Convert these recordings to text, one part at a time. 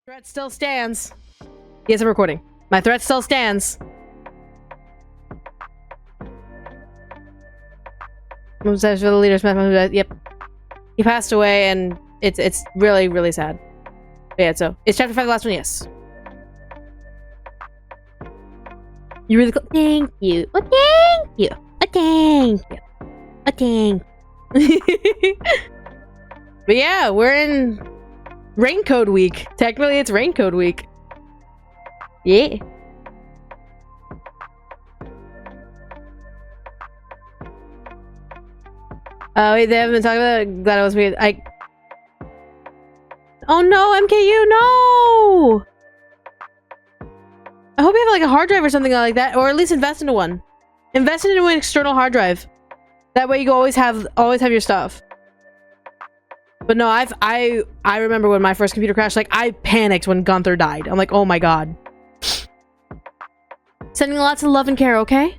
Threat still stands. Yes, I'm recording. My threat still stands. Obsessed with the leader. Yep. He passed away, and it's really, really sad. But yeah, so it's chapter 5, the last one. Yes. You really cool. Thank you. Oh, thank you. Oh, thank you. Oh, thank you. But yeah, we're in RAINCODE week. Technically, it's RAINCODE week. Yeah. Oh, wait, they haven't been talking about it. Glad it was weird. Oh no, MKU, no! I hope you have like a hard drive or something like that, or at least invest into one. Invest into an external hard drive. That way you always have your stuff. But no, I remember when my first computer crashed, like I panicked when Gunther died. I'm like, oh my god. Sending lots of love and care, okay?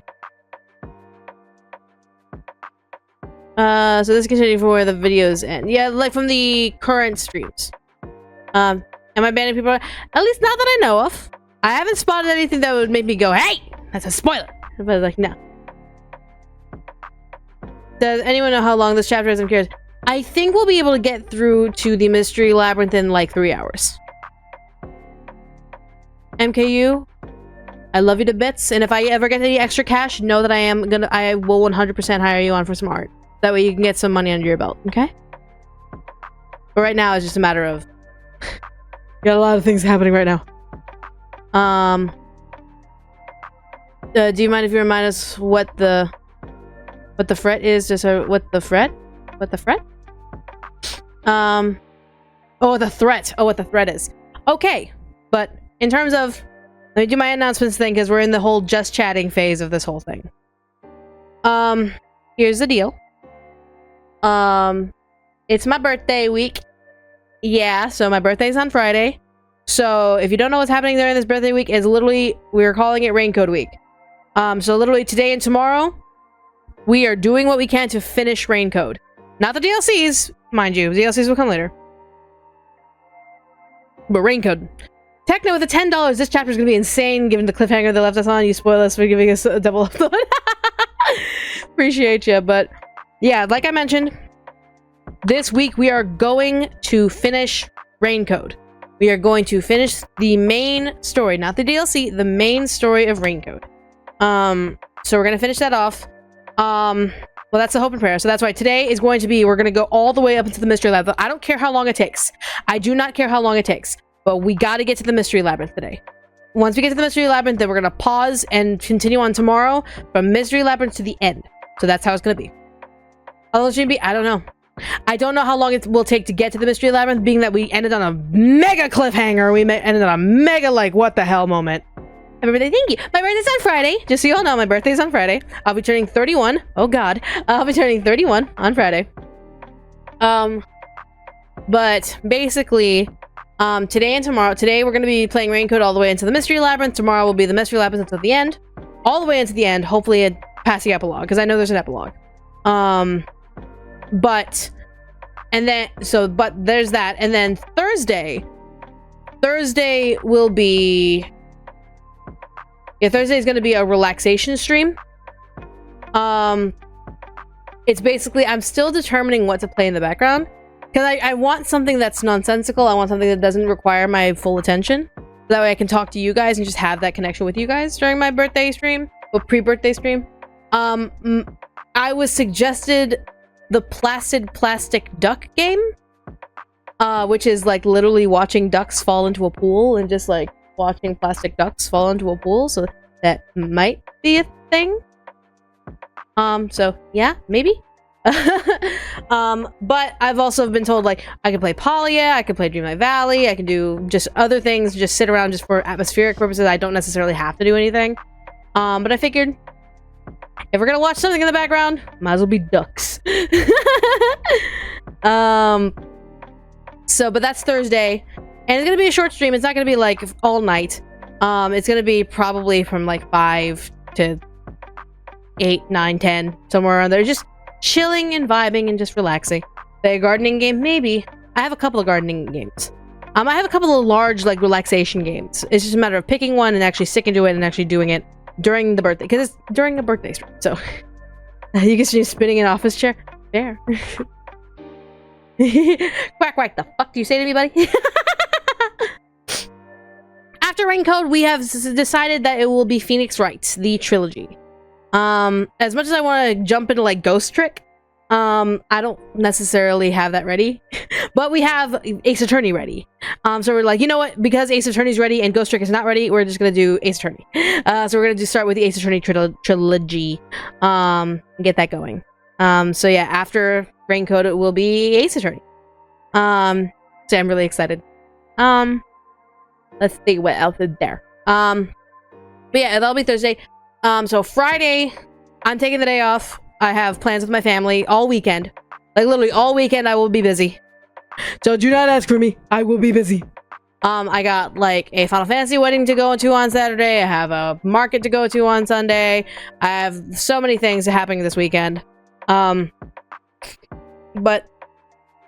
So this continues for the videos end. Yeah, like from the current streams. Am I banning people? At least not that I know of. I haven't spotted anything that would make me go, hey! That's a spoiler! But like, no. Does anyone know how long this chapter is? I'm curious. I think we'll be able to get through to the mystery labyrinth in like 3 hours. MKU, I love you to bits, and if I ever get any extra cash, know that I will 100% hire you on for some art. That way you can get some money under your belt, okay? But right now, it's just a matter of... got a lot of things happening right now. Do you mind if you remind us what the fret is? Just what the fret? What the fret? Oh, the threat. Oh, what the threat is. Okay, but in terms of... let me do my announcements thing, because we're in the whole just chatting phase of this whole thing. Here's the deal. It's my birthday week. Yeah, so my birthday's on Friday. So if you don't know what's happening during this birthday week, is literally, we're calling it RAINCODE week. So literally today and tomorrow, we are doing what we can to finish RAINCODE. Not the DLCs, mind you. The DLCs will come later. But RAINCODE. Techno with the $10, this chapter is going to be insane, given the cliffhanger they left us on. You spoil us for giving us a double upload. Appreciate you, but yeah, like I mentioned, this week we are going to finish RAINCODE. We are going to finish the main story, not the DLC, the main story of RAINCODE. So we're going to finish that off. Well, that's the hope and prayer. So that's why today is going to be, we're going to go all the way up into the mystery lab. I don't care how long it takes. I do not care how long it takes. But we got to get to the mystery labyrinth today. Once we get to the mystery labyrinth, then we're going to pause and continue on tomorrow from mystery labyrinth to the end. So that's how it's going to be. How long should it be? I don't know. I don't know how long it will take to get to the mystery labyrinth, being that we ended on a mega cliffhanger. We ended on a mega, like, what the hell moment. Happy birthday, thank you. My birthday's on Friday. Just so you all know, my birthday's on Friday. I'll be turning 31. Oh, God. I'll be turning 31 on Friday. But basically... today and tomorrow. Today we're going to be playing RAINCODE all the way into the mystery labyrinth. Tomorrow will be the mystery labyrinth until the end. All the way into the end. Hopefully past the epilogue, because I know there's an epilogue. But there's that. And then Thursday will be... yeah, Thursday is going to be a relaxation stream. It's basically, I'm still determining what to play in the background. Because I want something that's nonsensical. I want something that doesn't require my full attention. That way I can talk to you guys and just have that connection with you guys during my birthday stream. Or pre-birthday stream. I was suggested the Placid Plastic Duck game. Which is like literally watching ducks fall into a pool. And just like watching plastic ducks fall into a pool. So that might be a thing. So yeah, maybe. But I've also been told, like, I can play Polya, I can play Dreamlight Valley, I can do just other things, just sit around just for atmospheric purposes. I don't necessarily have to do anything. But I figured, if we're gonna watch something in the background, might as well be ducks. But that's Thursday, and it's gonna be a short stream. It's not gonna be, like, all night. It's gonna be probably from, like, 5 to 8, 9, 10, somewhere around there. Just chilling and vibing and just relaxing. Play a gardening game? Maybe. I have a couple of gardening games. I have a couple of large like relaxation games. It's just a matter of picking one and actually sticking to it and actually doing it during the birthday, because it's during a birthday stream. So you can see spinning an office chair. There. Quack quack. The fuck do you say to me, buddy? After RAINCODE, we have decided that it will be Phoenix Wright, the trilogy. As much as I want to jump into like Ghost Trick, I don't necessarily have that ready, but we have Ace Attorney ready. So we're like, you know what? Because Ace Attorney's ready and Ghost Trick is not ready, we're just gonna do Ace Attorney. So we're gonna start with the Ace Attorney trilogy. Get that going. So yeah, after RAINCODE, it will be Ace Attorney. So I'm really excited. Let's see what else is there. But yeah, that'll be Thursday. So Friday, I'm taking the day off. I have plans with my family all weekend. Like literally all weekend I will be busy. So do not ask for me. I will be busy. I got like a Final Fantasy wedding to go to on Saturday. I have a market to go to on Sunday. I have so many things happening this weekend. But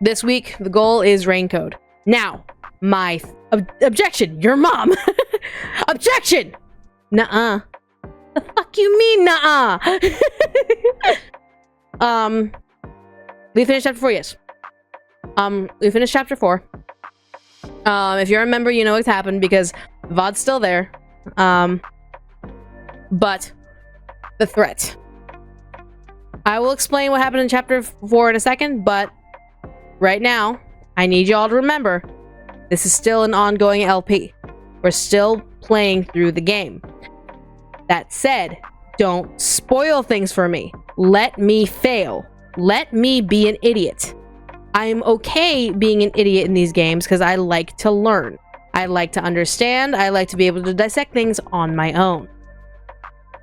this week the goal is RAINCODE. Now, my objection, your mom. Objection! Nuh-uh. The fuck you mean, nuh-uh? We finished chapter 4, yes. We finished chapter 4. If you remember, you know what's happened because VOD's still there. But the threat. I will explain what happened in chapter 4 in a second, but right now, I need y'all to remember, this is still an ongoing LP. We're still playing through the game. That said, don't spoil things for me. Let me fail. Let me be an idiot. I'm okay being an idiot in these games because I like to learn. I like to understand. I like to be able to dissect things on my own.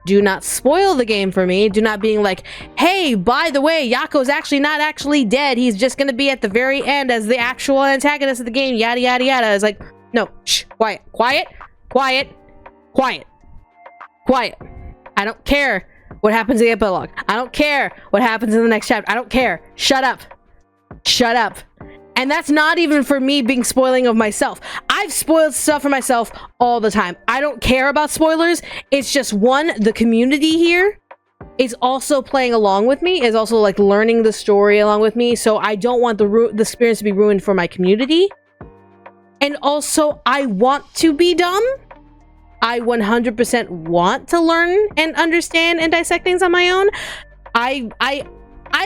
Do not spoil the game for me. Do not being like, hey, by the way, Yako's actually not actually dead. He's just going to be at the very end as the actual antagonist of the game. Yada, yada, yada. It's like, no, shh, quiet, quiet, quiet, quiet, quiet. I don't care what happens in the epilogue. I don't care what happens in the next chapter. I don't care. Shut up. Shut up. And that's not even for me being spoiling of myself. I've spoiled stuff for myself all the time. I don't care about spoilers. It's just one, the community here is also playing along with me, is also like learning the story along with me. So I don't want the experience to be ruined for my community. And also I want to be dumb. I 100% want to learn and understand and dissect things on my own. I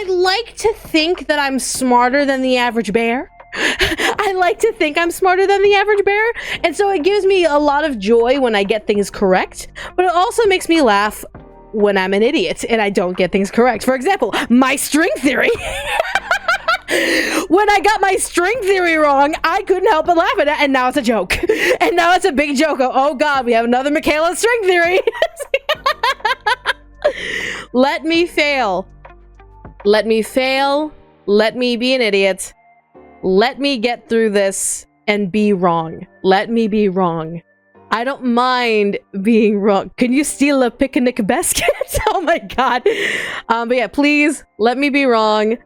like to think that I'm smarter than the average bear. I like to think I'm smarter than the average bear. And so it gives me a lot of joy when I get things correct. But it also makes me laugh when I'm an idiot and I don't get things correct. For example, my string theory. When I got my string theory wrong, I couldn't help but laugh at it. And now it's a joke. And now it's a big joke. Oh God, we have another Michaela string theory. Let me fail. Let me fail. Let me be an idiot. Let me get through this and be wrong. Let me be wrong. I don't mind being wrong. Can you steal a picnic basket? Oh my God. But yeah, please let me be wrong.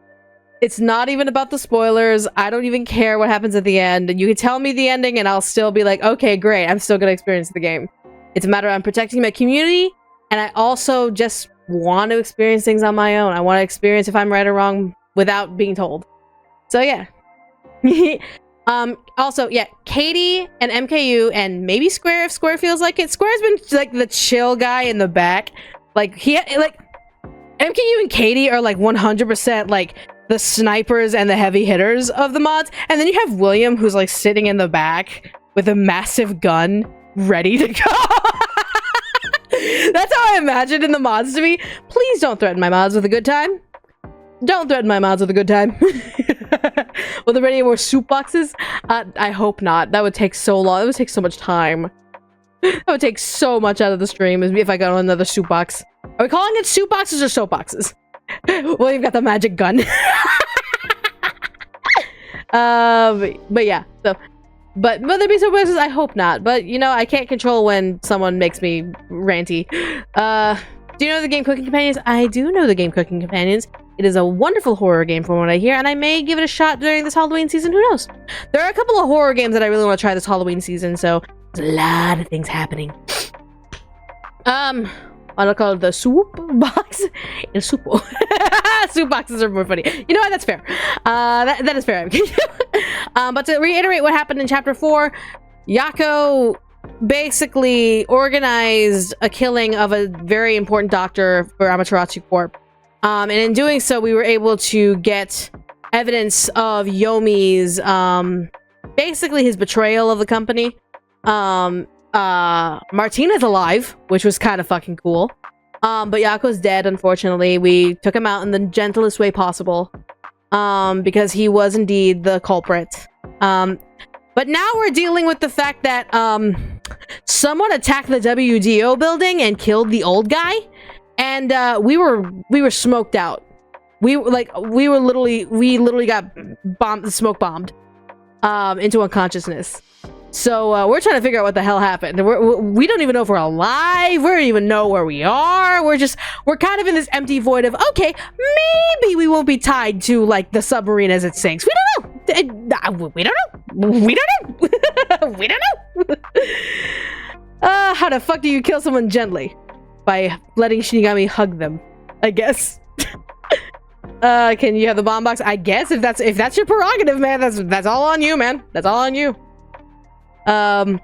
It's not even about the spoilers. I don't even care what happens at the end. You can tell me the ending and I'll still be like, okay, great. I'm still gonna experience the game. It's a matter of I'm protecting my community, and I also just want to experience things on my own. I want to experience if I'm right or wrong without being told. So yeah. Also, yeah, Katie and MKU and maybe Square if Square feels like it. Square's been like the chill guy in the back. Like MKU and Katie are like 100% like the snipers and the heavy hitters of the mods. And then you have William who's like sitting in the back with a massive gun ready to go. That's how I imagined in the mods to be. Please don't threaten my mods with a good time. Don't threaten my mods with a good time. Will there be any more soup boxes? I hope not. That would take so long. That would take so much time. That would take so much out of the stream if I got on another soup box. Are we calling it soup boxes or soap boxes? Well, you've got the magic gun. But yeah, so... But will there be soap boxes? I hope not. But, you know, I can't control when someone makes me ranty. Do you know the game Cooking Companions? I do know the game Cooking Companions. It is a wonderful horror game from what I hear, and I may give it a shot during this Halloween season. Who knows? There are a couple of horror games that I really want to try this Halloween season, so there's a lot of things happening. I'll call it the soup box. El supo. Soup boxes are more funny. You know what? That's fair. That is fair. But to reiterate what happened in chapter 4, Yako basically organized a killing of a very important doctor for Amaterasu Corp. And in doing so, we were able to get evidence of Yomi's, basically his betrayal of the company. Martina's alive, which was kind of fucking cool. But Yako's dead, unfortunately. We took him out in the gentlest way possible. Because he was indeed the culprit. But now we're dealing with the fact that, someone attacked the WDO building and killed the old guy. And, we were smoked out. We literally got smoke bombed, into unconsciousness. So, we're trying to figure out what the hell happened. We don't even know if we're alive. We don't even know where we are. We're kind of in this empty void of, okay, maybe we won't be tied to, like, the submarine as it sinks. We don't know. We don't know. We don't know. We don't know. How the fuck do you kill someone gently? By letting Shinigami hug them, I guess. Can you have the bomb box? I guess if that's your prerogative, man. That's all on you, man. That's all on you. Number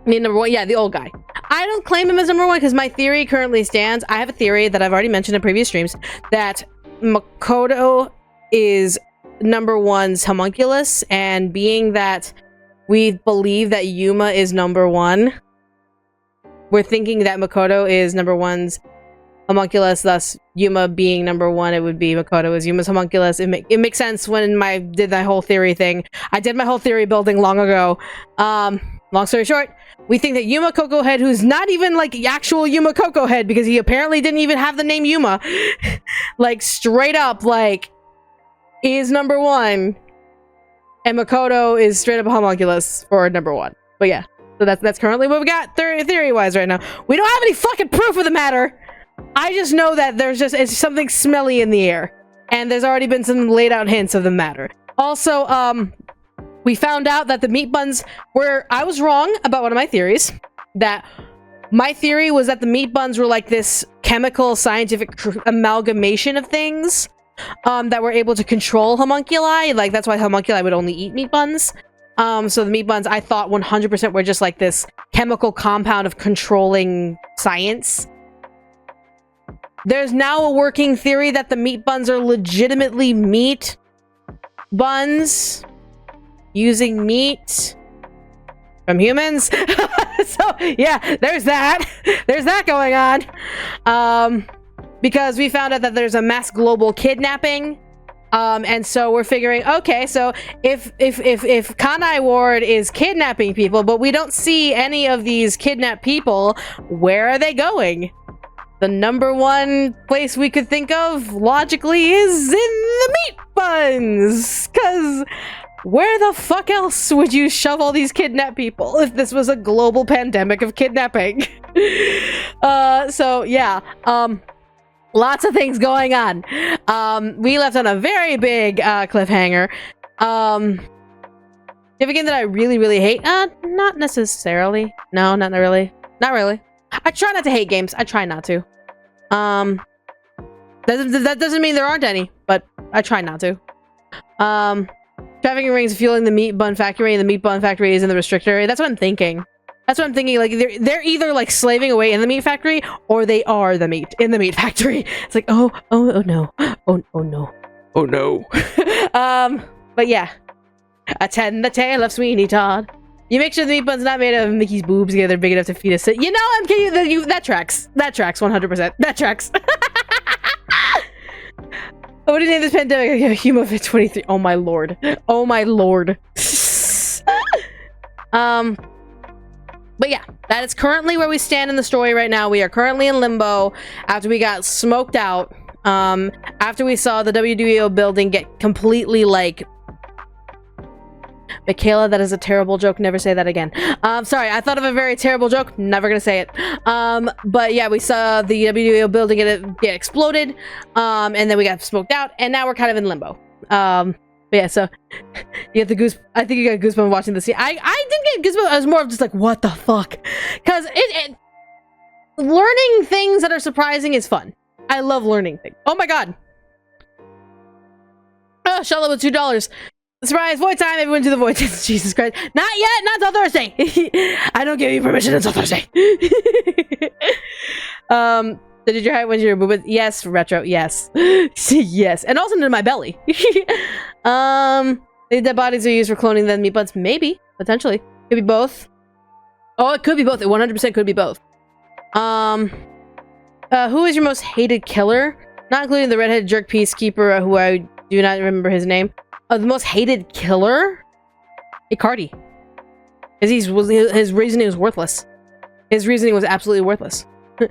1, yeah, the old guy. I don't claim him as number 1 because my theory currently stands. I have a theory that I've already mentioned in previous streams that Makoto is number 1's homunculus, and being that we believe that Yuma is number 1, we're thinking that Makoto is number 1's homunculus, thus Yuma being number 1, it would be Makoto is Yuma's homunculus. It makes sense when I did my whole theory thing. I did my whole theory building long ago. Long story short, we think that Yuma Coco Head, who's not even like actual Yuma Coco Head because he apparently didn't even have the name Yuma, like straight up like is number 1, and Makoto is straight up a homunculus for number 1. But yeah, so that's currently what we got theory wise right now. We don't have any fucking proof of the matter. I just know that it's something smelly in the air, and there's already been some laid out hints of the matter. Also, we found out that the meat buns I was wrong about one of my theories. That my theory was that the meat buns were like this chemical scientific amalgamation of things that were able to control homunculi. Like that's why homunculi would only eat meat buns. So the meat buns I thought 100% were just like this chemical compound of controlling science. There's now a working theory that the meat buns are legitimately meat buns using meat from humans. So yeah, there's that. There's that going on. Because we found out that there's a mass global kidnapping. And so we're figuring, okay, so if Kanai Ward is kidnapping people, but we don't see any of these kidnapped people, where are they going? The number 1 place we could think of, logically, is in the meat buns! Cause where the fuck else would you shove all these kidnapped people if this was a global pandemic of kidnapping? So yeah, lots of things going on. We left on a very big cliffhanger. Do you have a game that I really, really hate? Not necessarily. No, not really. Not really. I try not to hate games. I try not to. That doesn't mean there aren't any, but I try not to. Trafficking rings fueling the meat bun factory, and the meat bun factory is in the restricted area. That's what I'm thinking. That's what I'm thinking. Like they're either like slaving away in the meat factory, or they are the meat in the meat factory. It's like oh no, oh no, oh no. But yeah, attend the tale of Sweeney Todd. You make sure the meat bun's not made of Mickey's boobs. Yeah, they're big enough to feed us. You know, I'm kidding you. That tracks. That tracks 100%. That tracks. What do you name this pandemic? Humofit 23. Oh my lord. Oh my lord. But yeah, that is currently where we stand in the story right now. We are currently in limbo after we got smoked out. After we saw the WDO building get completely like Michaela, that is a terrible joke. Never say that again. Sorry, I thought of a very terrible joke. Never gonna say it. But yeah, we saw the WDO building get exploded. And then we got smoked out, and now we're kind of in limbo. But yeah, so you get the goose. I think you got goosebumps watching this scene. I didn't get goosebumps. I was more of just like, what the fuck? Because learning things that are surprising is fun. I love learning things. Oh my god. Oh, Charlotte with $2. Surprise, void time, everyone to the void. Jesus Christ. Not yet, not until Thursday. I don't give you permission until Thursday. So did your height when you were moving? Yes, retro, yes. Yes, and also into my belly. The dead bodies are used for cloning the meat buns? Maybe, potentially. Could be both. Oh, it could be both. It 100% could be both. Who is your most hated killer? Not including the redheaded jerk peacekeeper, who I do not remember his name. The most hated killer? Icardi. Because his reasoning was worthless. His reasoning was absolutely worthless. But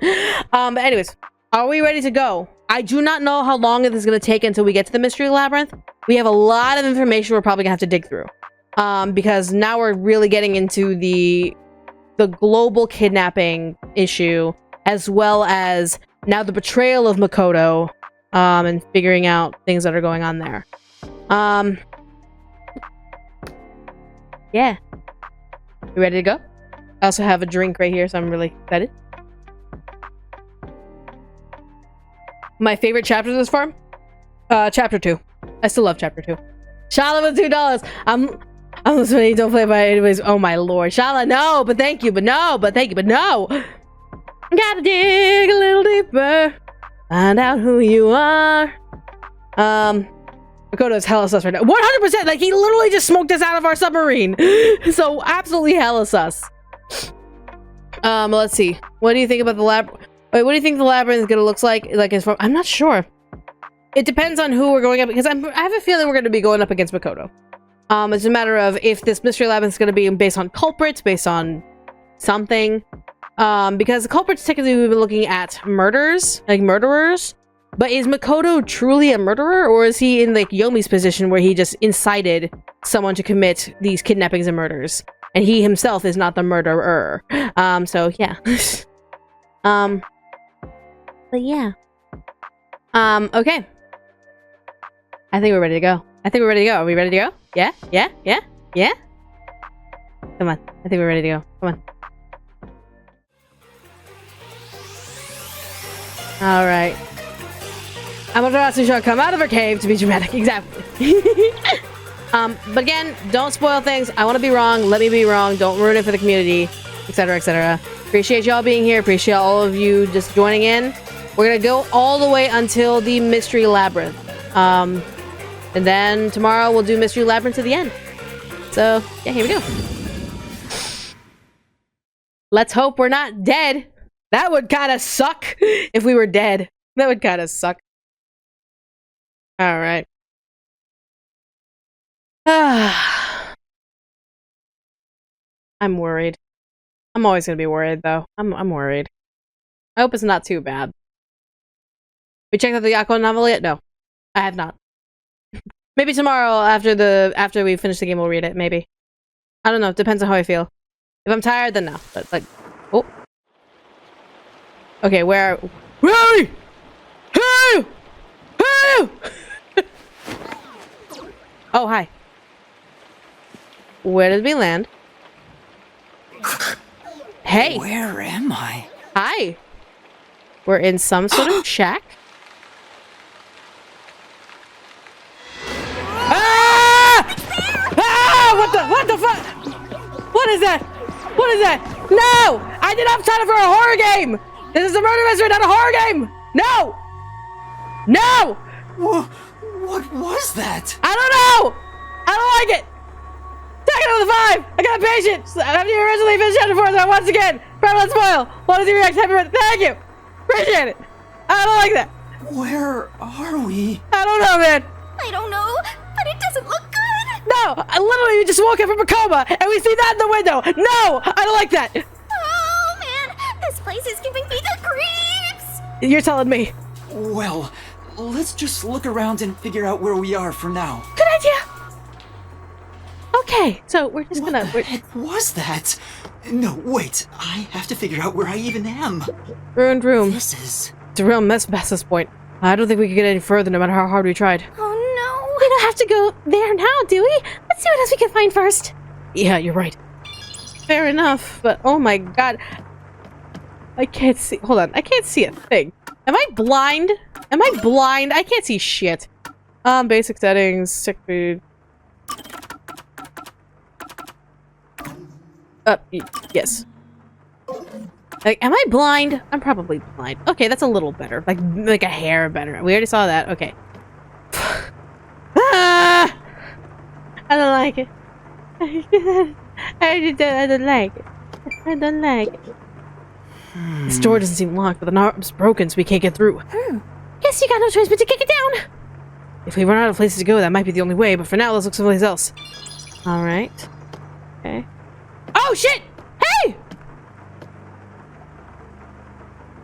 anyways, are we ready to go? I do not know how long this is going to take until we get to the mystery labyrinth. We have a lot of information we're probably going to have to dig through. Because now we're really getting into the global kidnapping issue, as well as now the betrayal of Makoto, and figuring out things that are going on there. Yeah. You ready to go? I also have a drink right here, so I'm really excited. My favorite chapter this far? Chapter 2. I still love chapter 2. Shala with $2. I'm listening. Don't play by anyways. Oh my lord. Shala, no, but thank you, but no, but thank you, but no. Gotta dig a little deeper. Find out who you are. Makoto's hella sus right now. 100%! Like, he literally just smoked us out of our submarine! So, absolutely hella sus. Let's see. What do you think about the lab? Wait, what do you think the labyrinth is gonna look like? I'm not sure. It depends on who we're going up, because I have a feeling we're gonna be going up against Makoto. It's a matter of if this mystery labyrinth is gonna be based on culprits, based on something. Because the culprits, technically, we've been looking at murderers. But is Makoto truly a murderer, or is he in like Yomi's position where he just incited someone to commit these kidnappings and murders, and he himself is not the murderer? So yeah. But yeah. Okay. I think we're ready to go. Are we ready to go? Yeah? Yeah? Yeah? Yeah? Come on. I think we're ready to go. Come on. Alright. Amaterasu shall come out of her cave to be dramatic. Exactly. But again, don't spoil things. I want to be wrong. Let me be wrong. Don't ruin it for the community, etc., etc. Appreciate y'all being here. Appreciate all of you just joining in. We're gonna go all the way until the mystery labyrinth. And then tomorrow we'll do mystery labyrinth to the end. So yeah, here we go. Let's hope we're not dead. That would kind of suck if we were dead. That would kind of suck. All right. I'm worried. I'm always gonna be worried, though. I'm worried. I hope it's not too bad. We checked out the Yako novel yet? No, I have not. Maybe tomorrow after we finish the game, we'll read it. Maybe. I don't know. It depends on how I feel. If I'm tired, then no. But like, oh. Okay, where are we? Hey! Hey! Oh, hi. Where did we land? Hey! Where am I? Hi! We're in some sort of shack. Ah! Ah! What the fuck? What is that? What is that? No! I did not sign up for a horror game! This is a murder mystery, not a horror game! No! No! What was that? I don't know! I don't like it! Second of the 5! I got a patient! After you originally finished chapter 4, so once again, prevalent spoil! What is your reaction? Happy birthday! Thank you! Appreciate it! I don't like that! Where are we? I don't know, man! I don't know, but it doesn't look good! No! I literally just woke up from a coma, and we see that in the window! No! I don't like that! Oh, man! This place is giving me the creeps! You're telling me. Well, let's just look around and figure out where we are for now. Good idea! Okay, so we're just What gonna... the heck was that? No, wait. I have to figure out where I even am. Ruined room. This is... It's a real mess past this point. I don't think we could get any further no matter how hard we tried. Oh We don't have to go there now, do we? Let's see what else we can find first. Yeah, you're right. Fair enough, but oh my god. I can't see. Hold on, I can't see a thing. Am I blind? Am I blind? I can't see shit. Basic settings, sick food. Yes. Like, am I blind? I'm probably blind. Okay, that's a little better. Like a hair better. We already saw that. Okay. Ah! I don't like it. I don't like it. I don't like it. This door doesn't seem locked, but the knob's broken, so we can't get through. Guess you got no choice but to kick it down. If we run out of places to go, that might be the only way, but for now, let's look someplace else. Alright. Okay. Oh, shit! Hey!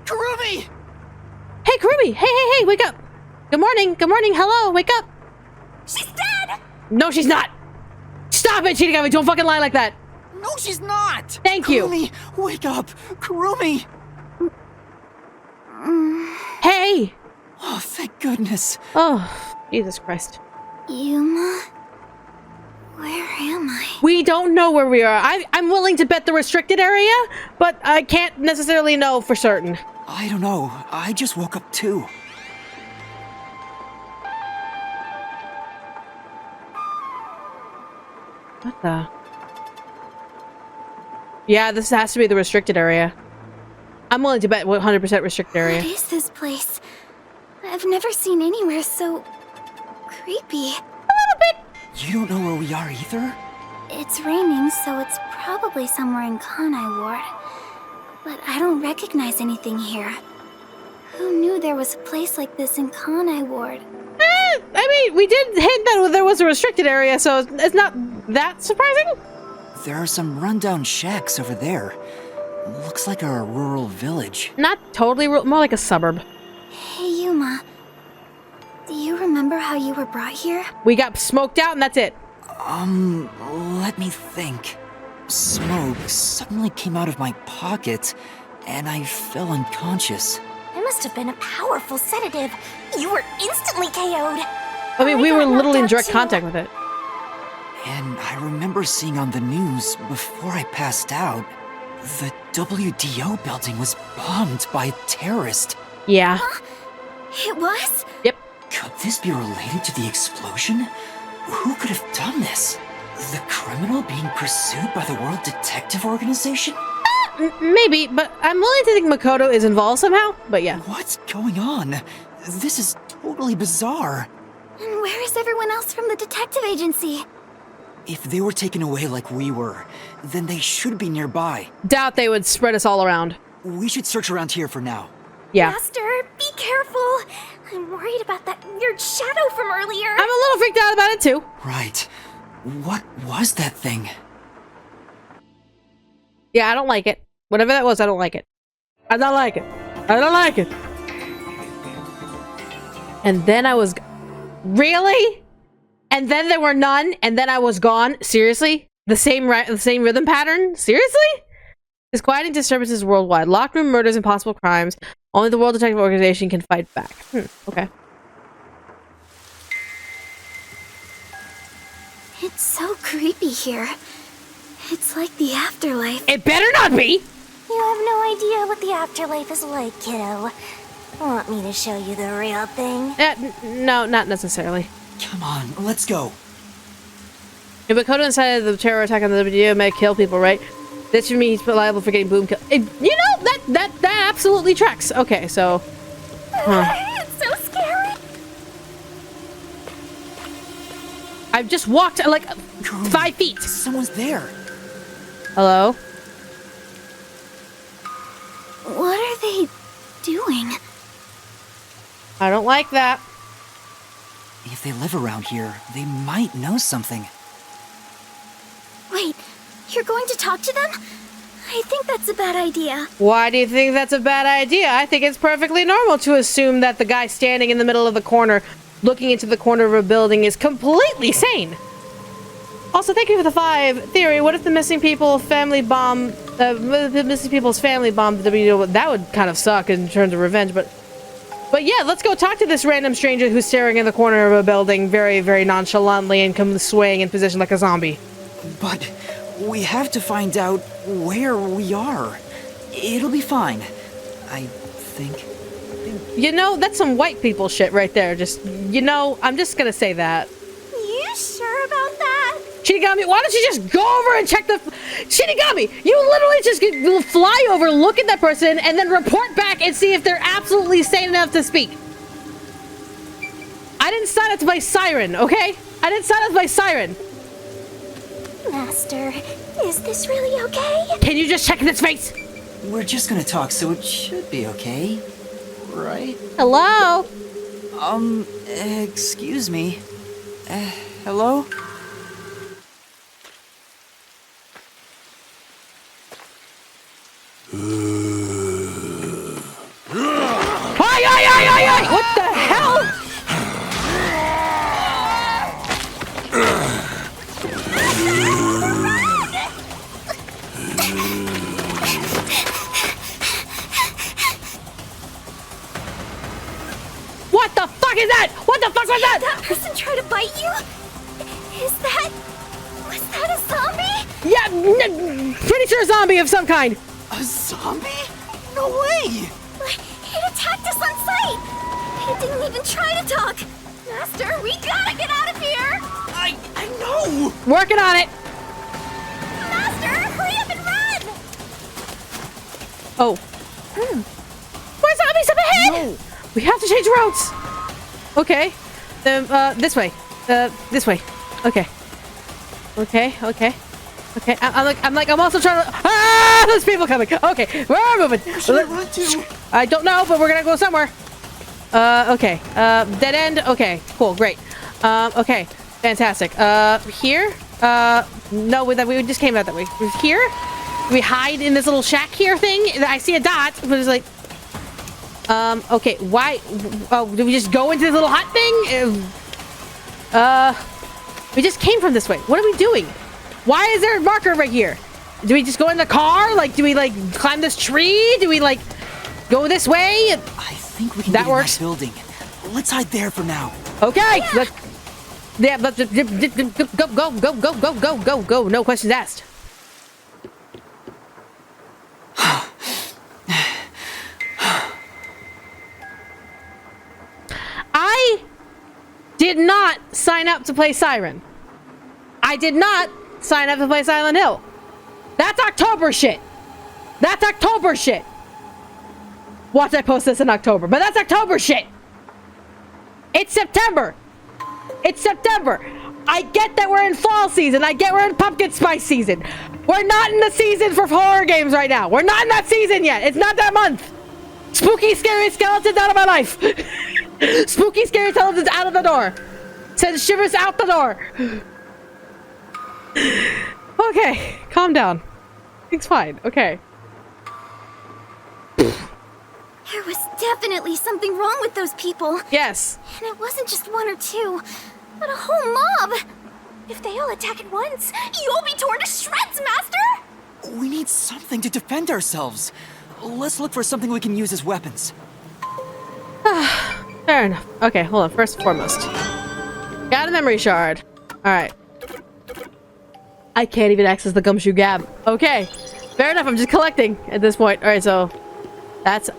Kurumi! Hey, Kurumi! Hey, wake up! Good morning, hello, wake up! She's dead! No, she's not! Stop it, Shinigami! Don't fucking lie like that! No, she's not! Thank you! Kurumi, wake up! Kurumi! Hey! Oh, thank goodness. Oh, Jesus Christ. Yuma? Where am I? We don't know where we are. I'm willing to bet the restricted area, but I can't necessarily know for certain. I don't know. I just woke up too. What the? Yeah, this has to be the restricted area. I'm willing to bet 100% restricted area. What is this place? I've never seen anywhere so creepy. A little bit. You don't know where we are either? It's raining, so it's probably somewhere in Kanai Ward. But I don't recognize anything here. Who knew there was a place like this in Kanai Ward? I mean, we did hint that there was a restricted area, so it's not that surprising. There are some rundown shacks over there. Looks like a rural village. Not totally rural, more like a suburb. Hey, Yuma. Do you remember how you were brought here? We got smoked out and that's it. Let me think. Smoke suddenly came out of my pocket, and I fell unconscious. It must have been a powerful sedative. You were instantly KO'd. I mean, we were got literally in knocked out direct too. contact with it. And I remember seeing on the news before I passed out, the WDO building was bombed by a terrorist. Yeah. It was? Yep. Could this be related to the explosion? Who could have done this? The criminal being pursued by the World Detective Organization? Maybe, but I'm willing to think Makoto is involved somehow, but yeah. What's going on? This is totally bizarre. And where is everyone else from the detective agency? If they were taken away like we were, then they should be nearby. Doubt they would spread us all around. We should search around here for now. Yeah. Master, be careful. I'm worried about that weird shadow from earlier. I'm a little freaked out about it too. Right. What was that thing? Yeah, I don't like it. Whatever that was, I don't like it. I don't like it. I don't like it. And then I was... Really? And then there were none, and then I was gone? Seriously? The same rhythm pattern? Seriously? Disquieting disturbances worldwide. Locked room murders and possible crimes. Only the World Detective Organization can fight back. Okay. It's so creepy here. It's like the afterlife. It better not be! You have no idea what the afterlife is like, kiddo. Want me to show you the real thing? No, not necessarily. Come on, let's go. If Makoto incited the terror attack on the video may kill people, right? This for me, he's liable for getting boom kill. You know, that absolutely tracks. Okay, so... It's so scary. I've just walked, like, 5 feet. Someone's there. Hello? What are they doing? I don't like that. If they live around here, they might know something. Wait, you're going to talk to them? I think that's a bad idea. Why do you think that's a bad idea? I think it's perfectly normal to assume that the guy standing in the middle of the corner, looking into the corner of a building, is completely sane. Also, thank you for the 5. Theory, what if the missing people family bomb... the missing people's family bombed the WDO? That would kind of suck in terms of revenge, but yeah, let's go talk to this random stranger who's staring in the corner of a building very, very nonchalantly and comes swaying in position like a zombie. But we have to find out where we are. It'll be fine, I think. You know, that's some white people shit right there. Just, you know, I'm just gonna say that. You sure about that? Shinigami, why don't you just go over and check the... Shinigami, you literally just fly over, look at that person, and then report back and see if they're absolutely sane enough to speak. I didn't sign up to play Siren, okay? I didn't sign up to play Siren. Master, is this really okay? Can you just check in its face? We're just gonna talk, so it should be okay. Right? Hello? Excuse me. Hello? Ay! What the hell? What the fuck is that? What the fuck was that? Did that person try to bite you? Was that a zombie? Yeah, pretty sure a zombie of some kind. A zombie? No way! It attacked us on sight! It didn't even try to talk! Master, we gotta get out of here! I know! Working on it. Master, hurry up and run! Oh. More zombies up ahead! No. We have to change roads. Okay. This way. This way. Okay. Okay. I'm also trying to... Ah! There's people coming. Okay, we're moving. Where should I run to? I don't know, but we're gonna go somewhere. Okay. Dead end. Okay, cool, great. Okay, fantastic. Here? No, we just came out that way. Here? We hide in this little shack here thing. I see a dot, but it's like... okay, why... Oh, did we just go into this little hut thing? We just came from this way. What are we doing? Why is there a marker right here? Do we just go in the car? Like, do we, like, climb this tree? Do we, like, go this way? I think we can That get works. in that building. Let's hide there for now. Okay! Let's go. No questions asked. I did not sign up to play Siren. I did not sign up to play Silent Hill. That's October shit. That's October shit. Watch I post this in October, but that's October shit. It's September. It's September. I get that we're in fall season. I get we're in pumpkin spice season. We're not in the season for horror games right now. We're not in that season yet. It's not that month. Spooky, scary skeletons out of my life. Spooky, scary skeletons out of the door. Sends shivers out the door. Okay, calm down. It's fine. Okay. There was definitely something wrong with those people. Yes. And it wasn't just one or two, but a whole mob. If they all attack at once, you'll be torn to shreds, Master! We need something to defend ourselves. Let's look for something we can use as weapons. Fair enough. Okay, hold on. First and foremost. Got a memory shard. Alright. I can't even access the gumshoe gab. Okay. Fair enough. I'm just collecting at this point. Alright, so... That's...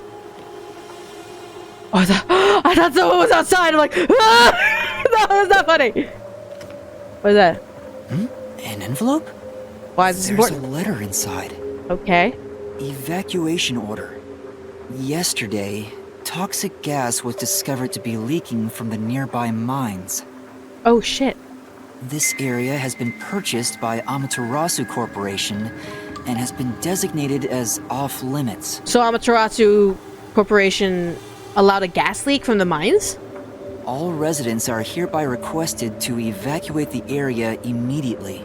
Oh, I thought someone was outside. I'm like... Ah! No, that's not funny. What is that? An envelope? Why is this There's important? a letter inside. Okay. Evacuation order. Yesterday, toxic gas was discovered to be leaking from the nearby mines. Oh, shit. This area has been purchased by Amaterasu Corporation and has been designated as off-limits. So Amaterasu Corporation allowed a gas leak from the mines? All residents are hereby requested to evacuate the area immediately.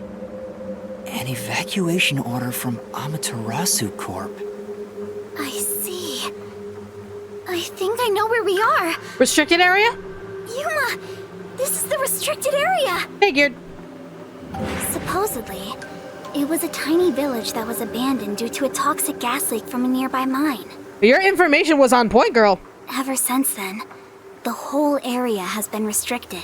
An evacuation order from Amaterasu Corp. I see. I think I know where we are. Restricted area? Yuma, this is the restricted area. Figured. Supposedly, it was a tiny village that was abandoned due to a toxic gas leak from a nearby mine. Your information was on point, girl. Ever since then, the whole area has been restricted.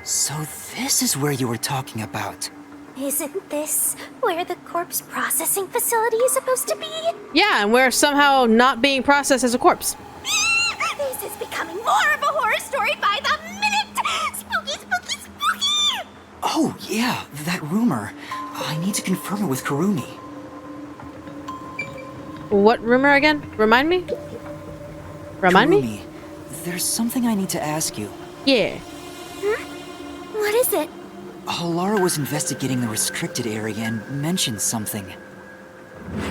So this is where you were talking about. Isn't this where the corpse processing facility is supposed to be? Yeah, and we're somehow not being processed as a corpse. This is becoming more of a horror story by the minute! Spooky, spooky, spooky! Oh, yeah, that rumor. I need to confirm it with Kurumi. What rumor again? Remind me? Remind me? There's something I need to ask you. Yeah. Huh? What is it? Lara was investigating the restricted area and mentioned something.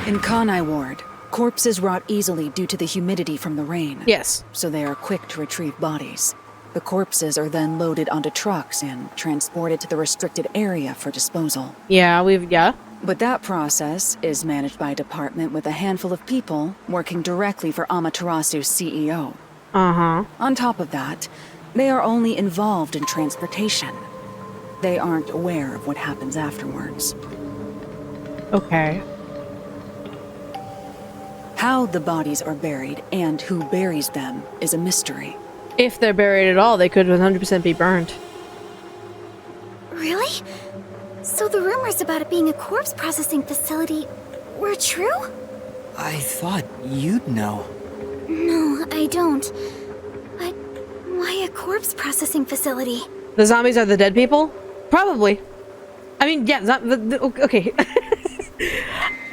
In Kanai Ward, corpses rot easily due to the humidity from the rain. Yes. So they are quick to retrieve bodies. The corpses are then loaded onto trucks and transported to the restricted area for disposal. Yeah. But that process is managed by a department with a handful of people working directly for Amaterasu's CEO. Uh-huh. On top of that, they are only involved in transportation. They aren't aware of what happens afterwards. Okay. How the bodies are buried and who buries them is a mystery. If they're buried at all, they could 100% be burned. Really? So the rumors about it being a corpse processing facility were true? I thought you'd know. No, I don't. But why a corpse processing facility? The zombies are the dead people? Probably. I mean, yeah, okay.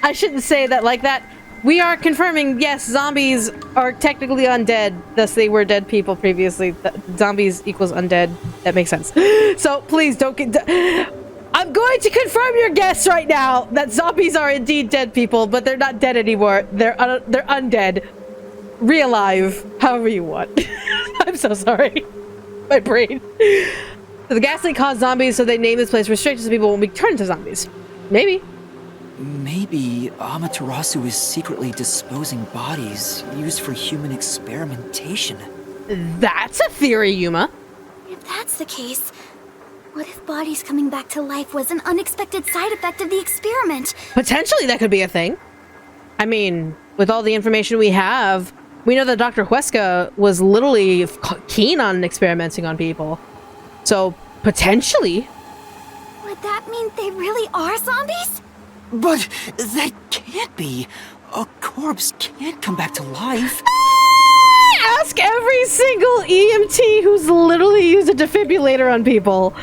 I shouldn't say that like that. We are confirming, yes, zombies are technically undead, thus they were dead people previously. Zombies equals undead. That makes sense. So please don't get... I'm going to confirm your guess right now that zombies are indeed dead people, but they're not dead anymore. They're undead. Real-live, however you want. I'm so sorry. My brain. So the gas leak caused zombies, so they named this place restricted so people won't be turned into zombies. Maybe. Maybe Amaterasu is secretly disposing bodies used for human experimentation. That's a theory, Yuma. If that's the case, what if bodies coming back to life was an unexpected side effect of the experiment? Potentially that could be a thing. I mean, with all the information we have, we know that Dr. Huesca was literally keen on experimenting on people. So, potentially. Would that mean they really are zombies? But that can't be. A corpse can't come back to life. Ask every single EMT who's literally used a defibrillator on people.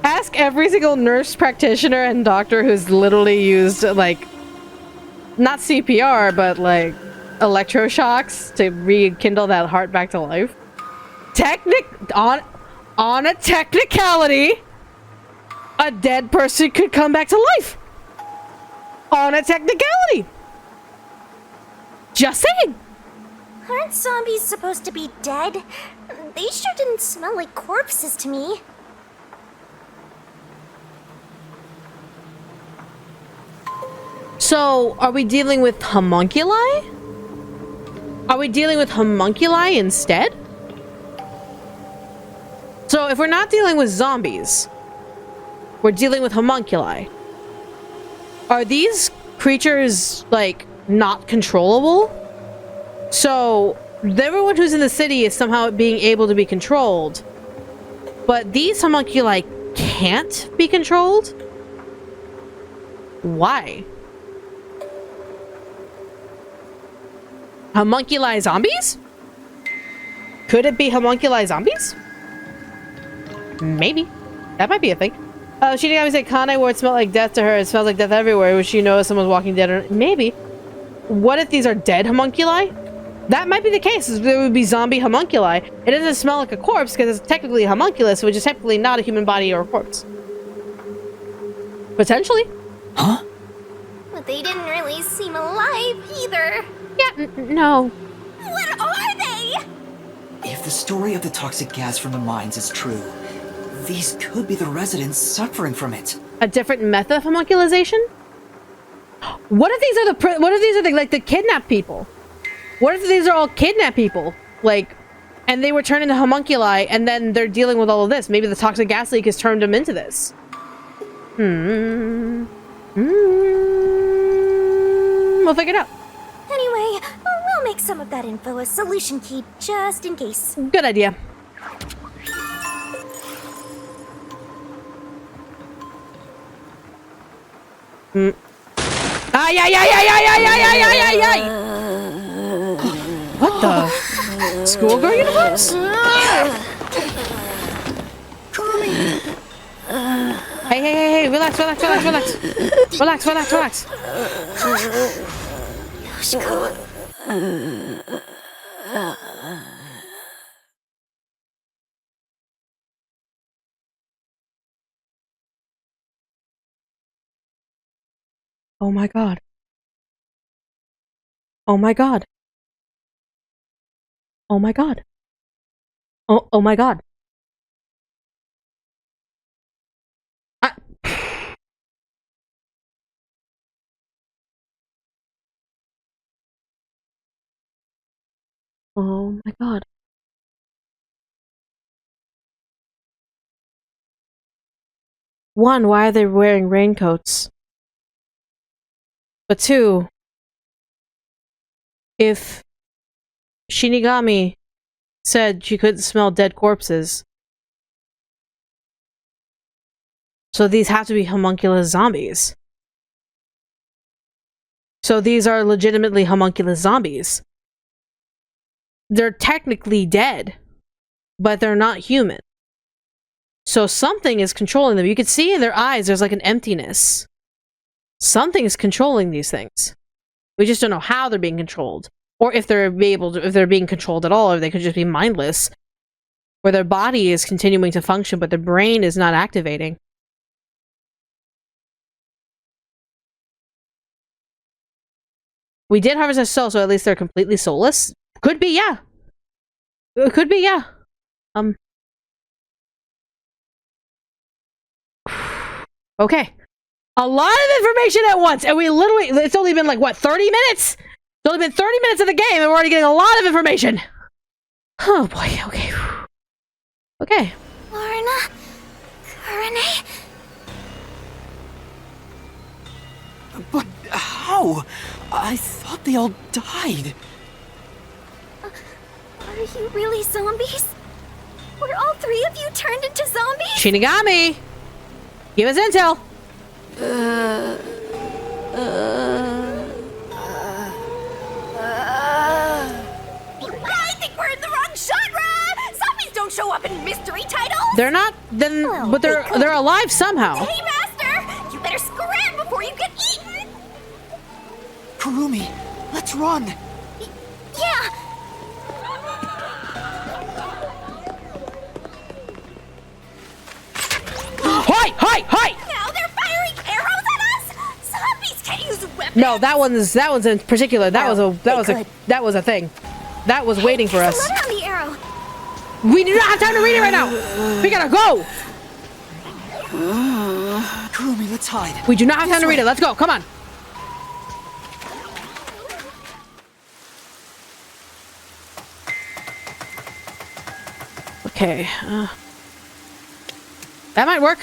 Ask every single nurse practitioner and doctor who's literally used, like, not CPR, but, like, electroshocks to rekindle that heart back to life. On a technicality, a dead person could come back to life. On a technicality. Just saying. Aren't zombies supposed to be dead? They sure didn't smell like corpses to me. So, are we dealing with homunculi? Are we dealing with homunculi instead? So, if we're not dealing with zombies, we're dealing with homunculi. Are these creatures, like, not controllable? So, everyone who's in the city is somehow being able to be controlled. But these homunculi can't be controlled? Why? Homunculi zombies? Could it be homunculi zombies? Maybe. That might be a thing. Shinigami said Kanai Ward smelled like death to her. It smells like death everywhere. Would she know if someone's walking dead or... Maybe. What if these are dead homunculi? That might be the case. There would be zombie homunculi. It doesn't smell like a corpse because it's technically a homunculus, which is technically not a human body or a corpse. Potentially. Huh? But they didn't really seem alive either. Yeah, no. What are they? If the story of the toxic gas from the mines is true, these could be the residents suffering from it. A different method of homunculization? What if these are the kidnapped people? What if these are all kidnapped people? Like, and they were turned into homunculi and then they're dealing with all of this. Maybe the toxic gas leak has turned them into this. We'll figure it out. Anyway, we'll make some of that info a solution key, just in case. Good idea. Ay, ay, ay, ay, ay, ay, ay, ay, ay, ay, ay! What the? Schoolgirl uniforms? Hey, hey, hey, hey, relax, relax, relax, relax. Relax, relax, relax. Oh my god. Oh my god. Oh my god. Oh my god. Oh my god. One, why are they wearing raincoats? But two, if Shinigami said she couldn't smell dead corpses, so these have to be homunculus zombies. So these are legitimately homunculus zombies. They're technically dead, but they're not human. So something is controlling them. You can see in their eyes there's like an emptiness. Something is controlling these things. We just don't know how they're being controlled. Or if they're being controlled at all, or they could just be mindless. Where their body is continuing to function, but their brain is not activating. We did harvest a soul, so at least they're completely soulless. Could be, yeah. It could be, yeah. Okay. A lot of information at once, and we literally, it's only been like, what, 30 minutes? It's only been 30 minutes of the game, and we're already getting a lot of information. Oh boy, okay. Okay. Lorna? Kurane? But how? I thought they all died. Are you really zombies? Were all three of you turned into zombies? Shinigami! Give us intel! I think we're in the wrong genre! Zombies don't show up in mystery titles! They're not, then, Well, but they're alive somehow. Hey, Master! You better scram before you get eaten! Kurumi, let's run. Yeah! Hi! Hi! Hi! Now they're firing arrows at us? Zombies can't use weapons! No, that one's in particular. That was a thing. That was waiting for us. There's a letter on the arrow. We do not have time to read it right now. We gotta go. Kurumi, let's hide. We do not have time to read it. Let's go. Come on. Okay. That might work.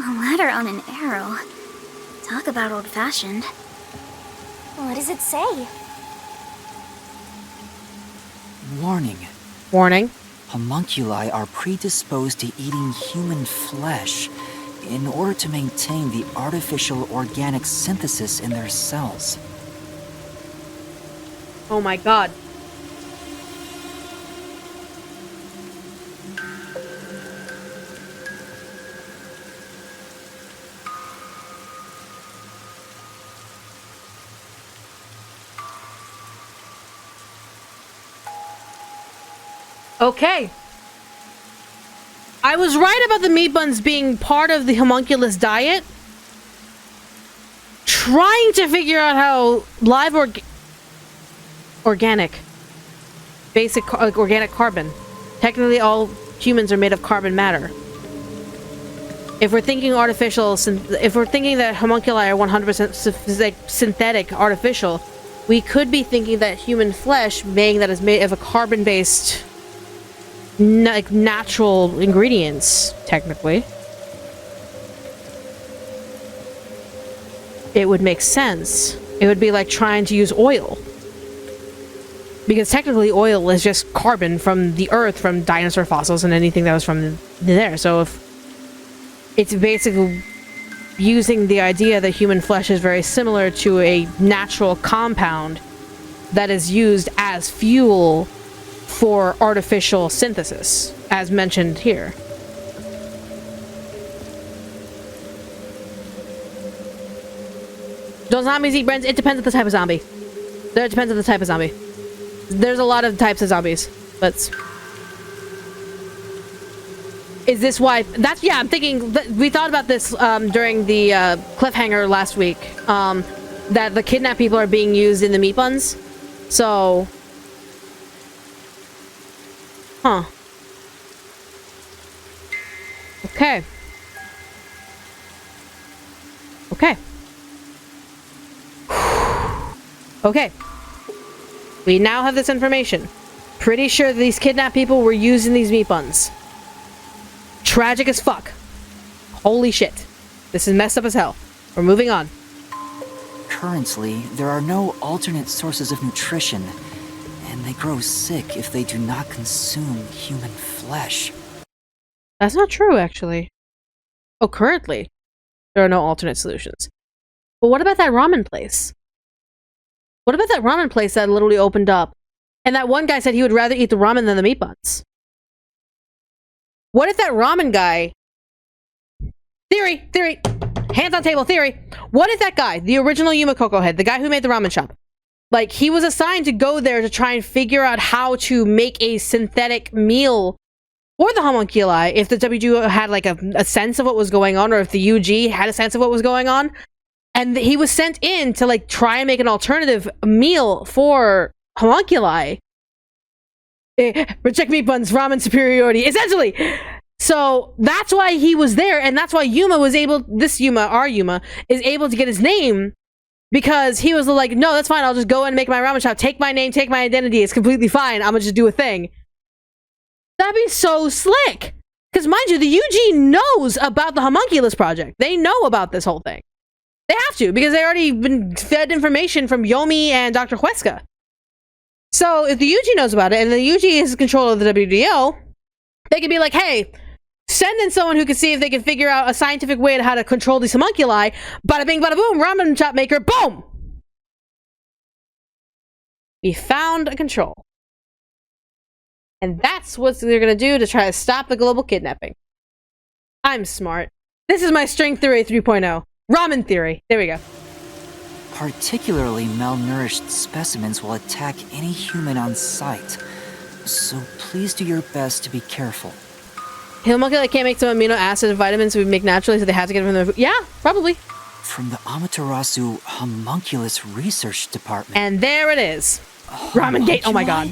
A letter on an arrow. Talk about old-fashioned. What does it say? Warning. Warning. Homunculi are predisposed to eating human flesh in order to maintain the artificial organic synthesis in their cells. Oh my god. Okay. I was right about the meat buns being part of the homunculus diet. Trying to figure out how live organic, basic organic carbon. Technically, all humans are made of carbon matter. If we're thinking artificial, if we're thinking that homunculi are 100% synthetic, artificial, we could be thinking that human flesh, being that is made of a carbon-based, like natural ingredients, technically. it would make sense. It would be like trying to use oil. Because technically oil is just carbon from the earth, from dinosaur fossils and anything that was from there. So if it's basically using the idea that human flesh is very similar to a natural compound that is used as fuel for artificial synthesis, as mentioned here. Don't zombies eat brains? It depends on the type of zombie. It depends on the type of zombie. There's a lot of types of zombies, but is this why? That's, yeah, I'm thinking we thought about this during the cliffhanger last week, that the kidnapped people are being used in the meat buns. So, huh? Okay. Okay. Okay. We now have this information. Pretty sure these kidnapped people were using these meat buns. Tragic as fuck. Holy shit. This is messed up as hell. We're moving on. Currently, there are no alternate sources of nutrition, and they grow sick if they do not consume human flesh. That's not true, actually. Oh, currently, there are no alternate solutions. But what about that ramen place? What about that ramen place that literally opened up? And that one guy said he would rather eat the ramen than the meat buns. What if that ramen guy... Theory! Hands on table, theory! What if that guy, the original Yumakoko head, the guy who made the ramen shop, like, he was assigned to go there to try and figure out how to make a synthetic meal for the homunculi, if the WGO had, like, a sense of what was going on, or if the UG had a sense of what was going on, and he was sent in to, like, try and make an alternative meal for homunculi. Reject meat buns, ramen superiority, essentially! So, that's why he was there, and that's why Yuma was able, our Yuma, is able to get his name, because he was like, no, that's fine, I'll just go and make my ramen shop, take my name, take my identity, it's completely fine, I'm gonna just do a thing. That'd be so slick! Because mind you, the UG knows about the homunculus project. They know about this whole thing. They have to, because they already been fed information from Yomi and Dr. Huesca. So, if the UG knows about it, and the UG is in control of the WDO, they could be like, hey, send in someone who can see if they can figure out a scientific way to how to control these homunculi. Bada bing, bada boom, ramen shop maker, boom! We found a control. And that's what they're gonna do to try to stop the global kidnapping. I'm smart. This is my string theory 3.0. Ramen theory. There we go. Particularly malnourished specimens will attack any human on sight. So please do your best to be careful. Homunculi can't make some amino acids and vitamins we make naturally, so they have to get them from the... Yeah, probably. From the Amaterasu Homunculus Research Department. And there it is. Ramen Gate. Oh my god.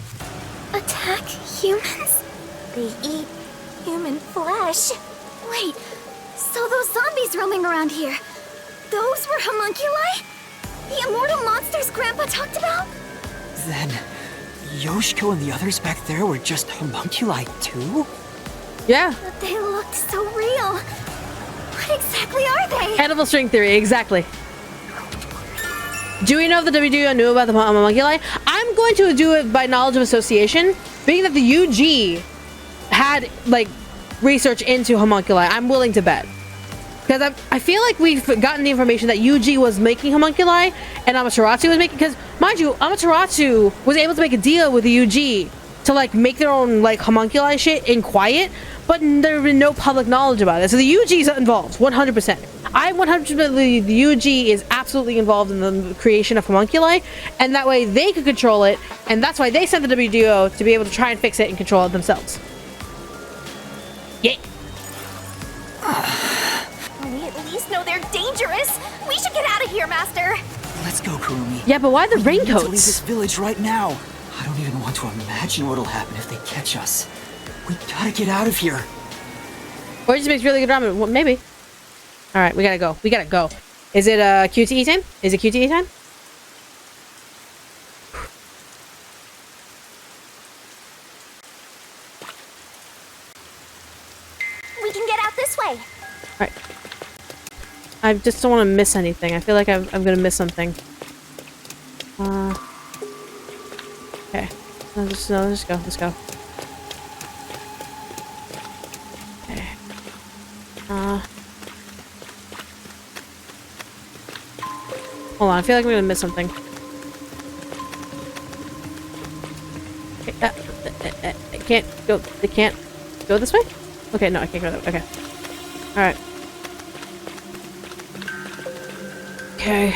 Attack humans? They eat human flesh. Wait, so those zombies roaming around here, those were homunculi? The immortal monsters Grandpa talked about? Then, Yoshiko and the others back there were just homunculi too? Yeah. But they looked so real. What exactly are they? Edible string theory, exactly. Do we know if the WDO knew about the homunculi? I'm going to do it by knowledge of association, being that the UG had, like, research into homunculi. I'm willing to bet. Because I feel like we've gotten the information that UG was making homunculi and Amaterasu was making... Because, mind you, Amaterasu was able to make a deal with the UG to, like, make their own, like, homunculi shit in quiet, but there was no public knowledge about it. So the UG is involved, 100%. I 100% believe the UG is absolutely involved in the creation of homunculi, and that way they could control it, and that's why they sent the WDO to be able to try and fix it and control it themselves. Yeah. We at least know they're dangerous. We should get out of here, Master. Let's go, Kurumi. Yeah, but why the We need to leave raincoats? this village right now. I don't even want to imagine what'll happen if they catch us. We gotta get out of here. Or it just makes really good ramen. Well, maybe. Alright, we gotta go. We gotta go. Is it QTE time? Is it QTE time? We can get out this way. Alright. I just don't want to miss anything. I feel like I'm gonna miss something. Okay. No, just go. Let's go. Okay. Hold on. I feel like I'm gonna miss something. Okay, I can't go. I can't go this way? Okay, no, I can't go that way. Okay. Alright. Okay.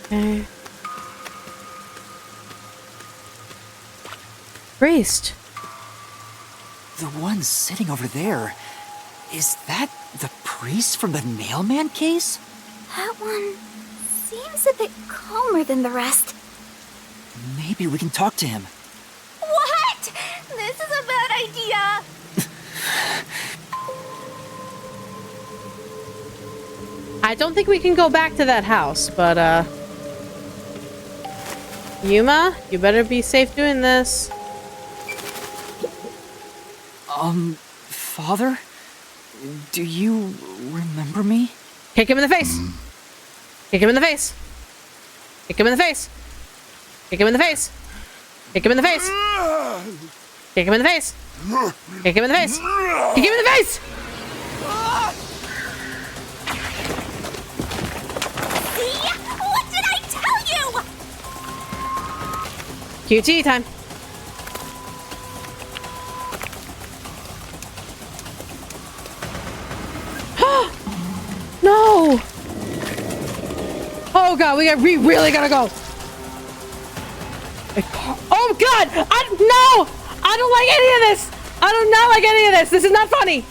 Okay. Priest. The one sitting over there. Is that the priest from the mailman case? That one seems a bit calmer than the rest. Maybe we can talk to him. What? This is a bad idea. I don't think we can go back to that house, but, Yuma, you better be safe doing this. Father? Do you remember me? Kick him in the face! Kick him in the face! Kick him in the face! Kick him in the face! Kick him in the face! Kick him in the face! Kick him in the face! Kick him in the face! See? What did I tell you? QT time. No! Oh god, we really gotta go. Oh god! No! I don't like any of this! I do not like any of this! This is not funny!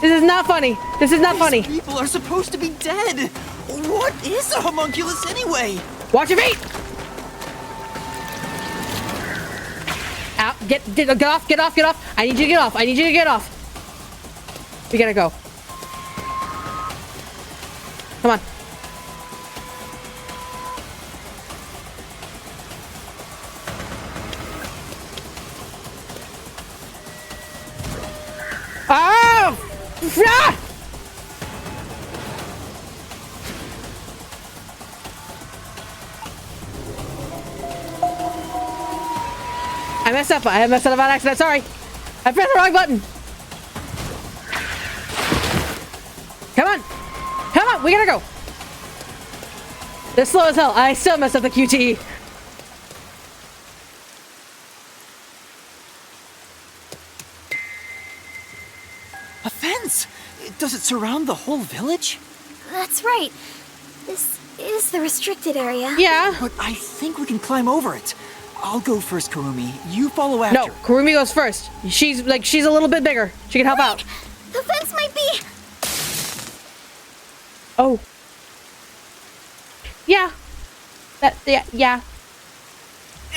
This is not funny! This is not funny! These people are supposed to be dead! What is a homunculus anyway? Watch your feet! Out! Get off! Get off! Get off! I need you to get off! I need you to get off! We gotta go. Come on. Oh! Ah! I messed up. I messed up on accident. Sorry. I pressed the wrong button. Come on. Come on. We gotta go. They're slow as hell. I still messed up the QTE. A fence? Does it surround the whole village? That's right. This is the restricted area. Yeah. But I think we can climb over it. I'll go first, Kurumi. You follow after. No, Kurumi goes first. She's a little bit bigger. She can help out. The fence might be... Oh. Yeah. Yeah.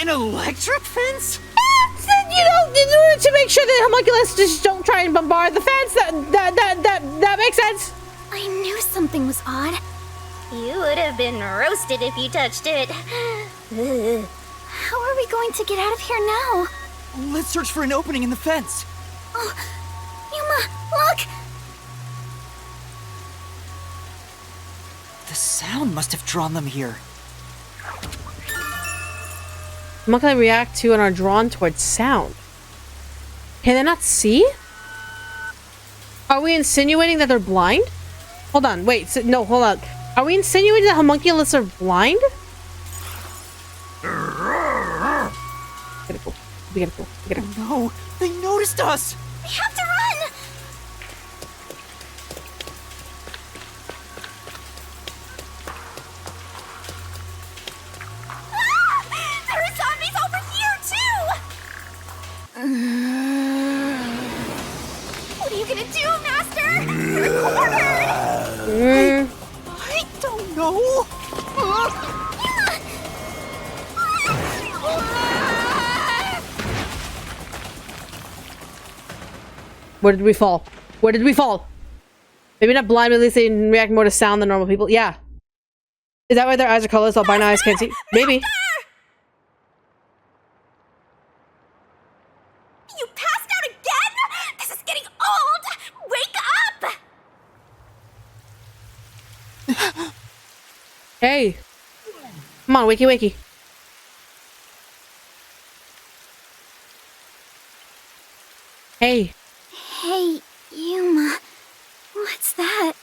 An electric fence? You know, in order to make sure the homunculus just don't try and bombard the fence, that makes sense. I knew something was odd. You would have been roasted if you touched it. Ugh. How are we going to get out of here now? Let's search for an opening in the fence. Oh, Yuma, look! The sound must have drawn them here. Homunculi react to and are drawn towards sound. Can they not see? Are we insinuating that they're blind? Hold on, wait, no, hold on. Are we insinuating that homunculus are blind? We gotta go. No, they noticed us! We have to run! Ah! There are zombies over here, too! What are you gonna do, Master? You're cornered! I don't know. Where did we fall? Where did we fall? Maybe not blind, but at least they react more to sound than normal people. Yeah. Is that why their eyes are colorless? Albino eyes can't see? Maybe. You passed out again? This is getting old! Wake up! Hey. Come on, wakey wakey. Hey. Hey, Yuma. What's that?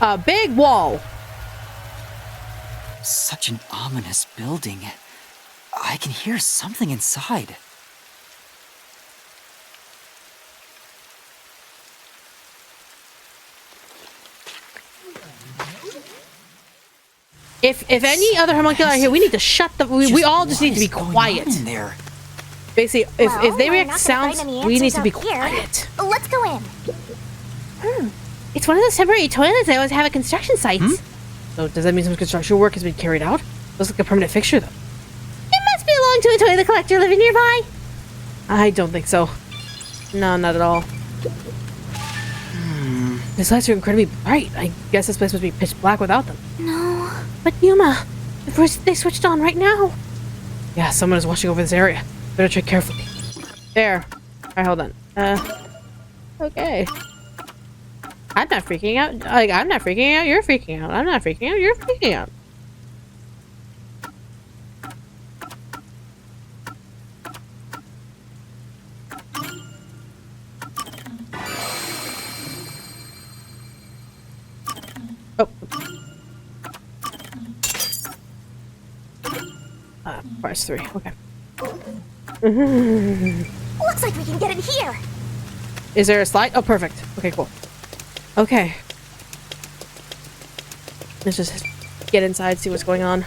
A big wall. Such an ominous building. I can hear something inside. If any other homunculi are here, we need to shut the. We all just need to be quiet. In there? Basically, if they react to sounds, we need to be Here. quiet. Let's go in. It's one of those temporary toilets I always have at construction sites. So does that mean some construction work has been carried out? Looks like a permanent fixture, though. It must belong to a toilet collector living nearby. I don't think so. No, not at all. These lights are incredibly bright. I guess this place must be pitch black without them. No. But Yuma, they switched on right now. Yeah, someone is watching over this area. Better check carefully. There. Alright, hold on. Okay. I'm not freaking out. Like, I'm not freaking out. You're freaking out. I'm not freaking out. You're freaking out. Oh. Press 3. Okay. Looks like we can get in here. Is there a slide? Oh, perfect. Okay, cool. Okay. Let's just get inside, see what's going on.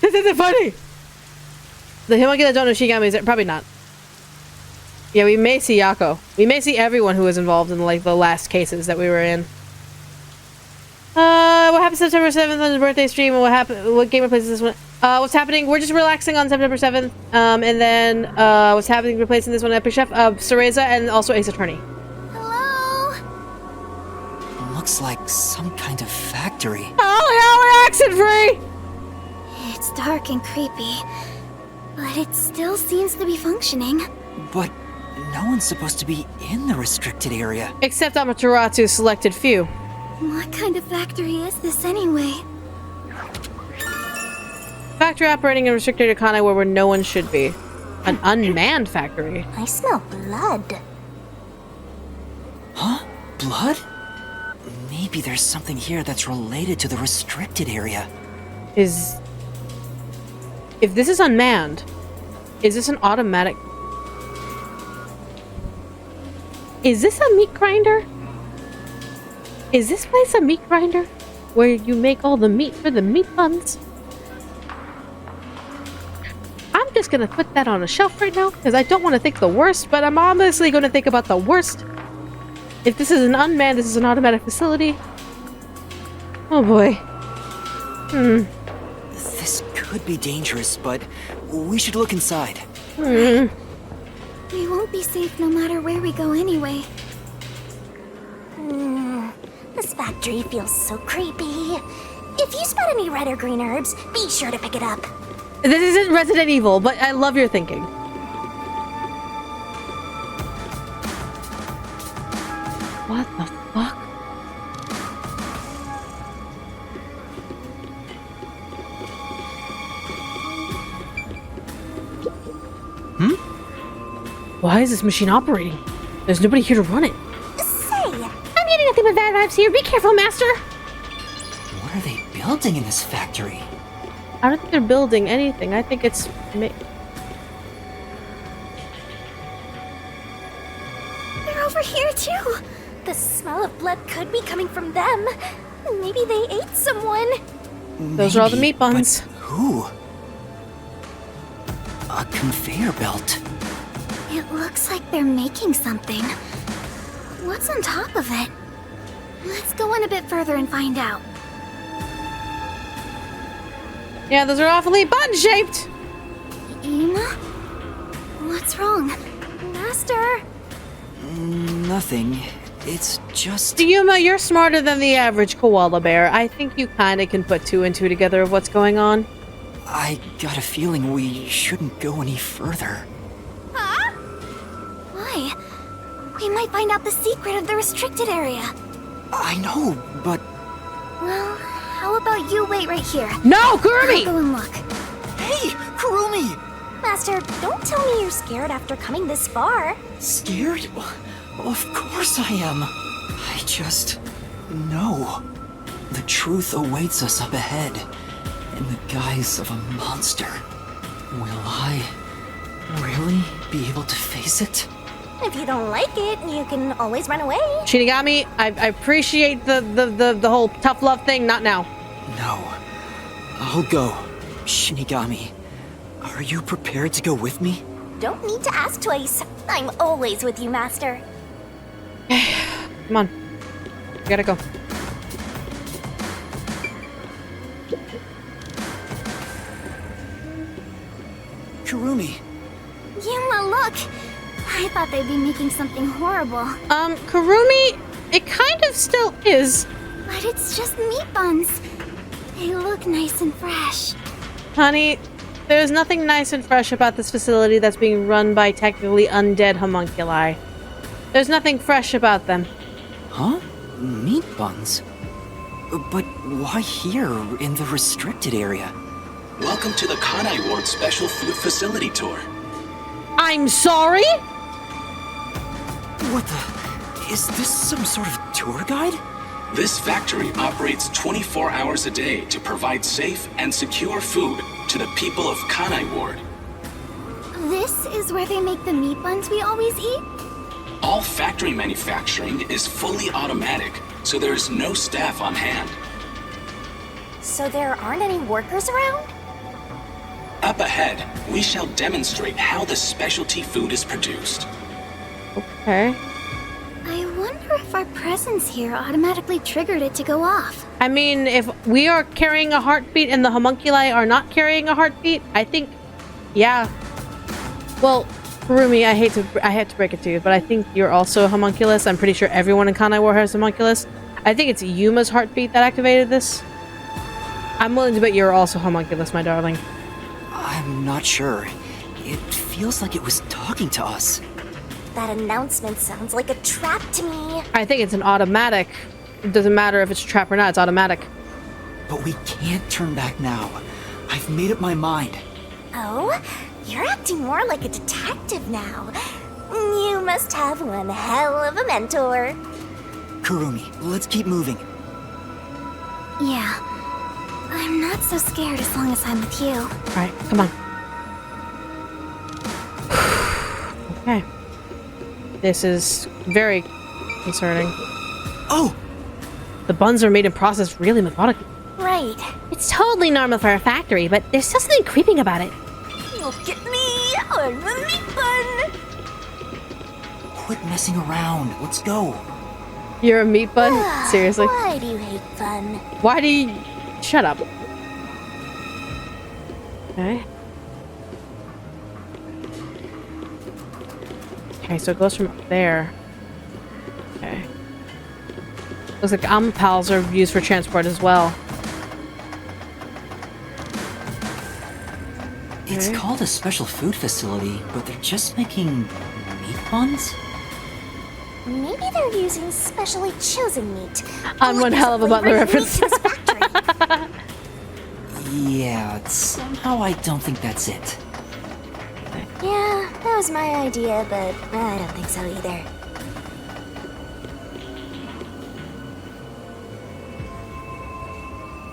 This isn't funny! The homunculi don't know Shigami, is it? Probably not. Yeah, we may see Yako. We may see everyone who was involved in, like, the last cases that we were in. What happened September 7th on his birthday stream? And what game replaces this one? What's happening? We're just relaxing on September 7th. And then, what's happening replacing this one? Epic Chef, Cereza, and also Ace Attorney. Hello? Looks like some kind of factory. Oh, hell, we're accent free! It's dark and creepy, but it still seems to be functioning. But no one's supposed to be in the restricted area. Except Amaterasu's selected few. What kind of factory is this anyway? Factory operating in restricted economy where no one should be. An unmanned factory. I smell blood. Huh? Blood? Maybe there's something here that's related to the restricted area. If this is unmanned, is this an automatic... Is this a meat grinder? Is this place a meat grinder? Where you make all the meat for the meat buns? I'm just gonna put that on a shelf right now, because I don't want to think the worst, but I'm honestly gonna think about the worst. If this is an unmanned, this is an automatic facility. Oh boy. This could be dangerous, but we should look inside. We won't be safe no matter where we go anyway. This factory feels so creepy. If you spot any red or green herbs, be sure to pick it up. This isn't Resident Evil, but I love your thinking. What the fuck? Why is this machine operating? There's nobody here to run it. Say, I'm getting nothing but bad vibes here. Be careful, Master. What are they building in this factory? I don't think they're building anything. I think it's... they're over here too. The smell of blood could be coming from them. Maybe they ate someone. Those are all the meat buns. But who? A conveyor belt. It looks like they're making something. What's on top of it? Let's go in a bit further and find out. Yeah, those are awfully bun-shaped. Yuma? What's wrong? Master? Nothing. It's just... Yuma, you're smarter than the average koala bear. I think you kind of can put 2 and 2 together of what's going on. I got a feeling we shouldn't go any further. Huh? Why? We might find out the secret of the restricted area. I know, but... Well, how about you wait right here? No, I'll Kurumi! go and look. Hey, Kurumi! Master, don't tell me you're scared after coming this far. Scared? Of course I am. I just... know. The truth awaits us up ahead, in the guise of a monster. Will I really be able to face it? If you don't like it, you can always run away. Shinigami, I appreciate the whole tough love thing, not now. No. I'll go. Shinigami, are you prepared to go with me? Don't need to ask twice. I'm always with you, Master. Come on. We gotta go. Kurumi. Yuma, look! I thought they'd be making something horrible. Kurumi, it kind of still is. But it's just meat buns. They look nice and fresh. Honey, there's nothing nice and fresh about this facility that's being run by technically undead homunculi. There's nothing fresh about them. Huh? Meat buns? But why here, in the restricted area? Welcome to the Kanai Ward Special Food Facility Tour. I'm sorry? What the... Is this some sort of tour guide? This factory operates 24 hours a day to provide safe and secure food to the people of Kanai Ward. This is where they make the meat buns we always eat? All factory manufacturing is fully automatic, so there is no staff on hand. So there aren't any workers around? Up ahead, we shall demonstrate how the specialty food is produced. Okay. I wonder if our presence here automatically triggered it to go off. I mean, if we are carrying a heartbeat and the homunculi are not carrying a heartbeat, I think, yeah. Well, Kurumi, I hate to break it to you, but I think you're also a homunculus. I'm pretty sure everyone in Kanai War has a homunculus. I think it's Yuma's heartbeat that activated this. I'm willing to bet you're also homunculus, my darling. I'm not sure. It feels like it was talking to us. That announcement sounds like a trap to me. I think it's an automatic. It doesn't matter if it's a trap or not, it's automatic. But we can't turn back now. I've made up my mind. Oh? You're acting more like a detective now. You must have one hell of a mentor. Kurumi, let's keep moving. Yeah. I'm not so scared as long as I'm with you. Alright, come on. Okay. This is very concerning. Oh! The buns are made and processed really methodically. Right. It's totally normal for a factory, but there's still something creeping about it. Look at me! I'm a meat bun! Quit messing around. Let's go. You're a meat bun? Seriously? Why do you hate fun? Why do you... Shut up. Okay. Okay, so it goes from up there. Okay. Looks like pals are used for transport as well. It's called a special food facility, but they're just making meat buns? Maybe they're using specially chosen meat. I'm one hell of a Butler reference. Yeah, somehow I don't think that's it. Yeah, that was my idea, but I don't think so either.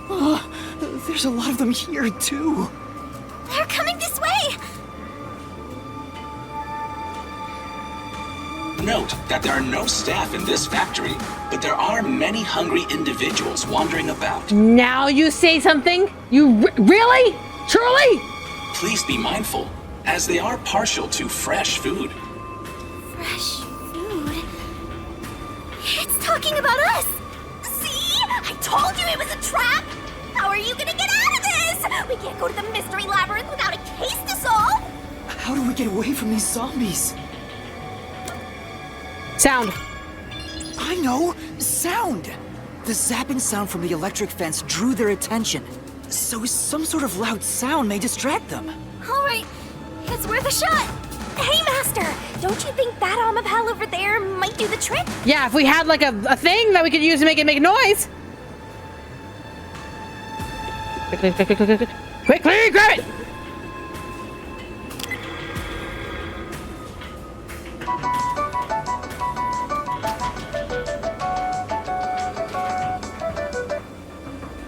Oh, there's a lot of them here, too. They're coming this way! Note that there are no staff in this factory, but there are many hungry individuals wandering about. Now you say something? You really? Truly? Please be mindful, as they are partial to fresh food. Fresh food? It's talking about us! See? I told you it was a trap! How are you gonna get out of this? We can't go to the mystery labyrinth without a case to solve! How do we get away from these zombies? Sound. I know! Sound! The zapping sound from the electric fence drew their attention. So some sort of loud sound may distract them. Alright, it's worth a shot! Hey, Master! Don't you think that Amapal over there might do the trick? Yeah, if we had like a thing that we could use to make it make noise. Quickly, grab it!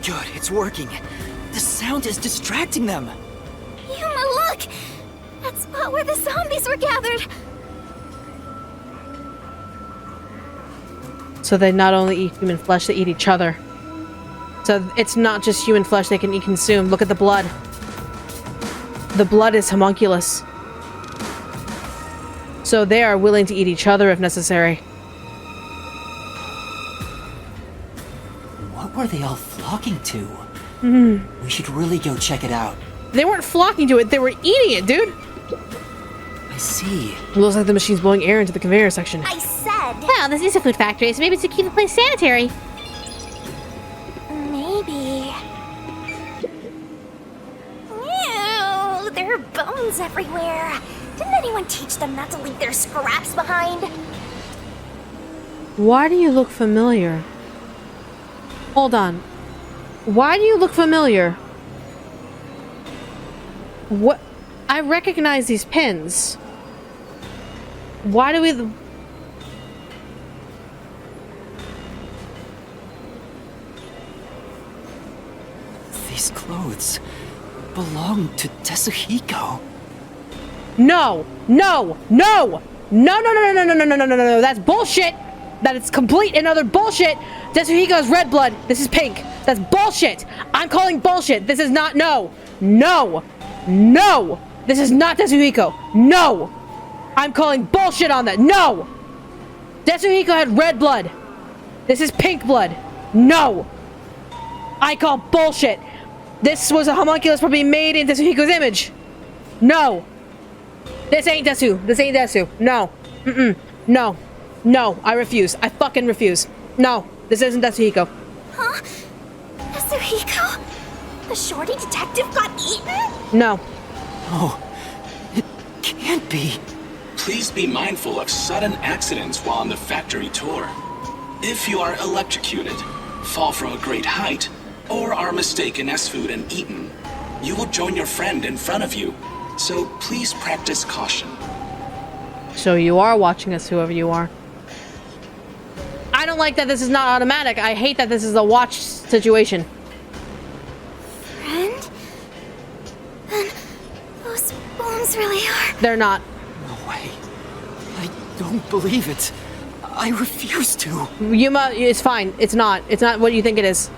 Good, it's working. The sound is distracting them. Yuma, look! That spot where the zombies were gathered. So they not only eat human flesh, they eat each other. So it's not just human flesh they can consume. Look at the blood. The blood is homunculus. So they are willing to eat each other if necessary. What were they all flocking to? We should really go check it out. They weren't flocking to it, they were eating it, dude! I see. It looks like the machine's blowing air into the conveyor section. I said... Well, this is a food factory, so maybe it's to keep the place sanitary. Maybe... Ew, there are bones everywhere. Didn't anyone teach them not to leave their scraps behind? Why do you look familiar? Hold on. Why do you look familiar? What? I recognize these pins. Why do we... These clothes belong to Tetsuhiko. No! No! No! No, no, no, no, no, no, no, no, no, no, no, that's bullshit! That is complete and utter bullshit! Tetsuhiko's red blood. This is pink. That's bullshit! I'm calling bullshit! This is not... No! No! No! This is not Tetsuhiko! No! I'm calling bullshit on that! No! Tetsuhiko had red blood! This is pink blood! No! I call bullshit! This was a homunculus probably made in Tetsuhiko's image! No! This ain't Tetsu! This ain't Tetsu! No! Mm-mm! No! No! I refuse! I fucking refuse! No! This isn't Tetsuhiko! Huh? Tetsuhiko? The shorty detective got eaten? No! Oh, it can't be. Please be mindful of sudden accidents while on the factory tour. If you are electrocuted, fall from a great height, or are mistaken as food and eaten, you will join your friend in front of you. So please practice caution. So you are watching us, whoever you are. I don't like that this is not automatic. I hate that this is a watch situation. Friend? Then those bones really are... They're not. No way. I don't believe it. I refuse to. Yuma, it's fine. It's not. It's not what you think it is.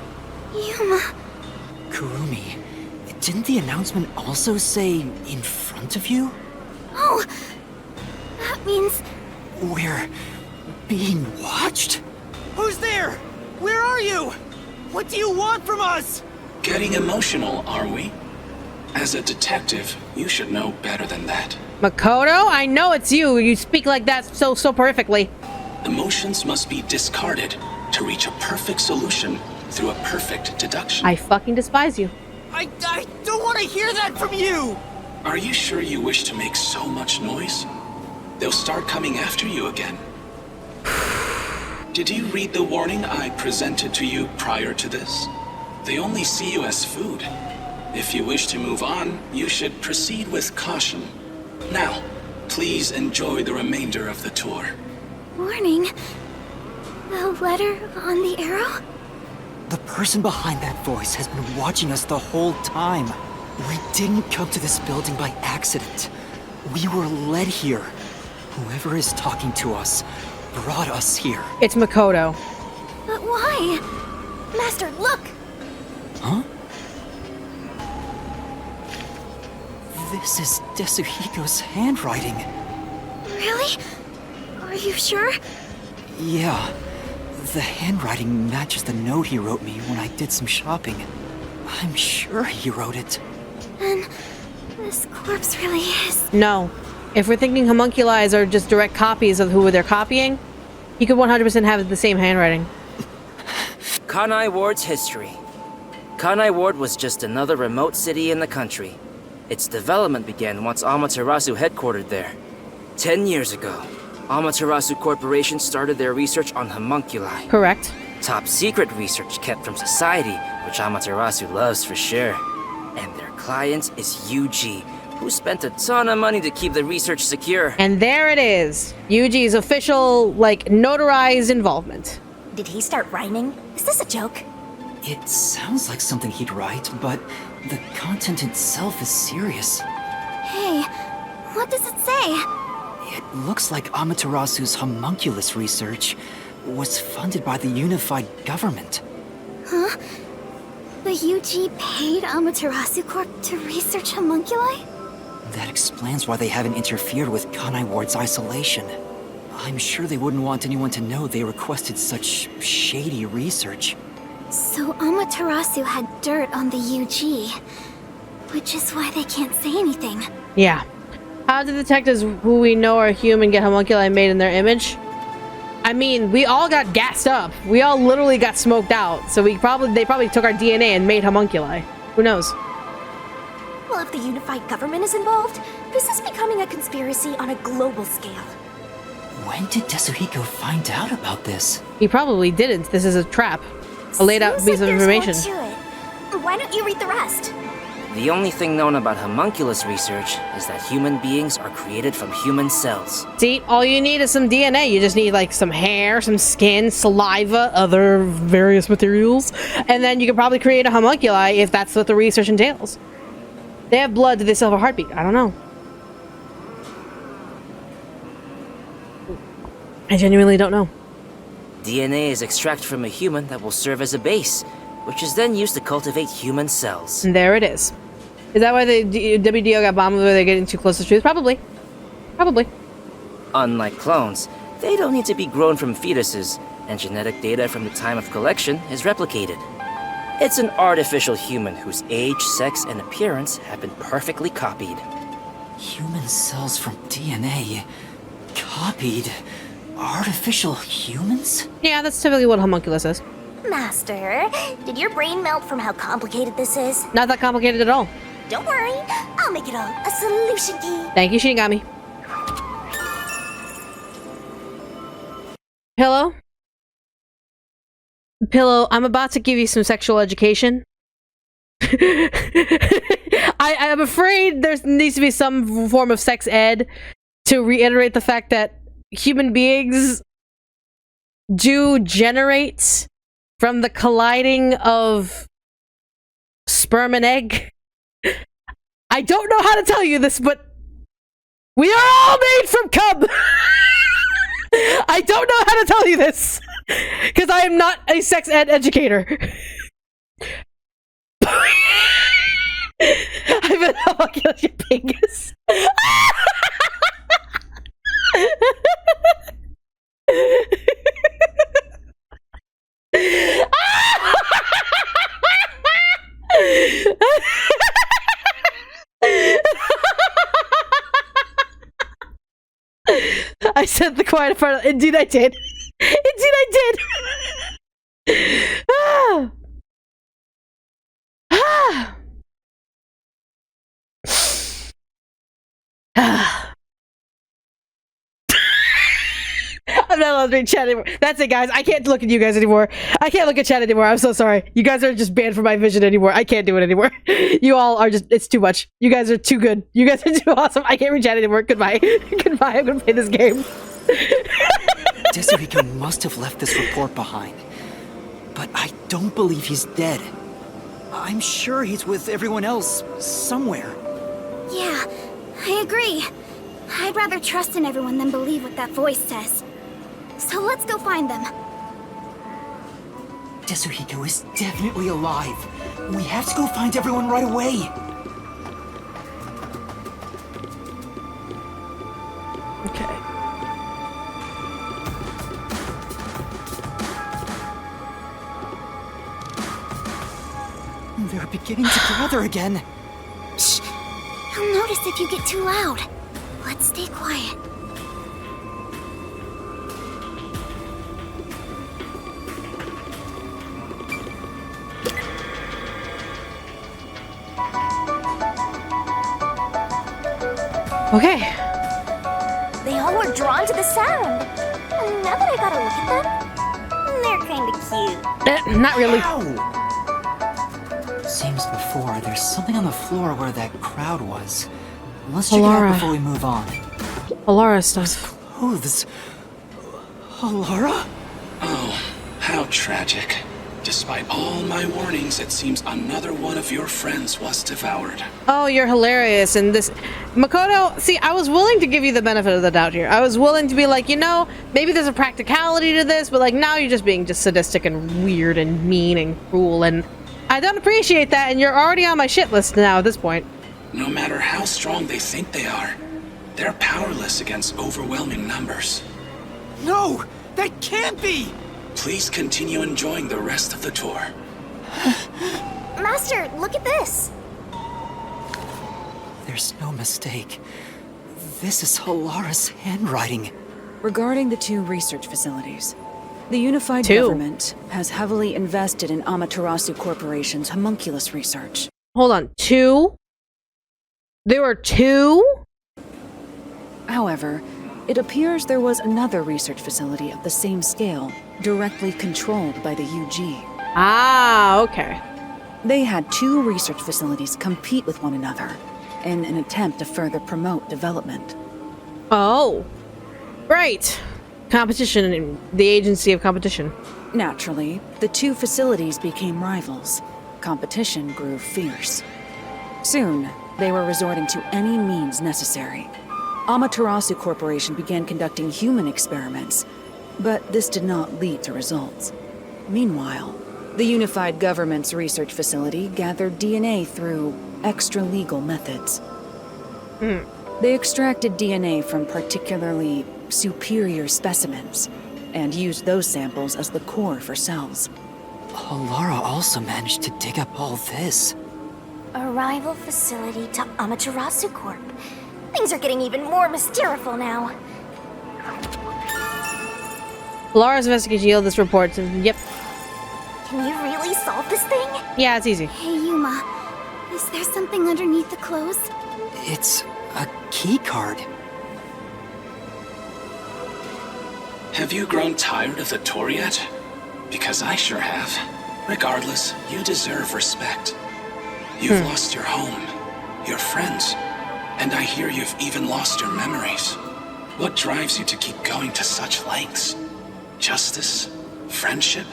Yuma... Kurumi, didn't the announcement also say in front of you? Oh... That means... We're being watched? Who's there? Where are you? What do you want from us? Getting emotional, are we? As a detective, you should know better than that. Makoto, I know it's you. You speak like that so perfectly. Emotions must be discarded to reach a perfect solution through a perfect deduction. I fucking despise you. I don't want to hear that from you! Are you sure you wish to make so much noise? They'll start coming after you again. Did you read the warning I presented to you prior to this? They only see you as food. If you wish to move on, you should proceed with caution. Now, please enjoy the remainder of the tour. Warning? The letter on the arrow? The person behind that voice has been watching us the whole time. We didn't come to this building by accident. We were led here. Whoever is talking to us brought us here. It's Makoto. But why? Master, look! Huh? This is Tetsuhiko's handwriting. Really? Are you sure? Yeah. The handwriting matches the note he wrote me when I did some shopping. I'm sure he wrote it. Then this corpse really is... No. If we're thinking homunculi are just direct copies of who they're copying, he could 100% have the same handwriting. Kanai Ward's history. Kanai Ward was just another remote city in the country. Its development began once Amaterasu headquartered there. 10 years ago, Amaterasu Corporation started their research on homunculi. Correct. Top secret research kept from society, which Amaterasu loves for sure. And their client is UG, who spent a ton of money to keep the research secure. And there it is. Yuji's official, like, notarized involvement. Did he start rhyming? Is this a joke? It sounds like something he'd write, but the content itself is serious. Hey, what does it say? It looks like Amaterasu's homunculus research was funded by the unified government. Huh? The UG paid Amaterasu Corp to research homunculi? That explains why they haven't interfered with Kanai Ward's isolation. I'm sure they wouldn't want anyone to know they requested such shady research. So Amaterasu had dirt on the UG, which is why they can't say anything. Yeah. How did detectives who we know are human get homunculi made in their image? I mean, we all got gassed up. We all literally got smoked out. So they probably took our DNA and made homunculi. Who knows? Well, if the unified government is involved, this is becoming a conspiracy on a global scale. When did Tetsuhiko find out about this? He probably didn't. This is a trap. A laid out piece of information. Seems like there's more to it. Why don't you read the rest? The only thing known about homunculus research is that human beings are created from human cells. See, all you need is some DNA. You just need like some hair, some skin, saliva, other various materials. And then you can probably create a homunculi if that's what the research entails. They have blood, do they still have a heartbeat? I don't know. I genuinely don't know. DNA is extracted from a human that will serve as a base, which is then used to cultivate human cells. And there it is. Is that why the WDO got bombed? Were they getting too close to truth? Probably. Probably. Unlike clones, they don't need to be grown from fetuses, and genetic data from the time of collection is replicated. It's an artificial human whose age, sex, and appearance have been perfectly copied. Human cells from DNA? Copied? Artificial humans? Yeah, that's typically what homunculus is. Master, did your brain melt from how complicated this is? Not that complicated at all. Don't worry, I'll make it a solution key. Thank you, Shinigami. Pillow? Pillow, I'm about to give you some sexual education. I'm afraid there needs to be some form of sex ed to reiterate the fact that human beings do generate from the colliding of sperm and egg. I don't know how to tell you this, but we are all made from cum! I don't know how to tell you this, because I am not a sex ed educator. I've been homunculus your pingus. I said the quiet part. Indeed, I did. Indeed, I did. I'm not allowed to read chat anymore. That's it, guys. I can't look at you guys anymore. I can't look at chat anymore. I'm so sorry. You guys are just banned from my vision anymore. I can't do it anymore. You all are just, it's too much. You guys are too good. You guys are too awesome. I can't read chat anymore. Goodbye. Goodbye. I'm gonna play this game. Tetsuhiko must have left this report behind. But I don't believe he's dead. I'm sure he's with everyone else somewhere. Yeah, I agree. I'd rather trust in everyone than believe what that voice says. So let's go find them. Tetsuhiko is definitely alive. We have to go find everyone right away. Okay. They're beginning to gather again. Shh! I'll notice if you get too loud. Let's stay quiet. Okay. They more drawn to the sound. And now that I gotta look at them, they're kinda cute. Not really. Ow! Same as before, there's something on the floor where that crowd was. Let's check it out before we move on. Alara stuff. Clothes. Alara? Oh, how tragic. Despite all my warnings, it seems another one of your friends was devoured. Oh, you're hilarious. And this... Makoto, see, I was willing to give you the benefit of the doubt here. I was willing to be like, you know, maybe there's a practicality to this, but like now you're just being just sadistic and weird and mean and cruel, and I don't appreciate that, and you're already on my shit list now at this point. No matter how strong they think they are, they're powerless against overwhelming numbers. No! That can't be! Please continue enjoying the rest of the tour. Master, look at this. There's no mistake. This is Halara's handwriting. Regarding the 2 research facilities, the unified 2? government has heavily invested in Amaterasu Corporation's homunculus research. Hold on, 2? There were 2? However, it appears there was another research facility of the same scale, directly controlled by the UG. Ah, okay. They had 2 research facilities compete with one another in an attempt to further promote development. Oh. Right. Competition in the agency of competition. Naturally, the 2 facilities became rivals. Competition grew fierce. Soon, they were resorting to any means necessary. Amaterasu Corporation began conducting human experiments, but this did not lead to results. Meanwhile, the unified government's research facility gathered DNA through extra-legal methods. They extracted DNA from particularly superior specimens and used those samples as the core for cells. Halara also managed to dig up all this. A rival facility to Amaterasu Corp. Things are getting even more mysterious now. Lara's investigation yielded this report. Yep. Can you really solve this thing? Yeah, it's easy. Hey, Yuma. Is there something underneath the clothes? It's a key card. Have you grown tired of the tour yet? Because I sure have. Regardless, you deserve respect. You've lost your home, your friends, and I hear you've even lost your memories. What drives you to keep going to such lengths? Justice? Friendship?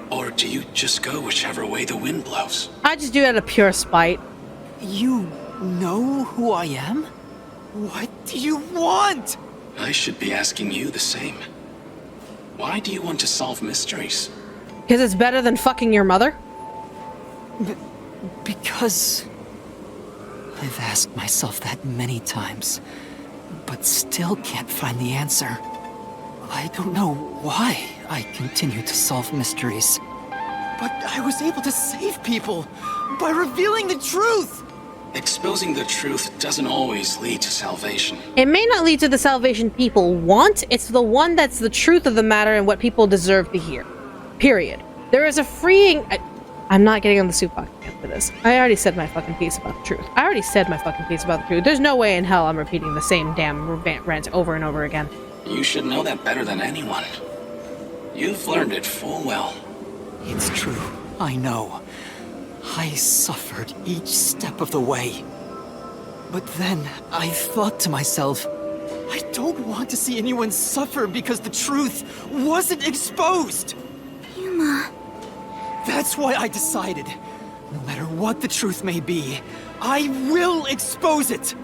Or do you just go whichever way the wind blows? I just do it out of pure spite. You know who I am? What do you want? I should be asking you the same. Why do you want to solve mysteries? Because it's better than fucking your mother? Because I've asked myself that many times, but still can't find the answer. I don't know why I continue to solve mysteries. But I was able to save people by revealing the truth! Exposing the truth doesn't always lead to salvation. It may not lead to the salvation people want, it's the one that's the truth of the matter and what people deserve to hear. Period. There is a freeing... I'm not getting on the soapbox again for this. I already said my fucking piece about the truth. There's no way in hell I'm repeating the same damn rant over and over again. You should know that better than anyone. You've learned it full well. It's true, I know. I suffered each step of the way. But then I thought to myself, I don't want to see anyone suffer because the truth wasn't exposed! Yuma. That's why I decided, no matter what the truth may be, I will expose it!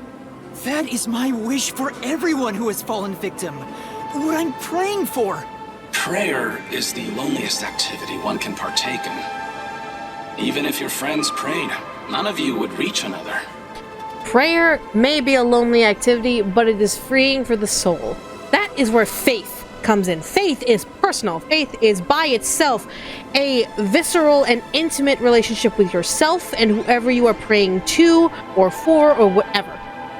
That is my wish for everyone who has fallen victim. What I'm praying for. Prayer is the loneliest activity one can partake in. Even if your friends prayed, none of you would reach another. Prayer may be a lonely activity, but it is freeing for the soul. That is where faith comes in. Faith is personal. Faith is by itself a visceral and intimate relationship with yourself and whoever you are praying to or for or whatever.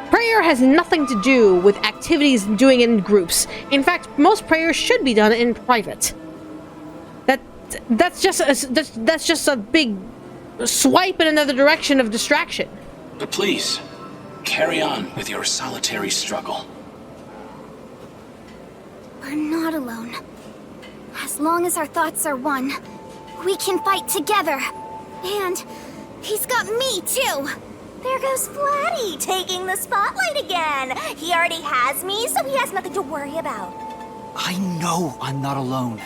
Prayer has nothing to do with activities doing in groups. In fact, most prayers should be done in private. That's just a big swipe in another direction of distraction. But please, carry on with your solitary struggle. We're not alone. As long as our thoughts are one, we can fight together. And he's got me too. There goes Flatty, taking the spotlight again. He already has me, so he has nothing to worry about. I know I'm not alone.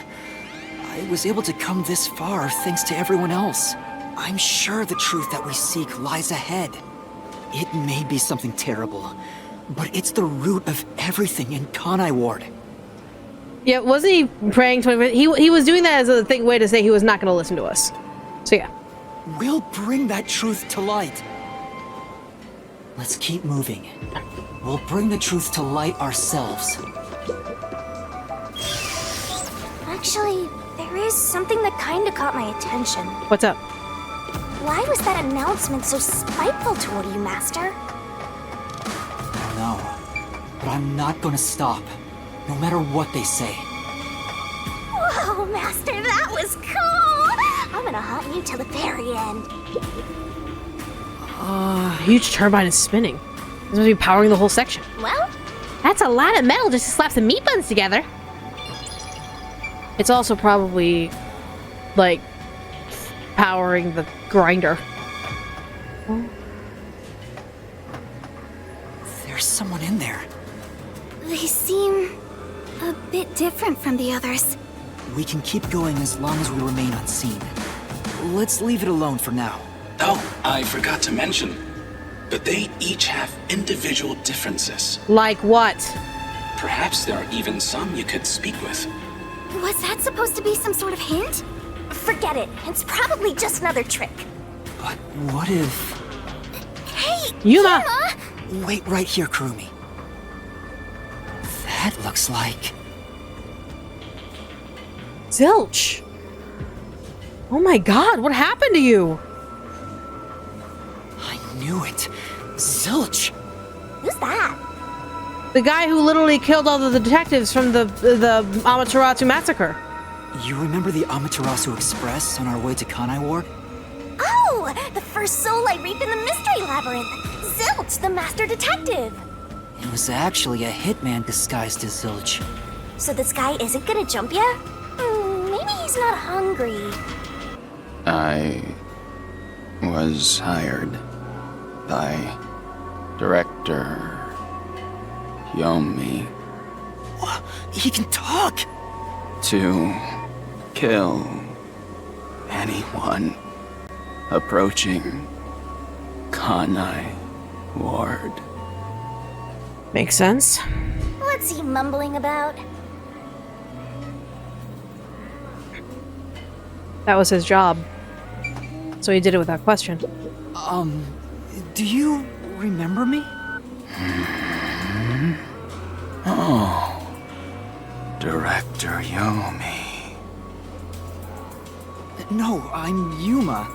I was able to come this far thanks to everyone else. I'm sure the truth that we seek lies ahead. It may be something terrible, but it's the root of everything in Kanai Ward. Yeah, wasn't he praying 20? He was doing that as a way to say he was not going to listen to us. So yeah. We'll bring that truth to light. Let's keep moving. We'll bring the truth to light ourselves. Actually, there is something that kinda caught my attention. What's up? Why was that announcement so spiteful toward you, Master? I don't know, but I'm not gonna stop, no matter what they say. Whoa, Master, that was cool! I'm gonna haunt you till the very end. A huge turbine is spinning. This must be powering the whole section. Well, That's a lot of metal just to slap some meat buns together. It's also probably, like, powering the grinder. There's someone in there. They seem a bit different from the others. We can keep going as long as we remain unseen. Let's leave it alone for now. Oh, I forgot to mention, but they each have individual differences. Like what? Perhaps there are even some you could speak with. Was that supposed to be some sort of hint? forget it. It's probably just another trick. But what if... Hey! Yuma! Wait right here, Kurumi. That looks like... Zilch! Oh my god, what happened to you? I knew it. Zilch! Who's that? The guy who literally killed all of the detectives from the Amaterasu massacre. You remember the Amaterasu Express on our way to Kanai Ward? Oh! The first soul I reaped in the Mystery Labyrinth! Zilch, the master detective! It was actually a hitman disguised as Zilch. So this guy isn't gonna jump ya? Maybe he's not hungry. I was hired by Director Yomi What? He can talk! to kill anyone approaching Kanai Ward. Makes sense. What's he mumbling about? That was his job. So he did it without question. Do you remember me? Oh, Director Yomi. No, I'm Yuma.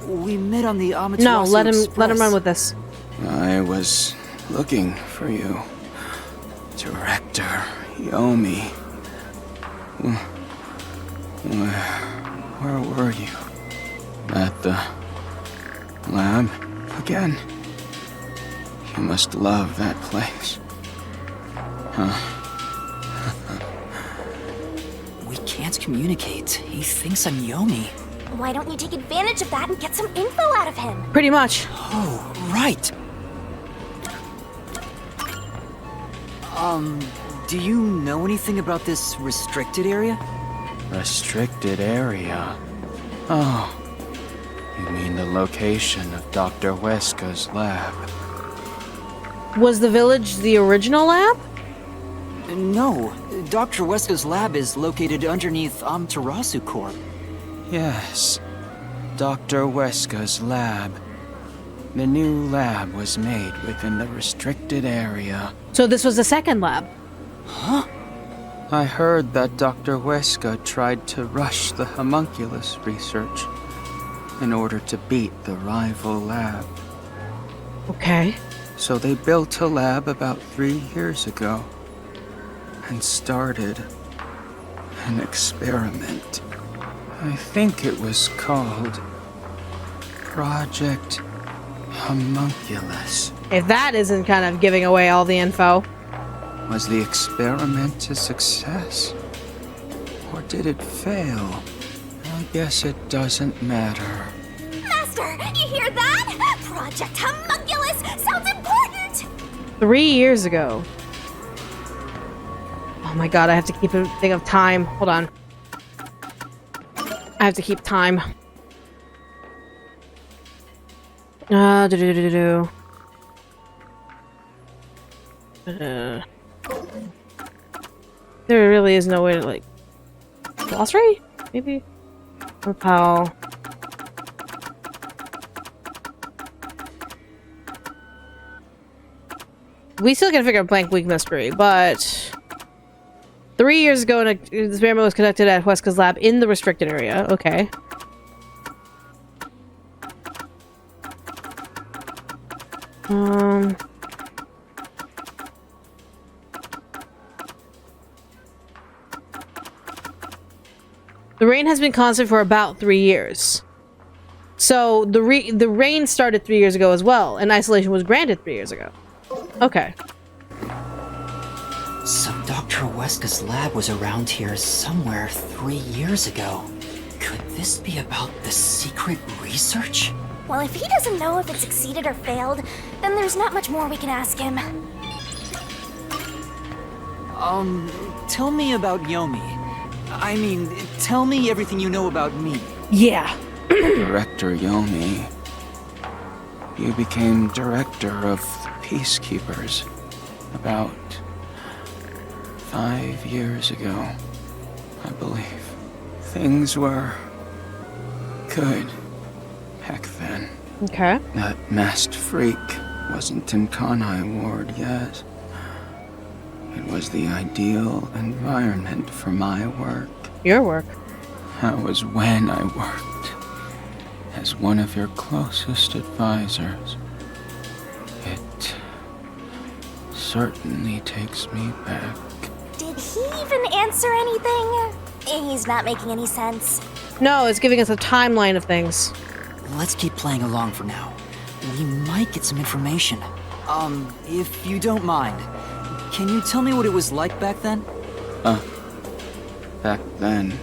We met on the Amaterasu No, let him Express. run with this. I was looking for you, Director Yomi. Where were you? At the lab again? You must love that place. Huh? We can't communicate. He thinks I'm Yomi. Why don't you take advantage of that and get some info out of him? Pretty much. Oh, right. Do you know anything about this restricted area? Restricted area? Oh, you mean the location of Dr. Weska's lab? Was the village the original lab? No, Dr. Weska's lab is located underneath Amaterasu Corp. Yes, Dr. Weska's lab. The new lab was made within the restricted area. So this was the second lab. Huh? I heard that Dr. Weska tried to rush the homunculus research in order to beat the rival lab. Okay. So they built a lab about 3 years ago and started an experiment. I think it was called Project Homunculus. If that isn't kind of giving away all the info. Was the experiment a success? Or did it fail? I guess it doesn't matter. Master, you hear that? Project Homunculus sounds important! 3 years ago. Oh my god, I have to keep a thing of time. Hold on. I have to keep time. There really is no way to, like... Glossary? Maybe? How... We still can figure out blank week mystery, but 3 years ago, an experiment was conducted at Huesca's lab in the restricted area. Okay. The rain has been constant for about 3 years. So the rain started 3 years ago as well, and isolation was granted 3 years ago. Okay. So Dr. Huesca's lab was around here somewhere 3 years ago. Could this be about the secret research? Well, if he doesn't know if it succeeded or failed, then there's not much more we can ask him. Tell me about Yomi. I mean, tell me everything you know about me. Yeah. Director Yomi. You became director of the Peacekeepers about 5 years ago, I believe. Things were good back then. Okay. That masked freak wasn't in Kanai Ward yet. It was the ideal environment for my work. Your work. That was when I worked as one of your closest advisors. It certainly takes me back. Did he even answer anything? He's not making any sense. No, it's giving us a timeline of things. Let's keep playing along for now. We might get some information. If you don't mind, can you tell me what it was like back then? Back then,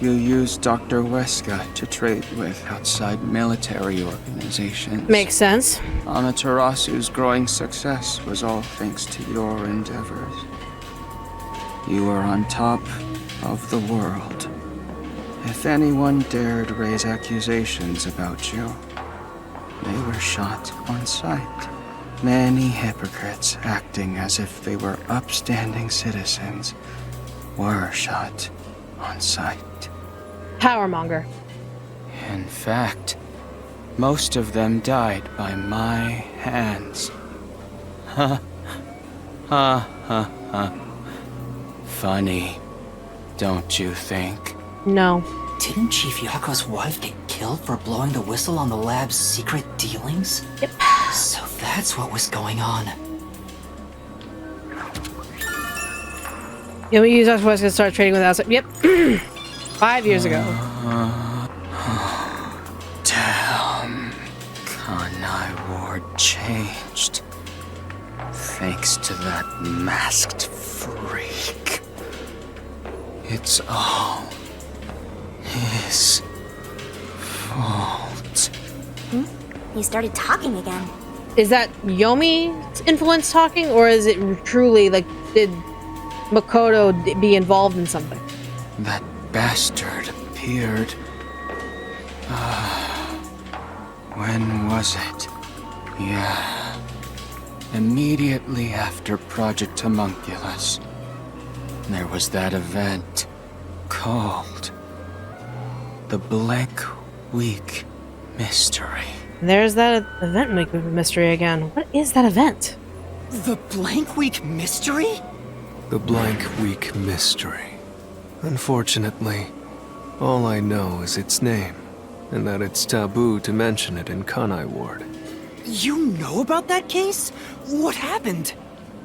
you used Dr. Huesca to trade with outside military organizations. Makes sense. Amaterasu's growing success was all thanks to your endeavors. You were on top of the world. If anyone dared raise accusations about you, they were shot on sight. Many hypocrites acting as if they were upstanding citizens were shot on sight. Powermonger. In fact, most of them died by my hands. Ha. Ha ha ha. Funny, don't you think? No. Didn't Chief Yako's wife get killed for blowing the whistle on the lab's secret dealings? Yep. So that's what was going on. Yeah, we use us to start trading with outside. Yep. 5 years ago. Damn. Kanai Ward changed. Thanks to that masked freak. It's all his fault. He started talking again. Is that Yomi's influence talking, or is it truly, like, did Makoto be involved in something? That bastard appeared. When was it? Yeah. Immediately after Project Homunculus. There was that event called the Blank Week Mystery. There's that event mystery again. What is that event? The Blank Week Mystery? The Blank Week Mystery. Unfortunately, all I know is its name, and that it's taboo to mention it in Kanai Ward. You know about that case? What happened?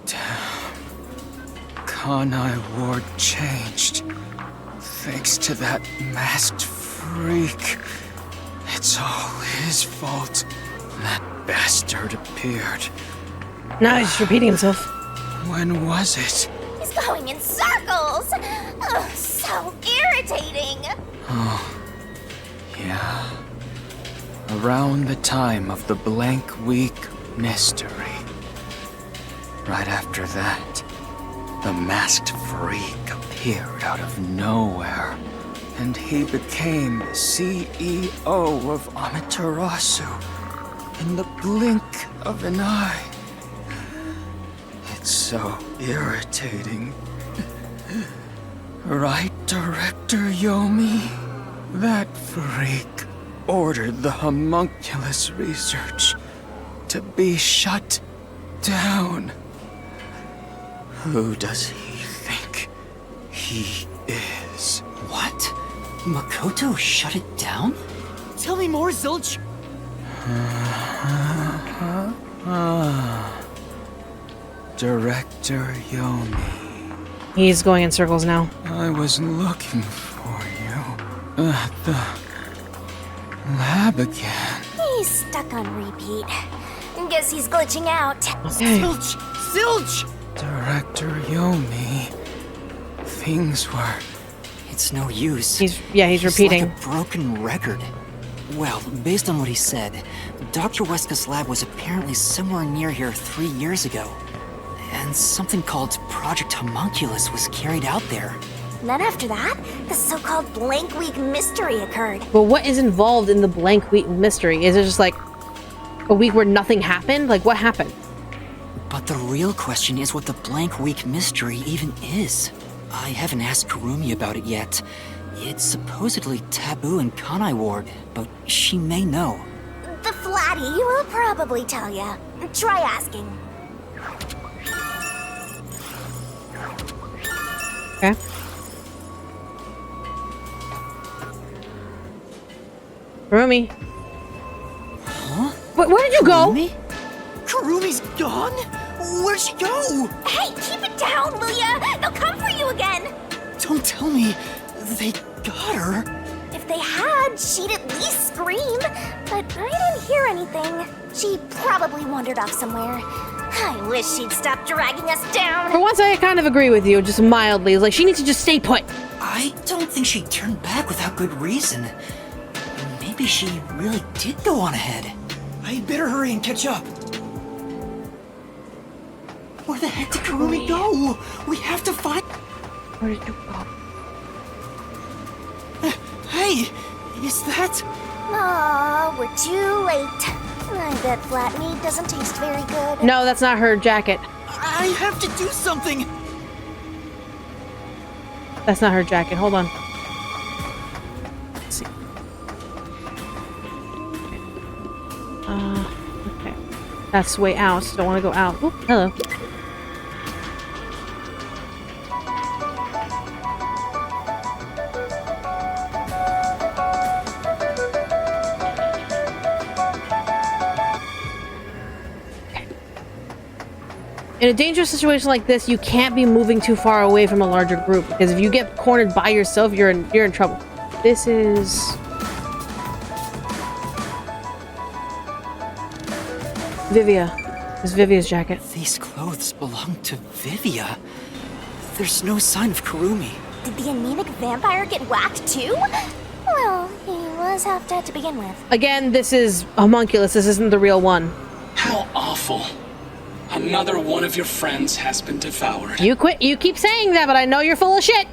Damn. Kanai Ward changed. Thanks to that masked freak. It's all his fault. That bastard appeared. No, he's just repeating himself. When was it? He's going in circles! Ugh, so irritating! Oh, yeah. Around the time of the blank week mystery. Right after that, the masked freak appeared out of nowhere, and he became the CEO of Amaterasu in the blink of an eye. It's so irritating. Right, Director Yomi? That freak ordered the homunculus research to be shut down. Who does he think he is? What? Makoto shut it down? Tell me more, Zilch! Director Yomi. He's going in circles now. I was looking for you at the lab again. He's stuck on repeat. Guess he's glitching out. Okay. Zilch! Zilch! Director Yomi. Things were... It's no use. He's repeating. Like a broken record. Well, based on what he said, Dr. Weska's lab was apparently somewhere near here 3 years ago. And something called Project Homunculus was carried out there. Then after that, the so-called blank week mystery occurred. But what is involved in the blank week mystery? Is it just like a week where nothing happened? Like, what happened? But the real question is what the blank week mystery even is. I haven't asked Kurumi about it yet. It's supposedly taboo in Kanai Ward, but she may know. The Flatty will probably tell ya. Try asking. Okay. Kurumi. Huh? Where did you go? Kurumi? Kurumi's gone? Where'd she go? Hey, keep it down, will ya? They'll come for you again. Don't tell me they got her. If they had, she'd at least scream. But I didn't hear anything. She probably wandered off somewhere. I wish she'd stop dragging us down. For once, I kind of agree with you, just mildly. It's like, she needs to just stay put. I don't think she turned back without good reason. Maybe she really did go on ahead. I better hurry and catch up. Where the heck did Kurumi go? We have to find... Where did you go? Hey, is that... Aw, we're too late. I bet flat meat doesn't taste very good. No, that's not her jacket. I have to do something. That's not her jacket. Hold on. Let's see. Okay. That's the way out. Don't want to go out. Oop, hello. In a dangerous situation like this, you can't be moving too far away from a larger group, because if you get cornered by yourself, you're in trouble. This is Vivia. This is Vivia's jacket. These clothes belong to Vivia. There's no sign of Kurumi. Did the anemic vampire get whacked too? Well, he was half dead to begin with. Again, this is homunculus. This isn't the real one. How awful. Another one of your friends has been devoured. You keep saying that, but I know you're full of shit.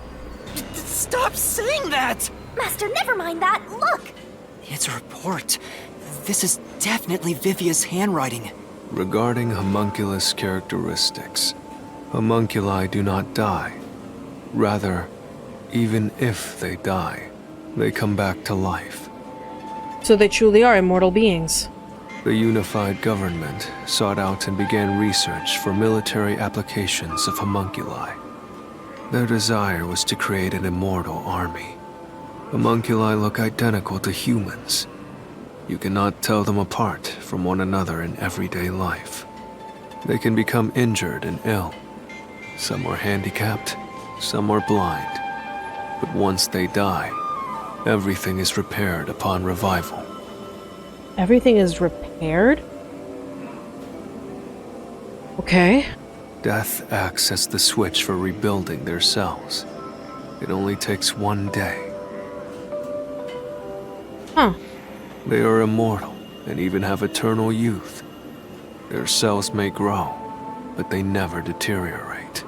Stop saying that! Master, never mind that. Look! It's a report. This is definitely Vivia's handwriting. Regarding homunculus characteristics, homunculi do not die. Rather, even if they die, they come back to life. So they truly are immortal beings. The unified government sought out and began research for military applications of homunculi. Their desire was to create an immortal army. Homunculi look identical to humans. You cannot tell them apart from one another in everyday life. They can become injured and ill. Some are handicapped, some are blind. But once they die, everything is repaired upon revival. Everything is repaired? Okay. Death acts as the switch for rebuilding their cells. It only takes 1 day. Huh. They are immortal and even have eternal youth. Their cells may grow, but they never deteriorate.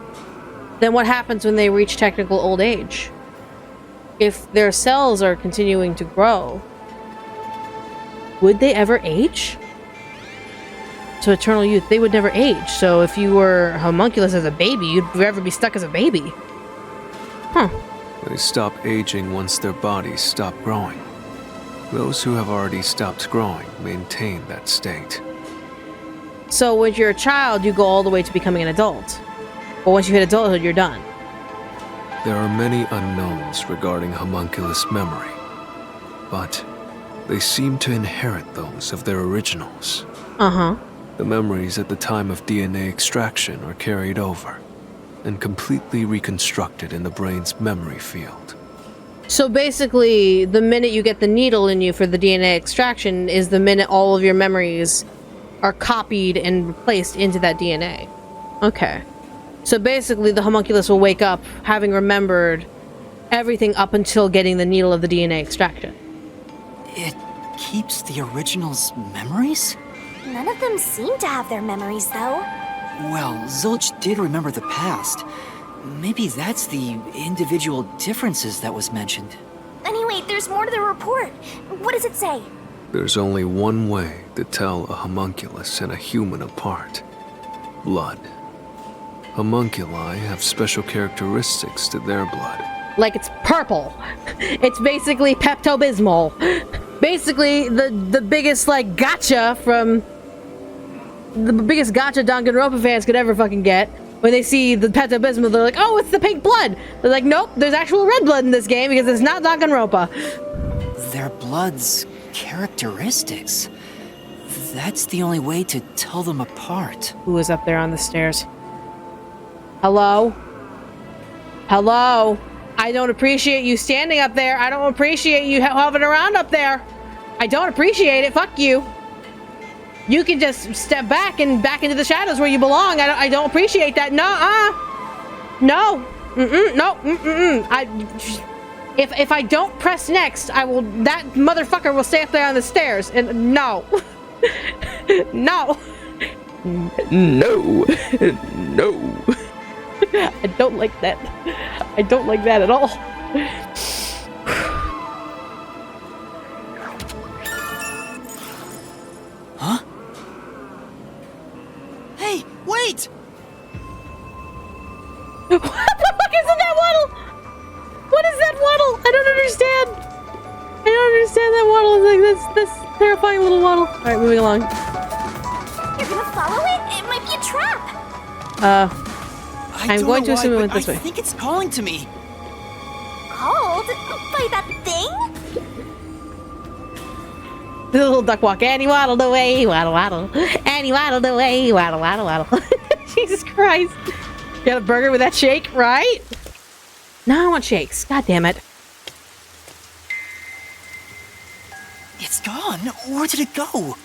Then what happens when they reach technical old age? If their cells are continuing to grow, would they ever age? So eternal youth, they would never age. So if you were homunculus as a baby, you'd forever be stuck as a baby. Huh. They stop aging once their bodies stop growing. Those who have already stopped growing maintain that state. So when you're a child, you go all the way to becoming an adult. But once you hit adulthood, you're done. There are many unknowns regarding homunculus memory, but they seem to inherit those of their originals. Uh-huh. The memories at the time of DNA extraction are carried over and completely reconstructed in the brain's memory field. So basically, the minute you get the needle in you for the DNA extraction is the minute all of your memories are copied and replaced into that DNA. Okay. So basically, the homunculus will wake up having remembered everything up until getting the needle of the DNA extraction. It keeps the original's memories? None of them seem to have their memories, though. Well, Zilch did remember the past. Maybe that's the individual differences that was mentioned. Anyway, there's more to the report. What does it say? There's only one way to tell a homunculus and a human apart: blood. Homunculi have special characteristics to their blood. Like it's purple. It's basically Pepto-Bismol. Basically, the biggest, like, gotcha from... The biggest gotcha Danganronpa fans could ever fucking get. When they see the Pepto-Bismol, they're like, oh, it's the pink blood. They're like, nope, there's actual red blood in this game because it's not Danganronpa. Their blood's characteristics. That's the only way to tell them apart. Who is up there on the stairs? Hello? Hello? I don't appreciate you standing up there. I don't appreciate you hovering around up there. I don't appreciate it. Fuck you. You can just step back and back into the shadows where you belong. I don't appreciate that. No, no, no. If I don't press next, I will. That motherfucker will stay up there on the stairs. And no, no, no, no. I don't like that. I don't like that at all. Huh? Hey, wait! What the fuck is in that waddle? What is that waddle? I don't understand. I don't understand that waddle. It's like this terrifying little waddle. All right, moving along. You're gonna follow it? It might be a trap. I'm going to assume it went this way. I think it's calling to me. Called? By that thing? The little duck walk. And he waddled away, waddle, waddle. And he waddled away, waddle, waddle, waddle. Jesus Christ. You got a burger with that shake, right? No, I want shakes. God damn it. It's gone. Where did it go?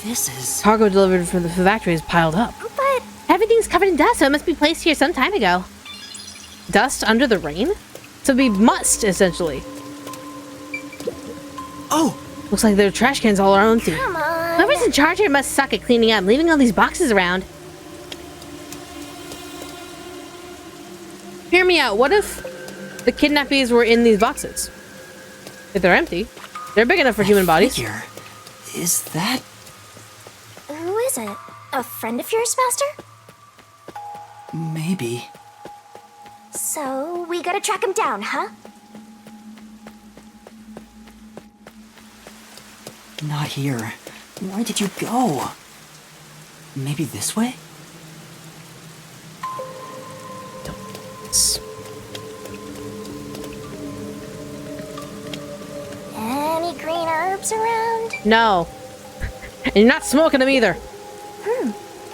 This is... Cargo delivered from the factory is piled up. But Everything's covered in dust, so it must be placed here some time ago. Dust under the rain? So we must, essentially. Oh! Looks like there are trash cans all around empty. come on. Whoever's in charge here must suck at cleaning up, leaving all these boxes around. Hear me out. What if the kidnappees were in these boxes? If they're empty, they're big enough for human bodies. Figure. Is that... Who is it? A friend of yours, Master? maybe? So, we gotta track him down, huh? Not here. Where did you go? Maybe this way? Any green herbs around? No. And you're not smoking them either.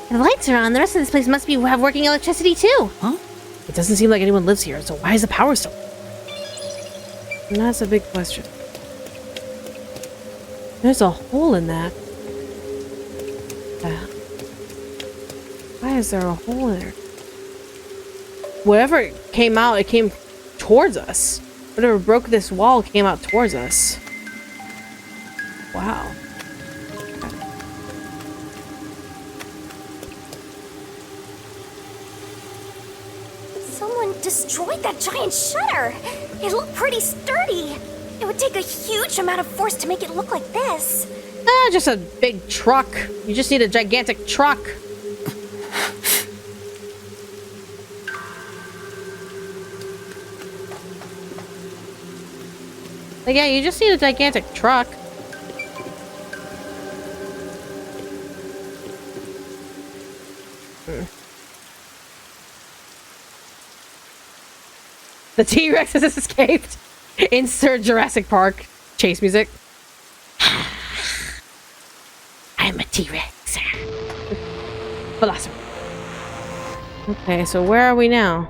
The lights are on. The rest of this place must have working electricity too. Huh? It doesn't seem like anyone lives here, so why is the power still? And that's a big question. There's a hole in that. Why is there a hole in there? Whatever came out, it came towards us. Whatever broke this wall came out towards us. Wow. Someone destroyed that giant shutter. It looked pretty sturdy. It would take a huge amount of force to make it look like this. Just a big truck. You just need a gigantic truck. Like, yeah, you just need a gigantic truck. The T-Rex has escaped. Insert Jurassic Park chase music. I'm a T-Rex. Velociraptor. Okay, so where are we now?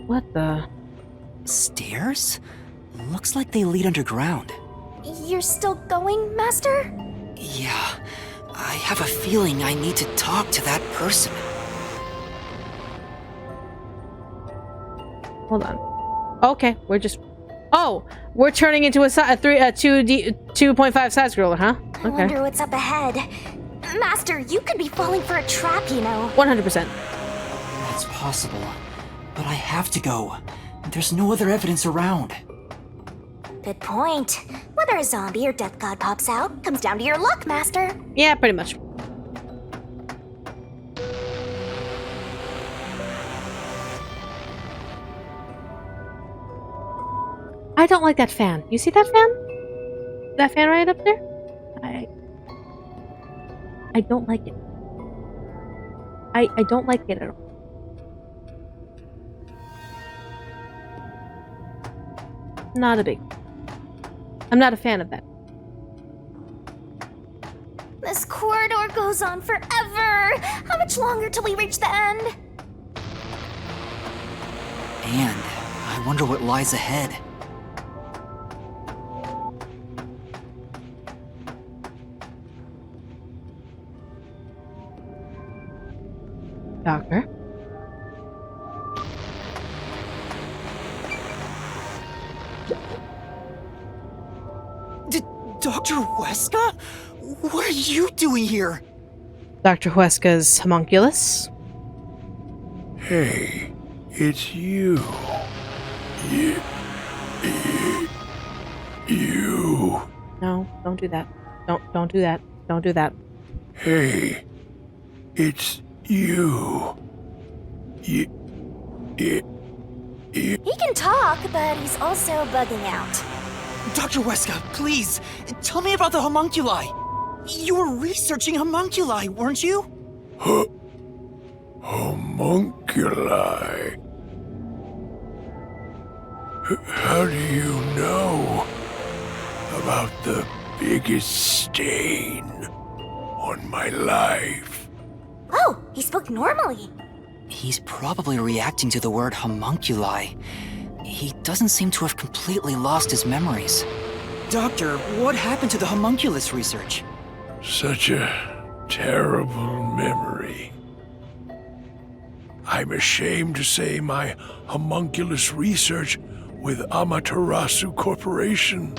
What the? Stairs? Looks like they lead underground. You're still going, Master? Yeah, I have a feeling I need to talk to that person. Hold on. Okay, we're just... Oh, we're turning into a 2.5 side scroller, huh? I wonder what's up ahead. Master, you could be falling for a trap, you know. 100%. That's possible, but I have to go. There's no other evidence around. Good point. Whether a zombie or death god pops out comes down to your luck, Master. Yeah, pretty much. I don't like that fan. You see that fan? That fan right up there? I don't like it. I don't like it at all. Not a big... I'm not a fan of that. This corridor goes on forever. How much longer till we reach the end? And I wonder what lies ahead. Doctor? Dr. Weska? What are you doing here? Dr. Huesca's homunculus? Hey, it's you. You. No, don't do that. Don't do that. Don't do that. Hey, it's you. He can talk, but he's also bugging out. Dr. Weska, please, tell me about the homunculi. You were researching homunculi, weren't you? Homunculi. How do you know about the biggest stain on my life? Oh, he spoke normally. He's probably reacting to the word homunculi. He doesn't seem to have completely lost his memories. Doctor, what happened to the homunculus research? Such a terrible memory. I'm ashamed to say my homunculus research with Amaterasu Corporation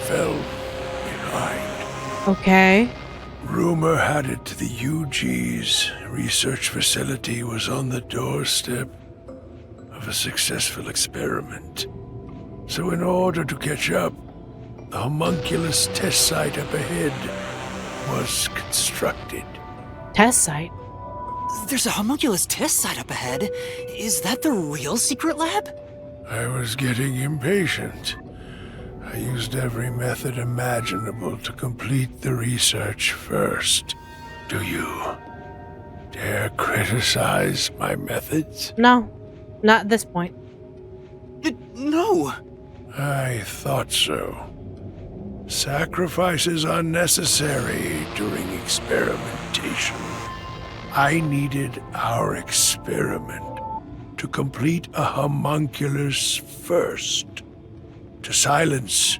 fell behind. Okay. Rumor had it the UG's research facility was on the doorstep of a successful experiment. So in order to catch up, the homunculus test site up ahead was constructed. Test site? There's a homunculus test site up ahead. Is that the real secret lab? I was getting impatient. I used every method imaginable to complete the research first. Do you dare criticize my methods? No, not at this point. No. I thought so. Sacrifices are necessary during experimentation. I needed our experiment to complete a homunculus first, to silence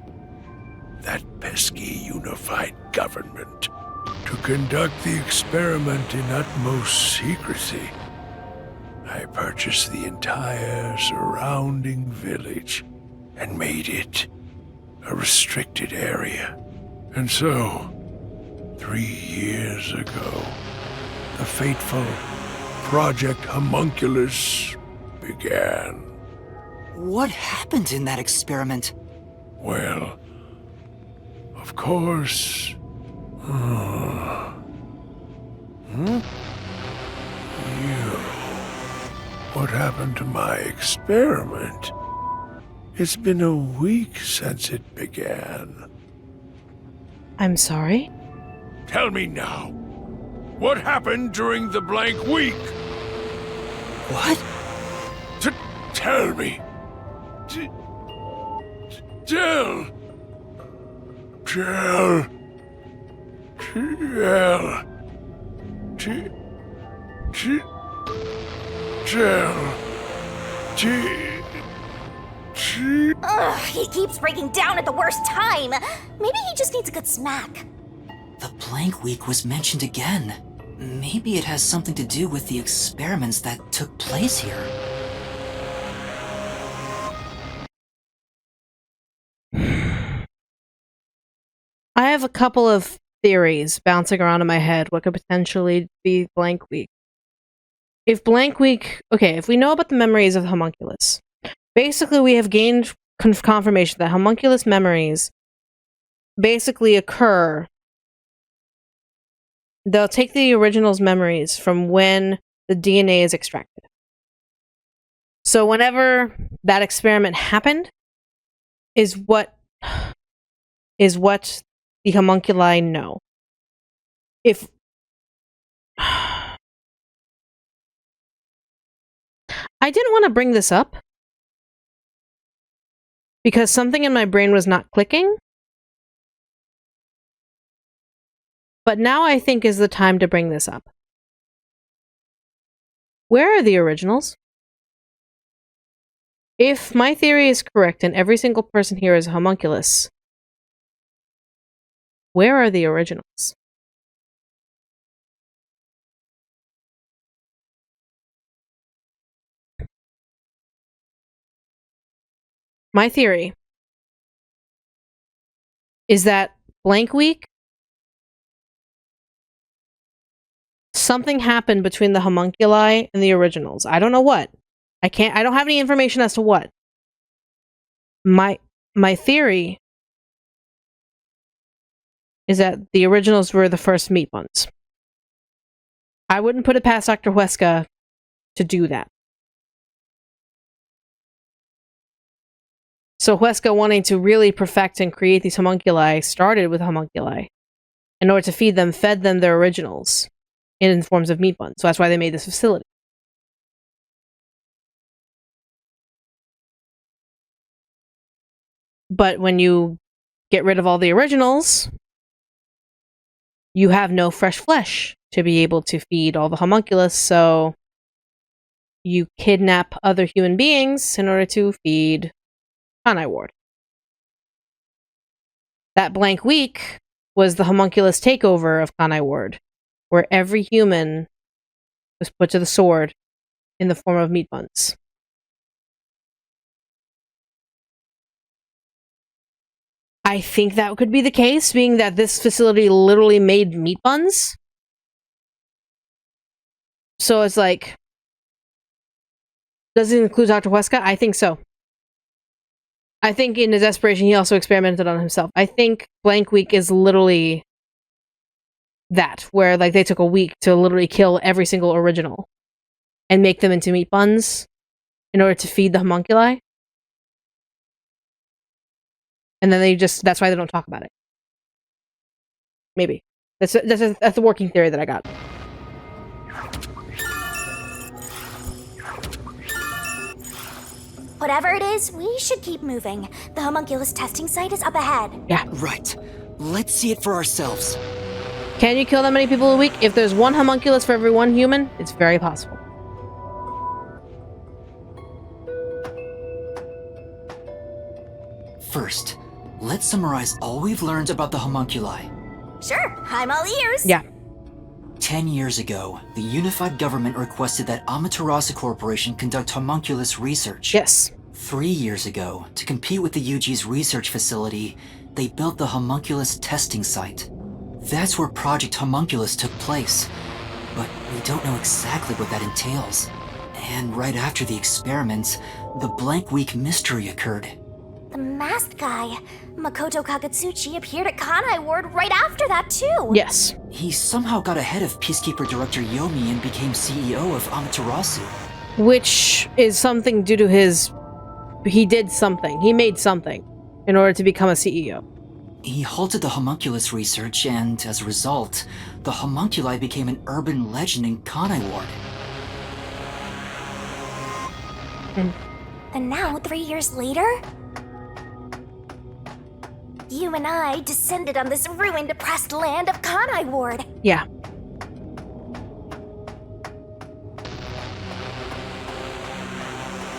that pesky unified government, to conduct the experiment in utmost secrecy. I purchased the entire surrounding village and made it a restricted area. And so, 3 years ago, the fateful Project Homunculus began. What happened in that experiment? Well, of course... What happened to my experiment? It's been a week since it began. I'm sorry? Tell me now. What happened during the blank week? What? Tell me. Tell. Ugh, he keeps breaking down at the worst time. Maybe he just needs a good smack. The blank week was mentioned again. Maybe it has something to do with the experiments that took place here. I have a couple of theories bouncing around in my head what could potentially be blank week. If blank week... Okay, if we know about the memories of the homunculus, basically we have gained confirmation that homunculus memories basically occur... They'll take the original's memories from when the DNA is extracted. So whenever that experiment happened is what the homunculi know. If I didn't want to bring this up because something in my brain was not clicking. But now I think is the time to bring this up. Where are the originals? If my theory is correct and every single person here is a homunculus, where are the originals? My theory is that blank week, something happened between the homunculi and the originals. I don't know what. I don't have any information as to what. My theory is that the originals were the first meat buns. I wouldn't put it past Dr. Huesca to do that. So Huesca wanting to really perfect and create these homunculi started with homunculi. In order to feed them, fed them their originals in forms of meat buns. So that's why they made this facility. But when you get rid of all the originals, you have no fresh flesh to be able to feed all the homunculus, so you kidnap other human beings in order to feed Kanai Ward. That blank week was the homunculus takeover of Kanai Ward, where every human was put to the sword in the form of meat buns. I think that could be the case, being that this facility literally made meat buns. So it's like, does it include Dr. Huesca? I think so. I think in his desperation, he also experimented on himself. I think blank week is literally that, where like they took a week to literally kill every single original and make them into meat buns in order to feed the homunculi. And then that's why they don't talk about it. Maybe. That's a working theory that I got. Whatever it is, we should keep moving. The homunculus testing site is up ahead. Yeah. Right. Let's see it for ourselves. Can you kill that many people a week? If there's one homunculus for every one human, it's very possible. First, let's summarize all we've learned about the homunculi. Sure, I'm all ears. Yeah. 10 years ago, the unified government requested that Amaterasu Corporation conduct homunculus research. Yes. 3 years ago, to compete with the UG's research facility, they built the homunculus testing site. That's where Project Homunculus took place, but we don't know exactly what that entails. And right after the experiments, the Blank Week mystery occurred. The masked guy, Makoto Kagutsuchi, appeared at Kanai Ward right after that too. Yes. He somehow got ahead of Peacekeeper Director Yomi and became CEO of Amaterasu. Which is something due to his... He did something. He made something in order to become a CEO. He halted the homunculus research, and as a result, the homunculi became an urban legend in Kanai Ward. And now, 3 years later, you and I descended on this ruined, depressed land of Kanai Ward. Yeah.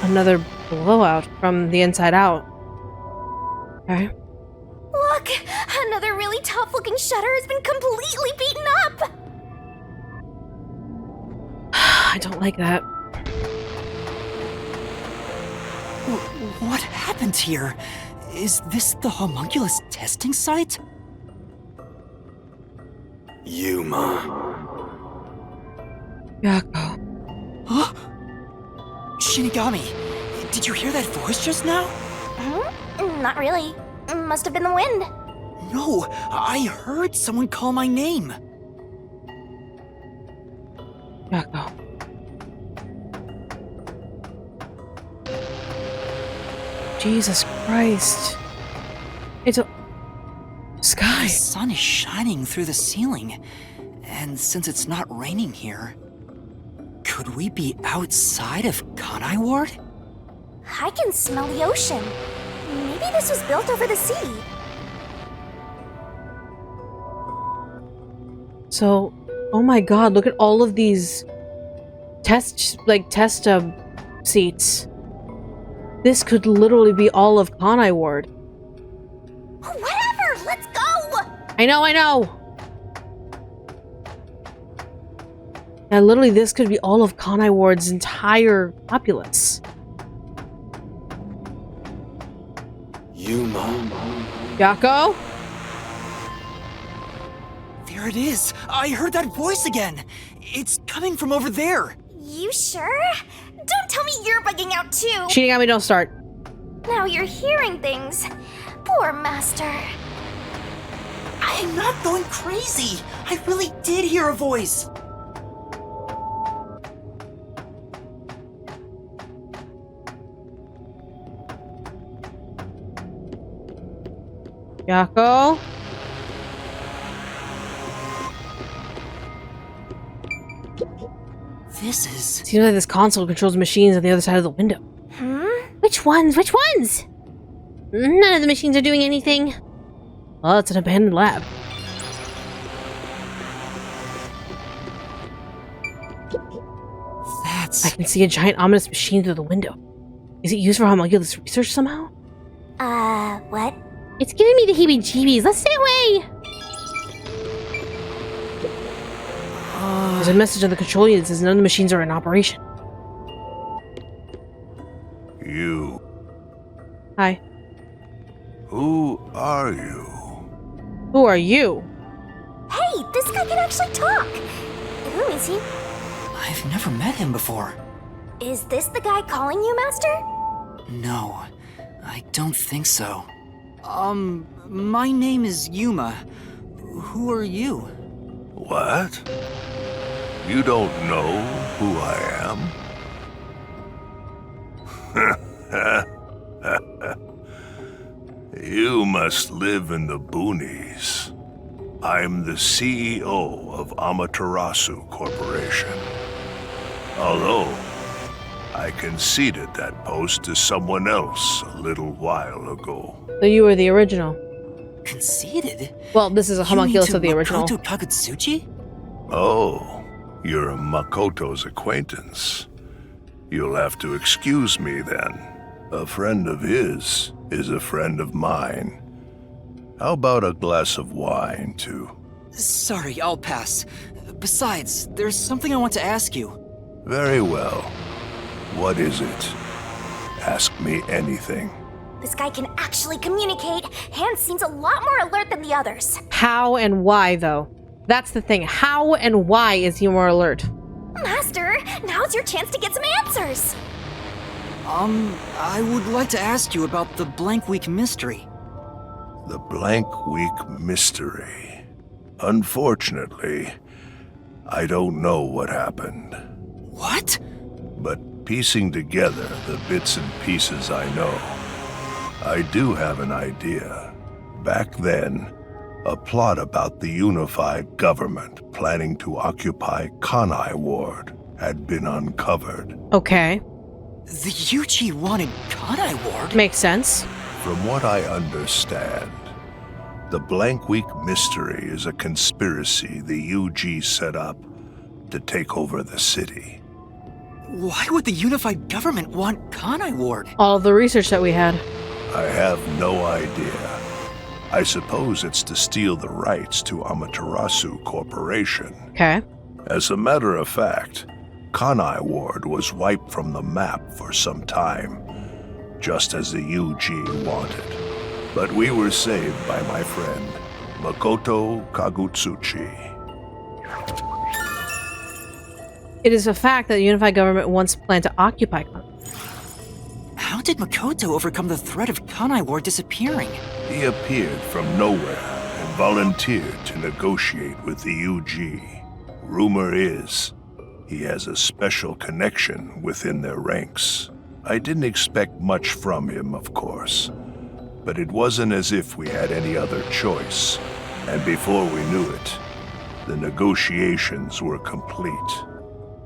Another blowout from the inside out. Okay. Look! Another really tough-looking shutter has been completely beaten up! I don't like that. What happened here? Is this the homunculus testing site? Yuma. Yako. Huh? Shinigami, did you hear that voice just now? Not really. Must have been the wind. No, I heard someone call my name. Yako. Jesus Christ. It's a... sky. The sun is shining through the ceiling. And since it's not raining here, could we be outside of Kanai Ward? I can smell the ocean. Maybe this was built over the sea. So, oh my god, look at all of these test seats. This could literally be all of Kanai Ward. Whatever, let's go! I know! Yeah, literally this could be all of Kanai Ward's entire populace. Yuma. Yako? There it is! I heard that voice again! It's coming from over there! You sure? Don't tell me you're bugging out too! Shinigami, don't start. Now you're hearing things. Poor Master. I am not going crazy! I really did hear a voice! Yako? This is... Seems like this console controls machines on the other side of the window. Which ones? Which ones? None of the machines are doing anything. Well, it's an abandoned lab. That's... I can see a giant ominous machine through the window. Is it used for homunculus research somehow? What? It's giving me the heebie-jeebies. Let's stay away. There's a message on the control unit that says none of the machines are in operation. You. Hi. Who are you? Who are you? Hey, this guy can actually talk. Who is he? I've never met him before. Is this the guy calling you, Master? No, I don't think so. My name is Yuma. Who are you? What? You don't know who I am? You must live in the boonies. I'm the CEO of Amaterasu Corporation. Although, I conceded that post to someone else a little while ago. So you were the original. Conceded? Well, this is a homunculus of the original. Makoto Kagutsuchi? Oh, you're a Makoto's acquaintance. You'll have to excuse me then. A friend of his is a friend of mine. How about a glass of wine, too? Sorry, I'll pass. Besides, there's something I want to ask you. Very well. What is it? Ask me anything. This guy can actually communicate. Hans seems a lot more alert than the others. How and why, though? That's the thing. How and why is he more alert? Master, now's your chance to get some answers. I would like to ask you about the Blank Week mystery. The Blank Week mystery. Unfortunately, I don't know what happened. What? But piecing together the bits and pieces I know, I do have an idea. Back then, a plot about the unified government planning to occupy Kanai Ward had been uncovered. Okay. The UG wanted Kanai Ward? Makes sense. From what I understand, the Blank Week mystery is a conspiracy the UG set up to take over the city. Why would the unified government want Kanai Ward? All of the research that we had. I have no idea. I suppose it's to steal the rights to Amaterasu Corporation. Okay. As a matter of fact, Kanai Ward was wiped from the map for some time, just as the UG wanted. But we were saved by my friend, Makoto Kagutsuchi. It is a fact that the unified government once planned to occupy Kanai. How did Makoto overcome the threat of Kanai Ward disappearing? He appeared from nowhere and volunteered to negotiate with the UG. Rumor is, he has a special connection within their ranks. I didn't expect much from him, of course, but it wasn't as if we had any other choice. And before we knew it, the negotiations were complete.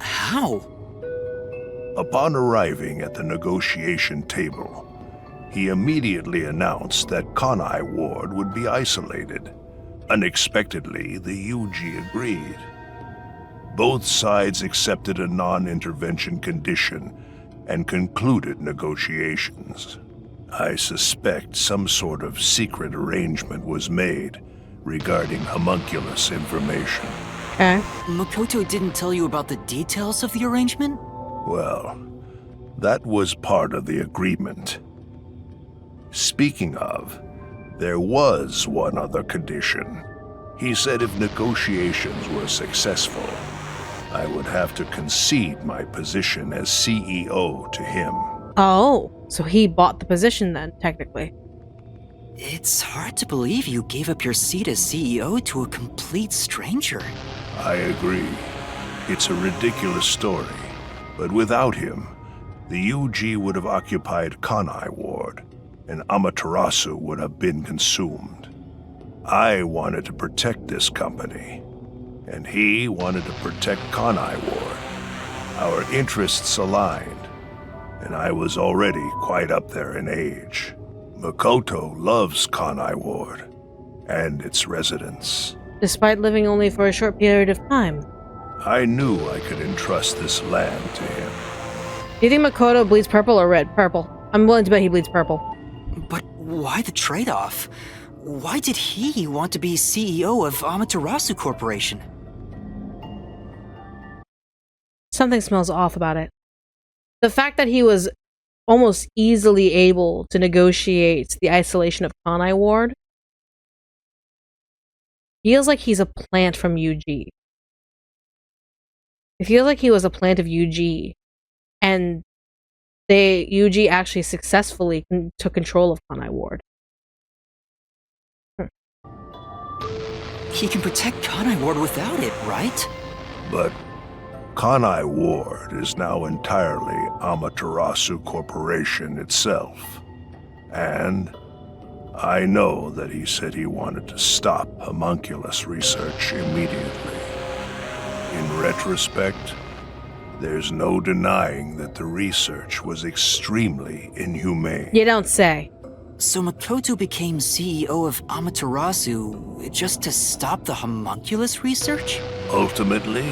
How? Upon arriving at the negotiation table, he immediately announced that Kanai Ward would be isolated. Unexpectedly, the UG agreed. Both sides accepted a non-intervention condition and concluded negotiations. I suspect some sort of secret arrangement was made regarding homunculus information. Okay. Makoto didn't tell you about the details of the arrangement? Well, that was part of the agreement. Speaking of, there was one other condition. He said if negotiations were successful, I would have to concede my position as CEO to him. Oh, so he bought the position then, technically. It's hard to believe you gave up your seat as CEO to a complete stranger. I agree. It's a ridiculous story, but without him, the UG would have occupied Kanai Ward, and Amaterasu would have been consumed. I wanted to protect this company, and he wanted to protect Kanai Ward. Our interests aligned, and I was already quite up there in age. Makoto loves Kanai Ward and its residents. Despite living only for a short period of time. I knew I could entrust this land to him. Do you think Makoto bleeds purple or red? Purple. I'm willing to bet he bleeds purple. But why the trade-off? Why did he want to be CEO of Amaterasu Corporation? Something smells off about it. The fact that he was almost easily able to negotiate the isolation of Kanai Ward feels like he's a plant from UG. It feels like he was a plant of UG, and UG actually successfully took control of Kanai Ward. He can protect Kanai Ward without it, right? But Kanai Ward is now entirely Amaterasu Corporation itself. And I know that he said he wanted to stop homunculus research immediately. In retrospect, there's no denying that the research was extremely inhumane. You don't say. So Makoto became CEO of Amaterasu just to stop the homunculus research? Ultimately,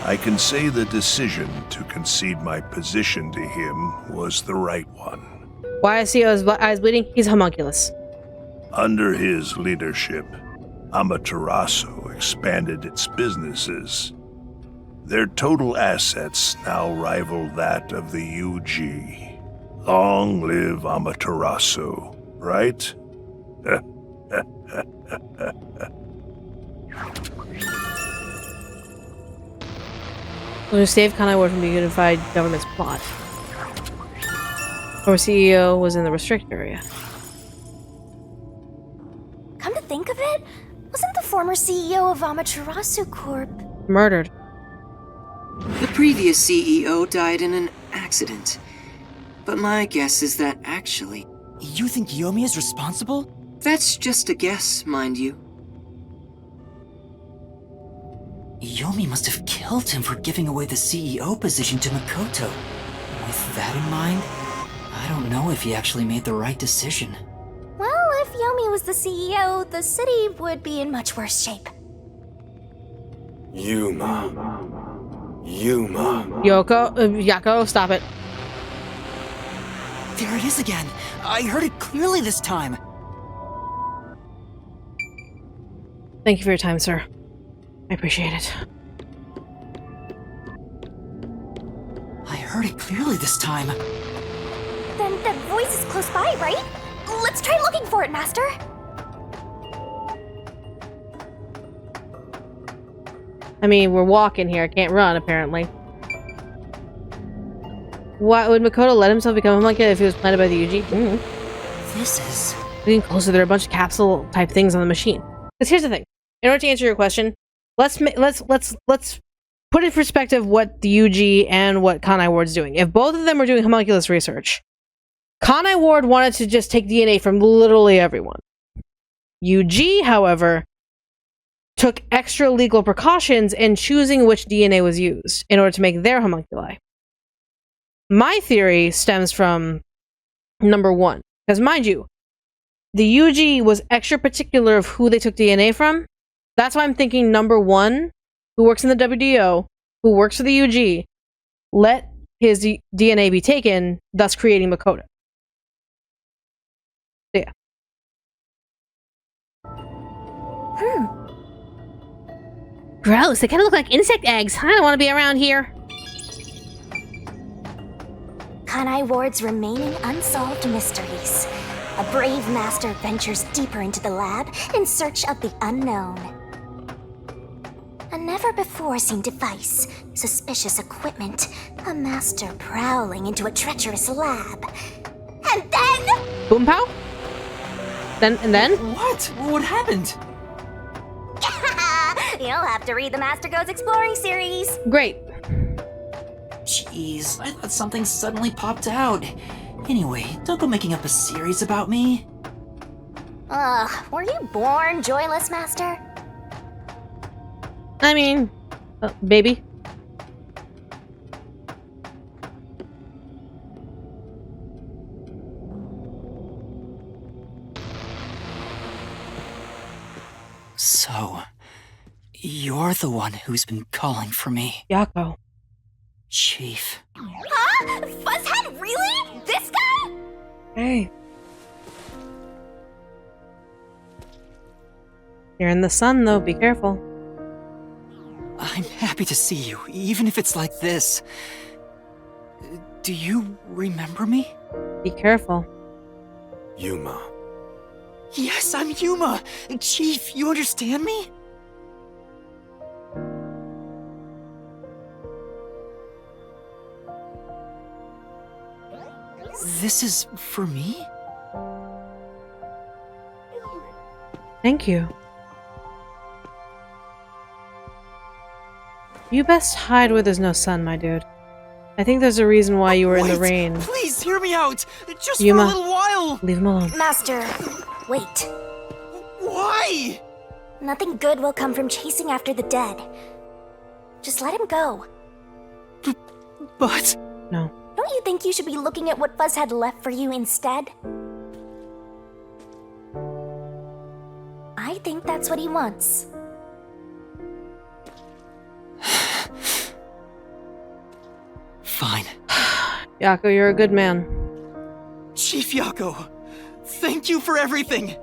I can say the decision to concede my position to him was the right one. Why is he his eyes bleeding? He's homunculus. Under his leadership, Amaterasu expanded its businesses. Their total assets now rival that of the UG. Long live Amaterasu, right? To save Kanai Ward from the unified government's plot. Our CEO was in the restrict area. Come to think of it, wasn't the former CEO of Amaterasu Corp Murdered. The previous CEO died in an accident. But my guess is that actually... You think Yomi is responsible? That's just a guess, mind you. Yomi must have killed him for giving away the CEO position to Makoto. With that in mind, I don't know if he actually made the right decision. Well, if Yomi was the CEO, the city would be in much worse shape. Yuma. Yako, stop it. There it is again. I heard it clearly this time. Thank you for your time, sir. I appreciate it. I heard it clearly this time. Then that voice is close by, right? Let's try looking for it, Master. I mean, we're walking here. I can't run, apparently. Why would Makoto let himself become like it if he was planted by the UG? This is... Getting closer, there are a bunch of capsule-type things on the machine. Because here's the thing. In order to answer your question, let's put in perspective what the UG and what Kanai Ward's doing. If both of them were doing homunculus research, Kanai Ward wanted to just take DNA from literally everyone. UG, however, took extra legal precautions in choosing which DNA was used in order to make their homunculi. My theory stems from number one. Because mind you, the UG was extra particular of who they took DNA from. That's why I'm thinking number one, who works in the WDO, who works for the UG, let his DNA be taken, thus creating Makoto. Yeah. Gross, they kind of look like insect eggs. I don't want to be around here. Kanai Ward's remaining unsolved mysteries. A brave master ventures deeper into the lab in search of the unknown. A never-before-seen device, suspicious equipment, a master prowling into a treacherous lab. And then... Boom pow? And then? What? What happened? You'll have to read the Master Goes Exploring series. Great. Jeez, I thought something suddenly popped out. Anyway, don't go making up a series about me. Ugh, were you born joyless, Master? I mean, baby. So, you're the one who's been calling for me. Yako. Chief. Huh? Fuzzhead, really? This guy? Hey. You're in the sun, though. Be careful. I'm happy to see you, even if it's like this. Do you remember me? Be careful. Yuma. Yes, I'm Yuma! Chief, you understand me? This is for me? Thank you. You best hide where there's no sun, my dude. I think there's a reason why you were in the rain. Please hear me out! Just Yuma, for a little while! Leave him alone. Master, wait. Why? Nothing good will come from chasing after the dead. Just let him go. But... No. Don't you think you should be looking at what Fuzzhead left for you instead? I think that's what he wants. Fine. Yako, you're a good man. Chief Yako, thank you for everything!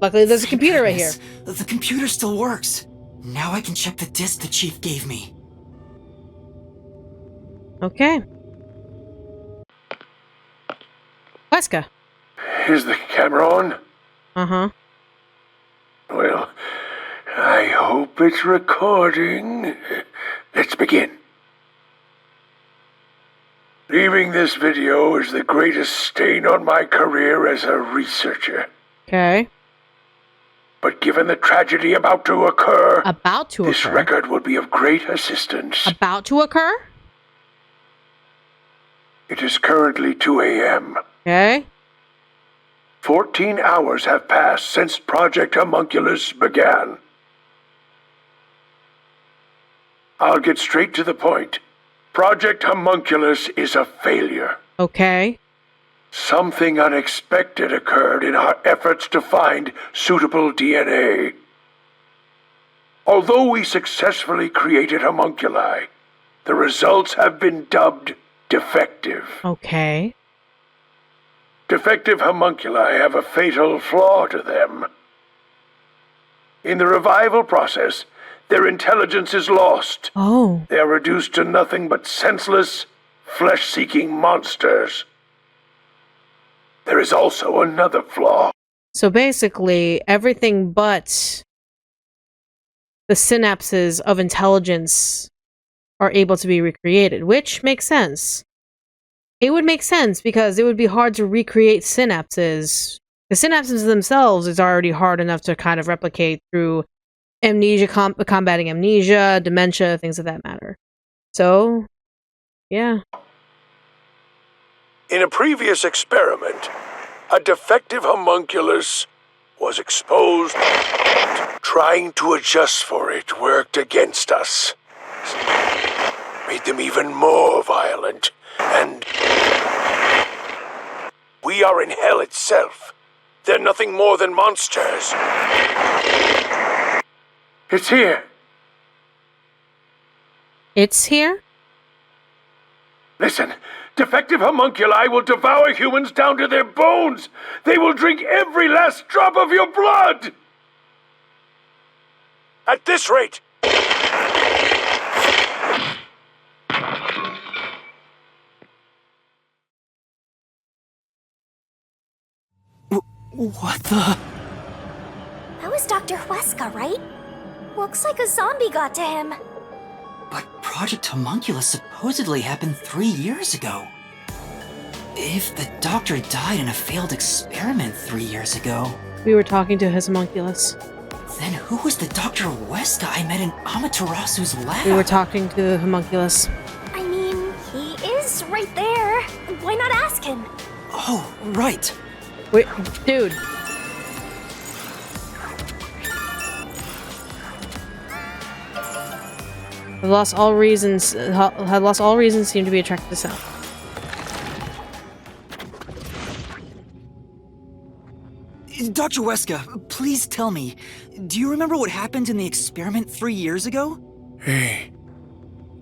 Luckily, there's a computer right here. Goodness, the computer still works. Now I can check the disc the chief gave me. Okay. Weska. Is the camera on? Uh-huh. Well, I hope it's recording. Let's begin. Leaving this video is the greatest stain on my career as a researcher. Okay. But given the tragedy about to occur, this record will be of great assistance. About to occur? It is currently 2 a.m. Okay. 14 hours have passed since Project Homunculus began. I'll get straight to the point. Project Homunculus is a failure. Okay. Something unexpected occurred in our efforts to find suitable DNA. Although we successfully created homunculi, the results have been dubbed defective. Okay. Defective homunculi have a fatal flaw to them. In the revival process, their intelligence is lost. Oh. They are reduced to nothing but senseless, flesh-seeking monsters. There is also another flaw. So basically, everything but the synapses of intelligence are able to be recreated, which makes sense. It would make sense because it would be hard to recreate synapses. The synapses themselves is already hard enough to kind of replicate through amnesia, combating amnesia, dementia, things of that matter. So, yeah. In a previous experiment, a defective homunculus was exposed. Trying to adjust for it worked against us. Made them even more violent, and we are in hell itself. They're nothing more than monsters. It's here. It's here? Listen, defective homunculi will devour humans down to their bones. They will drink every last drop of your blood. At this rate, what the? That was Dr. Weska, right? Looks like a zombie got to him. But Project Homunculus supposedly happened 3 years ago. If the doctor died in a failed experiment 3 years ago... We were talking to his homunculus. Then who was the Dr. Weska I met in Amaterasu's lab? We were talking to the homunculus. I mean, he is right there. Why not ask him? Oh, right. Wait, dude. Had lost all reasons seem to be attracted to sound. Dr. Weska, please tell me, do you remember what happened in the experiment 3 years ago? Hey,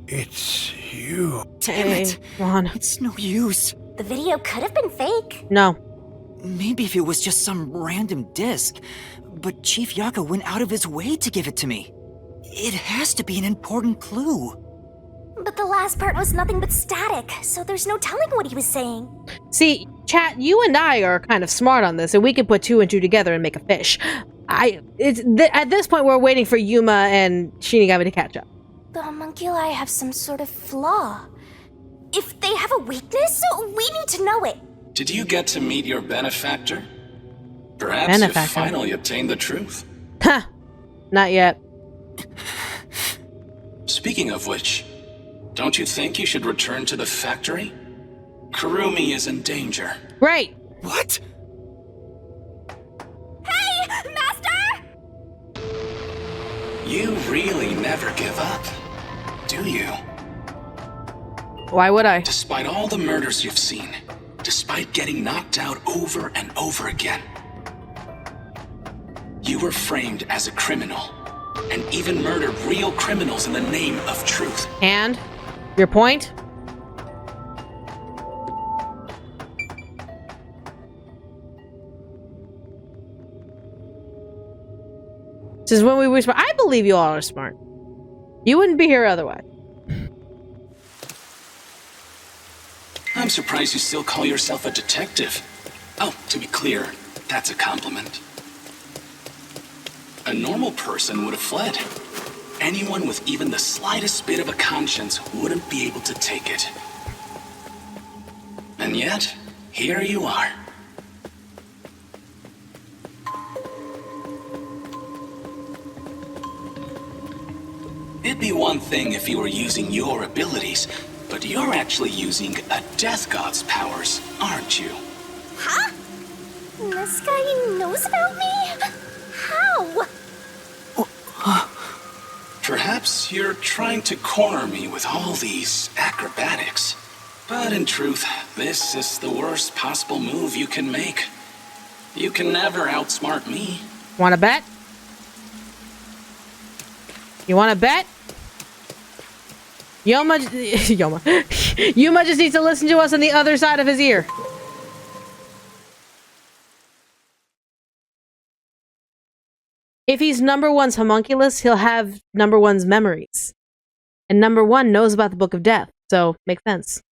it's you. Damn it. Ron. It's no use. The video could have been fake. No. Maybe if it was just some random disc, but Chief Yaka went out of his way to give it to me. It has to be an important clue. But the last part was nothing but static, so there's no telling what he was saying. See, chat, you and I are kind of smart on this, and we can put 2 and 2 together and make a fish. At this point, we're waiting for Yuma and Shinigami to catch up. The homunculi have some sort of flaw. If they have a weakness, we need to know it. Did you get to meet your benefactor? Perhaps you finally obtained the truth. Ha! Not yet. Speaking of which, don't you think you should return to the factory? Kurumi is in danger. Right. What? Hey, Master! You really never give up, do you? Why would I? Despite all the murders you've seen, despite getting knocked out over and over again, you were framed as a criminal, and even murdered real criminals in the name of truth. And? Your point? Since when we were smart, I believe you all are smart. You wouldn't be here otherwise. I'm surprised you still call yourself a detective. Oh, to be clear, that's a compliment. A normal person would have fled. Anyone with even the slightest bit of a conscience wouldn't be able to take it. And yet, here you are. It'd be one thing if you were using your abilities, but you're actually using a Death God's powers, aren't you? Huh? This guy knows about me? How? Perhaps you're trying to corner me with all these acrobatics. But in truth, this is the worst possible move you can make. You can never outsmart me. Wanna bet? You wanna bet? Yuma just needs to listen to us on the other side of his ear. If he's number one's homunculus, he'll have number one's memories. And number one knows about the Book of Death, so makes sense.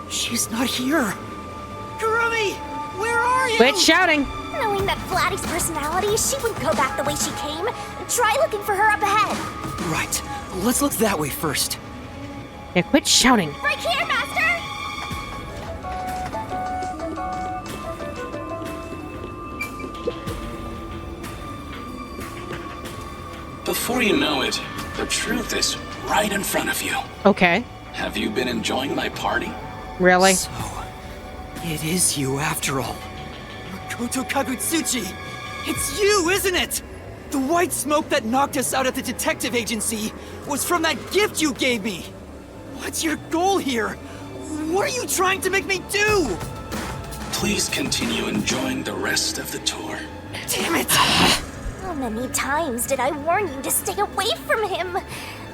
She's not here. Kurumi, where are you? Quit shouting. Knowing that Vladdy's personality, she wouldn't go back the way she came. Try looking for her up ahead. Right. Let's look that way first. Yeah, quit shouting. Right here, Master! Before you know it, the truth is right in front of you. Okay. Have you been enjoying my party? Really? So, it is you after all. Makoto Kagutsuchi! It's you, isn't it? The white smoke that knocked us out at the detective agency was from that gift you gave me! What's your goal here? What are you trying to make me do? Please continue enjoying the rest of the tour. Damn it! How many times did I warn you to stay away from him?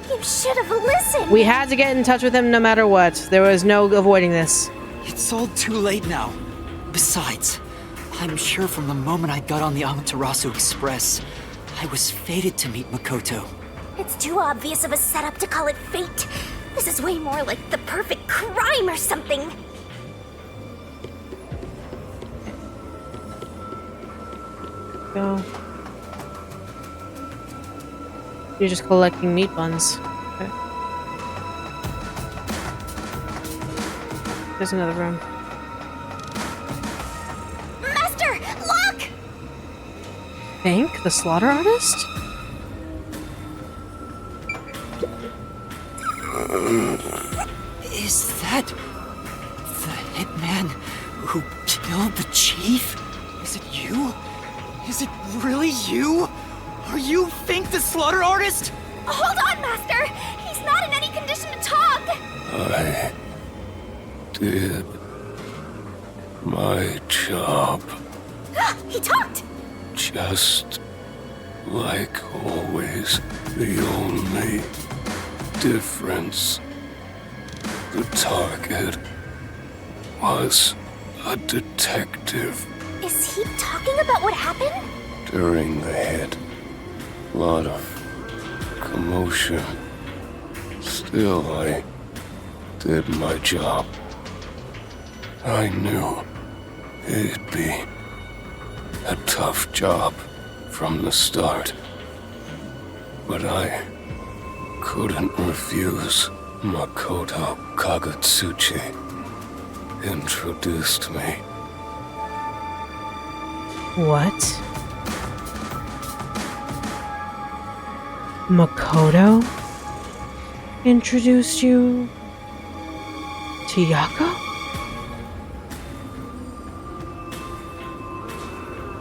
You should have listened! We had to get in touch with him no matter what. There was no avoiding this. It's all too late now. Besides, I'm sure from the moment I got on the Amaterasu Express, I was fated to meet Makoto. It's too obvious of a setup to call it fate. This is way more like the perfect crime or something. Go. You're just collecting meat buns. Okay. There's another room. Master, look! Think? The slaughter artist? Is that the hitman who killed the chief? Is it you? Is it really you? Are you Fink the slaughter artist? Hold on, Master! He's not in any condition to talk! I did my job. He talked! Just like always, the only difference, the target was a detective. Is he talking about what happened? During the hit, lot of commotion. Still, I did my job. I knew it'd be a tough job from the start, but I couldn't refuse. Makoto Kagutsuchi introduced me. What? Makoto introduced you to Yako?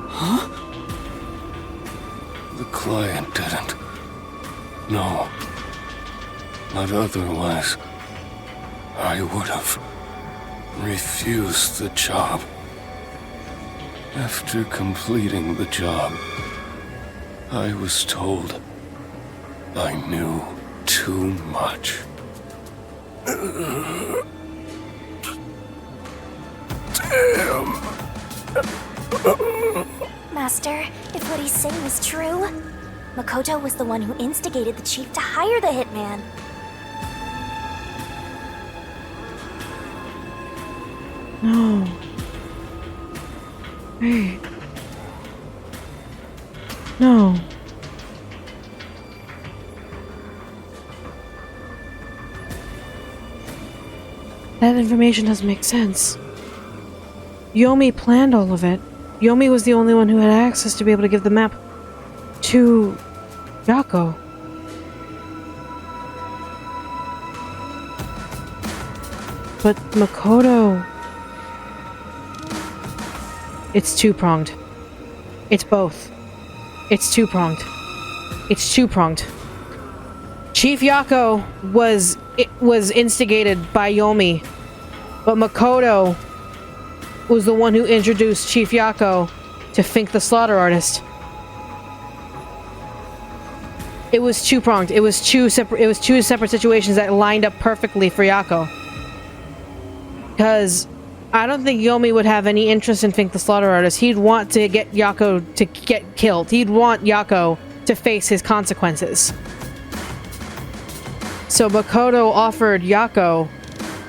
Huh? The client didn't. No. But otherwise, I would have refused the job. After completing the job, I was told I knew too much. Damn. Master, if what he's saying is true, Makoto was the one who instigated the chief to hire the hitman. No. Wait. No. That information doesn't make sense. Yomi planned all of it. Yomi was the only one who had access to be able to give the map to Yako. But Makoto... It's two-pronged. It's both. It's two-pronged. It's two-pronged. Chief Yako was instigated by Yomi, but Makoto was the one who introduced Chief Yako to Fink the Slaughter Artist. It was two-pronged. It was two separate situations that lined up perfectly for Yako. Because I don't think Yomi would have any interest in Fink the Slaughter Artist. He'd want to get Yako to get killed. He'd want Yako to face his consequences. So Makoto offered Yako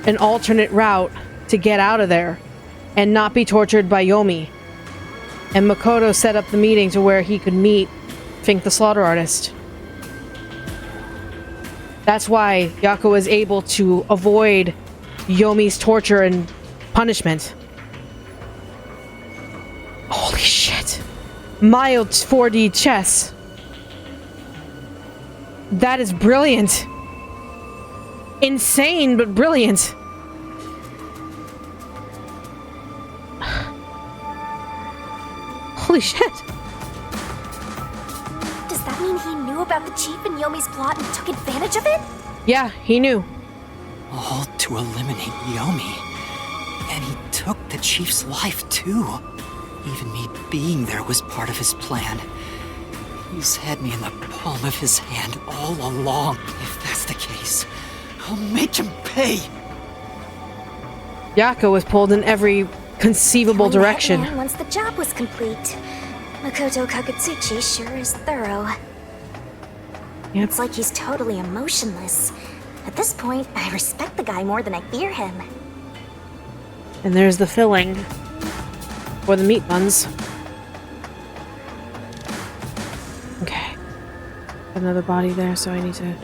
an alternate route to get out of there and not be tortured by Yomi. And Makoto set up the meeting to where he could meet Fink the Slaughter Artist. That's why Yako was able to avoid Yomi's torture and punishment. Holy shit. Mild 4D chess. That is brilliant. Insane, but brilliant. Holy shit. Does that mean he knew about the chief and Yomi's plot and took advantage of it? Yeah, he knew. All to eliminate Yomi. And he took the chief's life too. Even me being there was part of his plan. He's had me in the palm of his hand all along. If that's the case, I'll make him pay. Yako was pulled in every conceivable direction. Hitman once the job was complete. Makoto Kagutsuchi sure is thorough. Yep. It's like he's totally emotionless. At this point, I respect the guy more than I fear him. And there's the filling for the meat buns. Okay. Another body there, so I need to...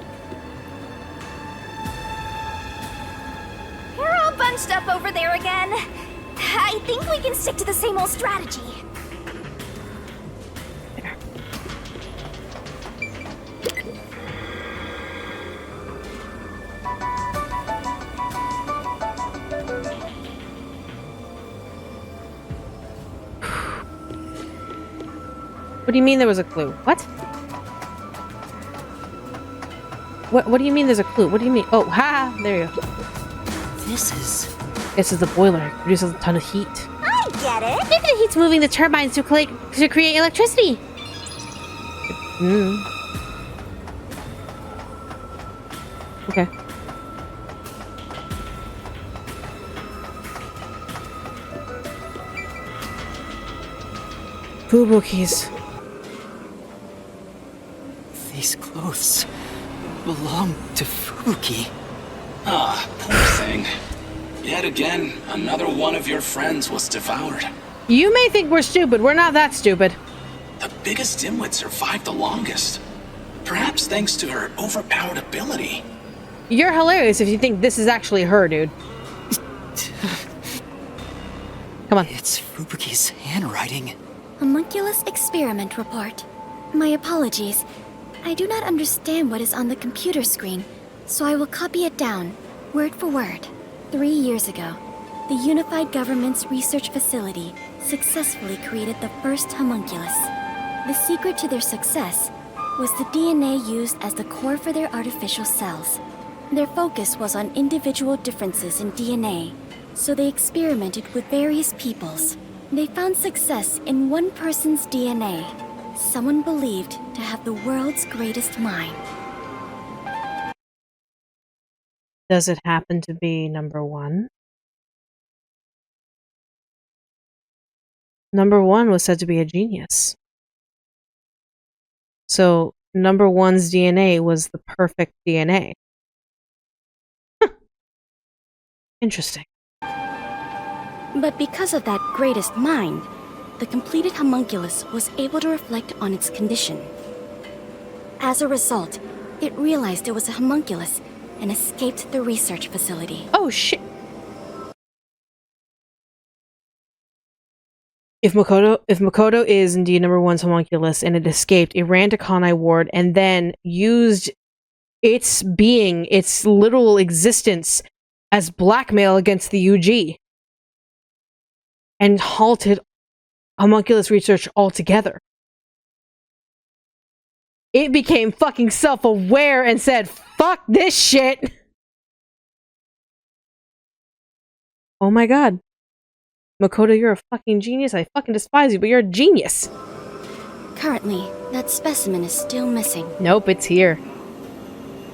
You're all bunched up over there again. I think we can stick to the same old strategy. There. What do you mean there was a clue? What? What do you mean there's a clue? What do you mean? Oh, ha! There you go. This is the boiler. It produces a ton of heat. I get it! Maybe the heat's moving the turbines to create electricity. Okay. Fubukis. These clothes belong to Fubuki. Ah, poor thing. Yet again, another one of your friends was devoured. You may think we're stupid. We're not that stupid. The biggest dimwit survived the longest. Perhaps thanks to her overpowered ability. You're hilarious if you think this is actually her, dude. Come on. It's Fubuki's handwriting. Homunculus experiment report. My apologies. I do not understand what is on the computer screen, so I will copy it down, word for word. 3 years ago, the Unified Government's research facility successfully created the first homunculus. The secret to their success was the DNA used as the core for their artificial cells. Their focus was on individual differences in DNA, so they experimented with various peoples. They found success in one person's DNA, someone believed to have the world's greatest mind. Does it happen to be number 1? Number 1 was said to be a genius. So, number 1's DNA was the perfect DNA. Interesting. But because of that greatest mind, the completed homunculus was able to reflect on its condition. As a result, it realized it was a homunculus and escaped the research facility. Oh shit! If Makoto is indeed number 1's homunculus and it escaped, it ran to Kanai Ward and then used its being, its literal existence, as blackmail against the UG. And halted homunculus research altogether. It became fucking self-aware and said, fuck this shit! Oh my god. Makoto, you're a fucking genius. I fucking despise you, but you're a genius. Currently, that specimen is still missing. Nope, it's here.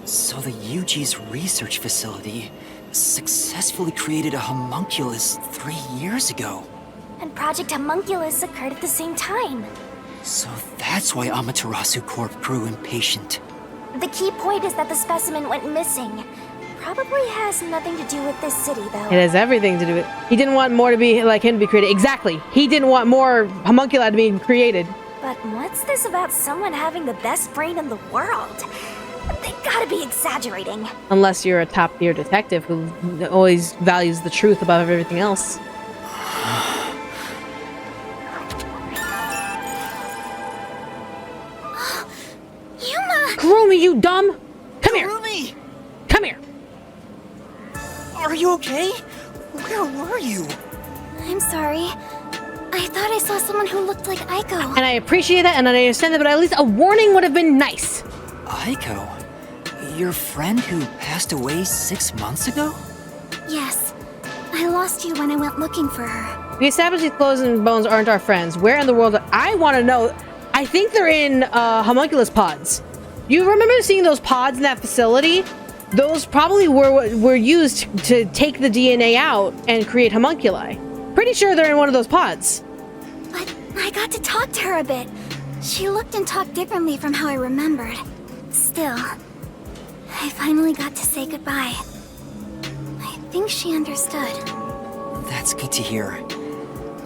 So the UG's research facility successfully created a homunculus 3 years ago. And Project Homunculus occurred at the same time. So that's why Amaterasu Corp grew impatient. The key point is that the specimen went missing. Probably has nothing to do with this city, though. It has everything to do with... He didn't want more to be like him to be created. Exactly. He didn't want more homunculi to be created. But what's this about someone having the best brain in the world? They gotta be exaggerating. Unless you're a top-tier detective who always values the truth above everything else. Yuma! Kurumi, you dumb! Come here! Kurumi! Come here! Are you okay? Where were you? I'm sorry. I thought I saw someone who looked like Aiko. And I appreciate that and I understand that, but at least a warning would have been nice. Aiko? Your friend who passed away 6 months ago? Yes. I lost you when I went looking for her. We established these clothes and bones aren't our friends. Where in the world? I want to know. I think they're in homunculus pods. You remember seeing those pods in that facility? Those probably were used to take the DNA out and create homunculi. Pretty sure they're in one of those pods. But I got to talk to her a bit. She looked and talked differently from how I remembered. Still, I finally got to say goodbye. I think she understood. That's good to hear.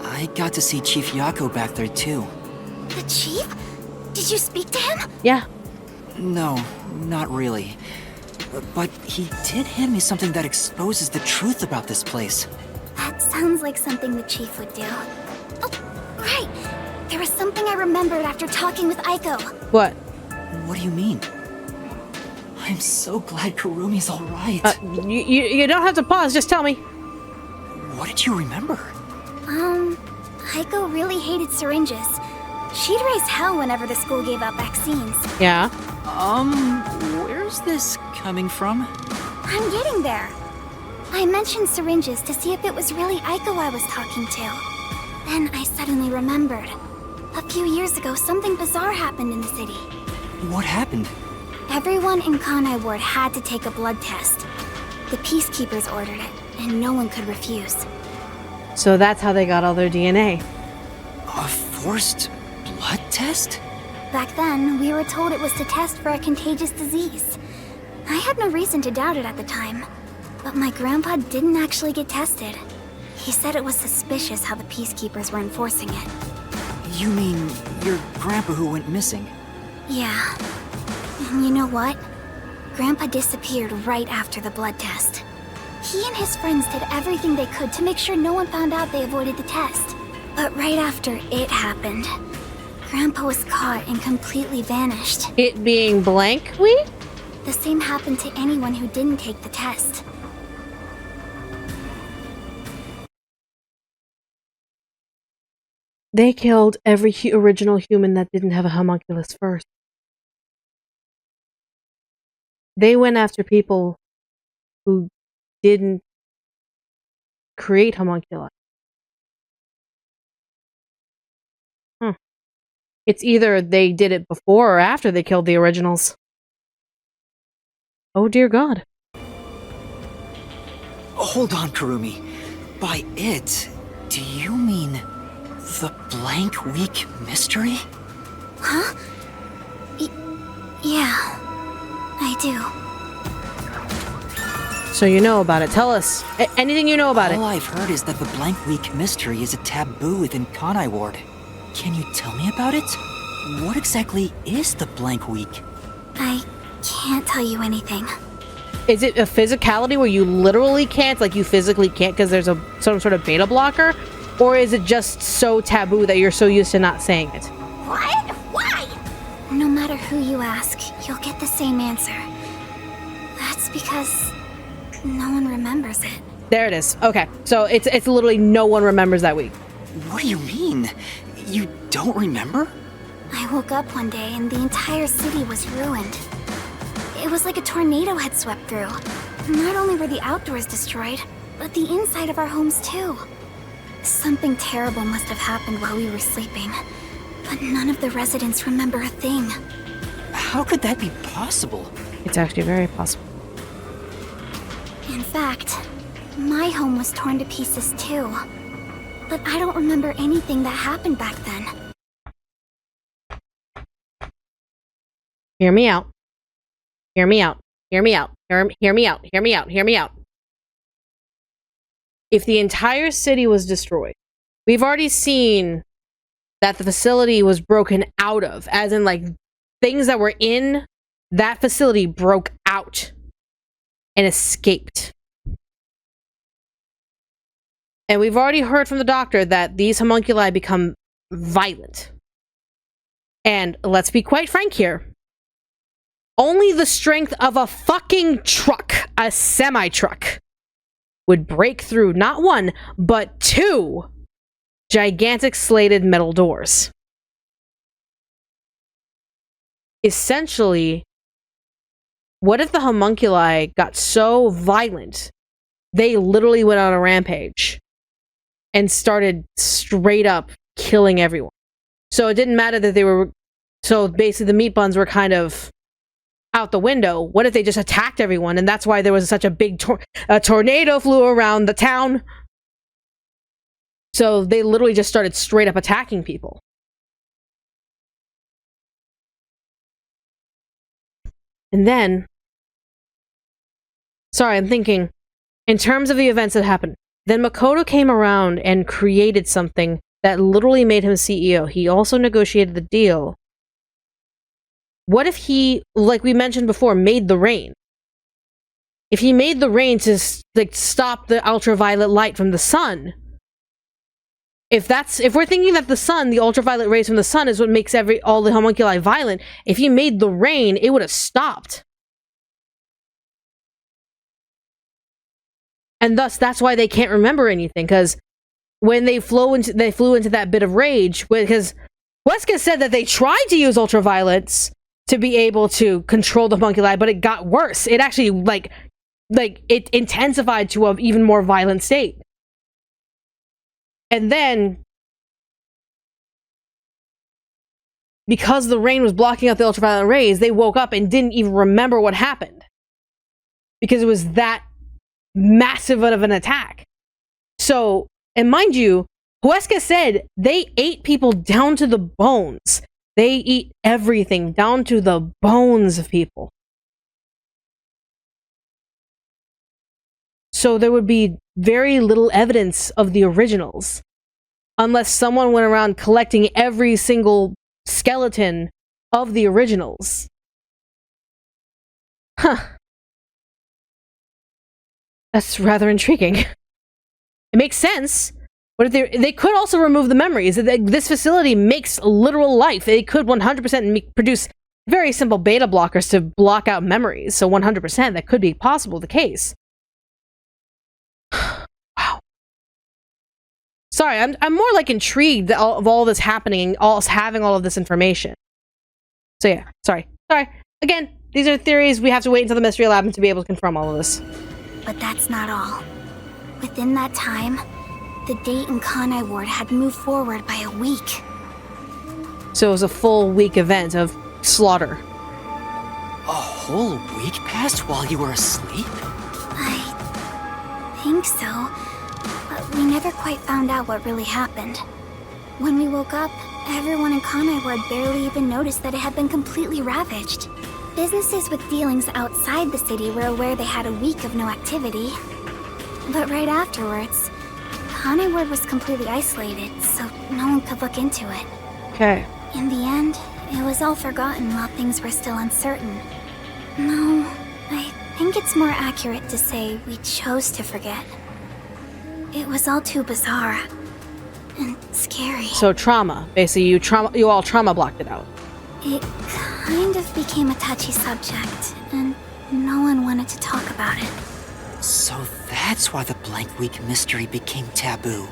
I got to see Chief Yako back there too. The chief? Did you speak to him? Yeah. No, not really. But he did hand me something that exposes the truth about this place. That sounds like something the chief would do. Oh, right. There was something I remembered after talking with Aiko. What? What do you mean? I'm so glad Kurumi's alright. You don't have to pause, just tell me. What did you remember? Aiko really hated syringes. She'd raise hell whenever the school gave out vaccines. Yeah? Where's this coming from? I'm getting there. I mentioned syringes to see if it was really Aiko I was talking to. Then I suddenly remembered. A few years ago, something bizarre happened in the city. What happened? Everyone in Kanai Ward had to take a blood test. The Peacekeepers ordered it, and no one could refuse. So that's how they got all their DNA. A forced blood test? Back then, we were told it was to test for a contagious disease. I had no reason to doubt it at the time. But my grandpa didn't actually get tested. He said it was suspicious how the Peacekeepers were enforcing it. You mean your grandpa who went missing? Yeah. And you know what? Grandpa disappeared right after the blood test. He and his friends did everything they could to make sure no one found out they avoided the test. But right after it happened, Grandpa was caught and completely vanished. It being blank, we? The same happened to anyone who didn't take the test. They killed every original human that didn't have a homunculus first. They went after people who didn't create homunculi. It's either they did it before or after they killed the originals. Oh dear God. Hold on, Kurumi. By it, do you mean the blank week mystery? Huh? Yeah, I do. So you know about it. Tell us anything you know about it. All I've heard is that the blank week mystery is a taboo within Kanai Ward. Can you tell me about it? What exactly is the blank week? I can't tell you anything. Is it a physicality where you literally can't, like you physically can't because there's some sort of beta blocker? Or is it just so taboo that you're so used to not saying it? What? Why? No matter who you ask, you'll get the same answer. That's because no one remembers it. There it is. Okay, so it's literally no one remembers that week. What do you mean? You don't remember? I woke up one day and the entire city was ruined. It was like a tornado had swept through. Not only were the outdoors destroyed, but the inside of our homes too. Something terrible must have happened while we were sleeping, but none of the residents remember a thing. How could that be possible? It's actually very possible. In fact, my home was torn to pieces too. But I don't remember anything that happened back then. Hear me out. Hear me out. Hear me out. Hear me out. Hear me out. Hear me out. If the entire city was destroyed, we've already seen that the facility was broken out of, as in like things that were in that facility broke out and escaped. And we've already heard from the doctor that these homunculi become violent. And let's be quite frank here. Only the strength of a fucking truck, a semi-truck, would break through not one, but two gigantic slated metal doors. Essentially, what if the homunculi got so violent, they literally went on a rampage and started straight up killing everyone? So it didn't matter that they were... So basically the meat buns were kind of out the window. What if they just attacked everyone? And that's why there was such a big tornado flew around the town. So they literally just started straight up attacking people. And then... Sorry, I'm thinking... In terms of the events that happened, then Makoto came around and created something that literally made him CEO. He also negotiated the deal. What if he, like we mentioned before, made the rain? If he made the rain to like stop the ultraviolet light from the sun, if we're thinking that the sun, the ultraviolet rays from the sun is what makes all the homunculi violent, if he made the rain, it would have stopped. And thus, that's why they can't remember anything, because when they flew into that bit of rage, because Wesker said that they tried to use ultraviolets to be able to control the homunculi, but it got worse. It actually, like it intensified to an even more violent state. And then, because the rain was blocking out the ultraviolet rays, they woke up and didn't even remember what happened. Because it was that massive of an attack. So, and mind you, Huesca said they ate people down to the bones. They eat everything down to the bones of people. So there would be very little evidence of the originals, unless someone went around collecting every single skeleton of the originals. Huh. That's rather intriguing. It makes sense. But if they could also remove the memories. This facility makes literal life. It could 100% produce very simple beta blockers to block out memories. So 100% that could be possible the case. Wow. Sorry, I'm more like intrigued of all this happening, having all of this information. So yeah, sorry. Again, these are theories. We have to wait until the Mystery Lab to be able to confirm all of this. But that's not all. Within that time, the date in Kanai Ward had moved forward by a week. So it was a full week event of slaughter. A whole week passed while you were asleep? I think think so. But we never quite found out what really happened. When we woke up, everyone in Kanai Ward barely even noticed that it had been completely ravaged. Businesses with dealings outside the city were aware they had a week of no activity. But right afterwards, Kanai Ward was completely isolated, so no one could look into it. Okay. In the end, it was all forgotten while things were still uncertain. No, I think it's more accurate to say we chose to forget. It was all too bizarre and scary. So trauma. Basically, you all trauma blocked it out. It kind of became a touchy subject, and no one wanted to talk about it. So that's why the blank week mystery became taboo.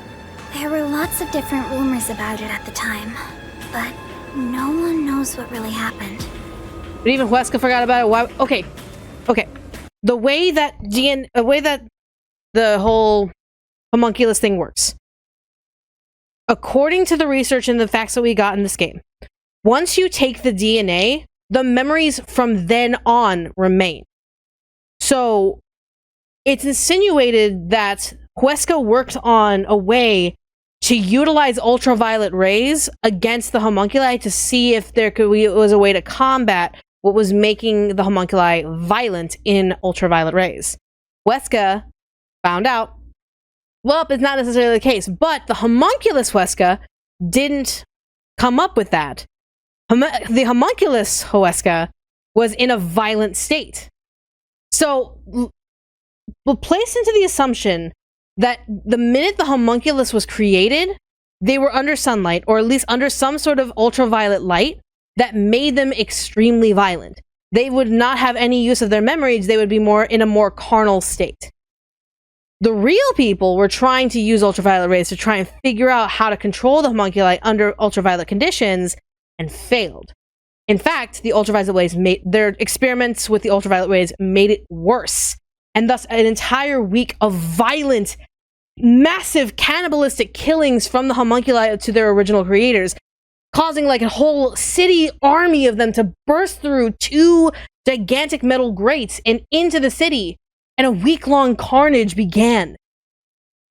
There were lots of different rumors about it at the time, but no one knows what really happened. But even Huesca forgot about it. Why? Okay. The way that the whole homunculus thing works, according to the research and the facts that we got in this game, once you take the DNA, the memories from then on remain. So it's insinuated that Huesca worked on a way to utilize ultraviolet rays against the homunculi to see if there was a way to combat what was making the homunculi violent in ultraviolet rays. Huesca found out, well, it's not necessarily the case, but the homunculus Huesca didn't come up with that. The homunculus Huesca was in a violent state. So, we'll place into the assumption that the minute the homunculus was created, they were under sunlight, or at least under some sort of ultraviolet light that made them extremely violent. They would not have any use of their memories. They would be in a more carnal state. The real people were trying to use ultraviolet rays to try and figure out how to control the homunculi under ultraviolet conditions, and failed. In fact, the ultraviolet rays their experiments with the ultraviolet rays made it worse, and thus an entire week of violent, massive cannibalistic killings from the homunculi to their original creators, causing like a whole city army of them to burst through 2 gigantic metal grates and into the city, and a week-long carnage began.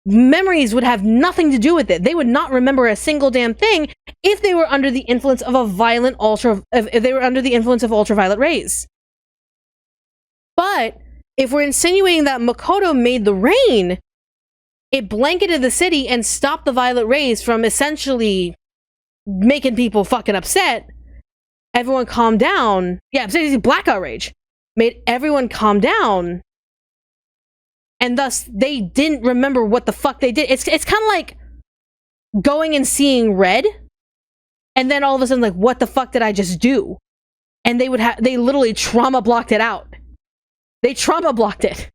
Memories would have nothing to do with it. They would not remember a single damn thing if they were under the influence of if they were under the influence of ultraviolet rays. But if we're insinuating that Makoto made the rain, it blanketed the city and stopped the violet rays from essentially making people fucking upset. Everyone calmed down. Yeah, blackout rage made everyone calm down. And thus, they didn't remember what the fuck they did. It's kind of like going and seeing red, and then all of a sudden, like, what the fuck did I just do? And they literally trauma blocked it out. They trauma blocked it.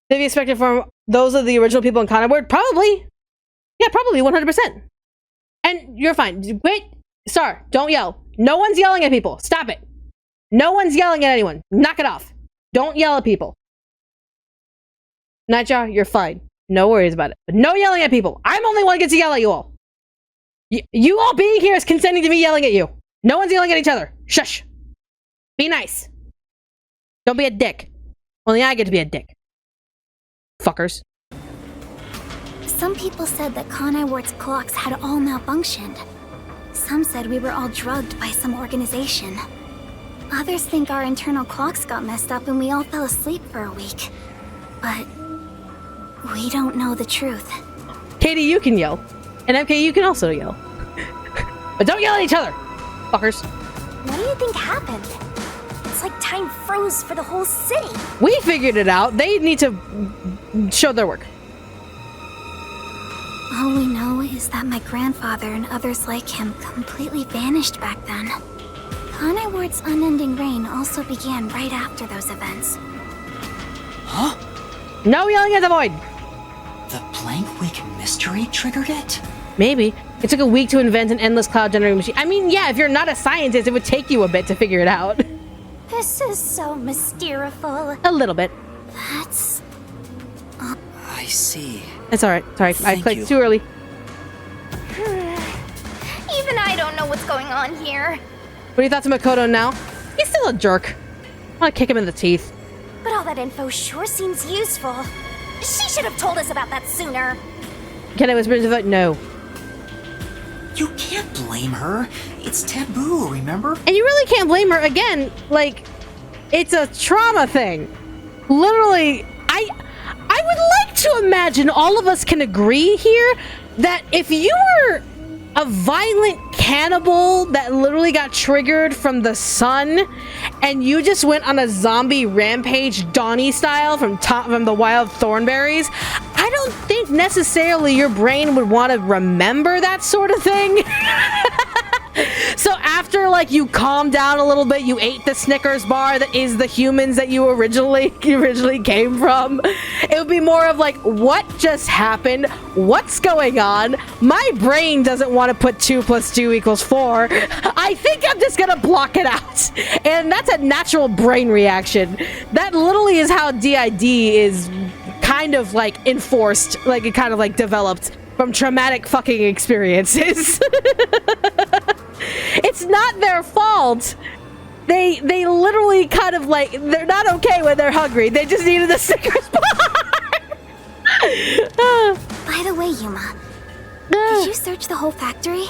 Did you expect it from those of the original people in Kanai Ward? Probably. Yeah, probably 100%. And you're fine. Wait, Star, don't yell. No one's yelling at people. Stop it. No one's yelling at anyone. Knock it off. Don't yell at people. Nightjar, you're fine. No worries about it. But no yelling at people. I'm the only one who gets to yell at you all. You all being here is consenting to me yelling at you. No one's yelling at each other. Shush. Be nice. Don't be a dick. Only I get to be a dick. Fuckers. Some people said that Kanai Ward's clocks had all malfunctioned. Some said we were all drugged by some organization. Others think our internal clocks got messed up and we all fell asleep for a week. But we don't know the truth. Katie, you can yell. And MK, you can also yell. But don't yell at each other, fuckers. What do you think happened? It's like time froze for the whole city. We figured it out. They need to show their work. All we know is that my grandfather and others like him completely vanished back then. Kanai Ward's unending reign also began right after those events. Huh? No yelling at the void! The blank week mystery triggered it? Maybe. It took a week to invent an endless cloud generating machine. I mean, yeah, if you're not a scientist, it would take you a bit to figure it out. This is so mysteriful. A little bit. That's... I see. It's alright. Sorry, I clicked too early. Even I don't know what's going on here. What are your thoughts on Makoto now? He's still still a jerk. I want to kick him in the teeth. But all that info sure seems useful. She should have told us about that sooner. Can I whisper into the no? You can't blame her. It's taboo, remember? And you really can't blame her again. Like, it's a trauma thing. Literally, I would like to imagine all of us can agree here that if you were a violent cannibal that literally got triggered from the sun and you just went on a zombie rampage Donnie style from the wild thornberries, I don't think necessarily your brain would want to remember that sort of thing. So after like you calm down a little bit, you ate the Snickers bar that is the humans that you originally came from, it would be more of like, what just happened? What's going on? My brain doesn't want to put 2 + 2 = 4. I think I'm just gonna block it out. And that's a natural brain reaction. That literally is how DID is kind of like enforced, like it kind of like developed from traumatic fucking experiences. It's not their fault. They literally kind of like, they're not okay when they're hungry. They just needed a Snickers bar. By the way, Yuma, did you search the whole factory?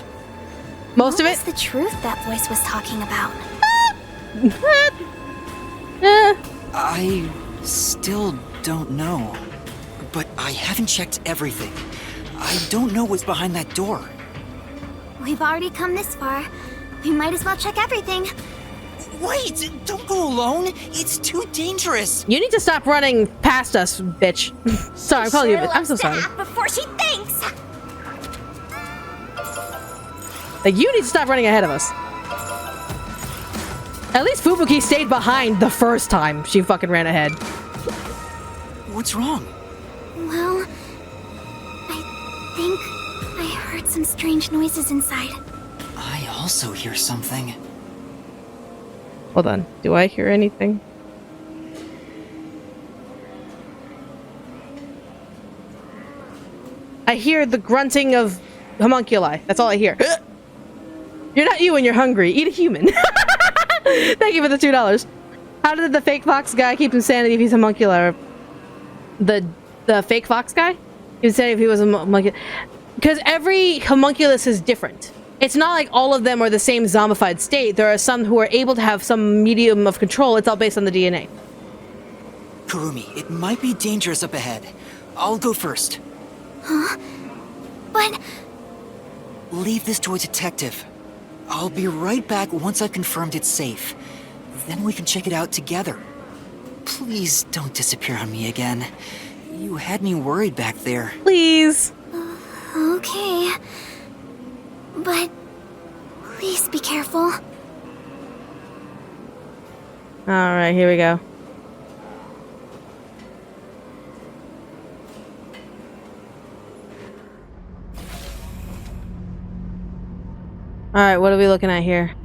Most of it? What's the truth that voice was talking about? I still don't know. But I haven't checked everything. I don't know what's behind that door. We've already come this far. We might as well check everything. Wait! Don't go alone! It's too dangerous! You need to stop running past us, bitch. Sorry, I'm calling you a bitch. I'm so sorry. Before she thinks! Like, you need to stop running ahead of us. At least Fubuki stayed behind the first time she fucking ran ahead. What's wrong? Well, I think I heard some strange noises inside. I also hear something. Hold on. Do I hear anything? I hear the grunting of homunculi. That's all I hear. You're not you when you're hungry. Eat a human. Thank you for the $2. How did the fake fox guy keep his sanity if he's homuncular? The fake fox guy? He would say if he was a homunculus. Because every homunculus is different. It's not like all of them are the same zombified state. There are some who are able to have some medium of control. It's all based on the DNA. Kurumi, it might be dangerous up ahead. I'll go first. Huh? But... Leave this to a detective. I'll be right back once I've confirmed it's safe. Then we can check it out together. Please don't disappear on me again. You had me worried back there. Please. Okay. But... please be careful. Alright, here we go. Alright, what are we looking at here?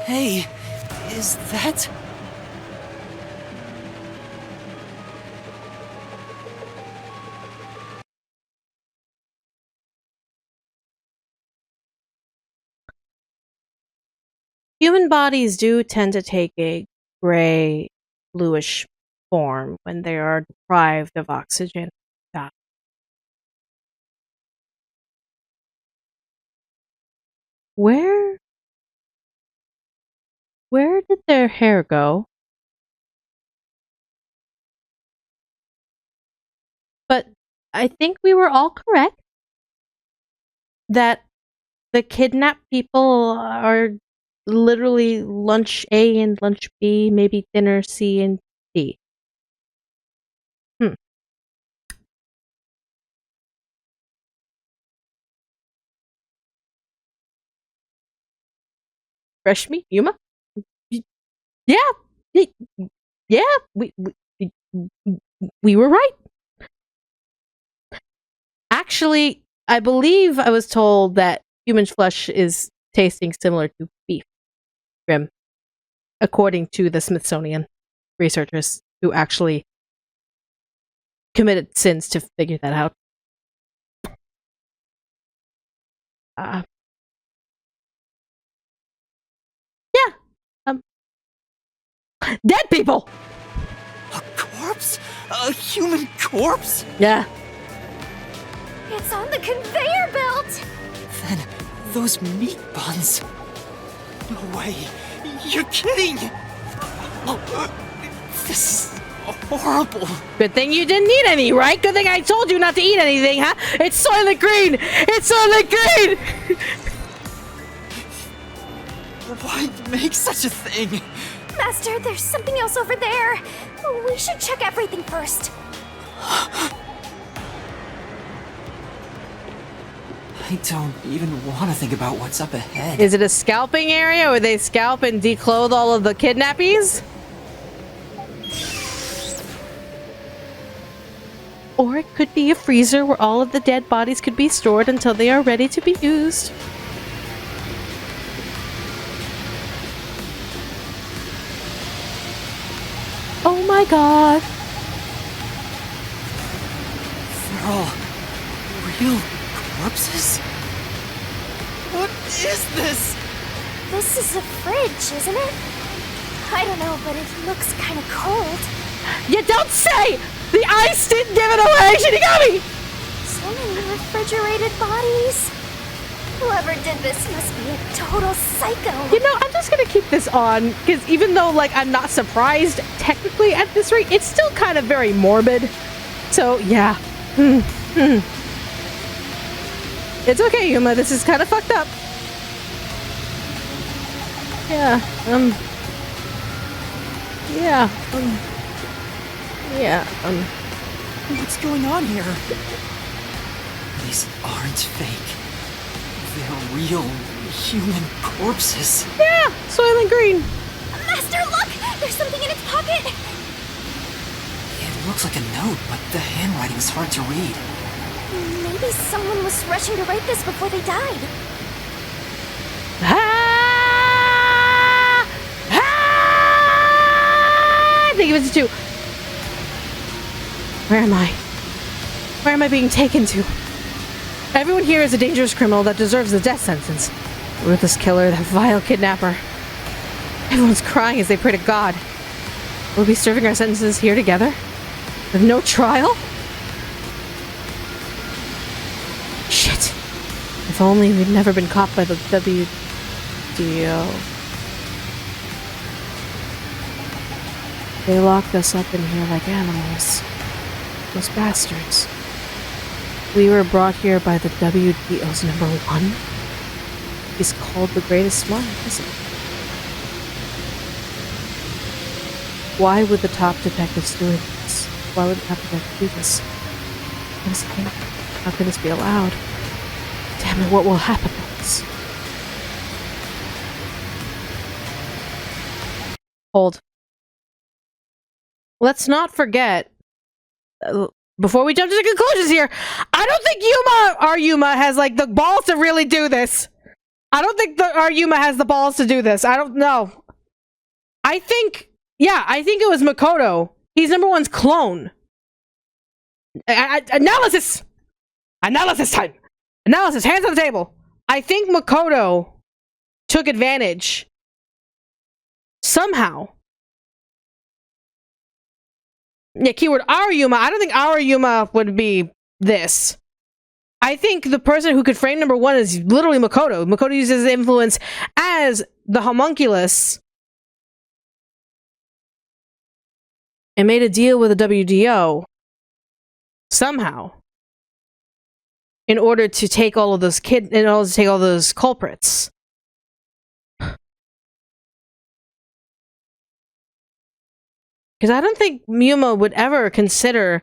Hey, is that... Human bodies do tend to take a gray, bluish form when they are deprived of oxygen. Where did their hair go? But I think we were all correct that the kidnapped people are literally lunch A and lunch B, maybe dinner C and D. Fresh meat, Yuma? Yeah, yeah, we were right. Actually, I believe I was told that human flesh is tasting similar to beef, Grim, according to the Smithsonian researchers who actually committed sins to figure that out. Yeah. Dead people! A corpse? A human corpse? Yeah. It's on the conveyor belt! Then, those meat buns. No way. You're kidding! This is horrible. Good thing you didn't eat any, right? Good thing I told you not to eat anything, huh? It's Soylent Green! It's Soylent Green! Why make such a thing? Master, there's something else over there. We should check everything first. I don't even want to think about what's up ahead. Is it a scalping area where they scalp and declothe all of the kidnappies? Or it could be a freezer where all of the dead bodies could be stored until they are ready to be used. Oh my god. They're all real corpses? What is this? This is a fridge, isn't it? I don't know, but it looks kind of cold. You don't say! The ice didn't give it away, Shinigami! So many refrigerated bodies. Whoever did this must be a total psycho. You know, I'm just gonna keep this on, because even though, like, I'm not surprised technically at this rate, it's still kind of very morbid. So, yeah. It's okay, Yuma, this is kind of fucked up. Yeah, What's going on here? These aren't fake. They're real human corpses. Yeah, Soylent Green. Master, look! There's something in its pocket! It looks like a note, but the handwriting's hard to read. Maybe someone was rushing to write this before they died. I think it was two. Where am I? Where am I being taken to? Everyone here is a dangerous criminal that deserves the death sentence. The ruthless killer, that vile kidnapper. Everyone's crying as they pray to God. We'll be serving our sentences here together? With no trial? Shit. If only we'd never been caught by the WDO. They locked us up in here like animals. Those bastards. We were brought here by the WDO's #1. He's called the greatest mind, isn't he? Why would the top detectives do this? Why would the top detective do this? What does he think? How can this be allowed? Damn it, what will happen to us? Hold. Let's not forget, before we jump to the conclusions here, I don't think our Yuma has like the balls to really do this. I don't think our Yuma has the balls to do this. I don't know. I think it was Makoto. He's #1's clone. Analysis time. Analysis. Hands on the table. I think Makoto took advantage somehow. Yeah, keyword our Yuma. I don't think our Yuma would be this. I think the person who could frame #1 is literally Makoto. Makoto uses his influence as the homunculus and made a deal with the WDO somehow. in order to take all of those culprits. Because I don't think Muma would ever consider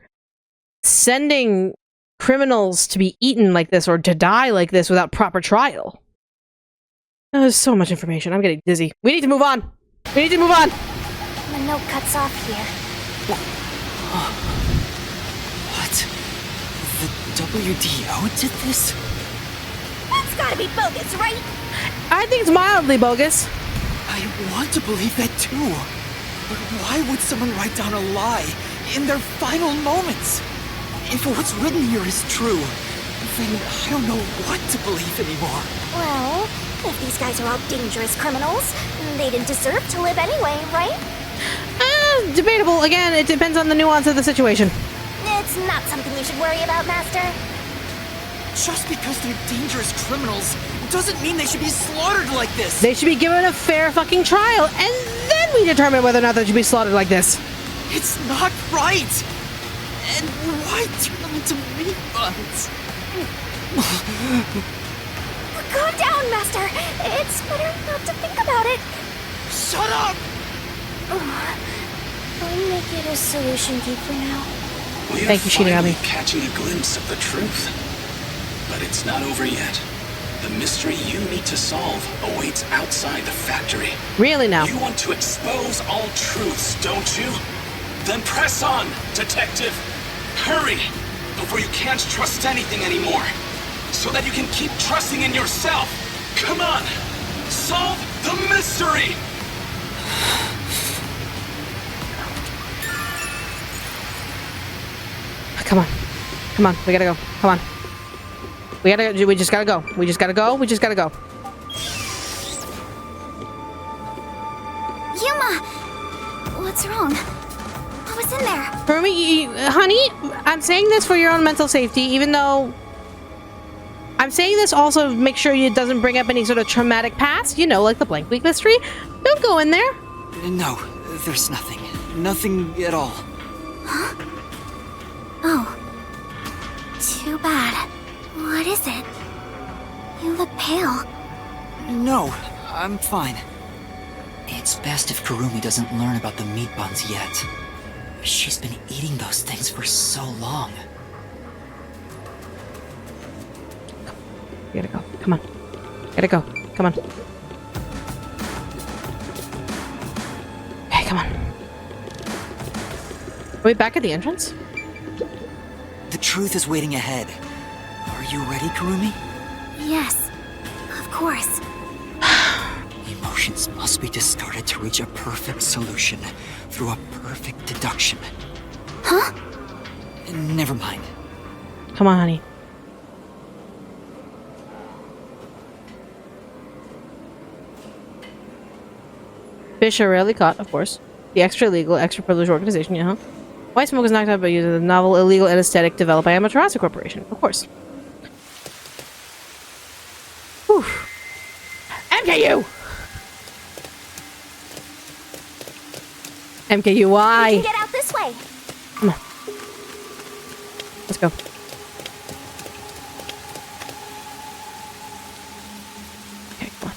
sending criminals to be eaten like this or to die like this without proper trial. There's so much information. I'm getting dizzy. We need to move on. We need to move on. The note cuts off here. What? The WDO did this? That's gotta be bogus, right? I think it's mildly bogus. I want to believe that too. But why would someone write down a lie in their final moments? If what's written here is true, then I don't know what to believe anymore. Well, if these guys are all dangerous criminals, they didn't deserve to live anyway, right? Debatable. Again, it depends on the nuance of the situation. It's not something you should worry about, Master. Just because they're dangerous criminals doesn't mean they should be slaughtered like this. They should be given a fair fucking trial, and then we determine whether or not they should be slaughtered like this. It's not right. And why turn them into meat buns? Calm down, Master. It's better not to think about it. Shut up! I'll make it a solution key for now. Thank you, Shinigami. Catching a glimpse of the truth. But it's not over yet. The mystery you need to solve awaits outside the factory. Really now? You want to expose all truths, don't you? Then press on, detective. Hurry, before you can't trust anything anymore. So that you can keep trusting in yourself. Come on, solve the mystery! Come on. Come on, we gotta go. Come on. We just gotta go. We just gotta go. We just gotta go. Yuma! What's wrong? What was in there? Honey, I'm saying this for your own mental safety, even though... I'm saying this also to make sure it doesn't bring up any sort of traumatic past, you know, like the Blank Week mystery. Don't go in there. No, there's nothing. Nothing at all. Huh? Oh. Too bad. What is it? You look pale. No, I'm fine. It's best if Kurumi doesn't learn about the meat buns yet. She's been eating those things for so long. We gotta go. Come on. Gotta go. Come on. Okay, come on. Are we back at the entrance? The truth is waiting ahead. Are you ready, Kurumi? Yes, of course. Emotions must be discarded to reach a perfect solution through a perfect deduction. Huh? Never mind. Come on, honey. Fish are rarely caught, of course. The extra legal, extra privileged organization, yeah, huh? White Smoke is knocked out by using the novel illegal anesthetic developed by Amaterasu Corporation, of course. Whew. MKU! MKUI! We can get out this way. Come on. Let's go. Okay, come on.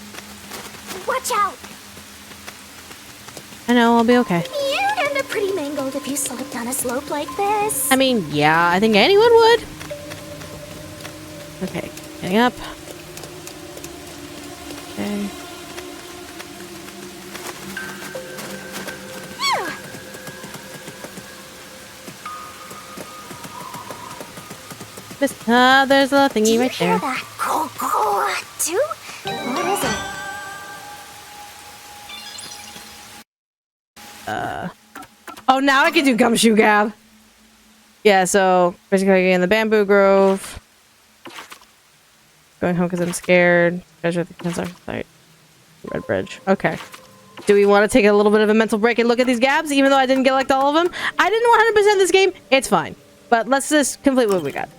Watch out. I know, I'll be okay. You'd end up pretty mangled if you slipped down a slope like this. I mean, yeah, I think anyone would. Okay, getting up. Okay. There's a thingy right there. Hear that? Too? What is it? Oh, now I can do Gumshoe Gab. Yeah, so basically in the bamboo grove. Going home because I'm scared. Treasure at the construction site. Red Bridge. Okay. Do we want to take a little bit of a mental break and look at these Gabs, even though I didn't collect all of them? I didn't 100% this game. It's fine. But let's just complete what we got.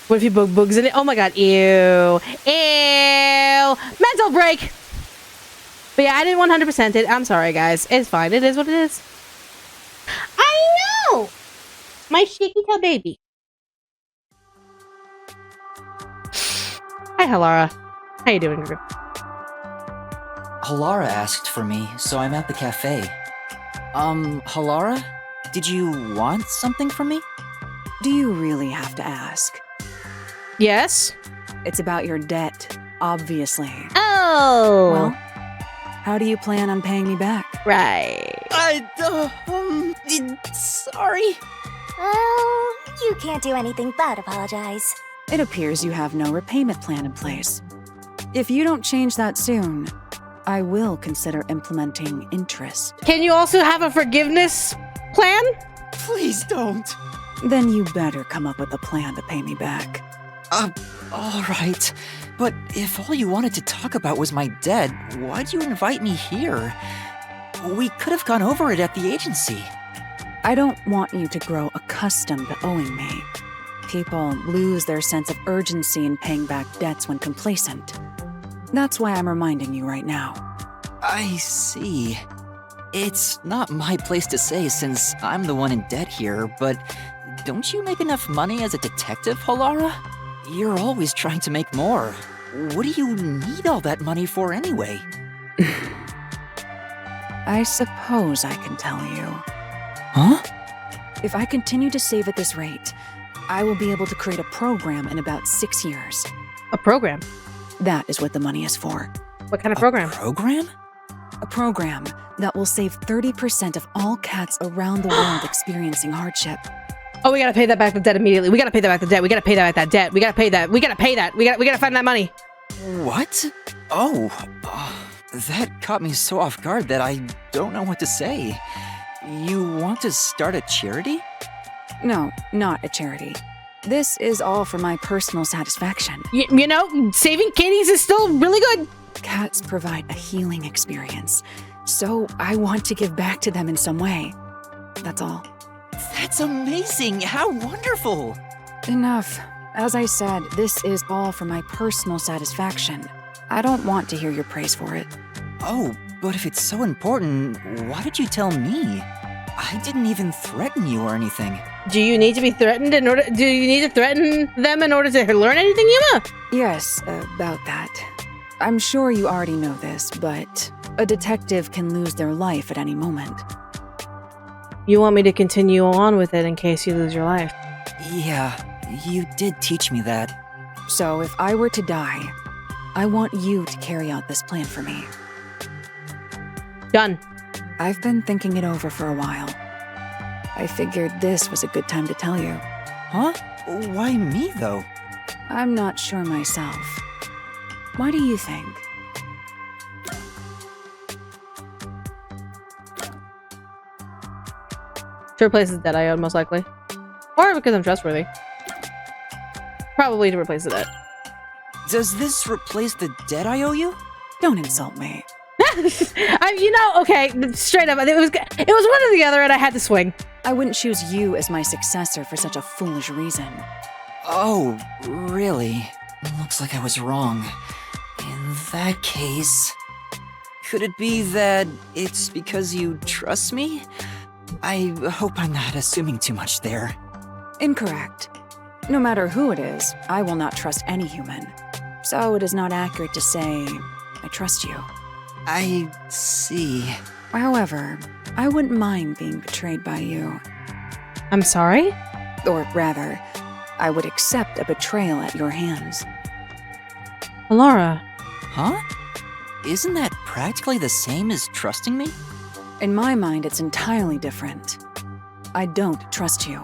What if you bug bugs in it? Oh my god, ew. Ew. Mental break! But yeah, I didn't 100% it. I'm sorry, guys. It's fine. It is what it is. I My Chiquita baby. Hi, Halara. How you doing, girl? Halara asked for me, so I'm at the cafe. Halara? Did you want something from me? Do you really have to ask? Yes? It's about your debt, obviously. Oh! Well, how do you plan on paying me back? Right. Sorry. Well, you can't do anything but apologize. It appears you have no repayment plan in place. If you don't change that soon, I will consider implementing interest. Can you also have a forgiveness plan? Please don't. Then you better come up with a plan to pay me back. Alright. But if all you wanted to talk about was my debt, why'd you invite me here? We could have gone over it at the agency. I don't want you to grow accustomed to owing me. People lose their sense of urgency in paying back debts when complacent. That's why I'm reminding you right now. I see. It's not my place to say since I'm the one in debt here, but don't you make enough money as a detective, Halara? You're always trying to make more. What do you need all that money for anyway? I suppose I can tell you. Huh? If I continue to save at this rate, I will be able to create a program in about 6 years. A program? That is what the money is for. What kind of program? Program? A program that will save 30% of all cats around the world experiencing hardship. Oh, we gotta pay that back the debt immediately. We gotta pay that back the debt. We gotta pay that back that debt. We gotta pay that. We gotta pay that. We gotta find that money. What? Oh, that caught me so off guard that I don't know what to say. You want to start a charity? No, not a charity. This is all for my personal satisfaction. You know, saving kitties is still really good. Cats provide a healing experience, so I want to give back to them in some way. That's all. That's amazing! How wonderful! Enough. As I said, this is all for my personal satisfaction. I don't want to hear your praise for it. Oh, but if it's so important, why did you tell me? I didn't even threaten you or anything. Do you need to be threatened in order? Do you need to threaten them in order to learn anything, Yuma? Yes, about that. I'm sure you already know this, but a detective can lose their life at any moment. You want me to continue on with it in case you lose your life? Yeah, you did teach me that. So if I were to die, I want you to carry out this plan for me. Done. I've been thinking it over for a while. I figured this was a good time to tell you. Huh? Why me, though? I'm not sure myself. Why do you think? To replace the debt I owed, most likely. Or because I'm trustworthy. Probably to replace the debt. Does this replace the debt I owe you? Don't insult me. You know, okay, straight up, it was one or the other and I had to swing. I wouldn't choose you as my successor for such a foolish reason. Oh, really? Looks like I was wrong. In that case, could it be that it's because you trust me? I hope I'm not assuming too much there. Incorrect. No matter who it is, I will not trust any human. So it is not accurate to say, I trust you. I see. However, I wouldn't mind being betrayed by you. I'm sorry? Or rather, I would accept a betrayal at your hands. Laura. Huh? Isn't that practically the same as trusting me? In my mind, it's entirely different. I don't trust you.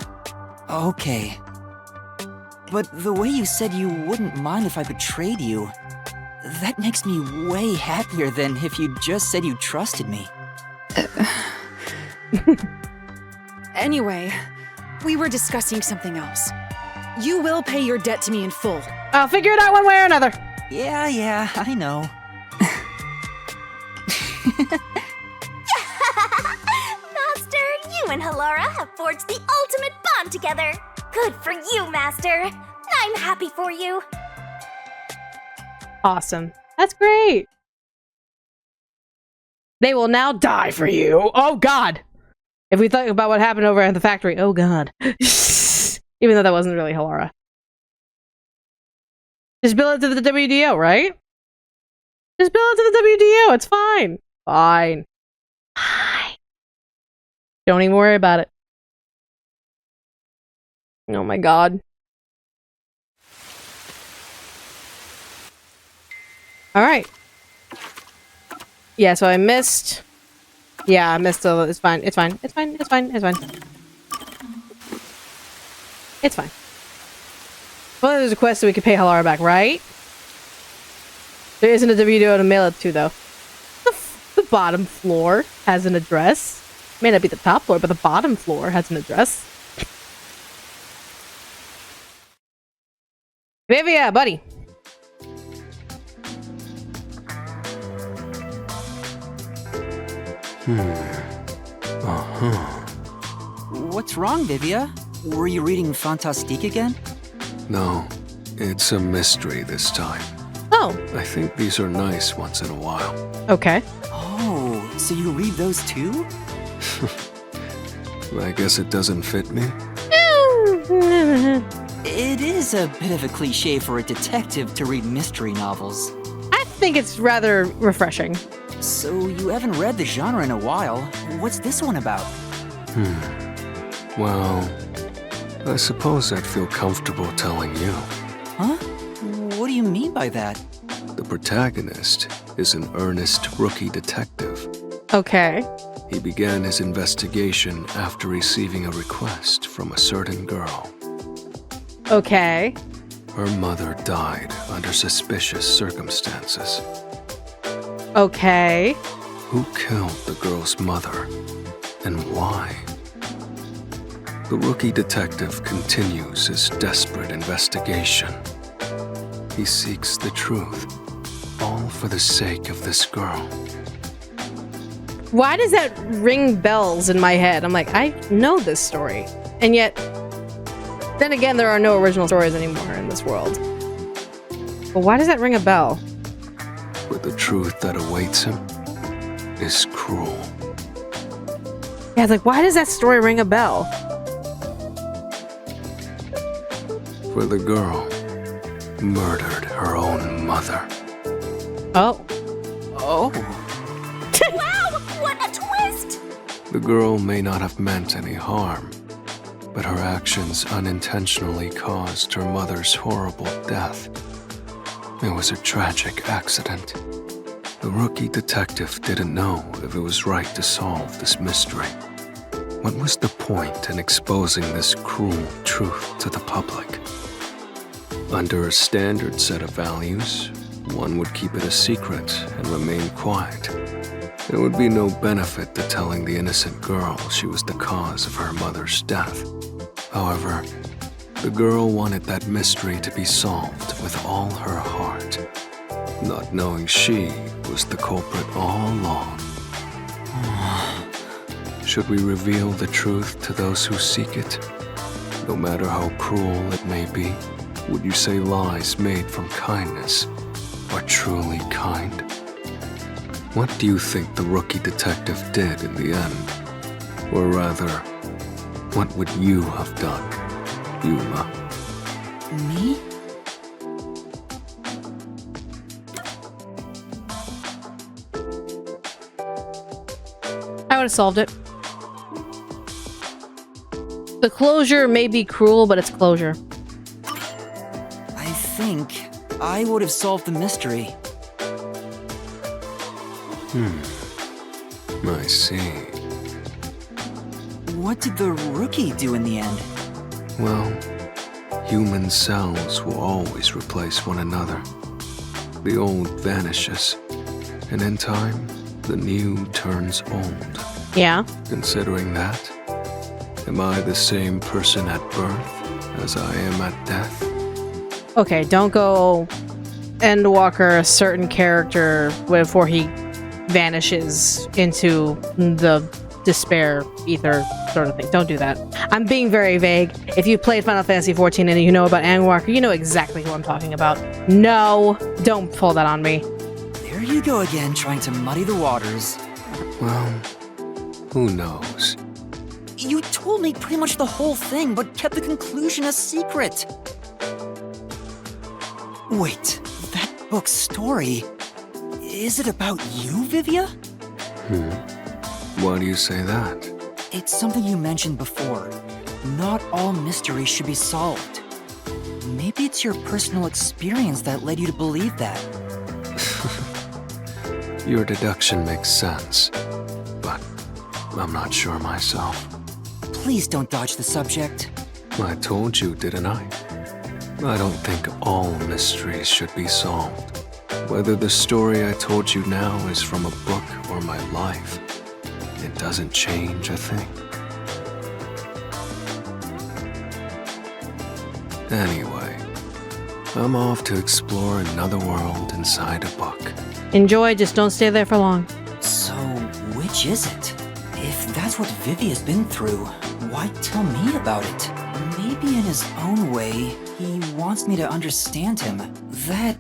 Okay. But the way you said you wouldn't mind if I betrayed you, that makes me way happier than if you just said you trusted me. Anyway, we were discussing something else. You will pay your debt to me in full. I'll figure it out one way or another. Yeah, I know. Master, you and Halara have forged the ultimate bond together. Good for you, Master. I'm happy for you. Awesome. That's great. They will now die for you. Oh, God. If we think about what happened over at the factory, oh god. Even though that wasn't really Halara. Just bill it to the WDO, right? Just bill it to the WDO, it's fine. Fine. Fine. Don't even worry about it. Oh my god. Alright. Yeah, so I missed... Yeah, I missed a... It's fine, it's fine, it's fine, it's fine, it's fine. It's fine. Well, there's a quest so we can pay Halara back, right? There isn't a WDO to mail it to, though. The bottom floor has an address. May not be the top floor, but the bottom floor has an address. Vivia, buddy. What's wrong, Vivia? Were you reading Fantastique again? No, it's a mystery this time. Oh. I think these are nice once in a while. Okay. Oh, so you read those too? I guess it doesn't fit me. It is a bit of a cliche for a detective to read mystery novels. I think it's rather refreshing. So you haven't read the genre in a while. What's this one about? Well, I suppose I'd feel comfortable telling you. Huh? What do you mean by that? The protagonist is an earnest rookie detective. Okay. He began his investigation after receiving a request from a certain girl. Okay. Her mother died under suspicious circumstances. Okay. Who killed the girl's mother, and why? The rookie detective continues his desperate investigation. He seeks the truth, all for the sake of this girl. Why does that ring bells in my head? I'm like, I know this story. And yet, then again, there are no original stories anymore in this world. But why does that ring a bell? But the truth that awaits him is cruel. Yeah, it's like, why does that story ring a bell? For the girl murdered her own mother. Oh. Oh. Wow! What a twist! The girl may not have meant any harm, but her actions unintentionally caused her mother's horrible death. It was a tragic accident. The rookie detective didn't know if it was right to solve this mystery. What was the point in exposing this cruel truth to the public? Under a standard set of values, one would keep it a secret and remain quiet. There would be no benefit to telling the innocent girl she was the cause of her mother's death. However, the girl wanted that mystery to be solved with all her heart, not knowing she was the culprit all along. Should we reveal the truth to those who seek it? No matter how cruel it may be, would you say lies made from kindness are truly kind? What do you think the rookie detective did in the end? Or rather, what would you have done, Yuma? Me? I would have solved it. The closure may be cruel, but it's closure. I think I would have solved the mystery. I see. What did the rookie do in the end? Well, human cells will always replace one another. The old vanishes, and in time, the new turns old. Yeah. Considering that, am I the same person at birth as I am at death? Okay, don't go Endwalker a certain character before he vanishes into the despair ether sort of thing. Don't do that. I'm being very vague. If you played Final Fantasy XIV and you know about Endwalker, you know exactly who I'm talking about. No, don't pull that on me. There you go again, trying to muddy the waters. Well, who knows? You told me pretty much the whole thing, but kept the conclusion a secret. Wait, that book's story... Is it about you, Vivia? Why do you say that? It's something you mentioned before. Not all mysteries should be solved. Maybe it's your personal experience that led you to believe that. Your deduction makes sense, but I'm not sure myself. Please don't dodge the subject. I told you, didn't I? I don't think all mysteries should be solved. Whether the story I told you now is from a book or my life, it doesn't change a thing. Anyway, I'm off to explore another world inside a book. Enjoy, just don't stay there for long. So, which is it? If that's what Vivia's been through, why tell me about it? Maybe in his own way, he wants me to understand him. That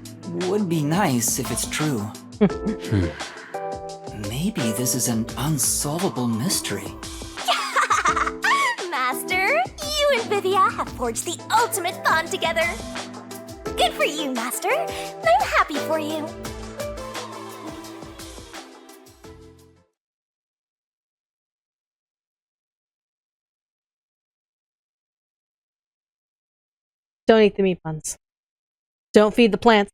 would be nice if it's true. Maybe this is an unsolvable mystery. Master, you and Vivia have forged the ultimate bond together. Good for you, Master. I'm happy for you. Don't eat the meat buns. Don't feed the plants.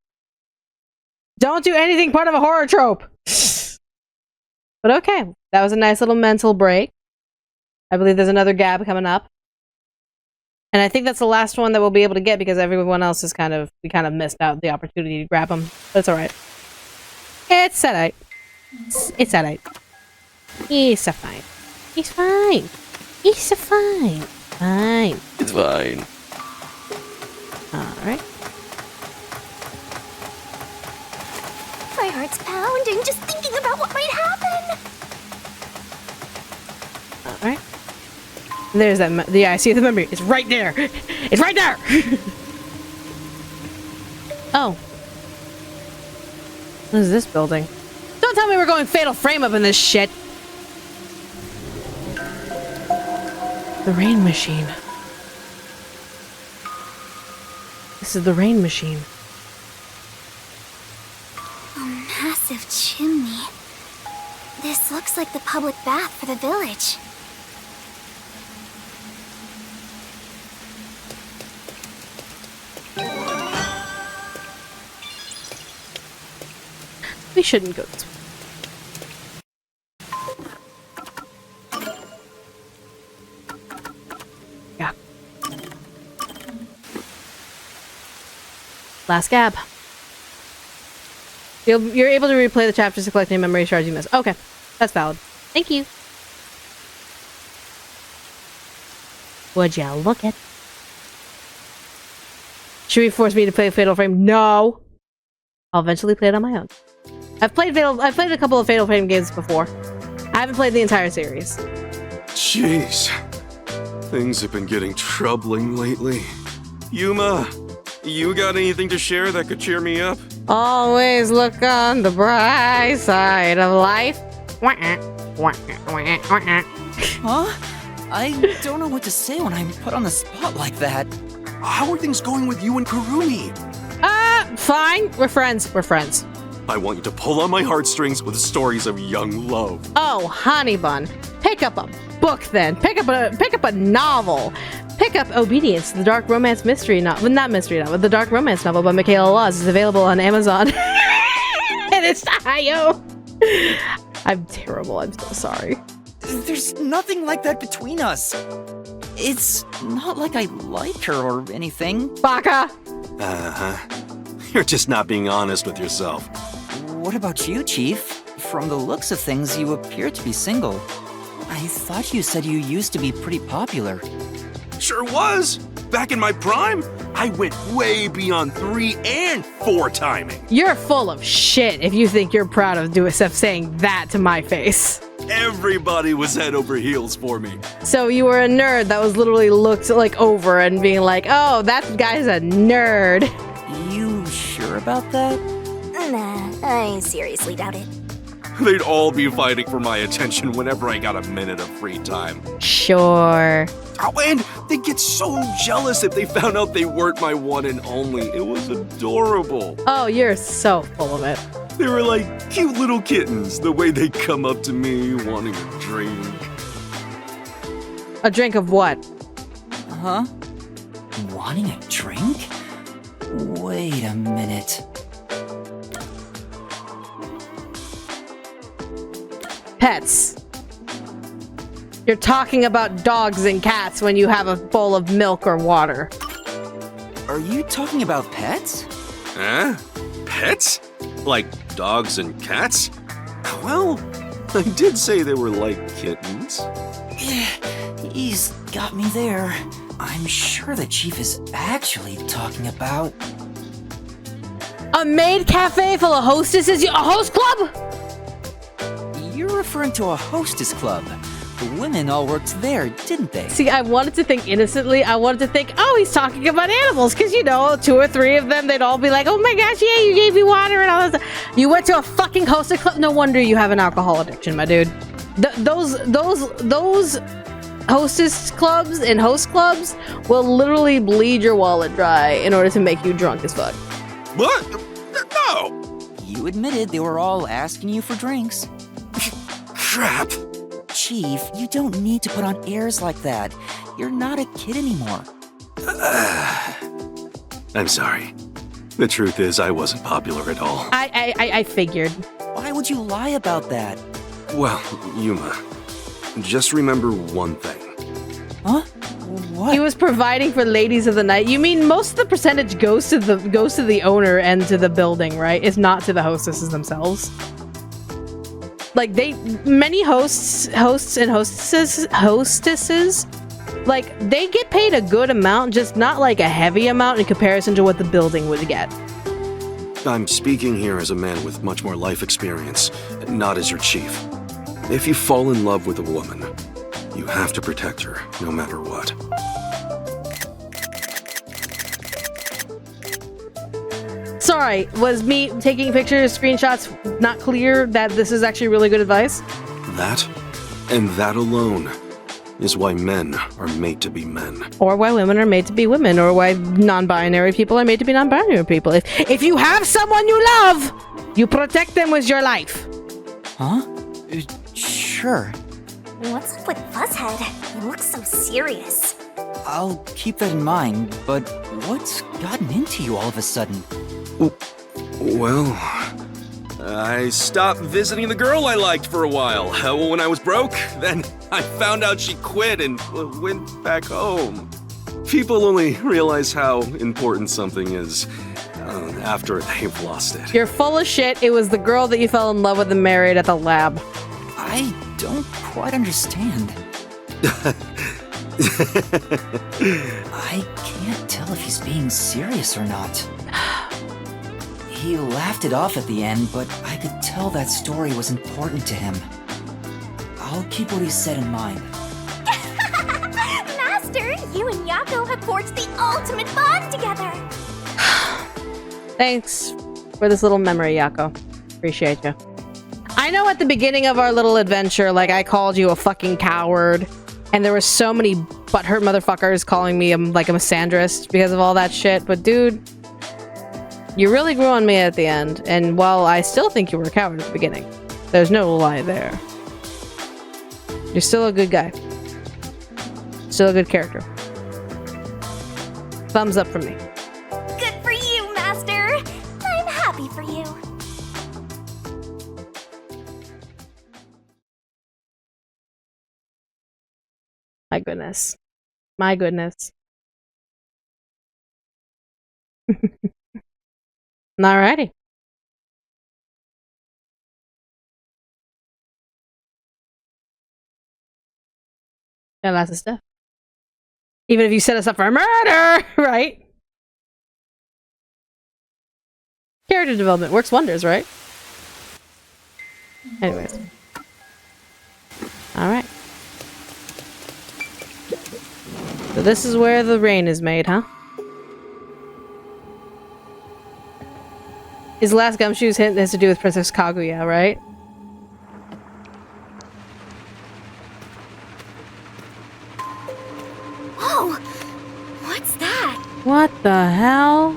Don't do anything part of a horror trope. But okay, that was a nice little mental break. I believe there's another gab coming up. And I think that's the last one that we'll be able to get because everyone else is we kind of missed out the opportunity to grab them. But it's alright. It's alright. It's alright. It's fine. It's fine. It's fine. Fine. It's fine. Alright. My heart's pounding just thinking about what might happen. Alright. There's that. Yeah, I see the memory. It's right there. It's right there. Oh. What is this building? Don't tell me we're going fatal frame up in this shit. The rain machine. This is the rain machine. A massive chimney. This looks like the public bath for the village. We shouldn't go this way. Yeah. Last gab. You're able to replay the chapters to collect any memory shards you missed. Okay, that's valid. Thank you. Would ya look at? Should we force me to play Fatal Frame? No. I'll eventually play it on my own. I've played a couple of Fatal Frame games before. I haven't played the entire series. Jeez. Things have been getting troubling lately. Yuma, you got anything to share that could cheer me up? Always look on the bright side of life. Huh? I don't know what to say when I'm put on the spot like that. How are things going with you and Kurumi? Fine. We're friends. We're friends. I want you to pull on my heartstrings with stories of young love. Oh, honey bun. Pick up a book then. Pick up a novel. Pick up Obedience, the dark romance mystery novel. Well, not mystery novel, the dark romance novel by Michaela Laws is available on Amazon. And it's IO. I'm terrible. I'm so sorry. There's nothing like that between us. It's not like I like her or anything. Baka! Uh-huh. You're just not being honest with yourself. What about you, Chief? From the looks of things, you appear to be single. I thought you said you used to be pretty popular. Sure was. Back in my prime, I went way beyond 3 and 4 timing. You're full of shit if you think you're proud of saying that to my face. Everybody was head over heels for me. So you were a nerd that was literally looked like over and being like, oh, that guy's a nerd. You sure about that? Nah, I seriously doubt it. They'd all be fighting for my attention whenever I got a minute of free time. Sure. Oh, and they'd get so jealous if they found out they weren't my one and only. It was adorable. Oh, you're so full of it. They were like cute little kittens, the way they come up to me wanting a drink. A drink of what? Huh? Wanting a drink? Wait a minute. Pets. You're talking about dogs and cats when you have a bowl of milk or water. Are you talking about pets? Huh? Pets? Like dogs and cats? Well, I did say they were like kittens. He's got me there. I'm sure the chief is actually talking about... A maid cafe full of hostesses? A host club? You're referring to a hostess club. The women all worked there, didn't they? See, I wanted to think innocently. I wanted to think, oh, he's talking about animals. Because, you know, 2 or 3 of them, they'd all be like, oh my gosh, yeah, you gave me water and all that stuff. You went to a fucking hostess club? No wonder you have an alcohol addiction, my dude. Those hostess clubs and host clubs will literally bleed your wallet dry in order to make you drunk as fuck. What? No! You admitted they were all asking you for drinks. Crap! Chief, you don't need to put on airs like that. You're not a kid anymore. I'm sorry. The truth is, I wasn't popular at all. I figured. Why would you lie about that? Well, Yuma, just remember one thing. Huh? What? He was providing for ladies of the night. You mean most of the percentage goes to the owner and to the building, right? It's not to the hostesses themselves. Like many hosts and hostesses, like they get paid a good amount, just not like a heavy amount in comparison to what the building would get. I'm speaking here as a man with much more life experience, not as your chief. If you fall in love with a woman, you have to protect her, no matter what. Sorry, was me taking pictures, screenshots not clear that this is actually really good advice? That, and that alone, is why men are made to be men. Or why women are made to be women, or why non-binary people are made to be non-binary people. If you have someone you love, you protect them with your life. Huh? Sure. What's up with Fuzzhead? He looks so serious. I'll keep that in mind, but what's gotten into you all of a sudden? Well, I stopped visiting the girl I liked for a while. When I was broke, then I found out she quit and went back home. People only realize how important something is after they've lost it. You're full of shit. It was the girl that you fell in love with and married at the lab. I don't quite understand. I can't tell if he's being serious or not. He laughed it off at the end, but I could tell that story was important to him. I'll keep what he said in mind. Master, you and Yako have forged the ultimate bond together. Thanks for this little memory, Yako. Appreciate you. I know at the beginning of our little adventure, like, I called you a fucking coward, and there were so many butthurt motherfuckers calling me like a misandrist because of all that shit, but dude, you really grew on me at the end, and while I still think you were a coward at the beginning, there's no lie there. You're still a good guy. Still a good character. Thumbs up from me. Good for you, Master! I'm happy for you. My goodness. My goodness. Alrighty. Got lots of stuff. Even if you set us up for a murder, right? Character development works wonders, right? Anyways. Alright. So this is where the rain is made, huh? His last gumshoes hint has to do with Princess Kaguya, right? What the hell?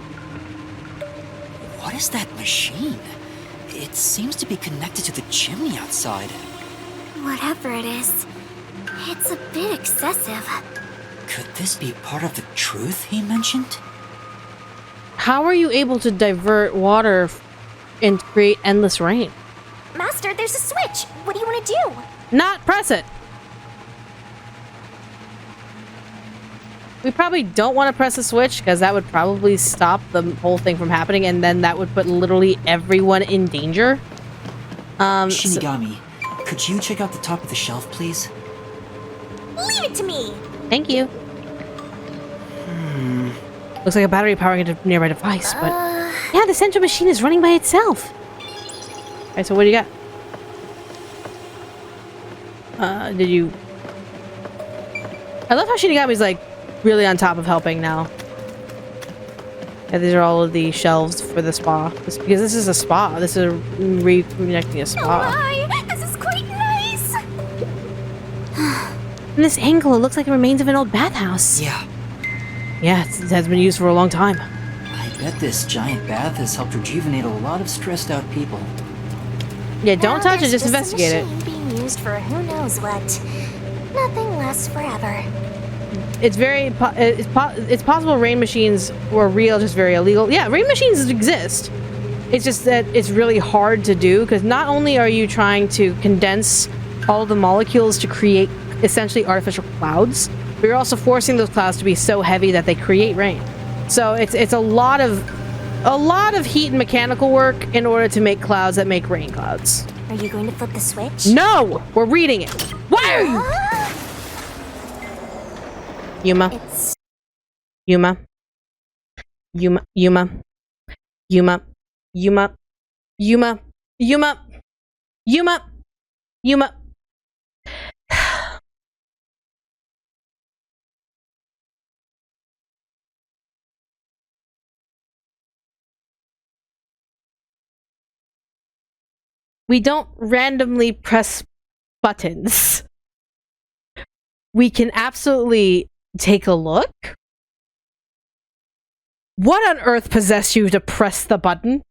What is that machine? It seems to be connected to the chimney outside. Whatever it is, it's a bit excessive. Could this be part of the truth he mentioned? How are you able to divert water and create endless rain? Master, there's a switch. What do you want to do? Not press it. We probably don't want to press the switch because that would probably stop the whole thing from happening, and then that would put literally everyone in danger. Shinigami, could you check out the top of the shelf, please? Leave it to me. Thank you. Looks like a battery powering a nearby device, but yeah, the central machine is running by itself. Alright, so what do you got? Did you... I love how Shinigami's like really on top of helping now. Yeah, these are all of the shelves for the spa. Because this is a spa. This is reconnecting a spa. Oh my, this is quite nice. From this angle, it looks like the remains of an old bathhouse. Yeah. Yeah, it has been used for a long time. I bet this giant bath has helped rejuvenate a lot of stressed out people. Yeah, don't touch it, just a investigate it. machine being used for who knows what. Nothing lasts forever. It's very it's possible rain machines were real, just very illegal. Yeah, rain machines exist. It's just that it's really hard to do because not only are you trying to condense all the molecules to create essentially artificial clouds, but you're also forcing those clouds to be so heavy that they create rain. So it's a lot of heat and mechanical work in order to make clouds that make rain clouds. Are you going to flip the switch? No! We're reading it. Why are you? Yuma. Yuma. Yuma. Yuma. Yuma. Yuma. Yuma. Yuma. Yuma. Yuma. We don't randomly press buttons. We can absolutely take a look. What on earth possessed you to press the button?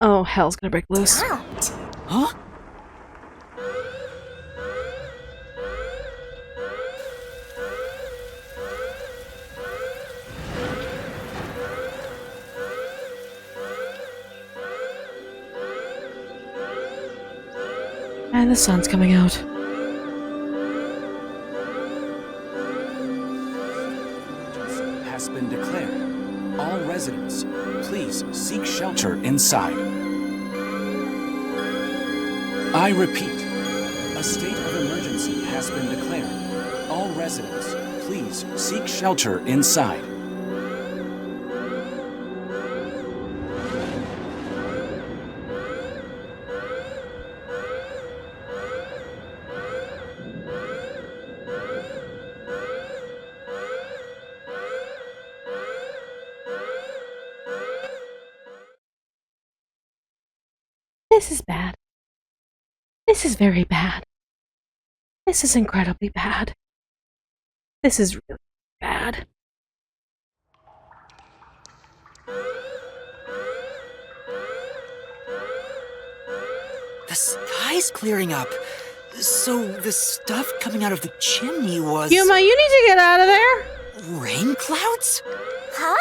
Oh, hell's gonna break loose. Huh? And the sun's coming out. Has been declared. All residents, please seek shelter inside. I repeat, a state of emergency has been declared. All residents, please seek shelter inside. This is bad. This is very bad. This is incredibly bad. This is really bad. The sky's clearing up. So the stuff coming out of the chimney was... Yuma, you need to get out of there! Rain clouds? Huh?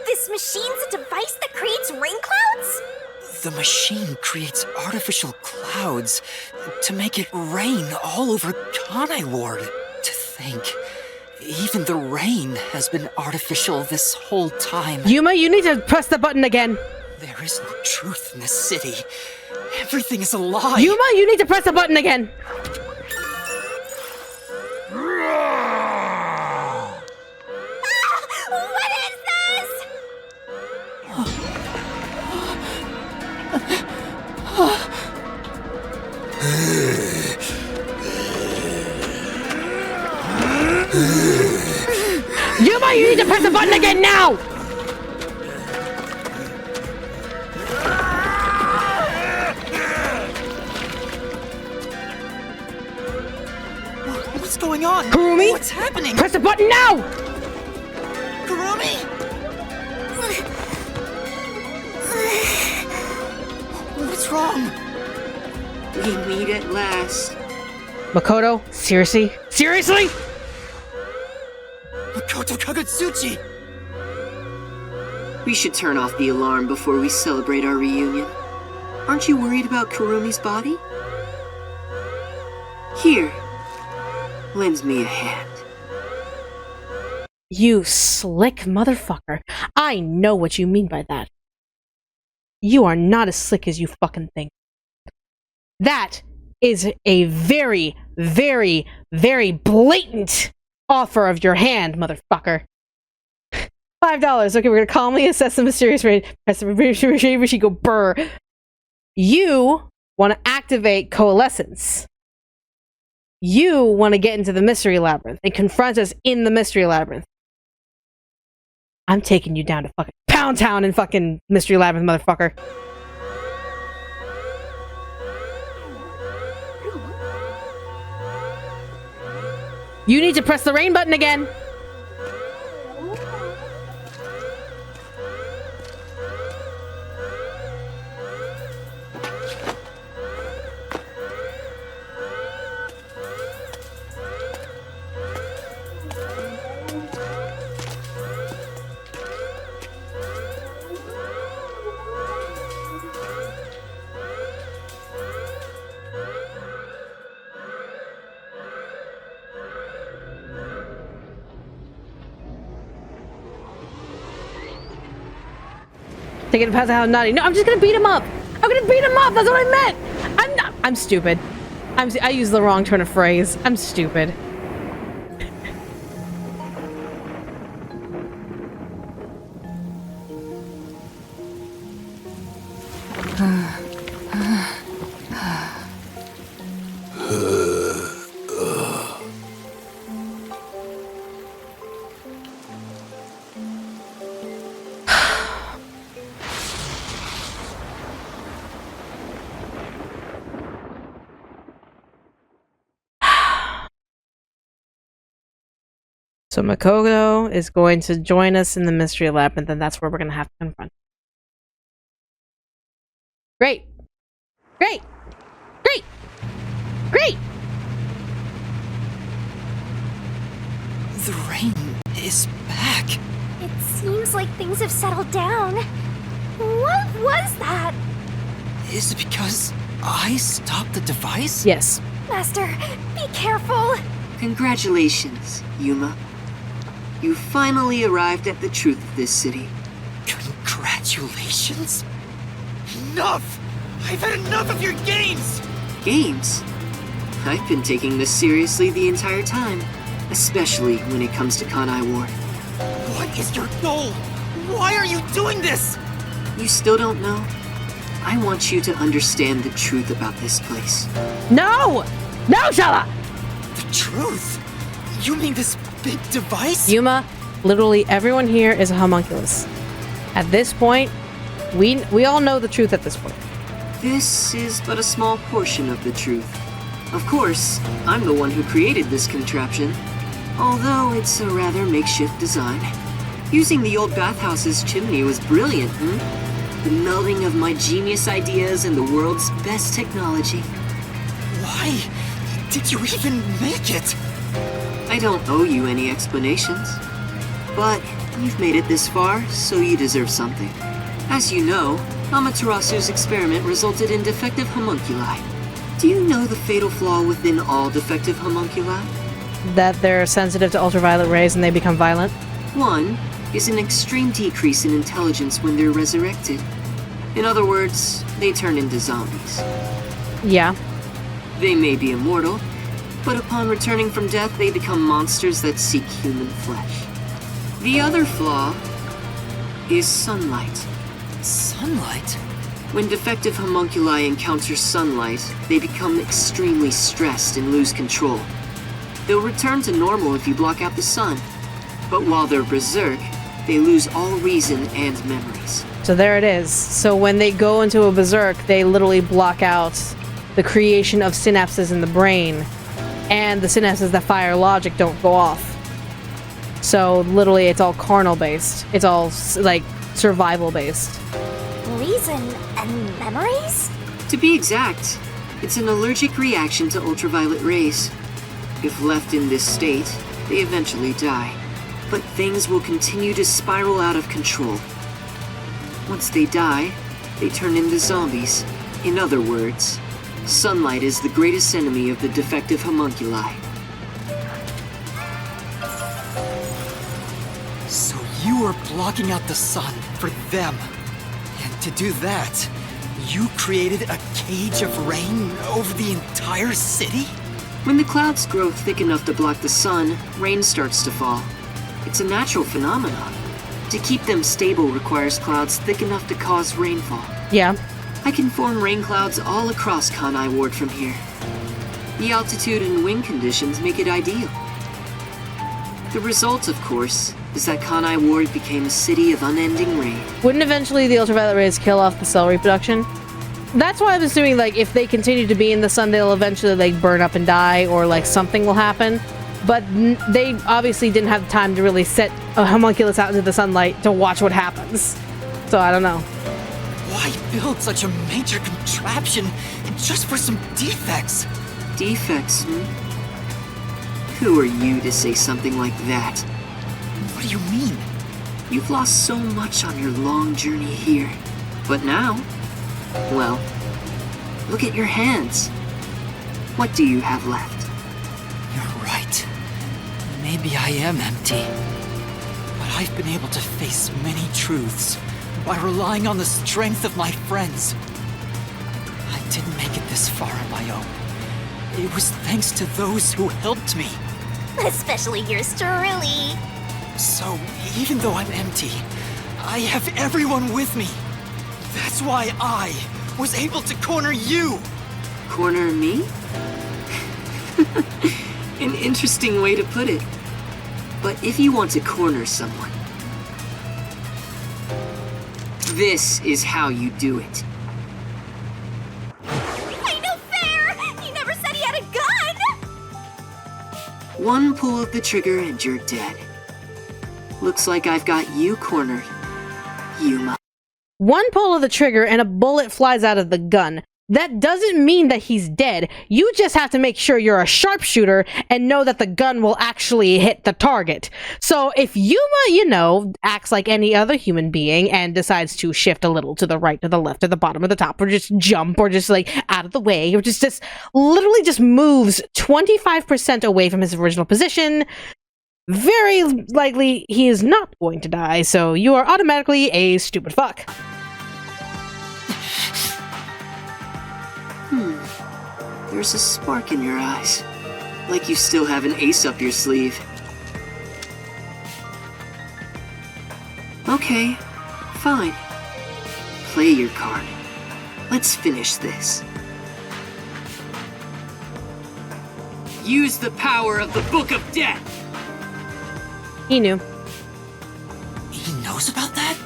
This machine's a device that creates rain clouds? The machine creates artificial clouds to make it rain all over Kanai Ward. To think, even the rain has been artificial this whole time. Yuma, you need to press the button again. There is no truth in this city. Everything is a lie. Yuma, you need to press the button again. What is this? Yuma, you need to press the button again now! going on? Kurumi? What's happening? Press the button now! Kurumi? What's wrong? We meet at last. Makoto, seriously? Seriously? Makoto Kagutsuchi! We should turn off the alarm before we celebrate our reunion. Aren't you worried about Kurumi's body? Here, lend me a hand. You slick motherfucker. I know what you mean by that. You are not as slick as you fucking think. That is a very, very, very blatant offer of your hand, motherfucker. $5. Okay, we're gonna calmly assess the mysterious raid. Press the she go burr. You want to activate coalescence. You want to get into the mystery labyrinth and confront us in the mystery labyrinth. I'm taking you down to fucking Pound Town and fucking mystery labyrinth, motherfucker. You need to press the rain button again. Taking it past how naughty. No, I'm just gonna beat him up. I'm gonna beat him up. That's what I meant. I'm stupid. I used the wrong turn of phrase. I'm stupid. So Makoto is going to join us in the mystery labyrinth, and that's where we're going to have to confront. Great! Great! Great! Great! The rain is back. It seems like things have settled down. What was that? Is it because I stopped the device? Yes. Master, be careful. Congratulations, Yuma. You finally arrived at the truth of this city. Congratulations? Enough! I've had enough of your games! Games? I've been taking this seriously the entire time, especially when it comes to Kanai War. What is your goal? Why are you doing this? You still don't know? I want you to understand the truth about this place. No! No, Shala! The truth? You mean this big device? Yuma, literally everyone here is a homunculus. At this point, we all know the truth at this point. This is but a small portion of the truth. Of course, I'm the one who created this contraption, although it's a rather makeshift design. Using the old bathhouse's chimney was brilliant, The melding of my genius ideas and the world's best technology. Why did you even make it? I don't owe you any explanations. But you've made it this far, so you deserve something. As you know, Amaterasu's experiment resulted in defective homunculi. Do you know the fatal flaw within all defective homunculi? That they're sensitive to ultraviolet rays and they become violent? One is an extreme decrease in intelligence when they're resurrected. In other words, they turn into zombies. Yeah. They may be immortal, but upon returning from death, they become monsters that seek human flesh. The other flaw is sunlight. Sunlight? When defective homunculi encounter sunlight, they become extremely stressed and lose control. They'll return to normal if you block out the sun, but while they're berserk, they lose all reason and memories. So there it is. So when they go into a berserk, they literally block out the creation of synapses in the brain. and the synapses that fire logic don't go off. So literally it's all carnal based. It's all like survival based. Reason and memories? To be exact, it's an allergic reaction to ultraviolet rays. If left in this state, they eventually die. But things will continue to spiral out of control. Once they die, they turn into zombies. In other words, sunlight is the greatest enemy of the defective homunculi. So you were blocking out the sun for them. And to do that, you created a cage of rain over the entire city? When the clouds grow thick enough to block the sun, rain starts to fall. It's a natural phenomenon. To keep them stable requires clouds thick enough to cause rainfall. Yeah. I can form rain clouds all across Kanai Ward from here. The altitude and wind conditions make it ideal. The result, of course, is that Kanai Ward became a city of unending rain. Wouldn't eventually the ultraviolet rays kill off the cell reproduction? That's why I was assuming, like, if they continue to be in the sun, they'll eventually, like, burn up and die, or, like, something will happen. But they obviously didn't have time to really set a homunculus out into the sunlight to watch what happens. So I don't know. Why build such a major contraption just for some defects? Defects, hmm? Who are you to say something like that? What do you mean? You've lost so much on your long journey here. But now, well, look at your hands. What do you have left? You're right. Maybe I am empty. But I've been able to face many truths by relying on the strength of my friends. I didn't make it this far on my own. It was thanks to those who helped me. Especially yours truly. So, even though I'm empty, I have everyone with me. That's why I was able to corner you. Corner me? An interesting way to put it. But if you want to corner someone, this is how you do it. Ain't no fair! He never said he had a gun! One pull of the trigger and you're dead. Looks like I've got you cornered, Yuma. One pull of the trigger and a bullet flies out of the gun. That doesn't mean that he's dead. You just have to make sure you're a sharpshooter and know that the gun will actually hit the target. So if Yuma, acts like any other human being and decides to shift a little to the right, to the left, to the bottom, or the top, or just jump, or just like out of the way, or just literally just moves 25% away from his original position, very likely he is not going to die, so you are automatically a stupid fuck. There's a spark in your eyes. Like you still have an ace up your sleeve. Okay, fine. Play your card. Let's finish this. Use the power of the Book of Death! He knew. He knows about that?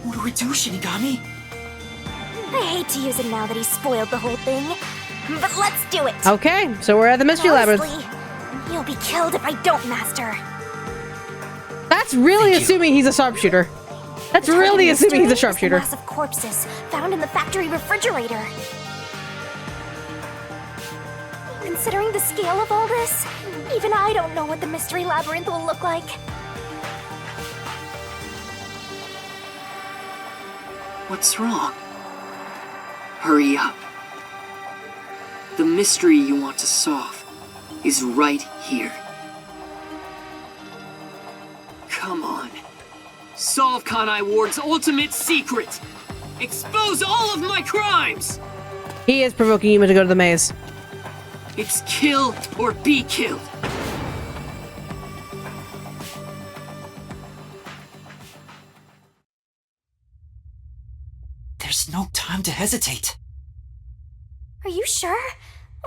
What do we do, Shinigami? I hate to use it now that he's spoiled the whole thing, but let's do it! Okay, so we're at the Mystery Labyrinth. You'll be killed if I don't, Master. That's really assuming he's a sharpshooter. That's really assuming he's a sharpshooter. Mass of corpses found in the factory refrigerator. Considering the scale of all this, even I don't know what the Mystery Labyrinth will look like. What's wrong? Hurry up. The mystery you want to solve is right here. Come on. Solve Kanai Ward's ultimate secret! Expose all of my crimes! He is provoking Yuma to go to the maze. It's kill or be killed. There's no time to hesitate. Are you sure?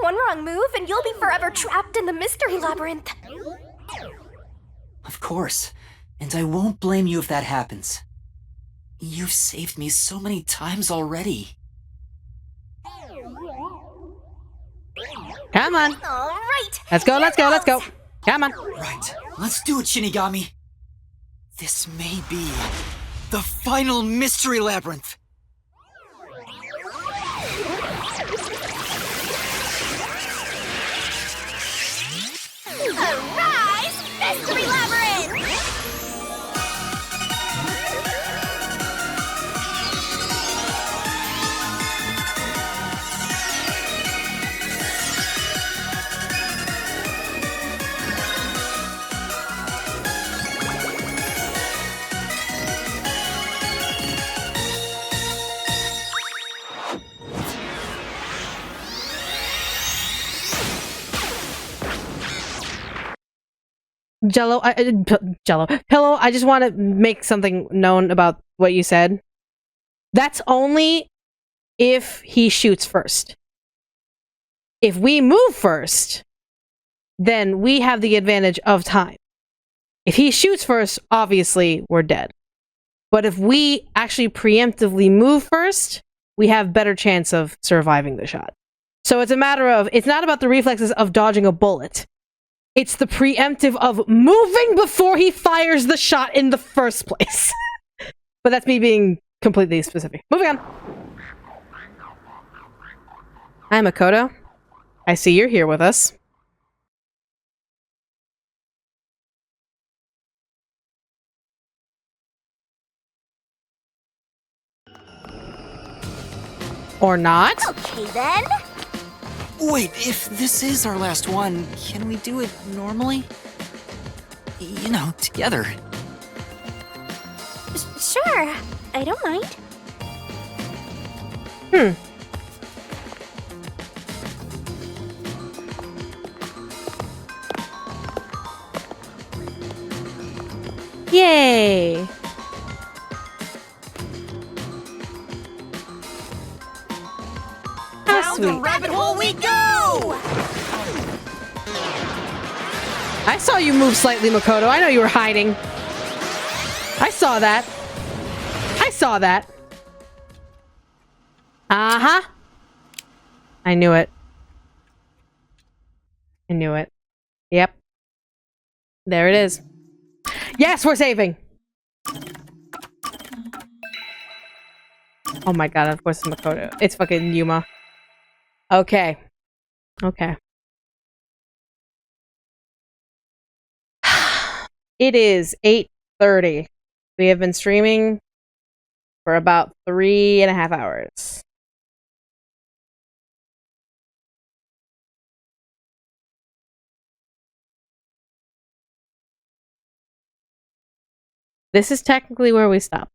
One wrong move and you'll be forever trapped in the Mystery Labyrinth. Of course. And I won't blame you if that happens. You've saved me so many times already. Come on. All right. Let's go, let's go, let's go. Come on. Right. Let's do it, Shinigami. This may be the final mystery labyrinth. Arise, mystery labyrinth! Jello, Pillow, I just want to make something known about what you said. That's only if he shoots first. If we move first, then we have the advantage of time. If he shoots first, obviously, we're dead. But if we actually preemptively move first, we have better chance of surviving the shot. So it's a matter of, it's not about the reflexes of dodging a bullet. It's the preemptive of moving before he fires the shot in the first place. But that's me being completely specific. Moving on. Hi, Makoto. I see you're here with us. Or not. Okay, then. Wait, if this is our last one, can we do it normally? You know, together. Sure, I don't mind. Yay! How sweet. Down the rabbit hole we go! I saw you move slightly, Makoto. I know you were hiding. I saw that. I saw that. Uh-huh. I knew it. I knew it. Yep. There it is. Yes, we're saving! Oh my god, of course it's Makoto. It's fucking Yuma. Okay. Okay. It is 8:30. We have been streaming for about 3.5 hours. This is technically where we stop.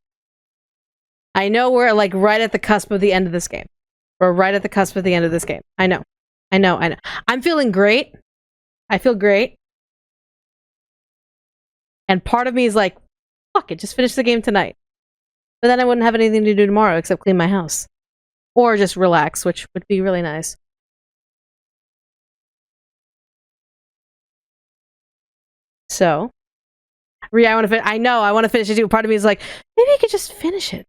I know we're like right at the cusp of the end of this game. We're right at the cusp of the end of this game. I know. I know. I know. I'm feeling great. I feel great. And part of me is like, fuck it, just finish the game tonight. But then I wouldn't have anything to do tomorrow except clean my house. Or just relax, which would be really nice. So, I want to. I know I want to finish it too. Part of me is like, maybe you could just finish it.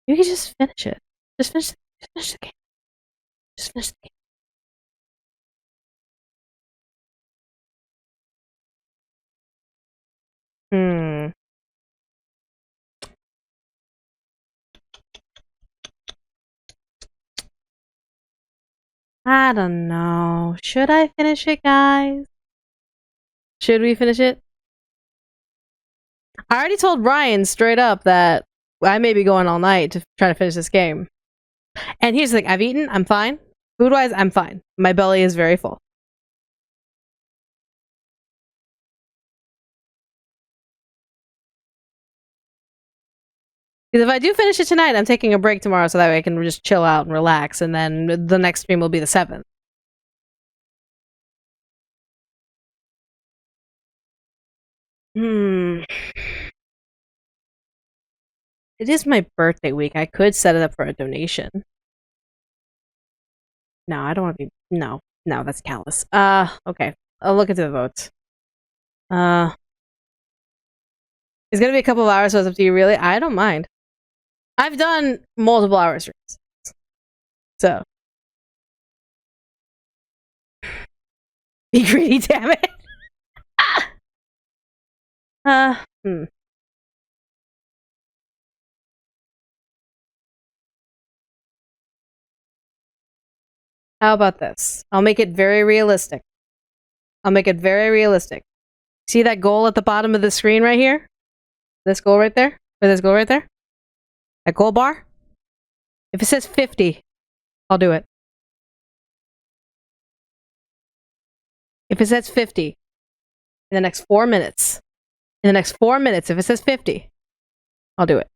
You could just finish it. Just finish the game. Just finish the game. I don't know. Should I finish it, guys? Should we finish it? I already told Ryan straight up that I may be going all night to try to finish this game. And here's the thing. I've eaten. I'm fine. Food-wise, I'm fine. My belly is very full. Because if I do finish it tonight, I'm taking a break tomorrow so that way I can just chill out and relax. And then the next stream will be the 7th. It is my birthday week. I could set it up for a donation. No, I don't want to be... No, that's callous. Okay. I'll look into the votes. It's gonna be a couple of hours, so it's up to you, really. I don't mind. I've done multiple hour streams. So. Be greedy, damn it. How about this? I'll make it very realistic. See that goal at the bottom of the screen right here? This goal right there? Or this goal right there? That goal bar? If it says 50, I'll do it. If it says 50 in the next 4 minutes, if it says 50, I'll do it.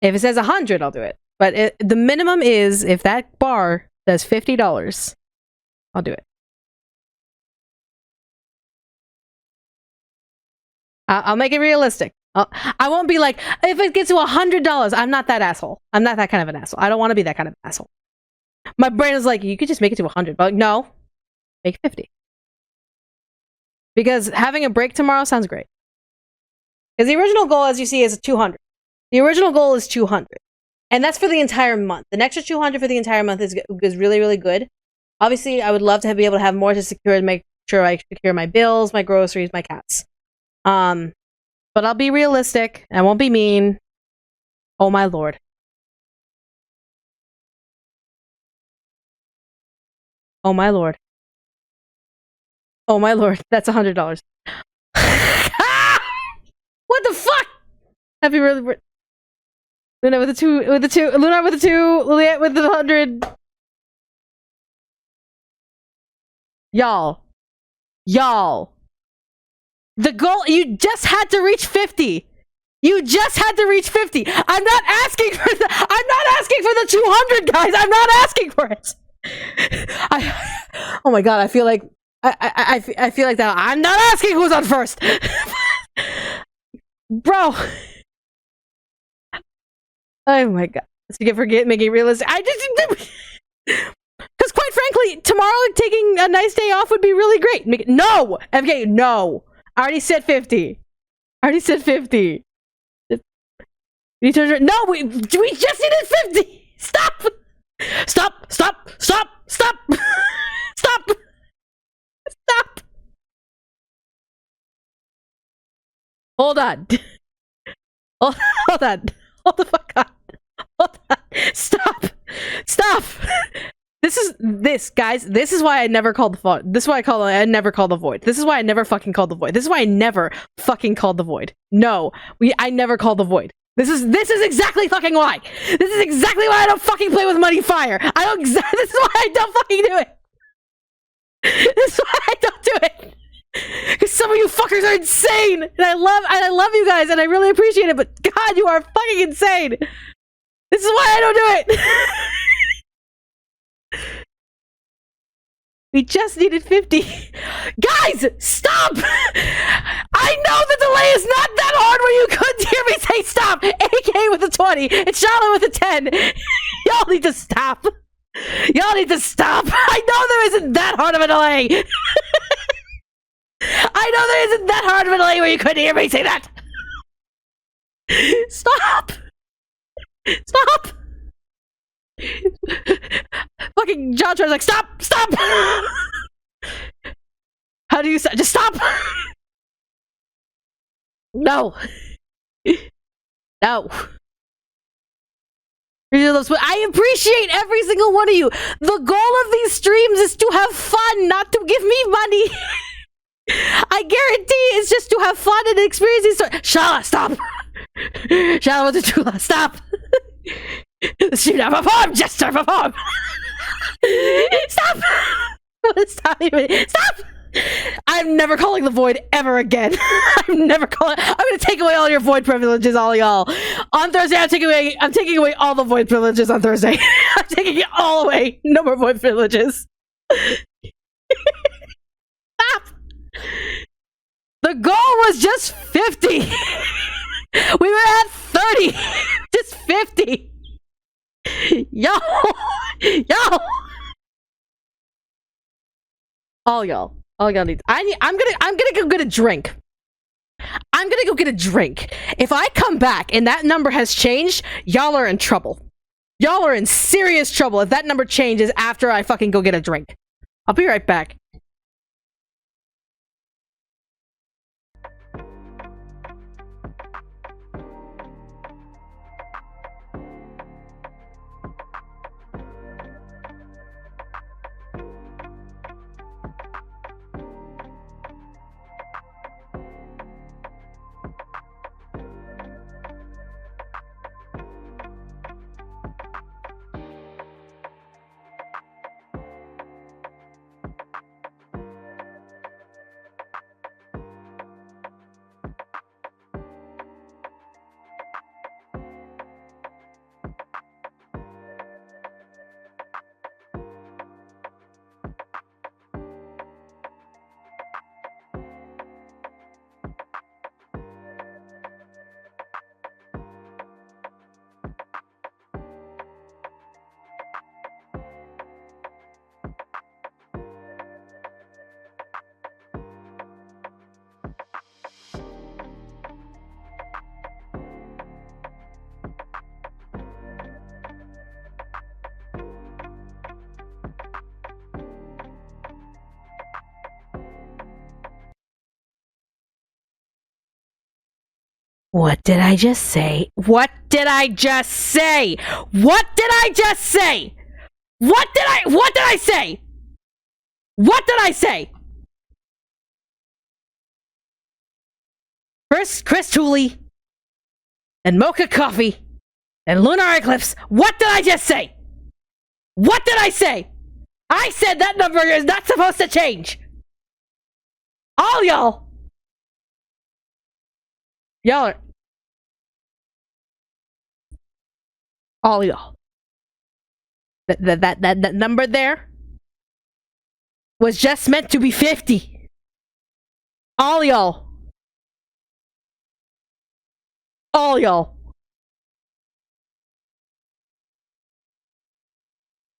If it says 100, I'll do it. But the minimum is, if that bar says $50, I'll do it. I'll make it realistic. I won't be like, if it gets to $100, I'm not that asshole. I'm not that kind of an asshole. I don't want to be that kind of asshole. My brain is like, you could just make it to 100. But like, no, make 50. Because having a break tomorrow sounds great. Because the original goal, as you see, is 200. The original goal is 200. And that's for the entire month. An extra 200 for the entire month is really, really good. Obviously, I would love to be able to have more to secure and make sure I secure my bills, my groceries, my cats. But I'll be realistic. I won't be mean. Oh my lord. Oh my lord. Oh my lord. That's $100. What the fuck? Happy really. Luna with the two, Luna with the 2, Liliette with the 100. Y'all. The goal, you just had to reach 50. I'm not asking for the 200, guys. I'm not asking for it. Oh my god, I feel like I feel like that. I'm not asking who's on first. Bro. Oh my god. Let's forget making it realistic. Because quite frankly, tomorrow taking a nice day off would be really great. No! MK, no! I already said 50. No, we just needed 50! Stop! Hold on. Hold the fuck on. Hold on. Stop. Guys, this is why I never called the void. This is why I never called the void. This is why I never fucking called the void. This is why I never fucking called the void. No, I never called the void. This is exactly fucking why. This is exactly why I don't fucking play with Muddy Fire. This is why I don't fucking do it. This is why I don't do it. Because some of you fuckers are insane. And I love you guys and I really appreciate it, but god, you are fucking insane. This is why I don't do it. We just needed 50. Guys, stop! I know the delay is not that hard where you couldn't hear me say stop! AK with a 20 and Charlotte with a 10. Y'all need to stop. I know there isn't that hard of a delay. I know there isn't that hard of a delay where you couldn't hear me say that. Stop! Fucking John Trevor's like, stop! How do you say? Just stop! No. I appreciate every single one of you. The goal of these streams is to have fun, not to give me money. I guarantee it's just to have fun and experience these stories. Shala, stop! Shala with the Tula, stop! Shoot out perform! Jester perform! Stop! Stop! I'm never calling the void ever again. I'm gonna take away all your void privileges, all y'all. On Thursday, I'm taking away all the void privileges on Thursday. I'm taking it all away. No more void privileges. Stop! The goal was just 50. We were at 30. Just 50. Yo. All y'all need. I'm gonna go get a drink. If I come back and that number has changed, y'all are in trouble. Y'all are in serious trouble if that number changes after I fucking go get a drink. I'll be right back. What did I just say? What did I just say? What did I just say? What did I say? What did I say? First, Chris Tooley, and Mocha Coffee, and Lunar Eclipse. What did I just say? What did I say? I said that number is not supposed to change. All y'all. Y'all are... All y'all. That number there was just meant to be 50. All y'all. All y'all.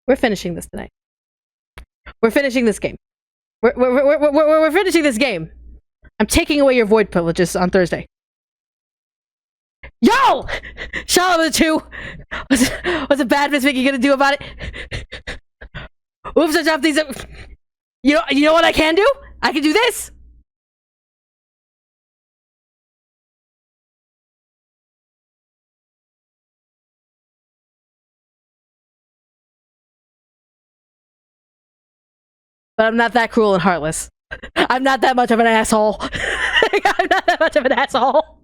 We're finishing this tonight. We're finishing this game. We're finishing this game. I'm taking away your void privileges on Thursday. Yo! Shala with a 2. What's a bad Miss Vicky gonna do about it? Oops, I dropped these. You know what I can do? I can do this. But I'm not that cruel and heartless. I'm not that much of an asshole. I'm not that much of an asshole.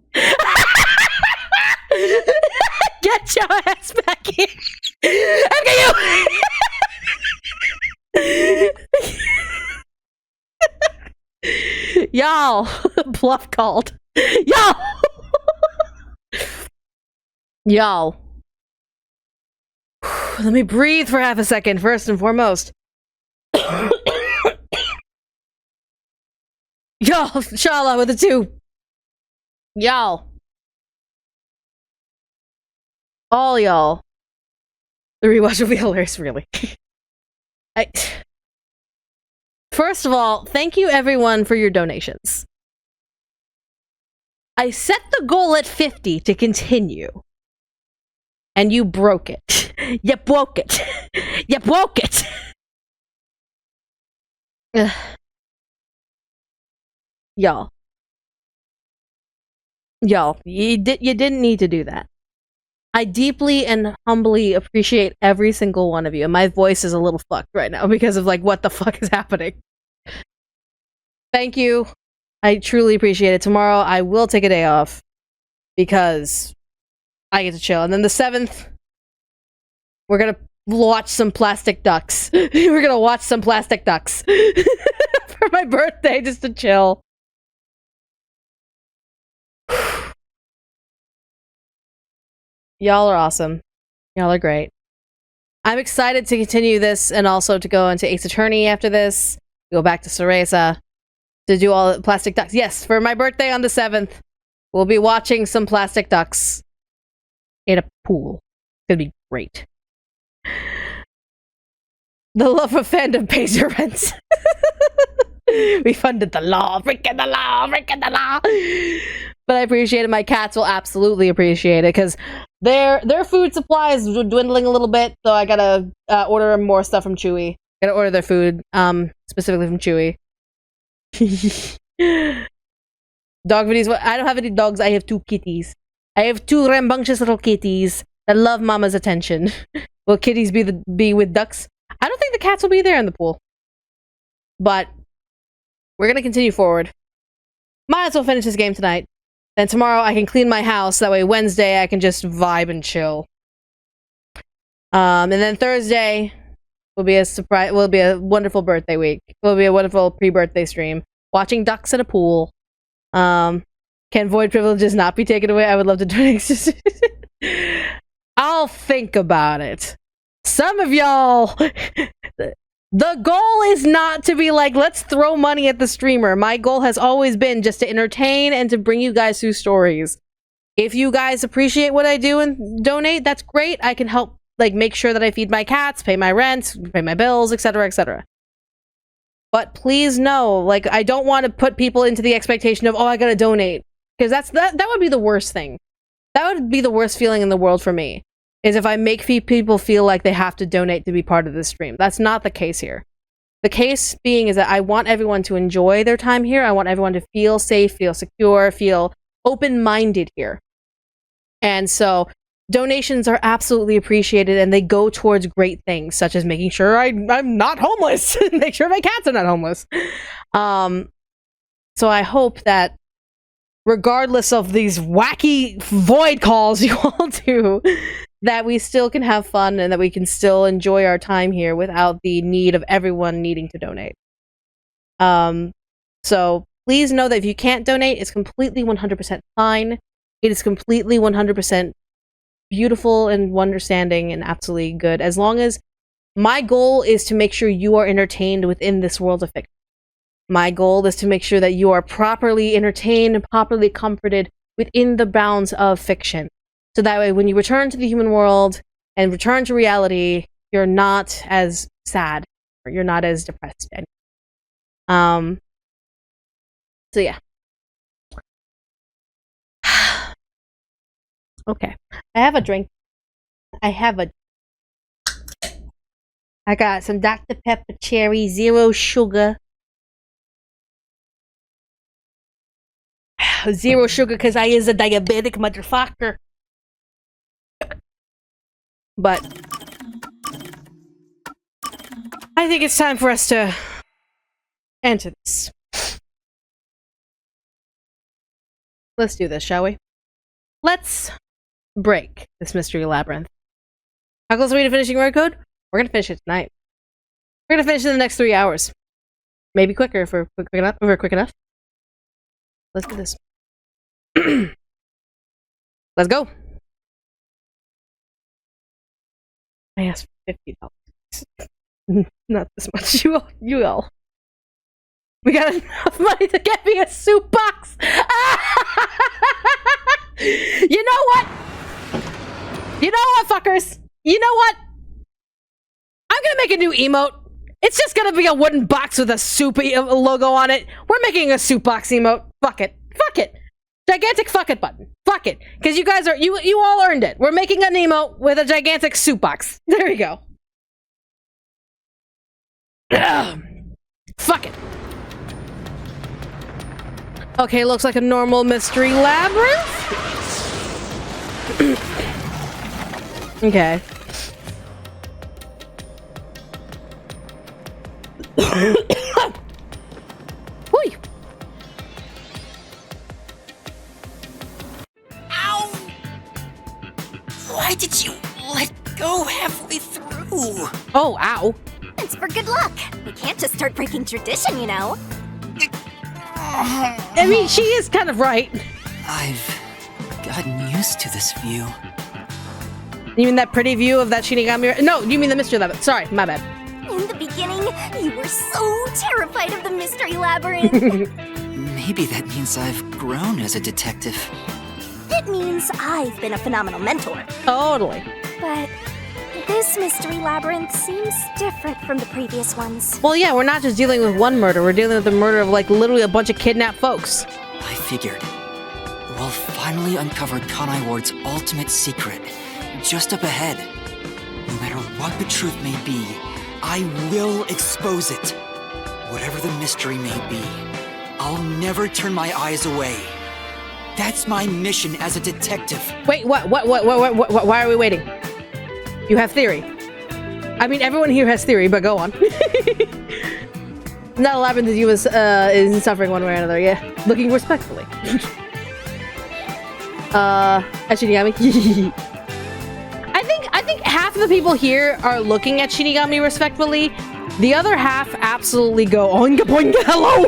Get your ass back here. Y'all. Bluff called. Y'all. Let me breathe for half a second, first and foremost. Y'all, Shala with a 2. Y'all. All y'all. The rewatch will be hilarious, really. First of all, thank you everyone for your donations. I set the goal at 50 to continue. And you broke it. You broke it. You broke it. Y'all. Y'all, you didn't need to do that. I deeply and humbly appreciate every single one of you. And my voice is a little fucked right now because of like what the fuck is happening. Thank you. I truly appreciate it. Tomorrow I will take a day off because I get to chill. And then the 7th, we're gonna watch some plastic ducks. We're gonna watch some plastic ducks for my birthday just to chill. Y'all are awesome. Y'all are great. I'm excited to continue this and also to go into Ace Attorney after this. Go back to Cereza to do all the plastic ducks. Yes, for my birthday on the 7th, we'll be watching some plastic ducks in a pool. It's gonna be great. The love of fandom pays your rent. We funded the law, breaking the law, breaking the law. But I appreciate it. My cats will absolutely appreciate it because their food supply is dwindling a little bit, so I gotta order more stuff from Chewy. Gotta order their food, specifically from Chewy. Dog videos. Well, I don't have any dogs. I have 2 kitties. I have 2 rambunctious little kitties that love mama's attention. Will kitties be with ducks? I don't think the cats will be there in the pool. But we're gonna continue forward. Might as well finish this game tonight. Then tomorrow I can clean my house. That way Wednesday I can just vibe and chill. And then Thursday will be a surprise. Will be a wonderful birthday week. Will be a wonderful pre-birthday stream. Watching ducks in a pool. Can void privileges not be taken away? I would love to donate. I'll think about it. Some of y'all... The goal is not to be like, let's throw money at the streamer. My goal has always been just to entertain and to bring you guys through stories. If you guys appreciate what I do and donate, that's great. I can help, like, make sure that I feed my cats, pay my rent, pay my bills, etc., etc. But please know, like, I don't want to put people into the expectation of, oh, I gotta donate. Because that would be the worst thing. That would be the worst feeling in the world for me. Is if I make people feel like they have to donate to be part of this stream. That's not the case here. The case being is that I want everyone to enjoy their time here. I want everyone to feel safe, feel secure, feel open-minded here. And so donations are absolutely appreciated and they go towards great things, such as making sure I'm not homeless. Make sure my cats are not homeless. So I hope that regardless of these wacky void calls you all do, that we still can have fun and that we can still enjoy our time here without the need of everyone needing to donate. So please know that if you can't donate, it's completely 100% fine. It is completely 100% beautiful and understanding and absolutely good. As long as my goal is to make sure you are entertained within this world of fiction. My goal is to make sure that you are properly entertained and properly comforted within the bounds of fiction. So that way, when you return to the human world and return to reality, you're not as sad or you're not as depressed anymore. So yeah. Okay. I have a drink. I got some Dr. Pepper Cherry, 0 sugar. 0 sugar because I is a diabetic motherfucker. But I think it's time for us to enter this. Let's do this, shall we? Let's break this mystery labyrinth. How close are we to finishing RAINCODE? We're gonna finish it tonight. We're gonna finish it in the next 3 hours. Maybe quicker if we're quick enough. Let's do this. Let's go. I asked for $50. Not this much. You all. We got enough money to get me a soup box. You know what? You know what, fuckers? You know what? I'm gonna make a new emote. It's just gonna be a wooden box with a soup logo on it. We're making a soup box emote. Fuck it. Fuck it. Gigantic fuck it button. Fuck it. Because you guys are, you all earned it. We're making an emote with a gigantic soup box. There you go. Fuck it. Okay, looks like a normal mystery labyrinth. Okay. Whee! Ow! Why did you let go halfway through? Oh, ow. It's for good luck. We can't just start breaking tradition, you know. I mean, she is kind of right. I've gotten used to this view. You mean that pretty view of that Shinigami? No, you mean the mystery labyrinth. Sorry, my bad. In the beginning, you were so terrified of the mystery labyrinth. Maybe that means I've grown as a detective. It means I've been a phenomenal mentor. Totally. But this mystery labyrinth seems different from the previous ones. Well, yeah, we're not just dealing with one murder. We're dealing with the murder of, like, literally a bunch of kidnapped folks. I figured. We'll finally uncover Kanai Ward's ultimate secret, just up ahead. No matter what the truth may be, I will expose it. Whatever the mystery may be, I'll never turn my eyes away. That's my mission as a detective. Wait, what? Why are we waiting? You have theory. I mean, everyone here has theory, but go on. Not a labyrinth that you is suffering one way or another, yeah. Looking respectfully. At Shinigami. I think half of the people here are looking at Shinigami respectfully. The other half absolutely go, oinga boinga, hello!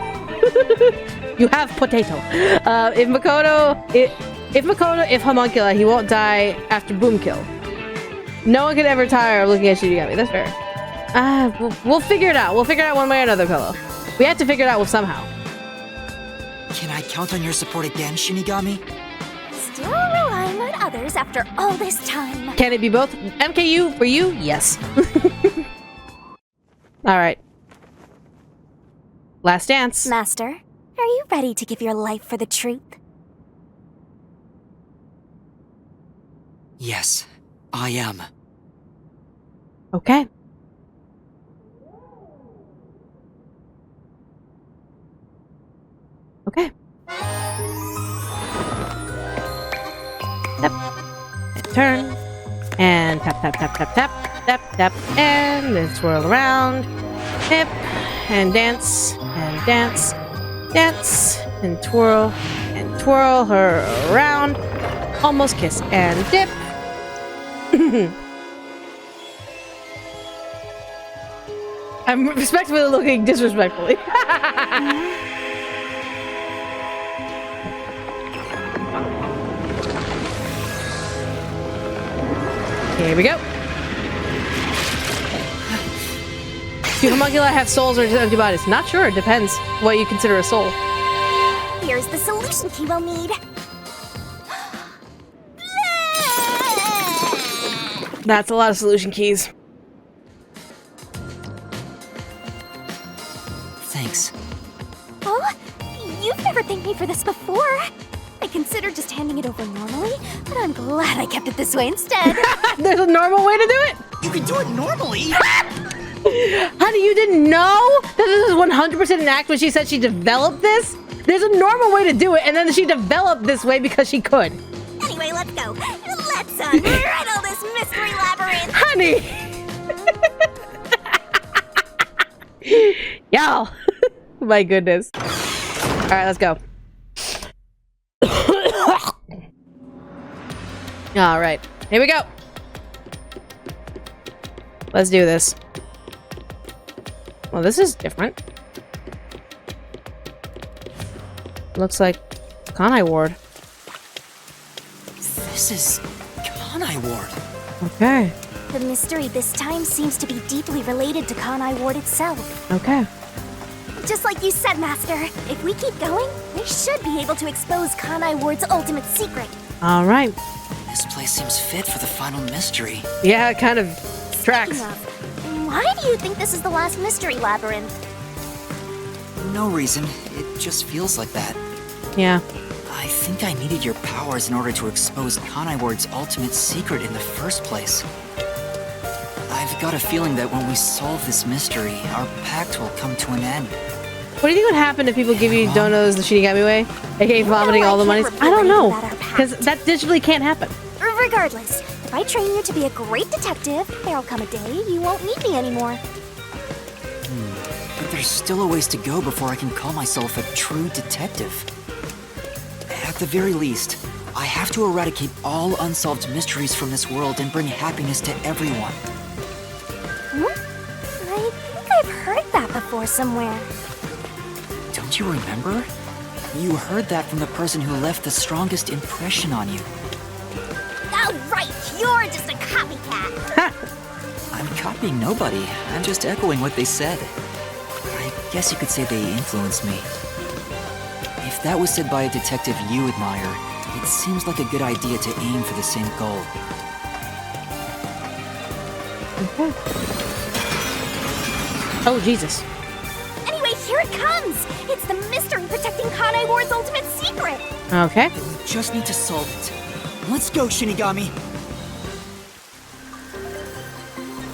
You have potato. If homunculi, he won't die after boom kill. No one can ever tire of looking at Shinigami. That's fair. We'll figure it out. We'll figure it out one way or another, Pillow. We have to figure it out somehow. Can I count on your support again, Shinigami? Still relying on others after all this time. Can it be both? MKU for you? Yes. Alright. Last dance. Master, are you ready to give your life for the truth? Yes, I am. Okay. Okay. Tap. And turn. And tap, tap, tap, tap, tap, tap, tap, and then swirl around. Hip. And dance. And dance. Dance. And twirl her around. Almost kiss and dip. I'm respectfully looking disrespectfully. Here we go. Do homunculi have souls or just empty bodies? Not sure. It depends what you consider a soul. Here's the solution key we'll need. That's a lot of solution keys. Thanks. Oh, you've never thanked me for this before. I considered just handing it over normally, but I'm glad I kept it this way instead. There's a normal way to do it? You can do it normally! Honey, you didn't know that this is 100% an act when she said she developed this? There's a normal way to do it, and then she developed this way because she could. Anyway, let's go. Let's unravel this mystery labyrinth. Honey! Y'all. My goodness. Alright, let's go. Alright, here we go. Let's do this. Well, this is different. Looks like Kanai Ward. This is Kanai Ward. Okay. The mystery this time seems to be deeply related to Kanai Ward itself. Okay. Just like you said, Master, if we keep going, we should be able to expose Kanai Ward's ultimate secret. Alright. This place seems fit for the final mystery. Yeah, it kind of tracks. Speaking of, why do you think this is the last mystery labyrinth? No reason. It just feels like that. Yeah. I think I needed your powers in order to expose Kanai Ward's ultimate secret in the first place. I've got a feeling that when we solve this mystery, our pact will come to an end. What do you think would happen if people give you donos the Shinigami way? AKA vomiting all the monies? I don't know. Because that digitally can't happen. Regardless, if I train you to be a great detective, there'll come a day you won't need me anymore. But there's still a ways to go before I can call myself a true detective. At the very least, I have to eradicate all unsolved mysteries from this world and bring happiness to everyone. I think I've heard that before somewhere. Don't you remember? You heard that from the person who left the strongest impression on you. Oh, right, you're just a copycat. I'm copying nobody. I'm just echoing what they said. I guess you could say they influenced me. If that was said by a detective you admire, it seems like a good idea to aim for the same goal. Okay. Oh, Jesus. Anyway, here it comes! It's the mystery protecting Kanai Ward's ultimate secret! Okay. Then we just need to solve it. Let's go, Shinigami!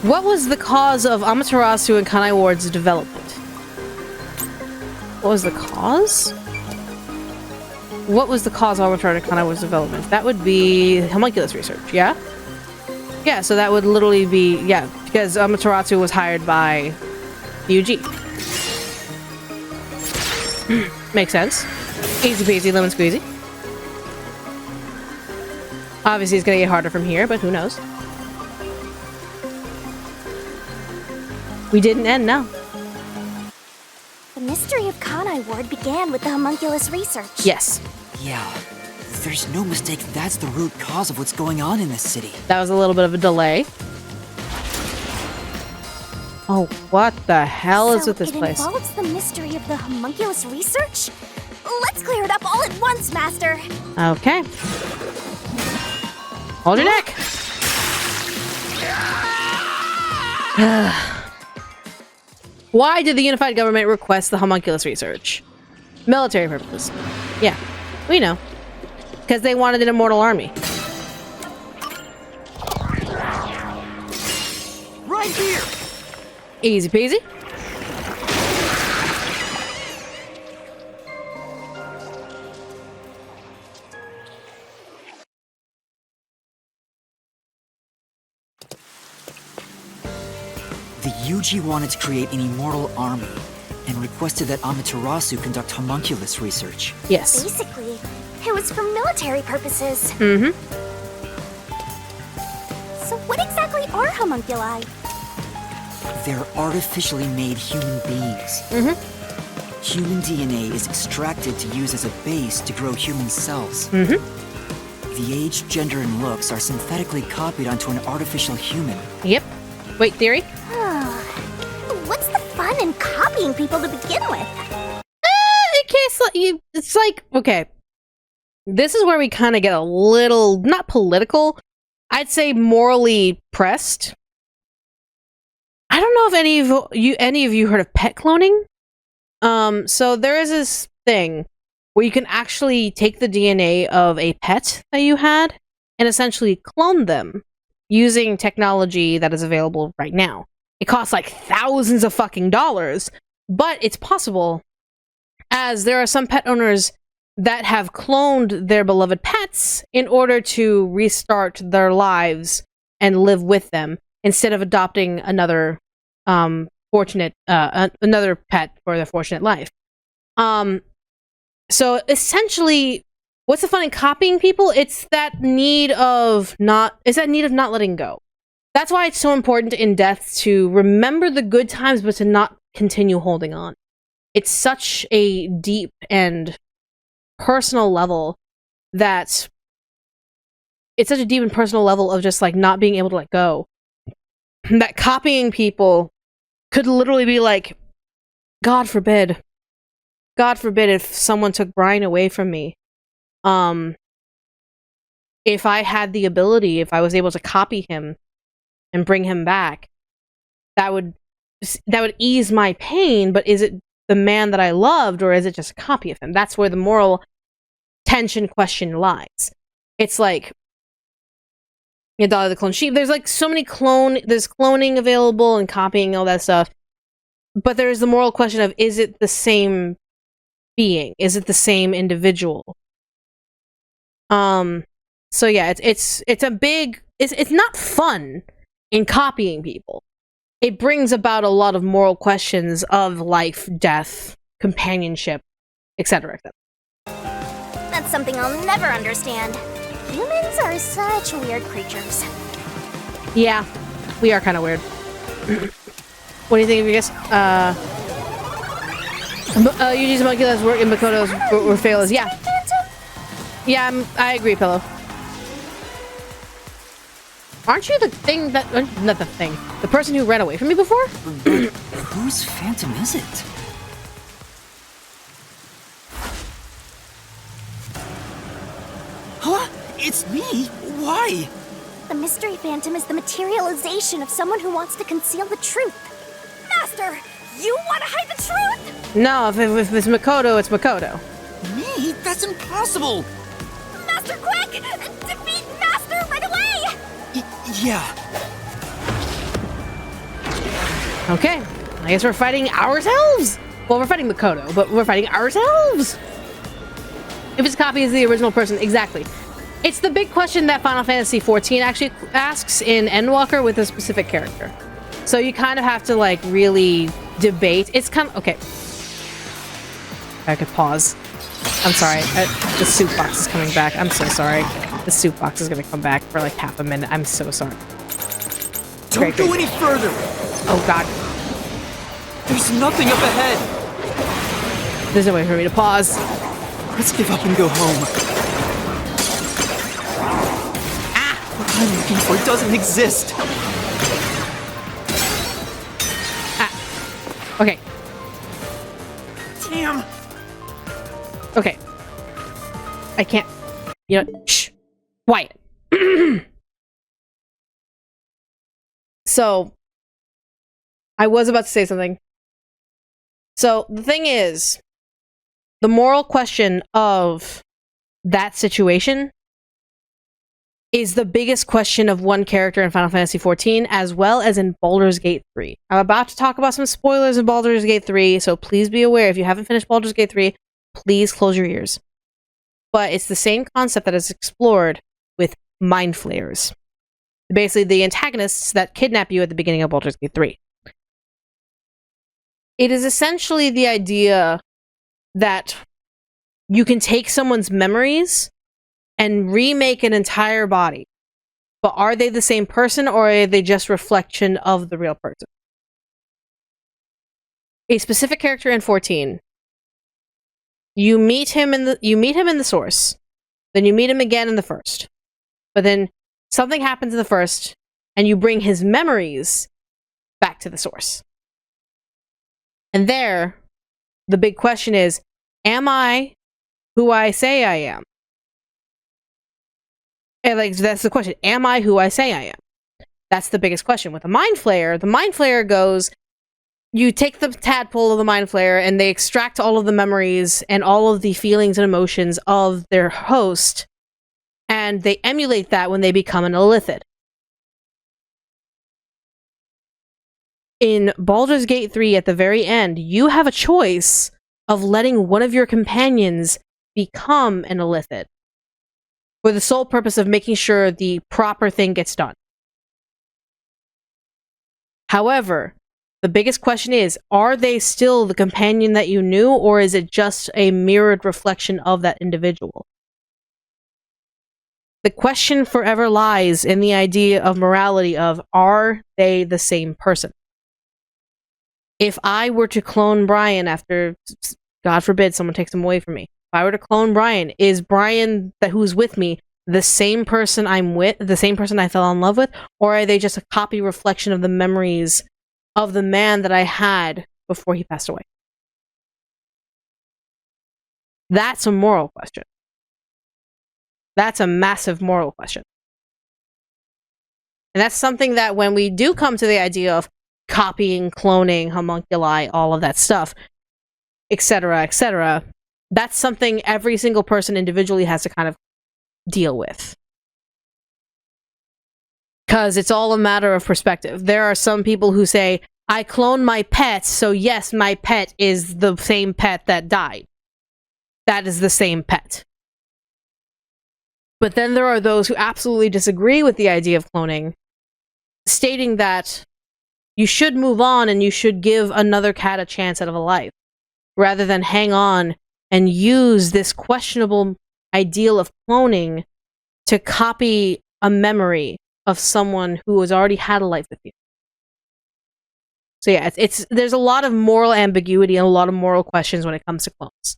What was the cause of Amaterasu and Kanai Ward's development? What was the cause? What was the cause of Amaterasu and Kanai Ward's development? That would be homunculus research, yeah? Yeah, so that would literally be, yeah, because Amaterasu was hired by the UG. Makes sense. Easy peasy, lemon squeezy. Obviously, it's gonna get harder from here, but who knows? We didn't end, no. The mystery of Kanai Ward began with the homunculus research. Yes. Yeah, there's no mistake that's the root cause of what's going on in this city. That was a little bit of a delay. Oh, what the hell is with this place? It involves the mystery of the homunculus research? Let's clear it up all at once, Master. Okay. Hold your neck. Why did the unified government request the homunculus research? Military purposes. Yeah, we know. Because they wanted an immortal army. Right here! Easy peasy. The UG wanted to create an immortal army and requested that Amaterasu conduct homunculus research. Yes. Basically, it was for military purposes. Mm-hmm. So what exactly are homunculi? They're artificially made human beings. Mm-hmm. Human DNA is extracted to use as a base to grow human cells. Mm-hmm. The age, gender, and looks are synthetically copied onto an artificial human. Yep. Wait, theory? What's the fun in copying people to begin with? In case it's like, okay. This is where we kind of get a little, not political, I'd say morally pressed. I don't know if any of you heard of pet cloning. So there is this thing where you can actually take the DNA of a pet that you had and essentially clone them using technology that is available right now. It costs like thousands of fucking dollars, but it's possible, as there are some pet owners that have cloned their beloved pets in order to restart their lives and live with them instead of adopting another another pet for their fortunate life. So essentially, what's the fun in copying people? It's that need of not letting go. That's why it's so important in death to remember the good times, but to not continue holding on. It's such a deep and personal level of just like not being able to let go. That copying people could literally be like, God forbid if someone took Brian away from me. If I had the ability, if I was able to copy him and bring him back, that would ease my pain, but is it the man that I loved, or is it just a copy of him? That's where the moral tension question lies. It's like Dolly the Clone Sheep. There's like so many there's cloning available and copying, all that stuff. But there's the moral question of, is it the same being? Is it the same individual? So yeah, it's not fun in copying people. It brings about a lot of moral questions of life, death, companionship, etc., etc. That's something I'll never understand. Humans are such weird creatures. Yeah, we are kind of weird. What do you think of you guys? Yuji's homunculus work and Makoto's were failures. Yeah. Yeah, I agree, Pillow. Aren't you the thing that... not the thing. The person who ran away from me before? But whose phantom is it? Huh? It's me? Why? The mystery phantom is the materialization of someone who wants to conceal the truth. Master, you want to hide the truth? No, if it's Makoto, it's Makoto. Me? That's impossible! Master, quick! Defeat Master right away! Yeah. Okay, I guess we're fighting ourselves. Well, we're fighting Makoto, but we're fighting ourselves. If its copy is the original person, exactly. It's the big question that Final Fantasy XIV actually asks in Endwalker with a specific character. So you kind of have to like really debate. It's kind of okay. I could pause. I'm sorry. The soup box is coming back. I'm so sorry. The soup box is gonna come back for like half a minute. I'm so sorry. Don't go any further. Oh God. There's nothing up ahead. There's no way for me to pause. Let's give up and go home. What I'm looking for doesn't exist. Okay. Damn. Okay. I can't. You know, shh. Quiet. So, I was about to say something. So, the thing is, the moral question of that situation is the biggest question of one character in Final Fantasy XIV, as well as in Baldur's Gate 3. I'm about to talk about some spoilers in Baldur's Gate 3, so please be aware, if you haven't finished Baldur's Gate 3, please close your ears. But it's the same concept that is explored with mind flayers. Basically, the antagonists that kidnap you at the beginning of Baldur's Gate 3. It is essentially the idea that you can take someone's memories and remake an entire body. But are they the same person, or are they just reflection of the real person? A specific character in 14, you meet him in the source, then you meet him again in the first. But then something happens in the first, and you bring his memories back to the source. And there, the big question is, am I who I say I am? And like, that's the question. Am I who I say I am? That's the biggest question. With a mind flayer, the mind flayer goes, you take the tadpole of the mind flayer and they extract all of the memories and all of the feelings and emotions of their host, and they emulate that when they become an illithid. In Baldur's Gate 3, at the very end, you have a choice of letting one of your companions become an illithid, for the sole purpose of making sure the proper thing gets done. However, the biggest question is, are they still the companion that you knew, or is it just a mirrored reflection of that individual? The question forever lies in the idea of morality of, are they the same person? If I were to clone Brian after, God forbid, someone takes him away from me, if I were to clone Brian, is Brian who's with me the same person I'm with, the same person I fell in love with, or are they just a copy reflection of the memories of the man that I had before he passed away? That's a moral question. That's a massive moral question. And that's something that when we do come to the idea of copying, cloning, homunculi, all of that stuff, etc., that's something every single person individually has to kind of deal with. Because it's all a matter of perspective. There are some people who say, I clone my pet, so yes, my pet is the same pet that died. That is the same pet. But then there are those who absolutely disagree with the idea of cloning, stating that you should move on and you should give another cat a chance out of a life, rather than hang on and use this questionable ideal of cloning to copy a memory of someone who has already had a life with you. So yeah, there's a lot of moral ambiguity and a lot of moral questions when it comes to clones.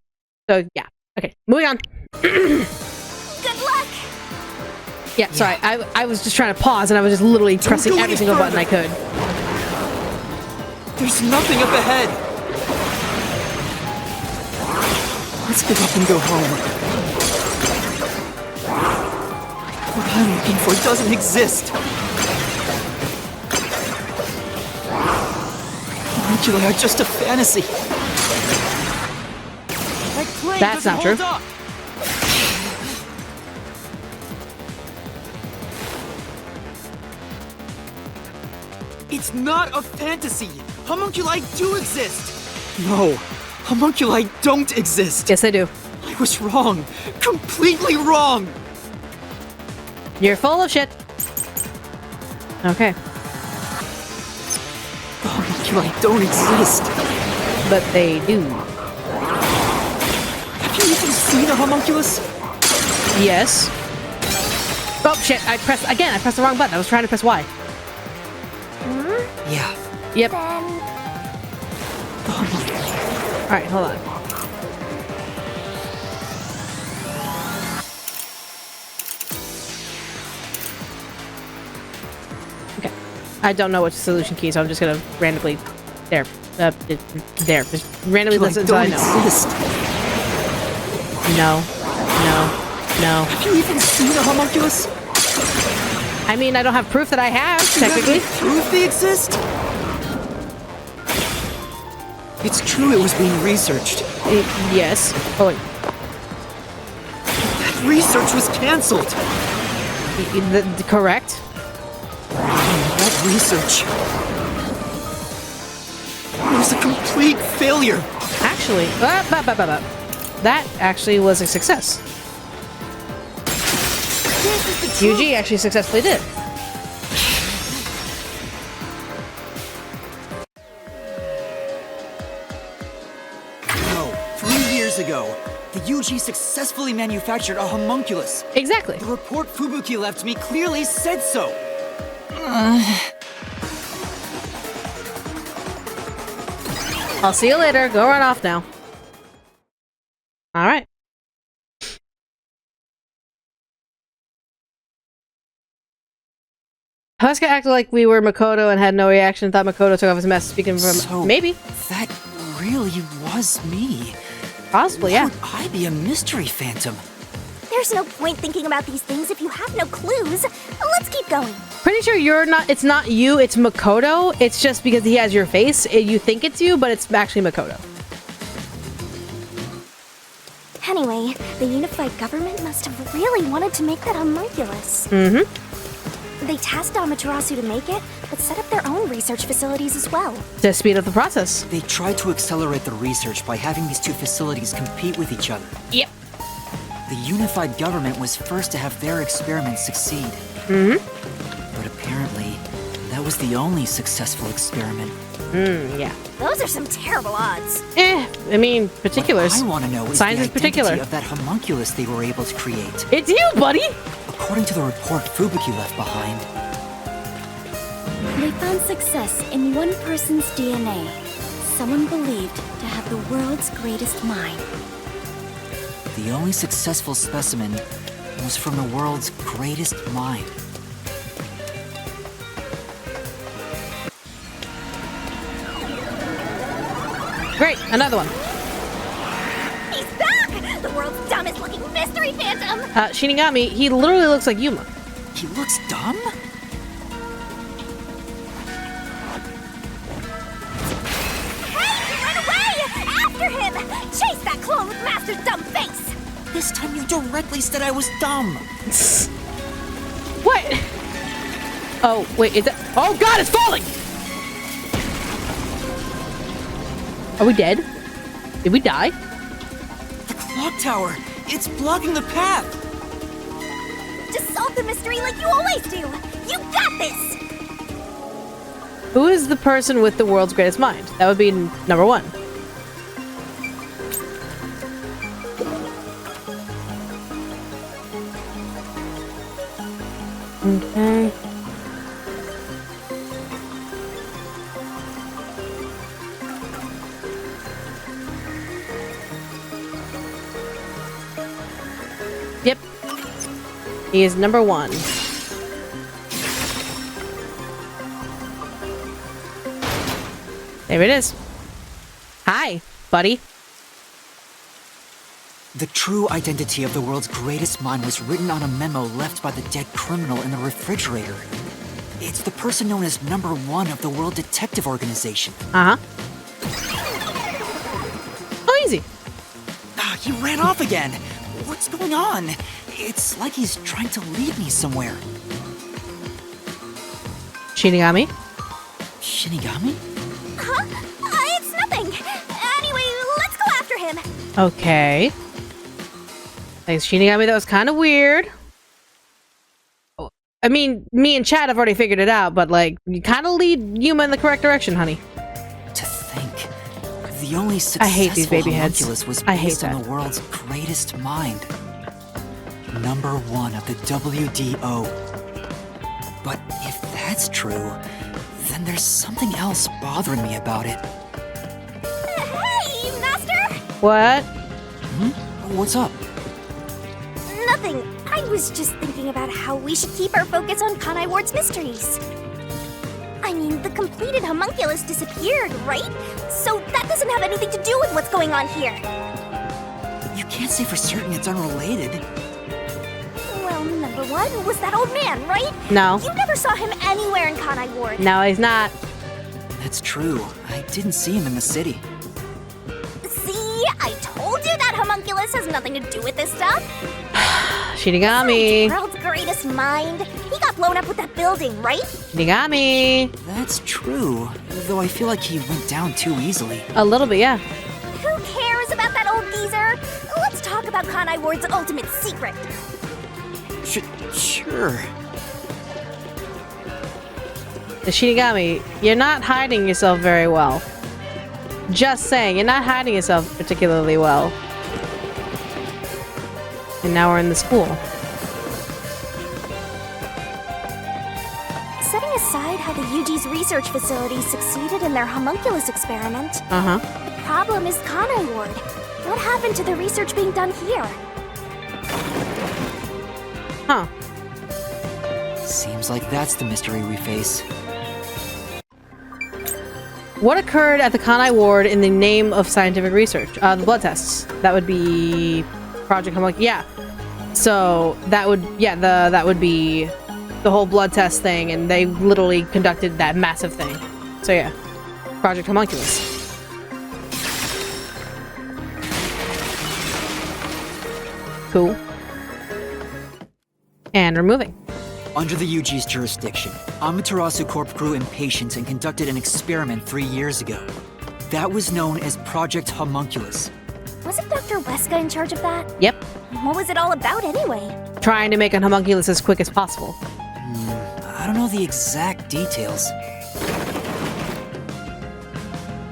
So yeah, okay, moving on. Good luck! Yeah, sorry, I was just trying to pause and I was just literally pressing every single button I could. There's nothing up ahead. Let's give up and go home. What I'm looking for doesn't exist. Homunculi are just a fantasy. That's not true. It's not a fantasy! Homunculi do exist! No, homunculi don't exist! Yes, I do. I was wrong! Completely wrong! You're full of shit. Okay. Homunculi don't exist! But they do. Have you even seen a homunculus? Yes. Oh shit, I pressed the wrong button. I was trying to press Y. Yeah. Yep. Then Alright, hold on. Okay. I don't know which solution key, so I'm just gonna randomly there. There. Just randomly listen until I know. Exist. No. No. Have you even seen a homunculus? I mean, I don't have proof that I have, technically. Proof they exist? It's true it was being researched. Yes. Oh, wait. That research was cancelled. Correct. That research was a complete failure. Actually, that actually was a success. UG actually successfully did. No, 3 years ago, the UG successfully manufactured a homunculus. Exactly. The report Fubuki left me clearly said so. I'll see you later. Go run off now. Alright. Huska acted like we were Makoto and had no reaction. Thought Makoto took off his mask speaking from... So, maybe. That really was me. Possibly, yeah. Would I be a mystery phantom? there's no point thinking about these things if you have no clues. Let's keep going. Pretty sure you're not... It's not you, it's Makoto. It's just because he has your face. You think it's you, but it's actually Makoto. Anyway, the unified government must have really wanted to make that homunculus. Mm-hmm. They tasked Amaterasu to make it, but set up their own research facilities as well. To speed up the process. They tried to accelerate the research by having these two facilities compete with each other. Yep. The unified government was first to have their experiments succeed. Mm-hmm. But apparently, that was the only successful experiment. Yeah. Those are some terrible odds. I mean, particulars. What I want to know is Science the is particular. identity of that homunculus they were able to create. It's you, buddy! According to the report Fubuki left behind, They found success in one person's DNA. Someone believed to have the world's greatest mind. the only successful specimen was from the world's greatest mind. Great, another one. He's back! The world's dumbest looking mystery phantom! Shinigami, he literally looks like Yuma. He looks dumb? Hey! Run away! After him! Chase that clone with Master's dumb face! This time you directly said I was dumb. What? Oh, wait, is that... Oh god, it's falling! Are we dead? Did we die? The clock tower! It's blocking the path! Just solve the mystery like you always do! You got this! Who is the person with the world's greatest mind? That would be number one. Okay. Yep. He is number one. There it is. Hi, buddy. The true identity of the world's greatest mind was written on a memo left by the dead criminal in the refrigerator. It's the person known as number one of the World Detective Organization. Uh-huh. Oh, easy. He ran off again. What's going on? It's like he's trying to lead me somewhere. Shinigami? Shinigami? Huh? It's nothing. Anyway, let's go after him. Okay. Thanks, Shinigami. That was kind of weird. I mean, me and Chad have already figured it out, but like, you kind of lead Yuma in the correct direction, honey. To think, the only I hate these successful baby heads. homunculus was I hate based on that. the world's greatest mind. #1 of the WDO. But if that's true, then there's something else bothering me about it. Hey, Master! What? What's up? Nothing. I was just thinking about how we should keep our focus on Kanai Ward's mysteries. I mean, the completed homunculus disappeared, right? So that doesn't have anything to do with what's going on here. You can't say for certain it's unrelated. Well, #1 was that old man, right? No. You never saw him anywhere in Kanai Ward. No, he's not. That's true. I didn't see him in the city. See? I told you that homunculus has nothing to do with this stuff. Shinigami. World's greatest mind. He got blown up with that building, right? Shinigami. That's true, though I feel like he went down too easily. A little bit, yeah. Who cares about that old geezer? Let's talk about Kanai Ward's ultimate secret. Sure. The Shinigami, you're not hiding yourself very well. Just saying, you're not hiding yourself particularly well. And now we're in the school. Setting aside how the UG's research facilities succeeded in their homunculus experiment, Uh-huh. the problem is Kanai Ward. What happened to the research being done here? Huh. Seems like that's the mystery we face. What occurred at the Kanai Ward in the name of scientific research? The blood tests. That would be Project Homunculi. Yeah. So that would, yeah, that would be the whole blood test thing, and they literally conducted that massive thing. So yeah, Project Homunculus. Cool. And we're moving. Under the UG's jurisdiction, Amaterasu Corp grew impatient and conducted an experiment 3 years ago. That was known as Project Homunculus. Wasn't Dr. Weska in charge of that? Yep. What was it all about anyway? Trying to make a homunculus as quick as possible. I don't know the exact details.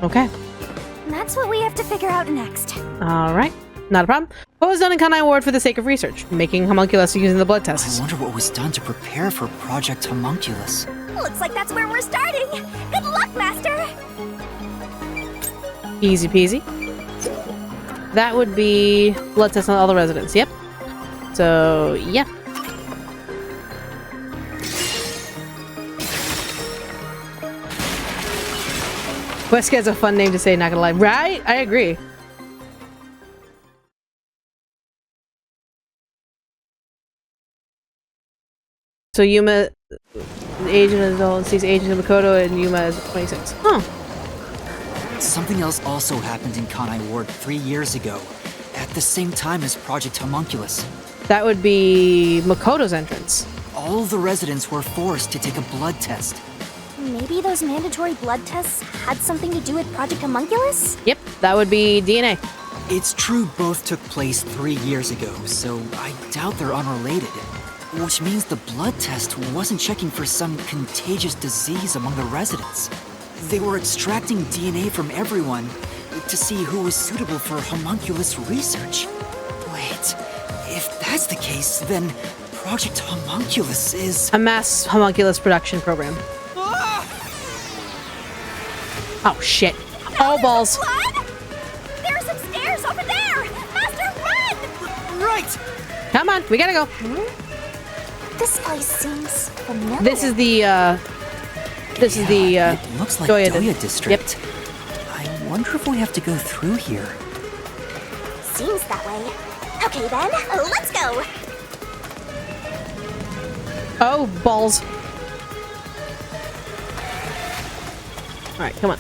Okay. That's what we have to figure out next. Alright. Not a problem. What was done in Kanai Ward for the sake of research? Making homunculus using the blood tests. I wonder what was done to prepare for Project Homunculus. Looks like that's where we're starting. Good luck, Master! Easy peasy. That would be blood tests on all the residents. Yep. So, yeah. Weska is a fun name to say, not gonna lie. Right? I agree. So Yuma, the agent is old, sees Agent Makoto, and Yuma is 26. Huh. Something else also happened in Kanai Ward 3 years ago, at the same time as Project Homunculus. That would be Makoto's entrance. All the residents were forced to take a blood test. Maybe those mandatory blood tests had something to do with Project Homunculus? Yep, that would be DNA. It's true both took place 3 years ago, so I doubt they're unrelated. Which means the blood test wasn't checking for some contagious disease among the residents. They were extracting DNA from everyone to see who was suitable for homunculus research. Wait, if that's the case, then Project Homunculus is... a mass homunculus production program. Oh, shit. Oh, balls. Blood? There are some stairs over there! Master, run! Right! Come on, we gotta go. This place seems familiar. This is the, It looks like Doya Doya District. Yep. I wonder if we have to go through here. Seems that way. Okay then, let's go! Oh, balls. Alright, come on.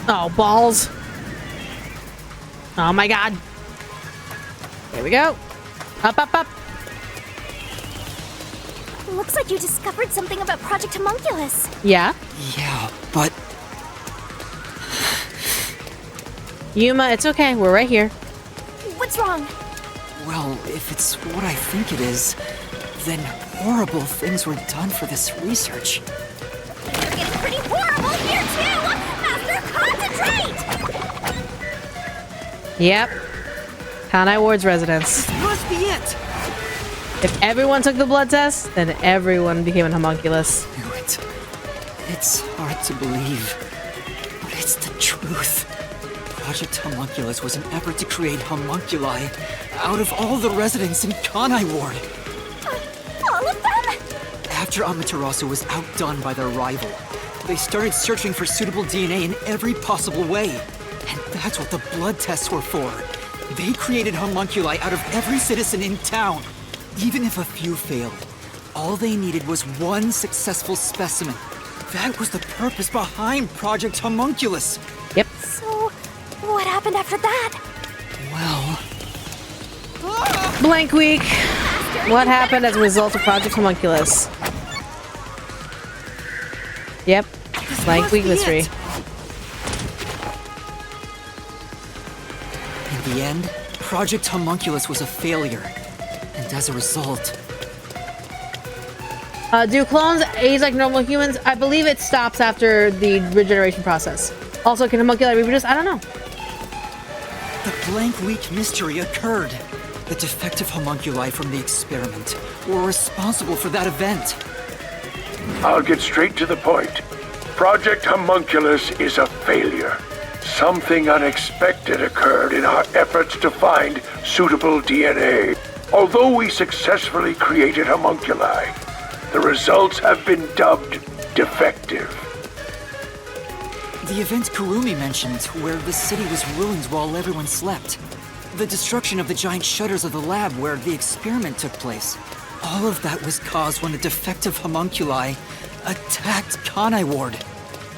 Oh, balls. Oh my god. There we go. Up, up, up. Looks like you discovered something about Project Homunculus. Yeah? Yeah, but Yuma, it's okay. We're right here. What's wrong? well, if it's what I think it is, then horrible things were done for this research. You're getting pretty horrible here too! Master, concentrate! Yep. Kanai Ward's residence. This must be it! If everyone took the blood test, then everyone became an homunculus. Knew it. It's hard to believe, but it's the truth. Project Homunculus was an effort to create homunculi out of all the residents in Kanai Ward. All of them? After Amaterasu was outdone by their rival, they started searching for suitable DNA in every possible way. And that's what the blood tests were for. They created homunculi out of every citizen in town. Even if a few failed, all they needed was one successful specimen. That was the purpose behind Project Homunculus. Yep. So, what happened after that? Well... Blank week. What happened as a result of Project Homunculus? Yep. Blank week mystery. In the end, Project Homunculus was a failure. And as a result... Do clones age like normal humans? I believe it stops after the regeneration process. Also, can homunculi reproduce? I don't know. The blank week mystery occurred. The defective homunculi from the experiment were responsible for that event. I'll get straight to the point. Project Homunculus is a failure. Something unexpected occurred in our efforts to find suitable DNA. Although we successfully created homunculi, the results have been dubbed defective. The event Kurumi mentioned, where the city was ruined while everyone slept. The destruction of the giant shutters of the lab where the experiment took place. All of that was caused when the defective homunculi attacked Kanai Ward.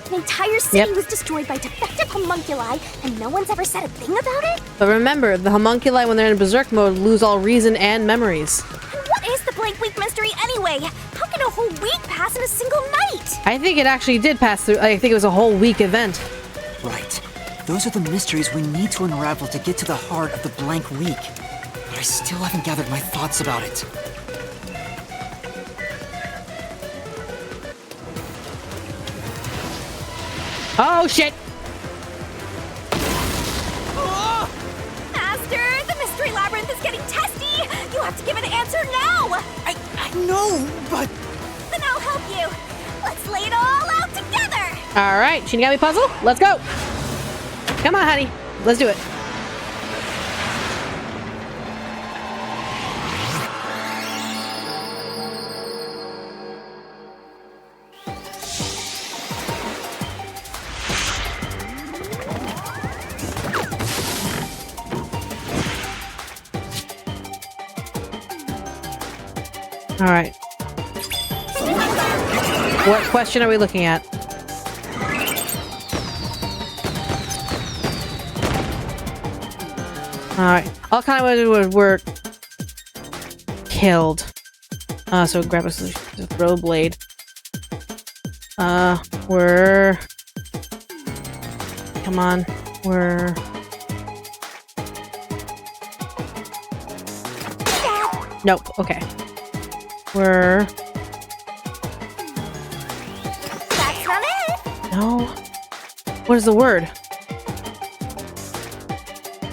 An entire city was destroyed by defective homunculi, and no one's ever said a thing about it? But remember, the homunculi, when they're in berserk mode, lose all reason and memories. And what is the blank week mystery anyway? How can a whole week pass in a single night? I think it actually did pass through. I think it was a whole week event. Right. Those are the mysteries we need to unravel to get to the heart of the blank week. But I still haven't gathered my thoughts about it. Oh, shit! Oh! Master, the mystery labyrinth is getting testy! You have to give an answer now! I know, but... Then I'll help you. Let's lay it all out together! Alright, Shinigami puzzle, let's go! Come on, honey. Let's do it. Alright. What question are we looking at? Alright. All kind of were killed. So grab a solution. Throw a blade. We're... Come on. We're... Nope. Okay. We're... That's not it! No. What is the word?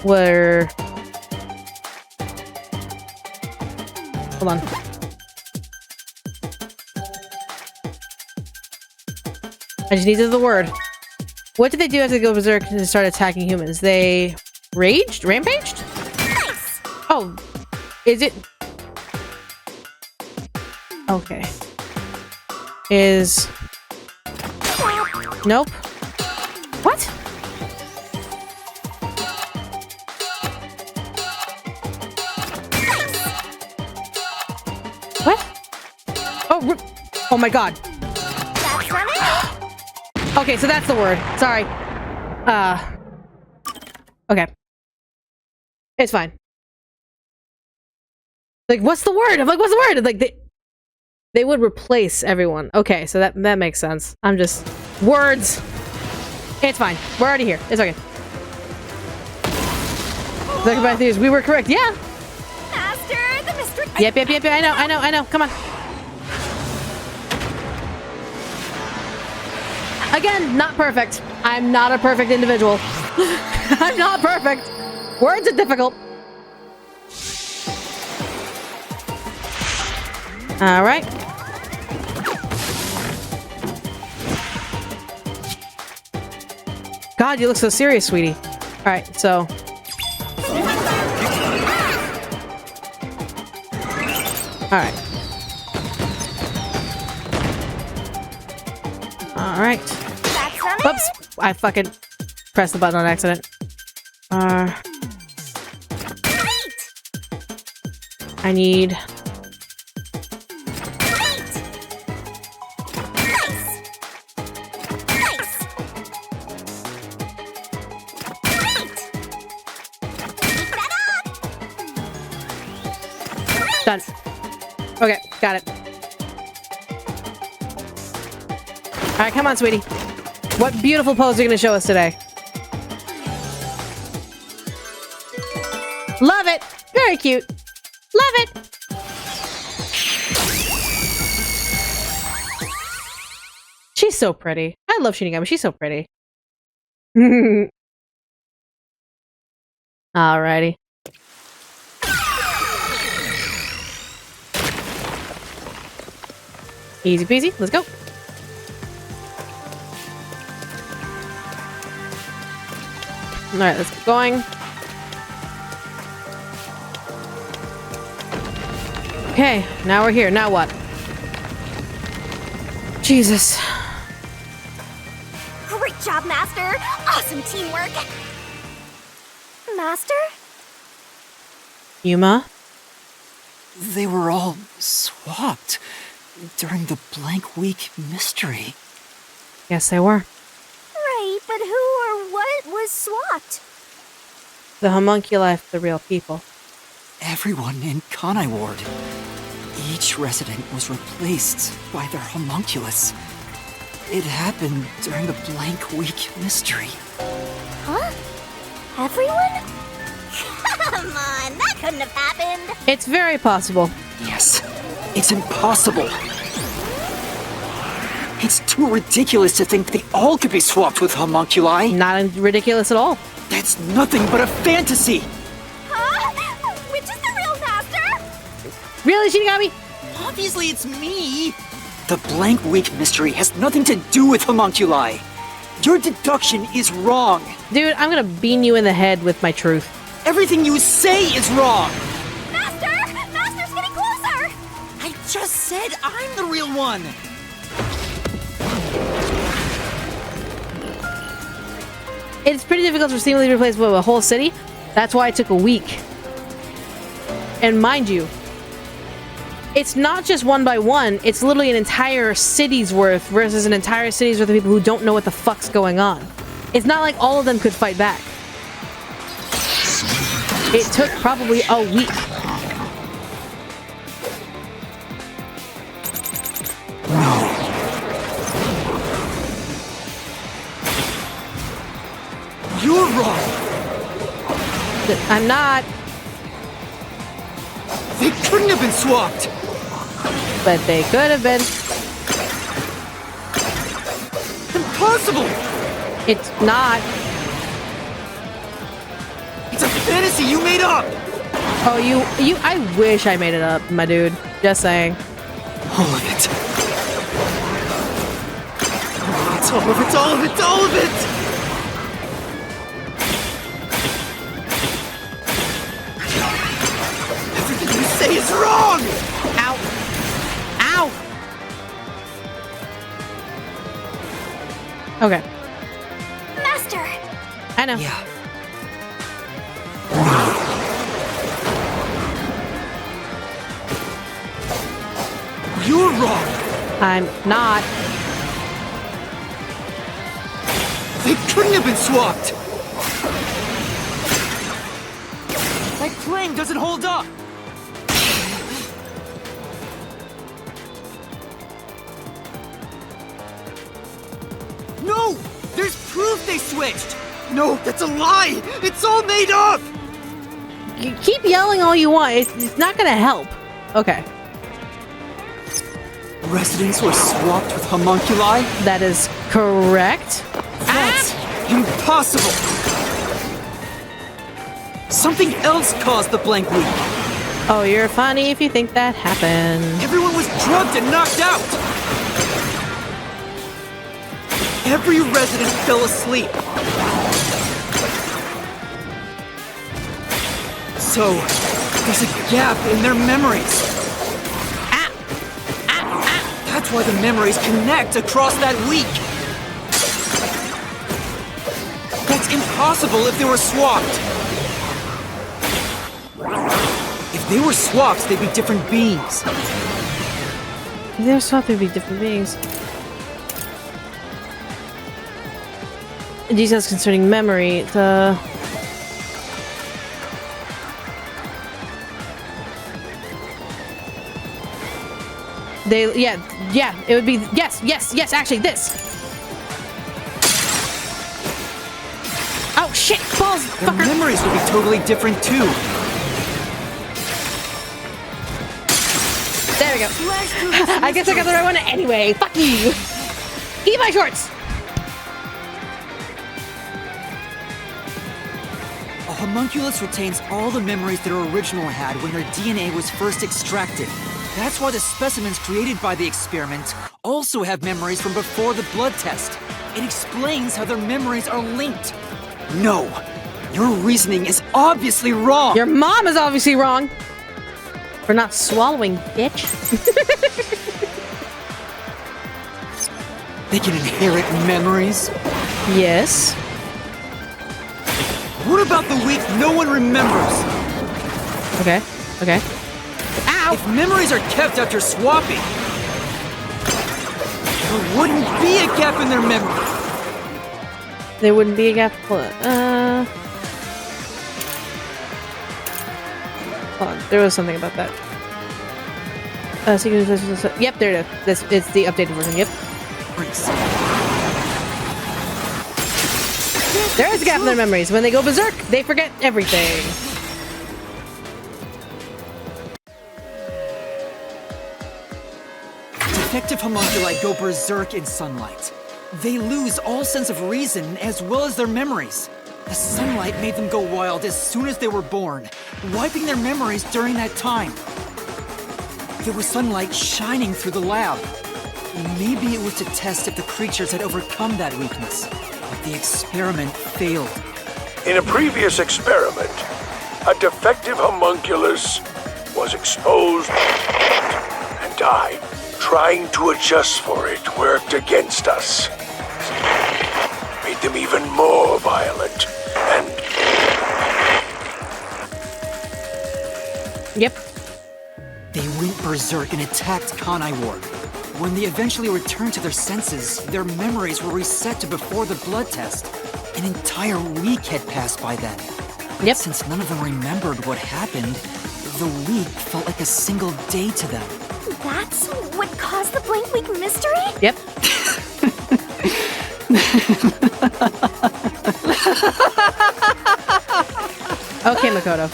We're... Hold on. I just needed the word. What did they do after they go berserk and start attacking humans? They raged? Rampaged? Nice! Oh, is it? Okay. Is... Nope. What? What? Oh, oh my god. That's not it! Okay, so that's the word. Sorry. Okay. It's fine. Like, what's the word? I'm like, what's the word? Like, They would replace everyone. Okay, so that makes sense. I'm just... Words! It's fine. We're already here. It's okay. Look about these. We were correct. Yeah! Master, the mystery... Yep. I know. Come on. Again, not perfect. I'm not a perfect individual. I'm not perfect. Words are difficult. Alright. God, you look so serious, sweetie. Alright, so... Alright. Alright. Whoops! I fucking pressed the button on accident. I need... Done. Okay, got it. Alright, come on, sweetie. What beautiful pose are you gonna show us today? Love it! Very cute. Love it! She's so pretty. I love Shinigami. She's so pretty. Alrighty. Easy peasy. Let's go. Alright, let's keep going. Okay, now we're here. Now what? Jesus. Great job, Master! Awesome teamwork! Master? Yuma? They were all swapped during the blank week mystery. Yes, they were. Right, but who or what was swapped? The homunculi for the real people. Everyone in Kanai Ward. Each resident was replaced by their homunculus. It happened during the blank week mystery. Huh? Everyone? Come on, that couldn't have happened! It's very possible. Yes, it's impossible. It's too ridiculous to think they all could be swapped with homunculi. Not ridiculous at all. That's nothing but a fantasy! Huh? Which is the real Master? Really, Shinigami? Obviously it's me! The blank week mystery has nothing to do with homunculi. Your deduction is wrong. Dude, I'm gonna bean you in the head with my truth. Everything you say is wrong. Master! Master's getting closer! I just said I'm the real one! It's pretty difficult to seamlessly replace a whole city. That's why it took a week. And mind you, it's not just one by one. It's literally an entire city's worth versus an entire city's worth of people who don't know what the fuck's going on. It's not like all of them could fight back. It took probably a week. You're wrong! I'm not. They couldn't have been swapped! But they could have been. Impossible! It's not. It's a fantasy you made up! Oh, you, I wish I made it up, my dude. Just saying. All of it. It's all of it, all of it, all of it! Everything you say is wrong! Ow. Ow! Okay. Master! I know. Yeah. You're wrong! I'm not. They couldn't have been swapped! That claim doesn't hold up! switched! No, that's a lie! It's all made up! You keep yelling all you want. It's not gonna help. Okay. Residents were swapped with homunculi? That is correct. That's impossible! Something else caused the blank week. Oh, you're funny if you think that happened. Everyone was drugged and knocked out! Every resident fell asleep. So, there's a gap in their memories. That's why the memories connect across that week. That's impossible if they were swapped. If they were swapped, they'd be different beings. If they were swapped, they'd be different beings. Details concerning memory. Yeah, it would be, yes, actually, this. Oh, shit, balls, Their fucker. memories would be totally different, too. There we go. I guess I got the right one anyway. Fuck you. Eat my shorts. A homunculus retains all the memories their original had when their DNA was first extracted. That's why the specimens created by the experiment also have memories from before the blood test. It explains how their memories are linked. No, your reasoning is obviously wrong. Your mom is obviously wrong. For not swallowing, bitch. They can inherit memories? Yes. What about the week no one remembers? Okay. Ow! If memories are kept after swapping, there wouldn't be a gap in their memory. There wouldn't be a gap. Hold on, there was something about that. Yep, there it is. It's the updated version. Yep. There is a gap in their memories. When they go berserk, they forget everything. Defective homunculi go berserk in sunlight. They lose all sense of reason as well as their memories. The sunlight made them go wild as soon as they were born, wiping their memories during that time. There was sunlight shining through the lab. Maybe it was to test if the creatures had overcome that weakness, but the experiment failed. In a previous experiment, a defective homunculus was exposed and died. Trying to adjust for it worked against us. Made them even more violent and... Yep. They went berserk and attacked Kanai Ward. When they eventually returned to their senses, their memories were reset to before the blood test. An entire week had passed by then. Yep. Since none of them remembered what happened, the week felt like a single day to them. That's what caused the blank week mystery? Yep. Okay, Makoto.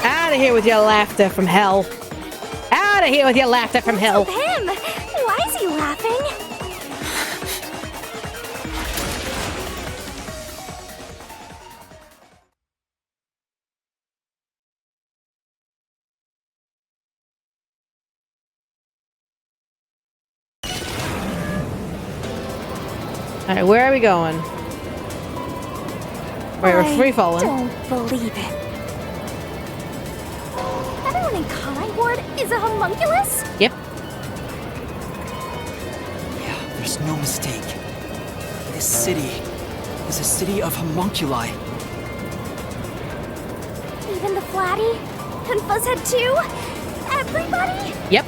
Out of here with your laughter from hell. Out of here with your laughter from hell. With him? Why is he laughing? Alright, where are we going? Wait, we're free falling. I don't believe it. Everyone in Kanai Ward is a homunculus? Yep. Yeah, there's no mistake. This city is a city of homunculi. Even the Flatty? And Fuzzhead too? Everybody? Yep.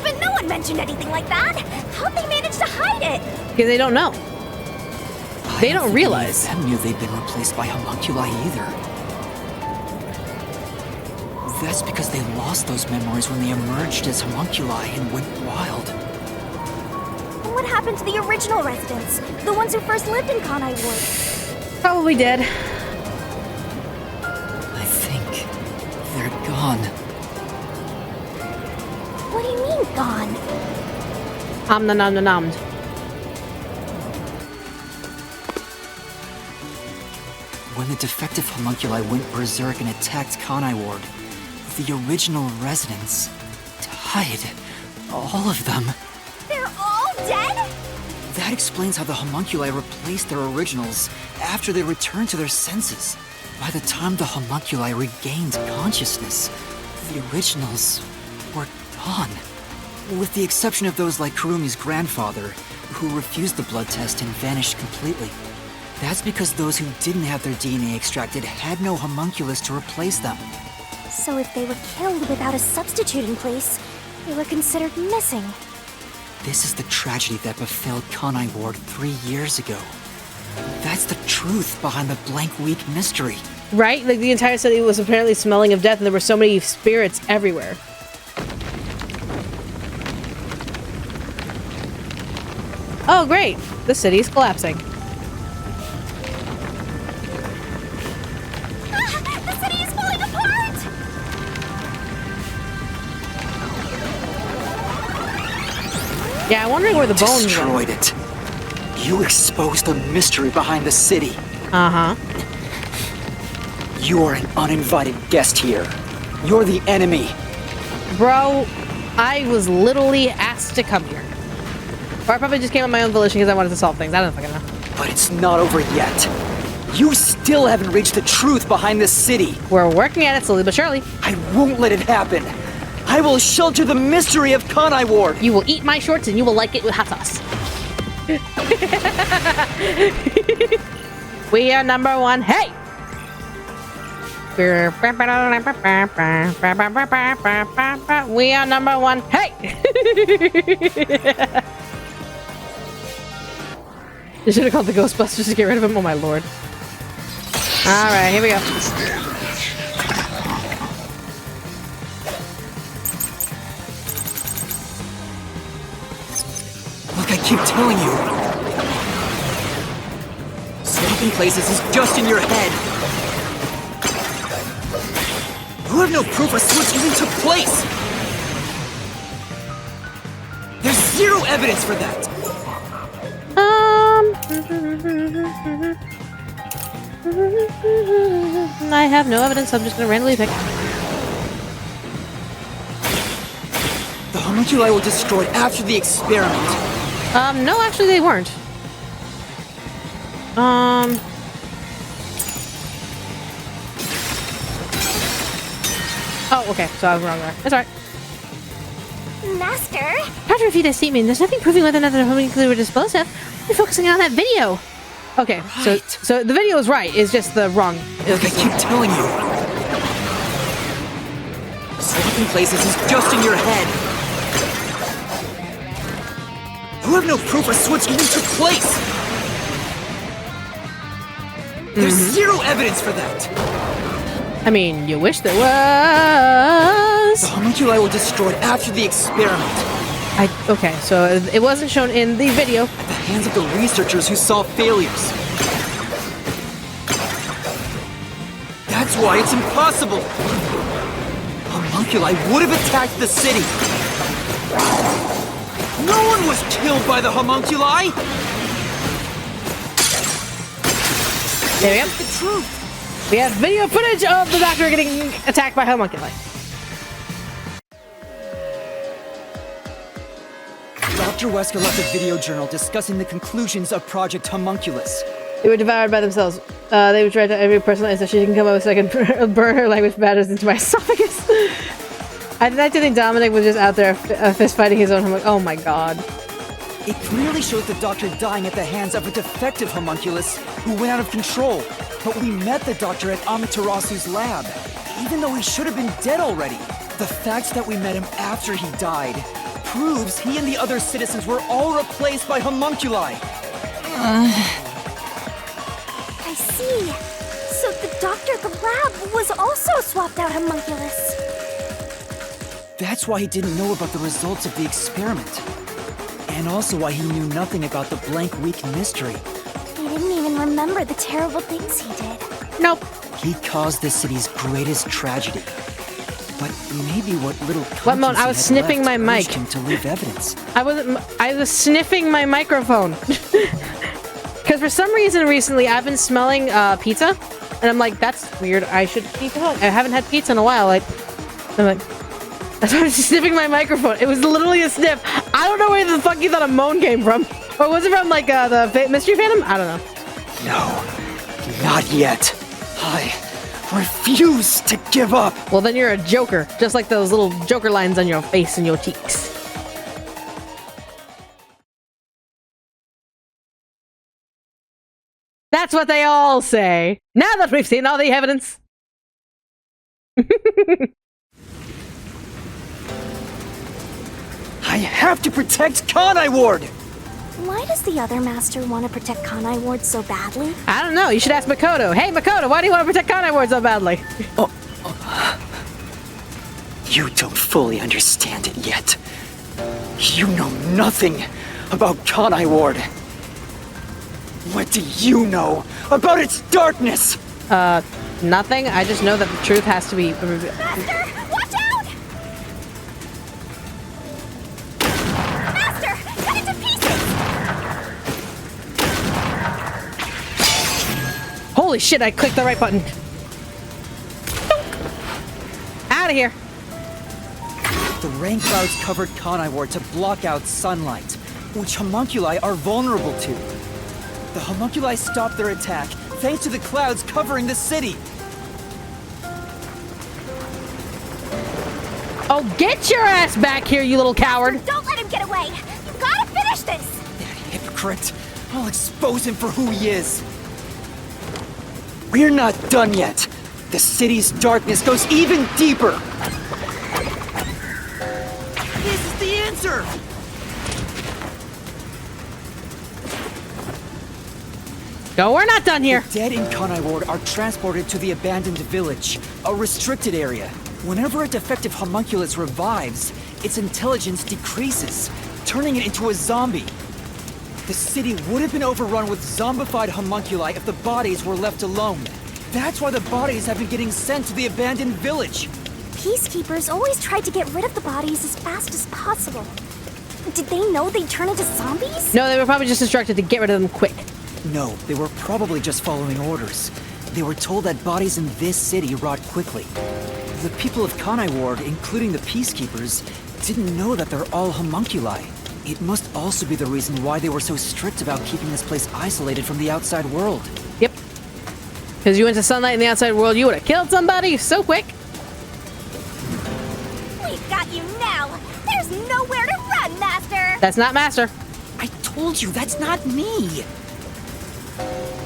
But no one mentioned anything like that! How'd they manage to hide it? Because they don't know. They don't realize. Any of them knew they'd been replaced by homunculi either. That's because they lost those memories when they emerged as homunculi and went wild. What happened to the original residents? The ones who first lived in Kanai Ward? Probably dead. I think they're gone. What do you mean, gone? Nom. When the defective homunculi went berserk and attacked Kanai Ward, the original residents died. All of them. They're all dead? That explains how the homunculi replaced their originals after they returned to their senses. By the time the homunculi regained consciousness, the originals were gone. With the exception of those like Kurumi's grandfather, who refused the blood test and vanished completely. That's because those who didn't have their DNA extracted had no homunculus to replace them. So if they were killed without a substitute in place, they were considered missing. This is the tragedy that befell Kanai Ward 3 years ago. That's the truth behind the blank week mystery. Right? Like the entire city was apparently smelling of death and there were so many spirits everywhere. Oh great! The city's collapsing. The city is falling apart! Yeah, I'm wondering where the bones Destroyed it. You exposed the mystery behind the city. Uh-huh. You are an uninvited guest here. You're the enemy. Bro, I was literally asked to come here. Or I probably just came on my own volition because I wanted to solve things. I don't fucking know. But it's not over yet. You still haven't reached the truth behind this city. We're working at it slowly but surely. I won't let it happen. I will shelter the mystery of Kanai Ward. You will eat my shorts and you will like it with hot sauce. We are number one. Hey! We are number one. Hey! You should have called the Ghostbusters to get rid of him. Oh my lord. Alright, here we go. Look, I keep telling you. Swapping places is just in your head. You have no proof a switch even took place. There's zero evidence for that. I have no evidence, so I'm just gonna randomly pick. The homunculi were destroyed after the experiment. No, actually they weren't. Oh, okay, so I was wrong there. That's alright. Master? After a few days statement, there's nothing proving whether or not the homunculi were disposed of. We're focusing on that video. Okay, right. so the video is right. It's just the wrong. Look, I keep telling you. Swapping places is just in your head. You have no proof a switch even took place. There's zero evidence for that. I mean, you wish there was. The homunculi were destroyed after the experiment. Okay, so it wasn't shown in the video. At the hands of the researchers who saw failures. That's why it's impossible. Homunculi would have attacked the city. No one was killed by the homunculi. There we go. The truth. We have video footage of the doctor getting attacked by homunculi. Dr. Wesker left a video journal discussing the conclusions of Project Homunculus. They were devoured by themselves. They would try to every personal so she can come up so I can burn her language matters into my esophagus. I like to think Dominic was just out there fist fighting his own homunculus. Oh my god. It clearly shows the doctor dying at the hands of a defective homunculus who went out of control. But we met the doctor at Amaterasu's lab, even though he should have been dead already. The fact that we met him after he died proves he and the other citizens were all replaced by homunculi. I see. So the doctor at the lab was also swapped out homunculus. That's why he didn't know about the results of the experiment. And also why he knew nothing about the blank week mystery. He didn't even remember the terrible things he did. Nope. He caused the city's greatest tragedy. But maybe what little What moment? I was sniffing my mic. Him to leave evidence. I was sniffing my microphone. Because for some reason recently I've been smelling pizza, and I'm like, that's weird. I should keep going. I haven't had pizza in a while. I'm like, that's why I was sniffing my microphone. It was literally a sniff. I don't know where the fuck you thought a moan came from. Or was it from like the Mystery Phantom? I don't know. No, not yet. I refuse to give up. Well, then you're a joker, just like those little joker lines on your face and your cheeks. That's what they all say. Now that we've seen all the evidence. I have to protect Kanai Ward! Why does the other master want to protect Kanai Ward so badly? I don't know. You should ask Makoto. Hey, Makoto, why do you want to protect Kanai Ward so badly? You don't fully understand it yet. You know nothing about Kanai Ward. What do you know about its darkness? Nothing. I just know that the truth has to be... Master, watch out! Master, cut it to pieces! Holy shit, I clicked the right button. Out of here. The rain clouds covered Kanai Ward to block out sunlight, which homunculi are vulnerable to. The homunculi stopped their attack thanks to the clouds covering the city. Oh, get your ass back here, you little coward! Don't let him get away! You've got to finish this! That hypocrite! I'll expose him for who he is. We're not done yet. The city's darkness goes even deeper. This is the answer! No, we're not done here. The dead in Kanai Ward are transported to the abandoned village, a restricted area. Whenever a defective homunculus revives, its intelligence decreases, turning it into a zombie. The city would have been overrun with zombified homunculi if the bodies were left alone. That's why the bodies have been getting sent to the abandoned village. Peacekeepers always tried to get rid of the bodies as fast as possible. Did they know they'd turn into zombies? No, they were probably just instructed to get rid of them quick. No, they were probably just following orders. They were told that bodies in this city rot quickly. The people of Kanai Ward, including the Peacekeepers, didn't know that they're all homunculi. It must also be the reason why they were so strict about keeping this place isolated from the outside world. Yep. Because you went to sunlight in the outside world, you would have killed somebody so quick. We've got you now! There's nowhere to run, Master! That's not Master. I told you, that's not me!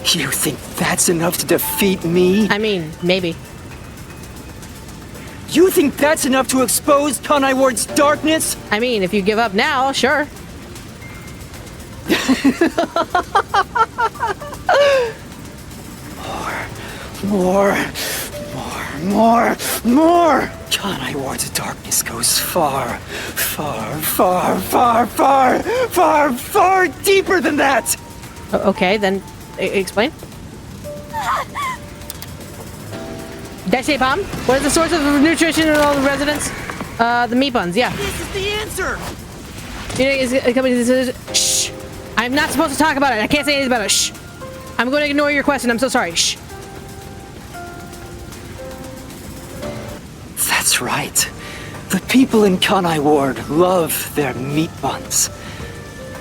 You think that's enough to defeat me? I mean, maybe. You think that's enough to expose Kanai Ward's darkness? I mean, if you give up now, sure. More. Kanai Ward's darkness goes far deeper than that! Okay, then explain. Daisy Palm? What is the source of nutrition in all the residents? The meat buns, yeah. This is the answer! Shh! I'm not supposed to talk about it. I can't say anything about it. Shh! I'm going to ignore your question. I'm so sorry. Shh! That's right. The people in Kanai Ward love their meat buns.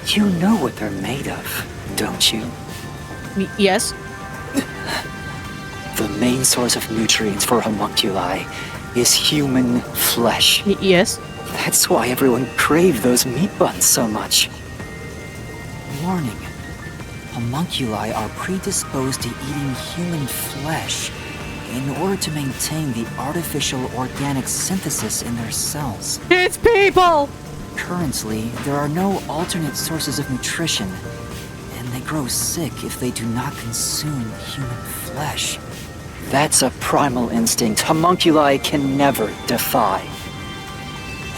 You know what they're made of, don't you? Yes. The main source of nutrients for homunculi is human flesh. Yes. That's why everyone craved those meat buns so much. Warning. Homunculi are predisposed to eating human flesh in order to maintain the artificial organic synthesis in their cells. It's people! Currently, there are no alternate sources of nutrition, and they grow sick if they do not consume human flesh. That's a primal instinct homunculi can never defy.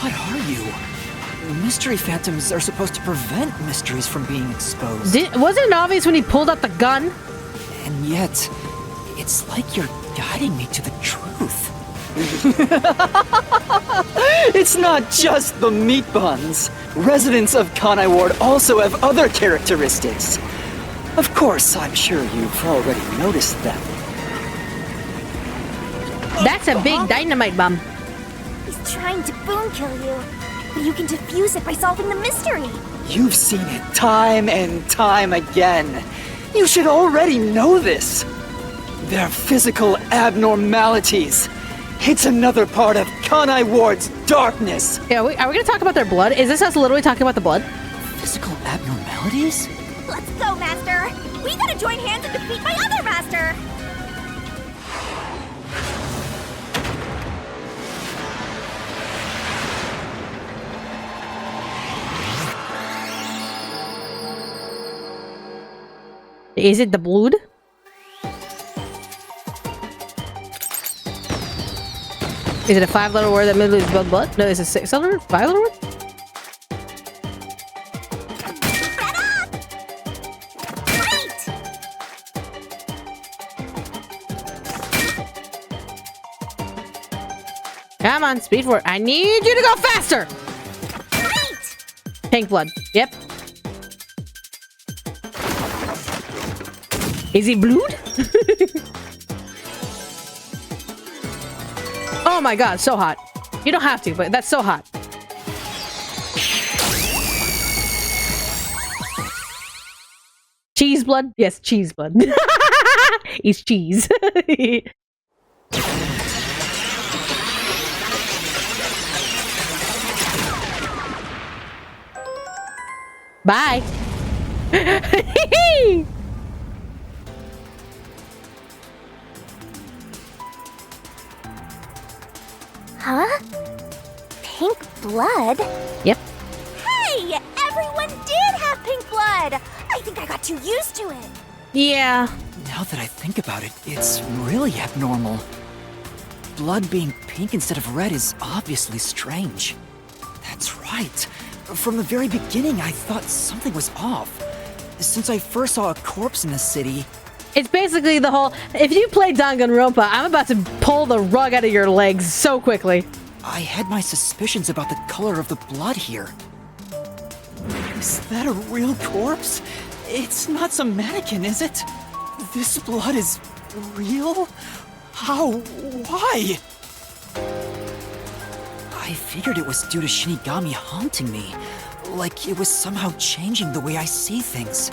What are you? Mystery phantoms are supposed to prevent mysteries from being exposed. Wasn't it obvious when he pulled out the gun? And yet, it's like you're guiding me to the truth. It's not just the meat buns. Residents of Kanai Ward also have other characteristics. Of course, I'm sure you've already noticed them. That's a big dynamite bomb. He's trying to boom kill you, but you can defuse it by solving the mystery. You've seen it time and time again. You should already know this. They're physical abnormalities. It's another part of Kanai Ward's darkness. Yeah, are we gonna talk about their blood? Is this us literally talking about the blood? Physical abnormalities? Let's go, Master! We gotta join hands and defeat my other Master! Is it the blood? Is it a 5-letter word that means blood? No, is it a 6-letter? 5-letter word? Come on, speed for it. I need you to go faster! Pink blood. Yep. Is he blood? Oh my god, so hot. You don't have to, but that's so hot. Cheese blood? Yes, cheese blood. He's cheese. Bye. Huh? Pink blood? Yep. Hey! Everyone did have pink blood! I think I got too used to it. Yeah. Now that I think about it, it's really abnormal. Blood being pink instead of red is obviously strange. That's right. From the very beginning, I thought something was off. Since I first saw a corpse in the city... It's basically the whole, if you play Danganronpa, I'm about to pull the rug out of your legs so quickly. I had my suspicions about the color of the blood here. Is that a real corpse? It's not some mannequin, is it? This blood is real? How? Why? I figured it was due to Shinigami haunting me. Like it was somehow changing the way I see things.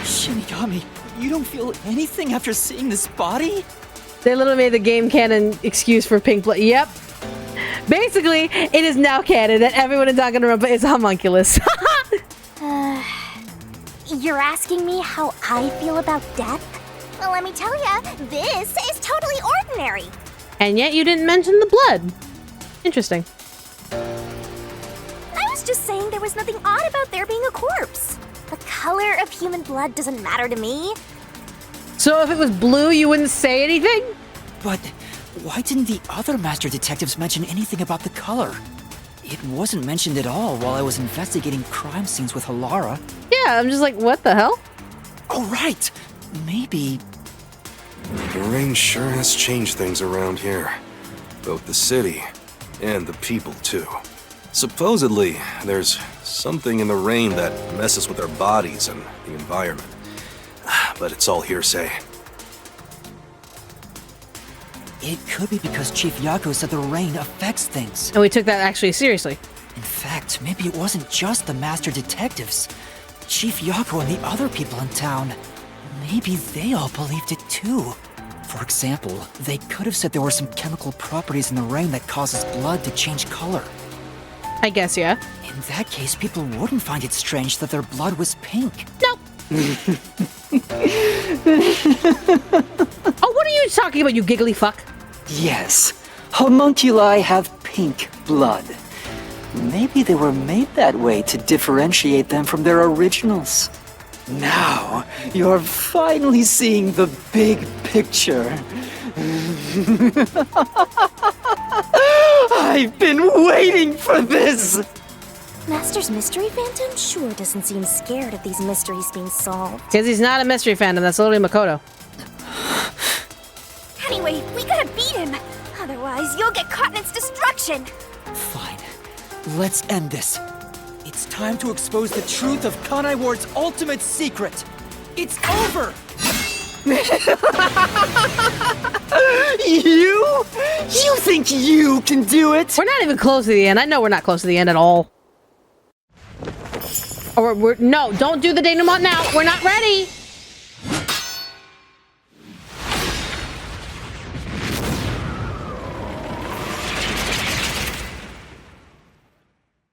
Shinigami, you don't feel anything after seeing this body? They literally made the game canon excuse for pink blood. Yep. Basically, it is now canon that everyone in Danganronpa is a homunculus. You're asking me how I feel about death? Well, let me tell ya, this is totally ordinary. And yet you didn't mention the blood. Interesting. I was just saying there was nothing odd about there being a corpse. The color of human blood doesn't matter to me. So if it was blue, you wouldn't say anything? But why didn't the other master detectives mention anything about the color? It wasn't mentioned at all while I was investigating crime scenes with Halara. Yeah, I'm just like, what the hell? Oh, right. Maybe... The rain sure has changed things around here. Both the city and the people, too. Supposedly, there's something in the rain that messes with our bodies and the environment. But it's all hearsay. It could be because Chief Yako said the rain affects things. And we took that actually seriously. In fact, maybe it wasn't just the master detectives. Chief Yako and the other people in town. Maybe they all believed it too. For example, they could have said there were some chemical properties in the rain that causes blood to change color. I guess, yeah. In that case, people wouldn't find it strange that their blood was pink. Nope. Oh, what are you talking about, you giggly fuck? Yes, homunculi have pink blood. Maybe they were made that way to differentiate them from their originals. Now, you're finally seeing the big picture. I've been waiting for this! Master's mystery phantom sure doesn't seem scared of these mysteries being solved. Because he's not a mystery phantom, that's literally Makoto. Anyway, we gotta beat him. Otherwise, you'll get caught in its destruction. Fine. Let's end this. It's time to expose the truth of Kanai Ward's ultimate secret. It's over! You think you can do it? We're not even close to the end. I know we're not close to the end at all. Or no, don't do the denouement now. We're not ready.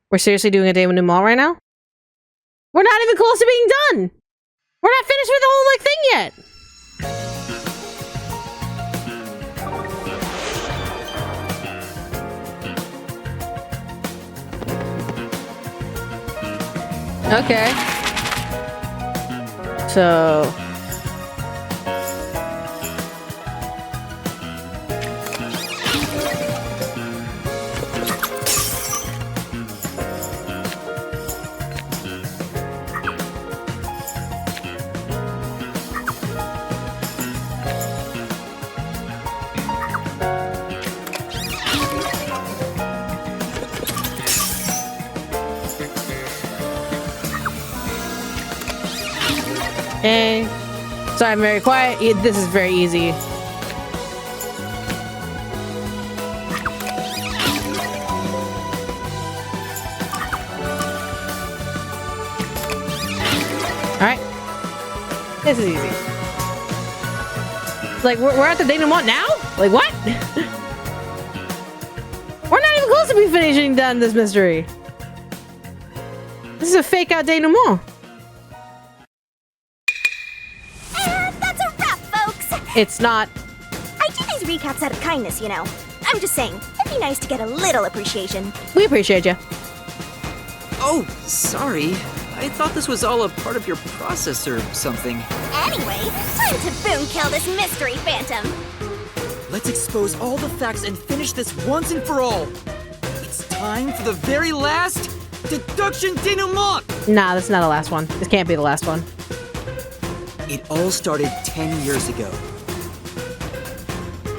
We're seriously doing a denouement right now? We're not even close to being done. We're not finished with the whole like thing yet. Okay. So... Hey. Sorry, I'm very quiet. This is very easy. Alright. This is easy. Like, we're at the denouement now? Like, what? We're not even close to be finishing done this mystery. This is a fake out denouement. It's not. I do these recaps out of kindness, you know. I'm just saying, it'd be nice to get a little appreciation. We appreciate you. Oh, sorry. I thought this was all a part of your process or something. Anyway, time to boom kill this mystery phantom. Let's expose all the facts and finish this once and for all. It's time for the very last deduction denouement. Nah, that's not the last one. This can't be the last one. It all started 10 years ago.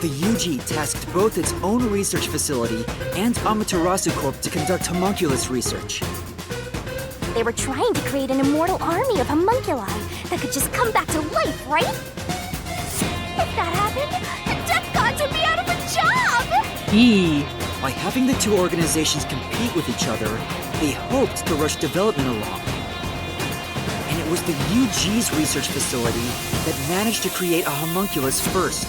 The UG tasked both its own research facility and Amaterasu Corp to conduct homunculus research. They were trying to create an immortal army of homunculi that could just come back to life, right? If that happened, the death gods would be out of a job! Yee. By having the two organizations compete with each other, they hoped to rush development along. And it was the UG's research facility that managed to create a homunculus first.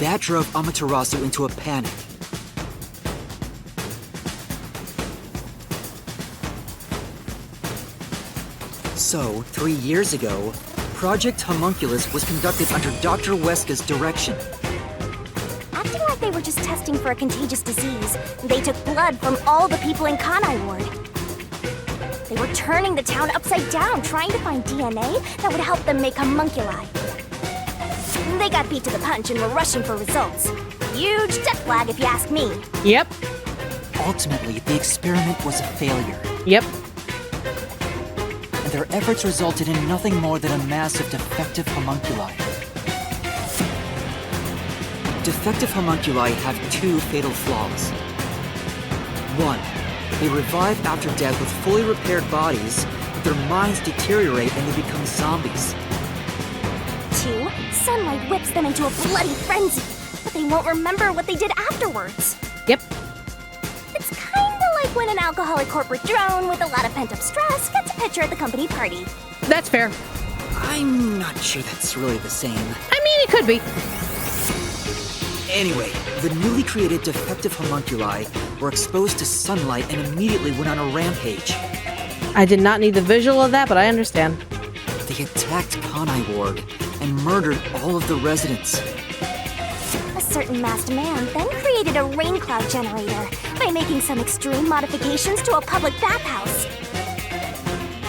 That drove Amaterasu into a panic. So, 3 years ago, Project Homunculus was conducted under Dr. Weska's direction. Acting like they were just testing for a contagious disease, they took blood from all the people in Kanai Ward. They were turning the town upside down, trying to find DNA that would help them make homunculi. They got beat to the punch and were rushing for results. Huge death flag, if you ask me. Yep. Ultimately, the experiment was a failure. Yep. And their efforts resulted in nothing more than a mass of defective homunculi. Defective homunculi have two fatal flaws. One, they revive after death with fully repaired bodies, but their minds deteriorate and they become zombies. 2, sunlight whips them into a bloody frenzy, but they won't remember what they did afterwards. Yep. It's kinda like when an alcoholic corporate drone with a lot of pent-up stress gets a picture at the company party. That's fair. I'm not sure that's really the same. I mean, it could be. Anyway, the newly created defective homunculi were exposed to sunlight and immediately went on a rampage. I did not need the visual of that, but I understand. They attacked Kanai Ward and murdered all of the residents. A certain masked man then created a rain cloud generator by making some extreme modifications to a public bathhouse.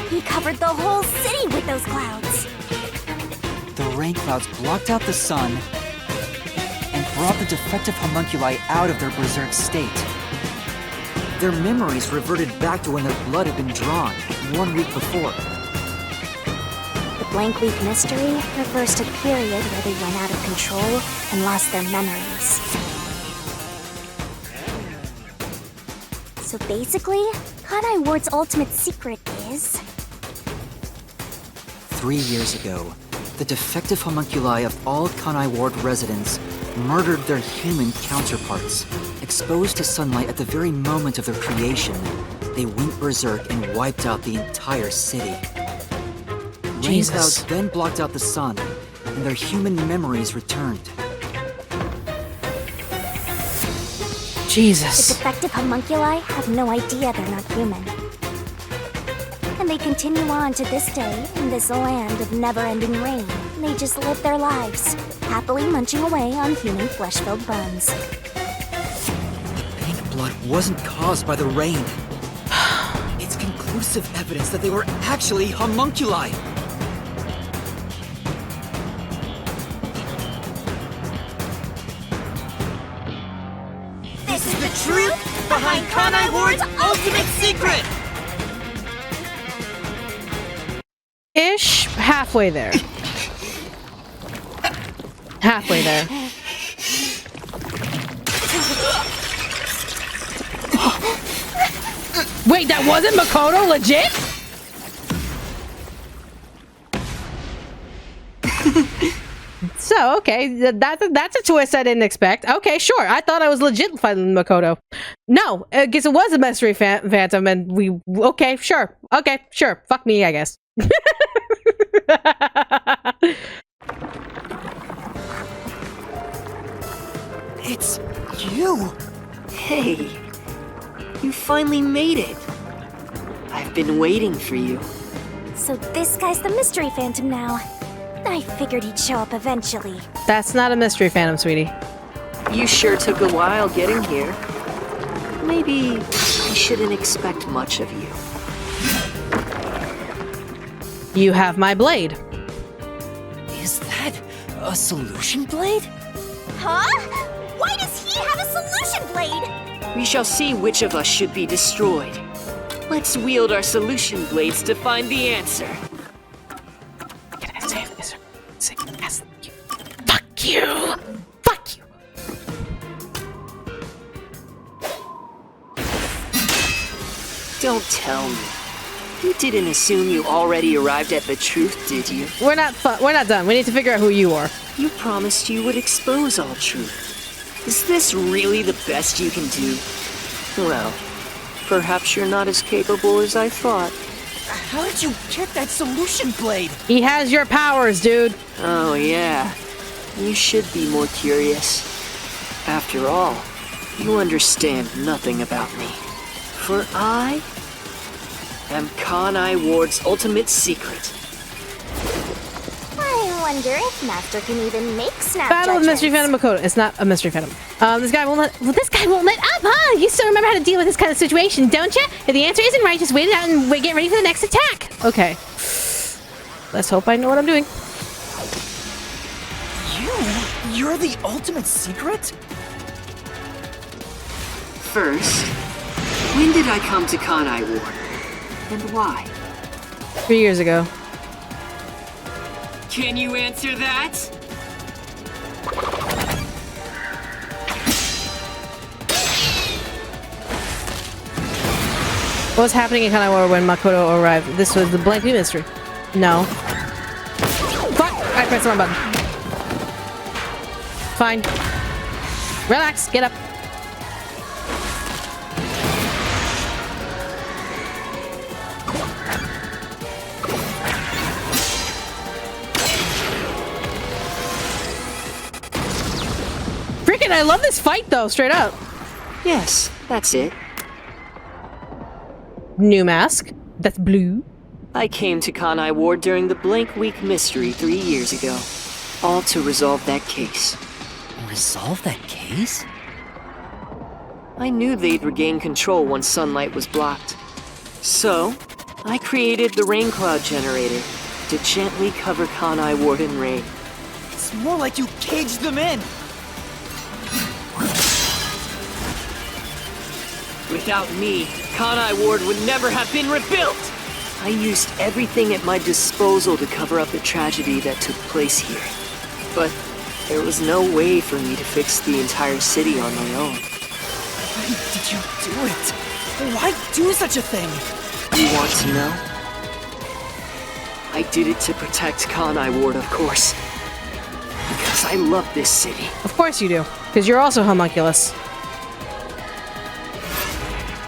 He covered the whole city with those clouds. The rain clouds blocked out the sun and brought the defective homunculi out of their berserk state. Their memories reverted back to when their blood had been drawn 1 week before. The blank week mystery refers to the period where they went out of control and lost their memories. So basically, Kanai Ward's ultimate secret is... 3 years ago, the defective homunculi of all Kanai Ward residents murdered their human counterparts. Exposed to sunlight at the very moment of their creation, they went berserk and wiped out the entire city. Rain clouds then blocked out the sun, and their human memories returned. Jesus. The defective homunculi have no idea they're not human. And they continue on to this day in this land of never-ending rain. They just live their lives, happily munching away on human flesh-filled buns. The pink blood wasn't caused by the rain. It's conclusive evidence that they were actually homunculi. This is the truth behind Kanai Ward's ultimate secret! Ish, halfway there. Halfway there. Wait, that wasn't Makoto? Legit? So, okay, that's a twist I didn't expect. Okay, sure. I thought I was legit fighting Makoto. No, I guess it was a mystery phantom, and we... Okay, sure. Okay, sure. Fuck me, I guess. It's you! Hey, you finally made it. I've been waiting for you. So this guy's the mystery phantom now. I figured he'd show up eventually. That's not a mystery phantom, sweetie. You sure took a while getting here. Maybe I shouldn't expect much of you. You have my blade. Is that a solution blade? Huh? Why does he have a solution blade? We shall see which of us should be destroyed. Let's wield our solution blades to find the answer. Can I say this? Say yes. Fuck you! Fuck you! Don't tell me. You didn't assume you already arrived at the truth, did you? We're not done. We need to figure out who you are. You promised you would expose all truth. Is this really the best you can do? Well, perhaps you're not as capable as I thought. How did you get that solution blade? He has your powers, dude. Oh, yeah. You should be more curious. After all, you understand nothing about me. For I am Kanai Ward's ultimate secret. I wonder if Master can even make snap Battle of judgments. Mystery Phantom Makoto. It's not a Mystery Phantom. This guy won't let... Well, this guy won't let up, huh? You still remember how to deal with this kind of situation, don't you? If the answer isn't right, just wait it out and get ready for the next attack. Okay. Let's hope I know what I'm doing. You're the ultimate secret? First, when did I come to Kanai Ward? And why? 3 years ago. Can you answer that? What was happening in Kanai Ward when Makoto arrived? This was the blank mystery. No. Fuck! I pressed the wrong button. Fine. Relax. Get up. Freaking, I love this fight though, straight up. Yes, that's it. New mask. That's blue. I came to Kanai Ward during the Blank Week mystery 3 years ago. All to resolve that case. Resolve that case? I knew they'd regain control once sunlight was blocked. So, I created the rain cloud generator to gently cover Kanai Ward in rain. It's more like you caged them in. Without me, Kanai Ward would never have been rebuilt! I used everything at my disposal to cover up the tragedy that took place here. But there was no way for me to fix the entire city on my own. Why did you do it? Why do such a thing? You want to know? I did it to protect Kanai Ward, of course. Because I love this city. Of course you do. Because you're also homunculus.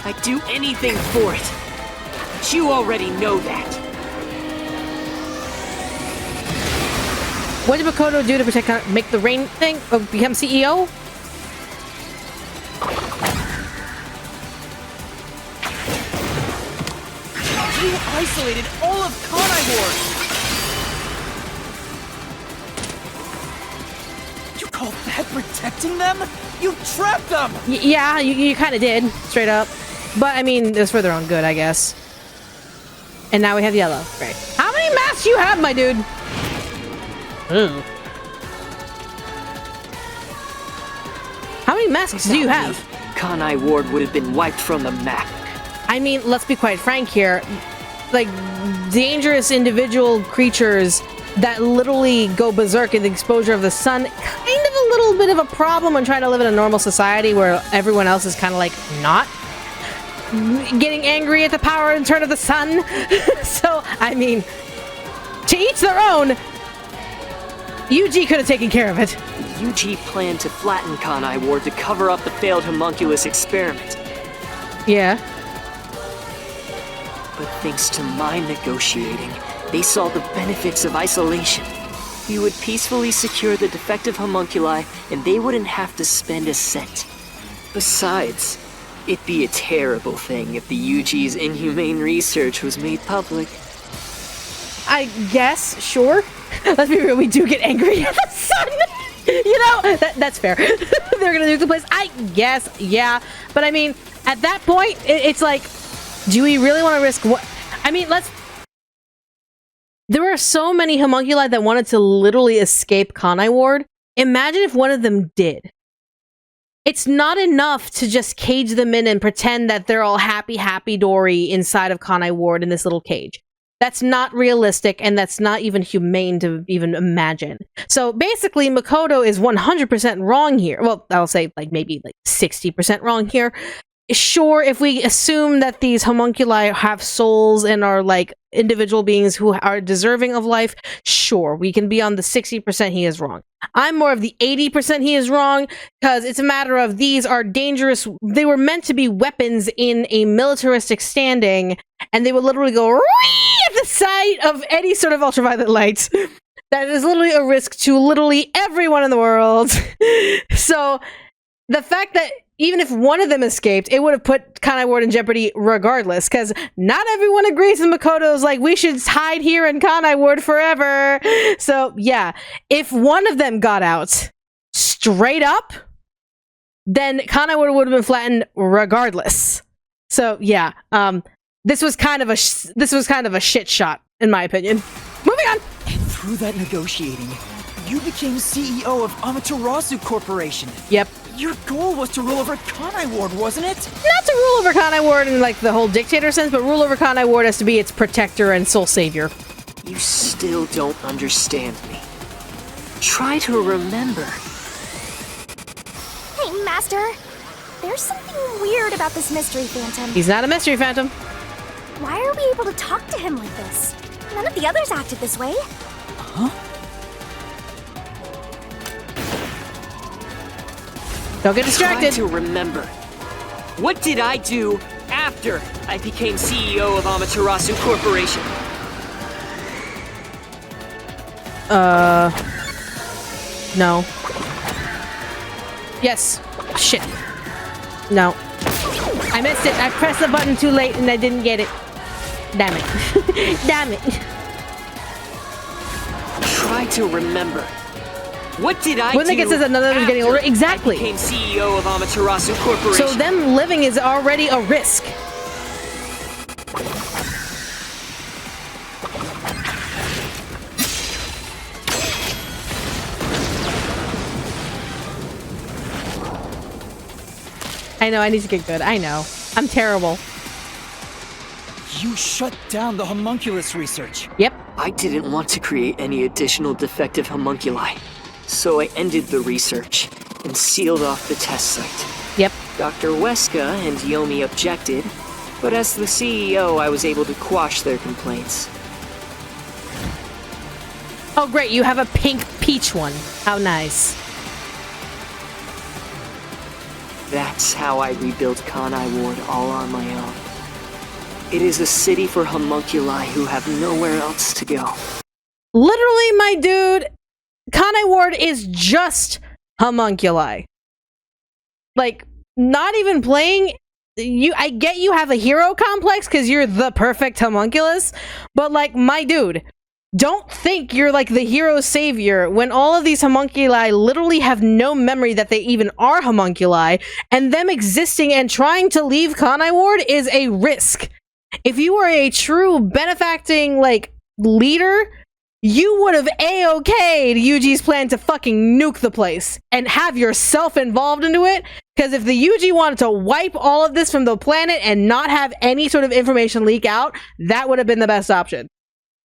I'd do anything for it. But you already know that. What did Makoto do to protect, make the rain thing, become CEO? You isolated all of Kanai Ward! You call that protecting them? You trapped them! Yeah, you kind of did, straight up. But, I mean, it was for their own good, I guess. And now we have yellow. Great. How many masks you have, my dude? Ooh. How many masks do you have? Kanai Ward would have been wiped from the map. I mean, let's be quite frank here. Like, dangerous individual creatures that literally go berserk in the exposure of the sun, kind of a little bit of a problem when trying to live in a normal society where everyone else is kind of like not getting angry at the power and turn of the sun. So, I mean, to each their own. UG could have taken care of it. UG planned to flatten Kanai Ward to cover up the failed homunculus experiment. Yeah. But thanks to my negotiating, they saw the benefits of isolation. We would peacefully secure the defective homunculi, and they wouldn't have to spend a cent. Besides, it'd be a terrible thing if the UG's inhumane research was made public. I guess, sure. Let's be real, we do get angry at the sun. You know, that's fair. They're gonna nuke the place. I guess, yeah. But I mean, at that point, it's like, do we really want to risk what? I mean, there were so many homunculi that wanted to literally escape Kanai Ward. Imagine if one of them did. It's not enough to just cage them in and pretend that they're all happy dory inside of Kanai Ward in this little cage. That's not realistic, and that's not even humane to even imagine. So basically, Makoto is 100% wrong here. Well, I'll say like maybe like 60% wrong here. Sure, if we assume that these homunculi have souls and are like individual beings who are deserving of life, sure, we can be on the 60% he is wrong. I'm more of the 80% he is wrong, because it's a matter of these are dangerous. They were meant to be weapons in a militaristic standing, and they would literally go at the sight of any sort of ultraviolet light. That is literally a risk to literally everyone in the world. So the fact that even if one of them escaped, it would have put Kanai Ward in jeopardy regardless, because not everyone agrees with Makoto's like, we should hide here in Kanai Ward forever. So yeah, if one of them got out straight up, then Kanai Ward would have been flattened regardless. So yeah, this was kind of a shit shot in my opinion. Moving on. And through that negotiating, you became CEO of Amaterasu Corporation. Yep. Your goal was to rule over Kanai Ward, wasn't it? Not to rule over Kanai Ward in like the whole dictator sense, but rule over Kanai Ward as to be its protector and sole savior. You still don't understand me. Try to remember. Hey, Master. There's something weird about this mystery phantom. He's not a mystery phantom. Why are we able to talk to him like this? None of the others acted this way. Huh? Don't get distracted. Try to remember. What did I do after I became CEO of Amaterasu Corporation? No. Yes. Shit. No. I missed it. I pressed the button too late and I didn't get it. Damn it. Damn it. Try to remember. What did I when do? When it says another is getting older, exactly. I became CEO of Amaterasu Corporation. So them living is already a risk. I know, I need to get good. I know. I'm terrible. You shut down the homunculus research. Yep. I didn't want to create any additional defective homunculi, so I ended the research and sealed off the test site. Yep. Dr. Weska and Yomi objected, but as the CEO, I was able to quash their complaints. Oh, great. You have a pink peach one. How nice. That's how I rebuilt Kanai Ward all on my own. It is a city for homunculi who have nowhere else to go. Literally, my dude, Kanai Ward is just homunculi. Like, not even playing. I get you have a hero complex because you're the perfect homunculus, but like, my dude, don't think you're like the hero savior when all of these homunculi literally have no memory that they even are homunculi, and them existing and trying to leave Kanai Ward is a risk. If you were a true benefacting, like, leader, you would have A-okayed Yuji's plan to fucking nuke the place and have yourself involved into it, because if the Yuji wanted to wipe all of this from the planet and not have any sort of information leak out, that would have been the best option.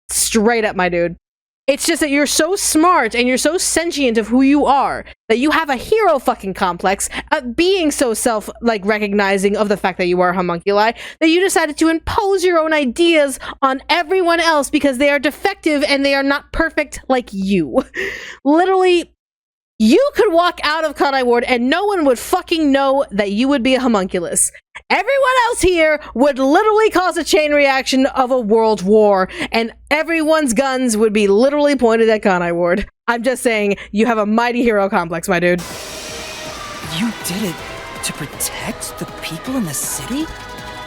Straight up, my dude. It's just that you're so smart and you're so sentient of who you are that you have a hero fucking complex, being so recognizing of the fact that you are homunculi, that you decided to impose your own ideas on everyone else because they are defective and they are not perfect like you. Literally, you could walk out of Kanai Ward and no one would fucking know that you would be a homunculus. Everyone else here would literally cause a chain reaction of a world war, and everyone's guns would be literally pointed at Kanai Ward. I'm just saying, you have a mighty hero complex, my dude. You did it to protect the people in the city?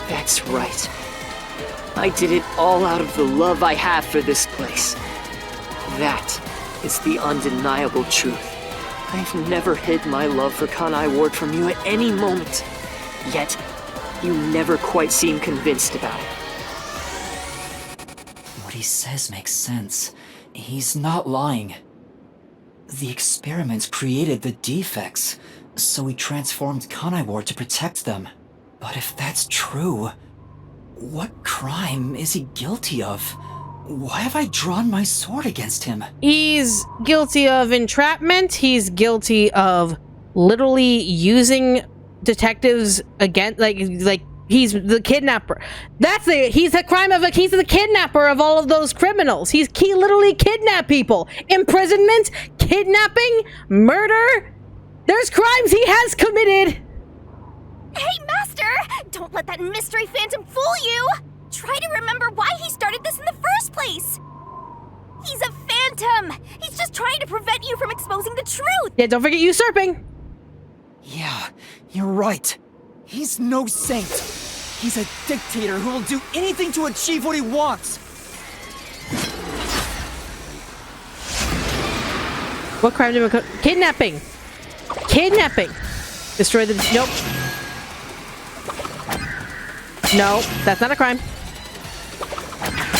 That's right. I did it all out of the love I have for this place. That is the undeniable truth. I've never hid my love for Kanai Ward from you at any moment. Yet, you never quite seem convinced about it. What he says makes sense. He's not lying. The experiments created the defects, so he transformed Kanai Ward to protect them. But if that's true, what crime is he guilty of? Why have I drawn my sword against him? He's guilty of entrapment. He's guilty of literally using detectives against, like he's the kidnapper. He's the kidnapper of all of those criminals. He literally kidnapped people. Imprisonment, kidnapping, murder. There's crimes he has committed. Hey, Master! Don't let that mystery phantom fool you! Try to remember why he started this in the first place! He's a phantom! He's just trying to prevent you from exposing the truth! Yeah, don't forget usurping! Yeah, you're right. He's no saint. He's a dictator who will do anything to achieve what he wants! What crime did Makoto... Kidnapping! Kidnapping! Destroy the... Nope. No, that's not a crime.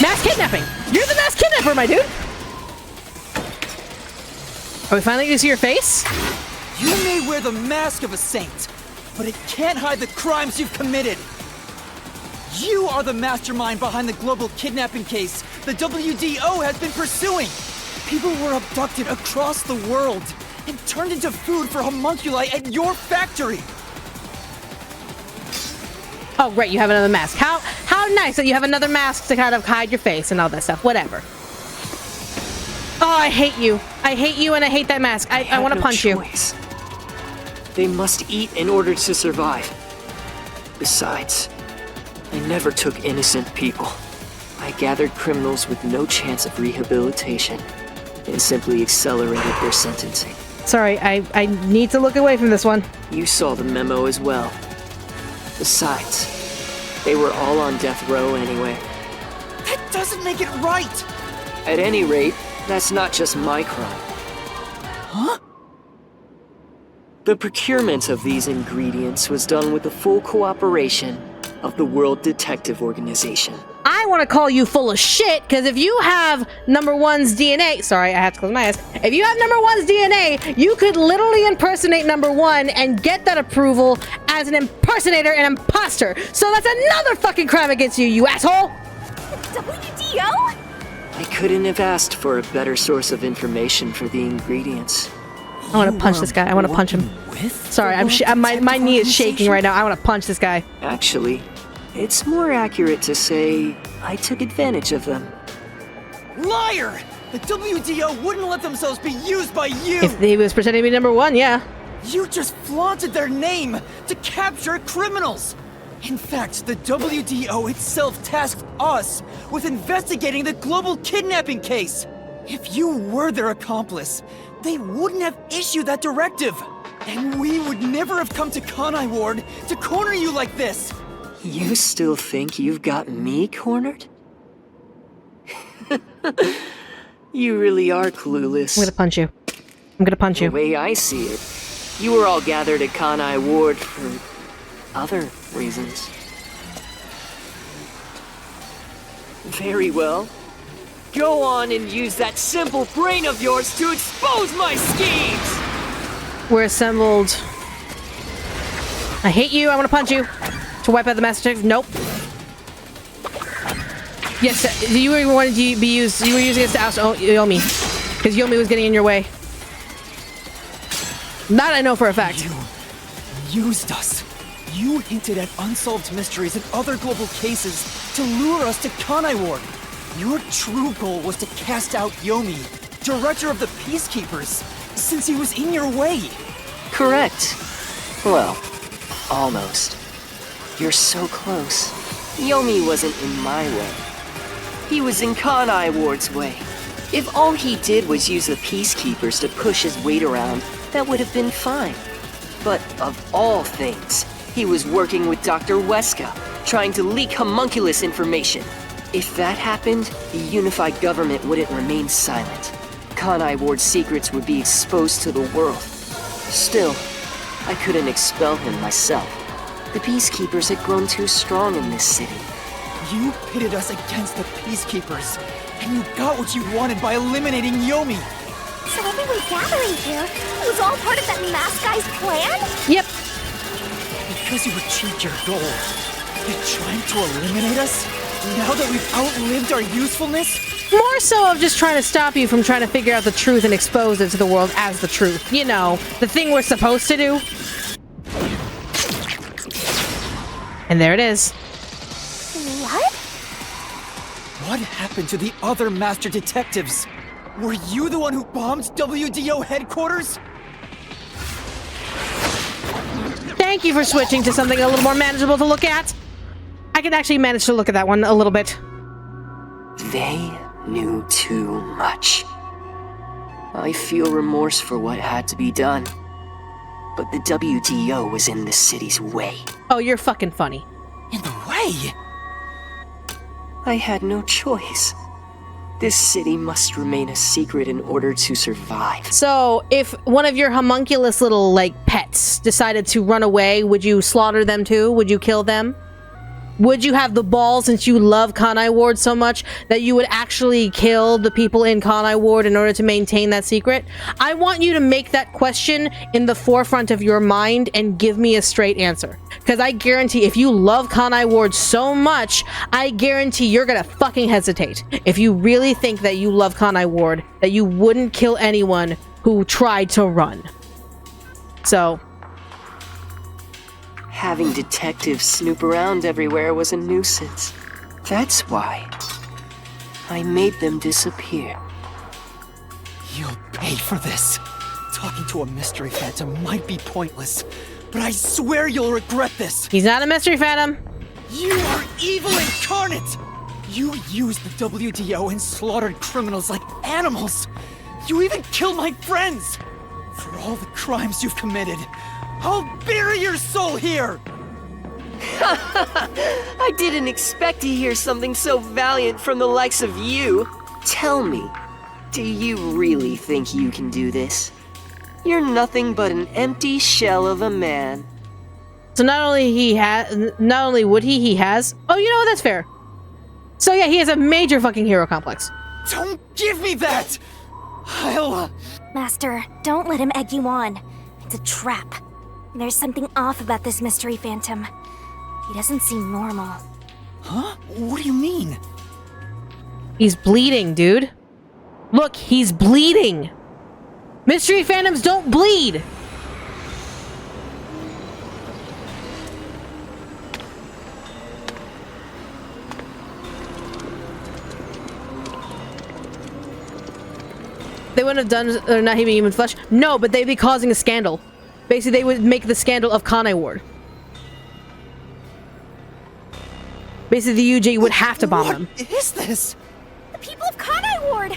Mass kidnapping! You're the mass kidnapper, my dude! Are we finally gonna see your face? You may wear the mask of a saint, but it can't hide the crimes you've committed! You are the mastermind behind the global kidnapping case the WDO has been pursuing! People were abducted across the world and turned into food for homunculi at your factory! Oh, great, you have another mask. How nice that you have another mask to kind of hide your face and all that stuff. Whatever. Oh, I hate you. I hate you and I hate that mask. I want to punch you. They must eat in order to survive. Besides, I never took innocent people. I gathered criminals with no chance of rehabilitation and simply accelerated their sentencing. Sorry, I need to look away from this one. You saw the memo as well. Besides, they were all on death row anyway. That doesn't make it right! At any rate, that's not just my crime. Huh? The procurement of these ingredients was done with the full cooperation of the World Detective Organization. I want to call you full of shit, because if you have number one's DNA, sorry, I have to close my eyes. If you have number one's DNA, you could literally impersonate number one and get that approval as an impersonator and imposter. So that's another fucking crime against you, you asshole! WDO? I couldn't have asked for a better source of information for the ingredients. I want to punch this guy. I want to punch him. Sorry, my knee is shaking right now. I want to punch this guy. Actually, it's more accurate to say I took advantage of them. Liar! The WDO wouldn't let themselves be used by you! If he was pretending to be number one, yeah. You just flaunted their name to capture criminals! In fact, the WDO itself tasked us with investigating the global kidnapping case! If you were their accomplice, they wouldn't have issued that directive! And we would never have come to Kanai Ward to corner you like this! You still think you've got me cornered? You really are clueless. I'm gonna punch you. I'm gonna punch you. The way I see it, you were all gathered at Kanai Ward for other reasons. Very well. Go on and use that simple brain of yours to expose my schemes! We're assembled. I hate you. I want to punch you. To wipe out the master detective. Nope. Yes, you were wanting to be used. You were using this to oust Yomi, because Yomi was getting in your way. That I know for a fact. You used us. You hinted at unsolved mysteries and other global cases to lure us to Kanai Ward. Your true goal was to cast out Yomi, director of the Peacekeepers, since he was in your way. Correct. Well, almost. You're so close. Yomi wasn't in my way. He was in Kanai Ward's way. If all he did was use the Peacekeepers to push his weight around, that would have been fine. But of all things, he was working with Dr. Weska, trying to leak homunculus information. If that happened, the unified government wouldn't remain silent. Kanai Ward's secrets would be exposed to the world. Still, I couldn't expel him myself. The Peacekeepers had grown too strong in this city. You pitted us against the Peacekeepers, and you got what you wanted by eliminating Yomi. So everyone gathering here was all part of that masked guy's plan? Yep. Because you achieved your goal, you're trying to eliminate us? Now that we've outlived our usefulness? More so of just trying to stop you from trying to figure out the truth and expose it to the world as the truth. You know, the thing we're supposed to do. And there it is. What? What happened to the other master detectives? Were you the one who bombed WDO headquarters? Thank you for switching to something a little more manageable to look at. I can actually manage to look at that one a little bit. They knew too much. I feel remorse for what had to be done. But the WDO was in the city's way. Oh, you're fucking funny. In the way? I had no choice. This city must remain a secret in order to survive. So, if one of your homunculus little, like, pets decided to run away, would you slaughter them too? Would you kill them? Would you have the balls, since you love Kanai Ward so much, that you would actually kill the people in Kanai Ward in order to maintain that secret? I want you to make that question in the forefront of your mind and give me a straight answer. Because I guarantee if you love Kanai Ward so much, I guarantee you're gonna fucking hesitate. If you really think that you love Kanai Ward, that you wouldn't kill anyone who tried to run. So... having detectives snoop around everywhere was a nuisance. That's why I made them disappear. You'll pay for this. Talking to a mystery phantom might be pointless, but I swear you'll regret this. He's not a mystery phantom. You are evil incarnate! You used the WDO and slaughtered criminals like animals. You even killed my friends. For all the crimes you've committed, I'll bury your soul here! I didn't expect to hear something so valiant from the likes of you. Tell me, do you really think you can do this? You're nothing but an empty shell of a man. So not only would he has... Oh, you know, that's fair. So yeah, he has a major fucking hero complex. Don't give me that! I'll... Master, don't let him egg you on. It's a trap. There's something off about this mystery phantom. He doesn't seem normal. Huh? What do you mean? He's bleeding, dude. Look, he's bleeding. Mystery phantoms don't bleed. They wouldn't have done not having human flesh. No, but they'd be causing a scandal. Basically, they would make the scandal of Kanai Ward. Basically, the UG would have to bomb them. What is this? The people of Kanai Ward!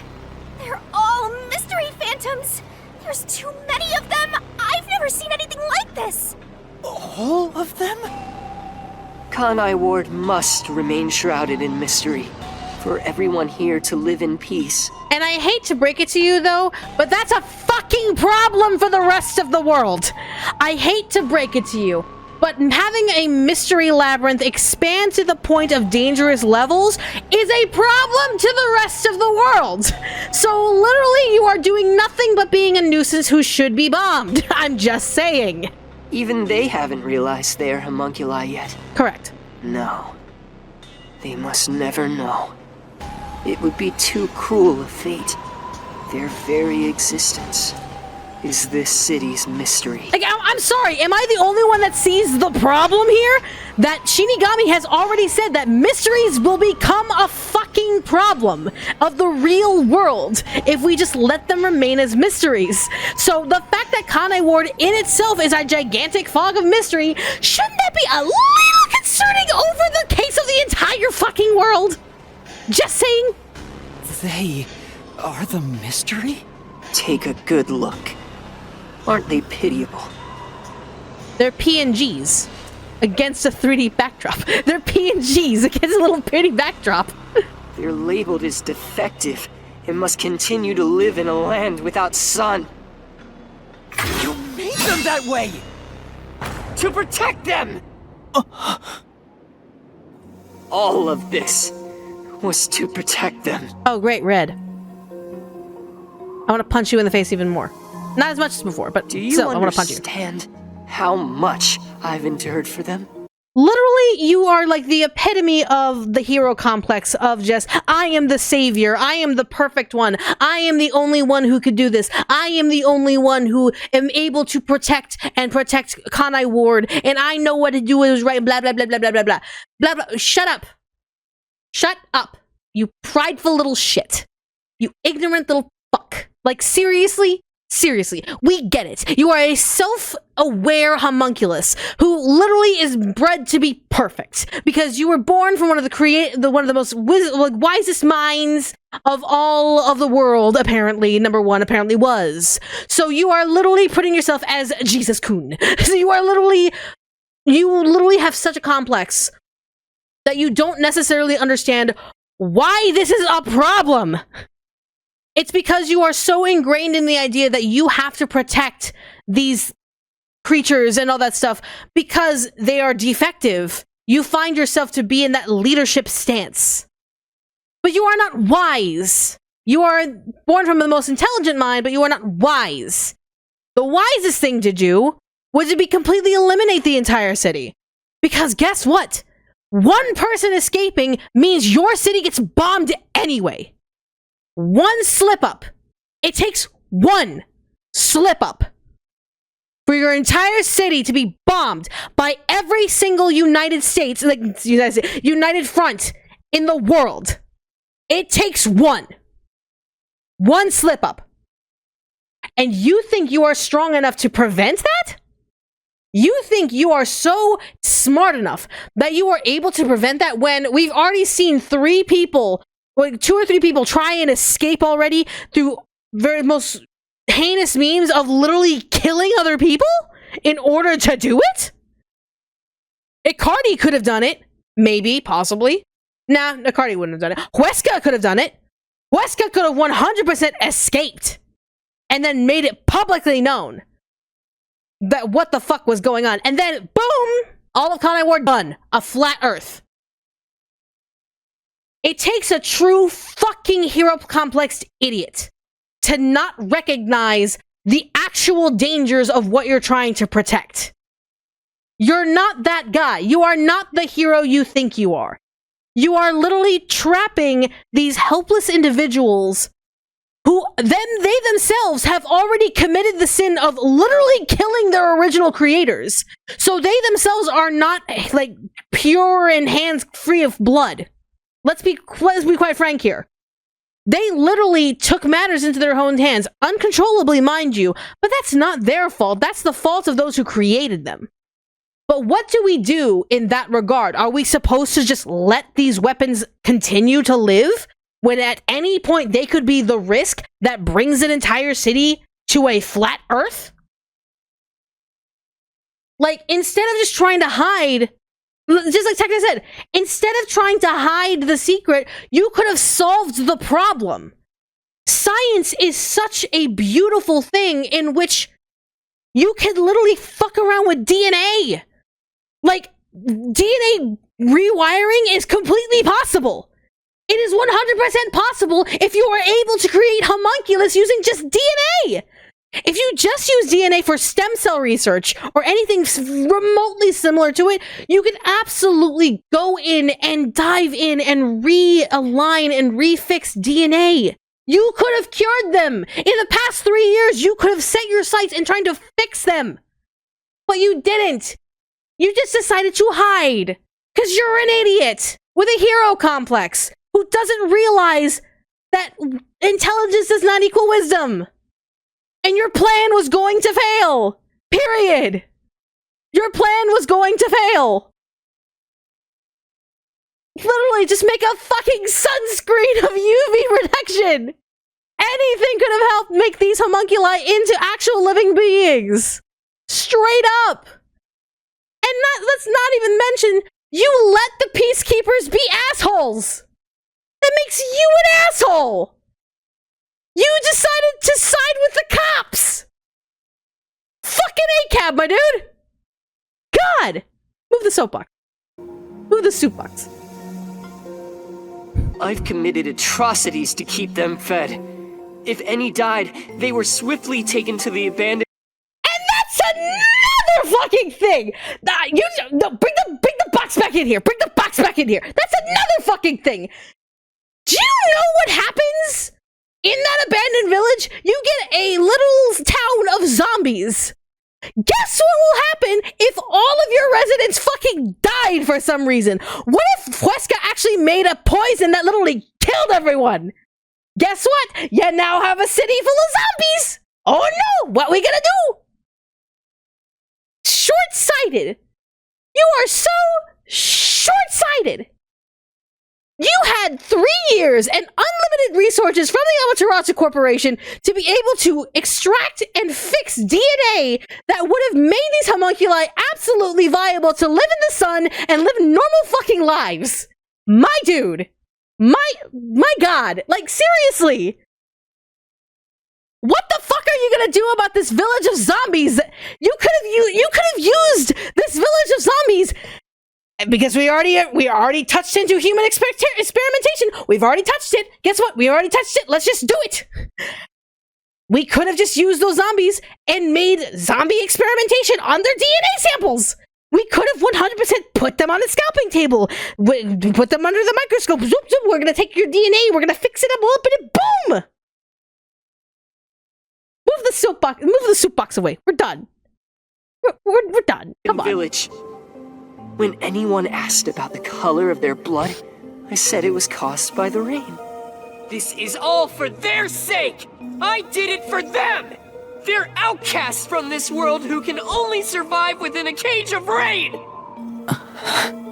They're all mystery phantoms! There's too many of them! I've never seen anything like this! All of them? Kanai Ward must remain shrouded in mystery, for everyone here to live in peace. And I hate to break it to you, though, but that's a fucking problem for the rest of the world. I hate to break it to you, but having a mystery labyrinth expand to the point of dangerous levels is a problem to the rest of the world. So literally, you are doing nothing but being a nuisance who should be bombed. I'm just saying. Even they haven't realized they are homunculi yet. Correct. No. They must never know. It would be too cruel a fate. Their very existence is this city's mystery. Like, I'm sorry, am I the only one that sees the problem here? That Shinigami has already said that mysteries will become a fucking problem of the real world if we just let them remain as mysteries. So the fact that Kanai Ward in itself is a gigantic fog of mystery, shouldn't that be a little concerning over the case of the entire fucking world? Just saying. They are the mystery? Take a good look. Aren't they pitiable? They're PNGs against a 3D backdrop. They're PNGs against a little pretty backdrop. They're labeled as defective and must continue to live in a land without sun. You made them that way! To protect them! All of this was to protect them. Oh, great, Red. I want to punch you in the face even more. Not as much as before, but still, I want to punch you. Do you understand how much I've endured for them? Literally, you are like the epitome of the hero complex of just, I am the savior, I am the perfect one, I am the only one who could do this, I am the only one who am able to protect Kanai Ward, and I know what to do is right, blah, blah, blah, blah, blah, blah, blah, blah, blah. Shut up. Shut up, you prideful little shit. You ignorant little fuck. Like, seriously? Seriously, we get it. You are a self-aware homunculus who literally is bred to be perfect because you were born from one of the most wisest minds of all of the world. Apparently, number one apparently was. So you are literally putting yourself as Jesus Kun. So you literally have such a complex that you don't necessarily understand why this is a problem. It's because you are so ingrained in the idea that you have to protect these creatures and all that stuff because they are defective. You find yourself to be in that leadership stance. But you are not wise. You are born from the most intelligent mind, but you are not wise. The wisest thing to do was to completely eliminate the entire city. Because guess what? One person escaping means your city gets bombed anyway. One slip up. It takes one slip up for your entire city to be bombed by every single United Front in the world. It takes one slip up. And you think you are strong enough to prevent that? You think you are so smart enough that you are able to prevent that when we've already seen 2 or 3 people try and escape already through very most heinous means of literally killing other people in order to do it? Icardi could have done it. Maybe, possibly. Nah, Icardi wouldn't have done it. Huesca could have done it. Huesca could have 100% escaped and then made it publicly known that what the fuck was going on. And then, boom, all of Kanai Ward done. A flat earth. It takes a true fucking hero complex idiot to not recognize the actual dangers of what you're trying to protect. You're not that guy. You are not the hero you think you are. You are literally trapping these helpless individuals who then they themselves have already committed the sin of literally killing their original creators. So they themselves are not like pure and hands free of blood. Let's be quite frank here. They literally took matters into their own hands, uncontrollably, mind you, but that's not their fault. That's the fault of those who created them. But what do we do in that regard? Are we supposed to just let these weapons continue to live when at any point they could be the risk that brings an entire city to a flat earth? Like, instead of just trying to hide, just like Tekna said, instead of trying to hide the secret, you could have solved the problem. Science is such a beautiful thing in which you can literally fuck around with DNA. Like, DNA rewiring is completely possible. It is 100% possible if you are able to create homunculus using just DNA. If you just use DNA for stem cell research or anything remotely similar to it, you can absolutely go in and dive in and realign and refix DNA. You could have cured them. In the past 3 years, you could have set your sights in trying to fix them. But you didn't. You just decided to hide. Because you're an idiot with a hero complex who doesn't realize that intelligence does not equal wisdom. And your plan was going to fail. Period. Your plan was going to fail. Literally, just make a fucking sunscreen of UV protection. Anything could have helped make these homunculi into actual living beings. Straight up. And let's not even mention, you let the peacekeepers be assholes. That makes you an asshole. You decided to side with the cops. Fucking ACAB, my dude. God. Move the soapbox. Move the soapbox. I've committed atrocities to keep them fed. If any died, they were swiftly taken to the abandoned... And that's another fucking thing! Bring the box back in here! Bring the box back in here! That's another fucking thing! Do you know what happens? In that abandoned village, you get a little town of zombies. Guess what will happen if all of your residents fucking died for some reason? What if Huesca actually made a poison that literally killed everyone? Guess what? You now have a city full of zombies! Oh no! What we gonna do? Short-sighted. You are so short-sighted. You had 3 years and unlimited resources from the Amaterasu Corporation to be able to extract and fix DNA that would have made these homunculi absolutely viable to live in the sun and live normal fucking lives. My dude. My god. Like, seriously. What the fuck are you gonna do about this village of zombies? You could have used this village of zombies because we already touched into human experimentation. We've already touched it. Guess what? We already touched it. Let's just do it. We could have just used those zombies and made zombie experimentation on their DNA samples. We could have 100% put them on a scalping table. Put them under the microscope. Zoop, zoop. We're going to take your DNA. We're going to fix it up. We'll open it. Boom! Move the soapbox away. We're done. We're done. Come on. Village. When anyone asked about the color of their blood, I said it was caused by the rain. This is all for their sake! I did it for them! They're outcasts from this world who can only survive within a cage of rain!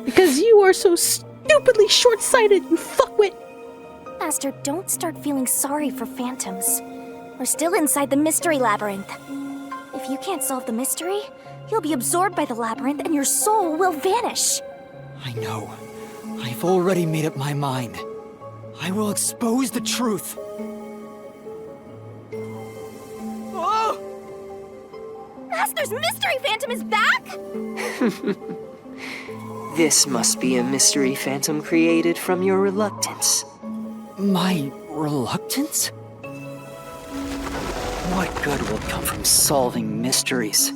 Because you are so stupidly short-sighted, you fuckwit! Master, don't start feeling sorry for phantoms. We're still inside the mystery labyrinth. If you can't solve the mystery, you'll be absorbed by the labyrinth and your soul will vanish. I know. I've already made up my mind. I will expose the truth. Oh! Master's mystery phantom is back? This must be a mystery Phantom created from your reluctance. My reluctance? What good will come from solving mysteries?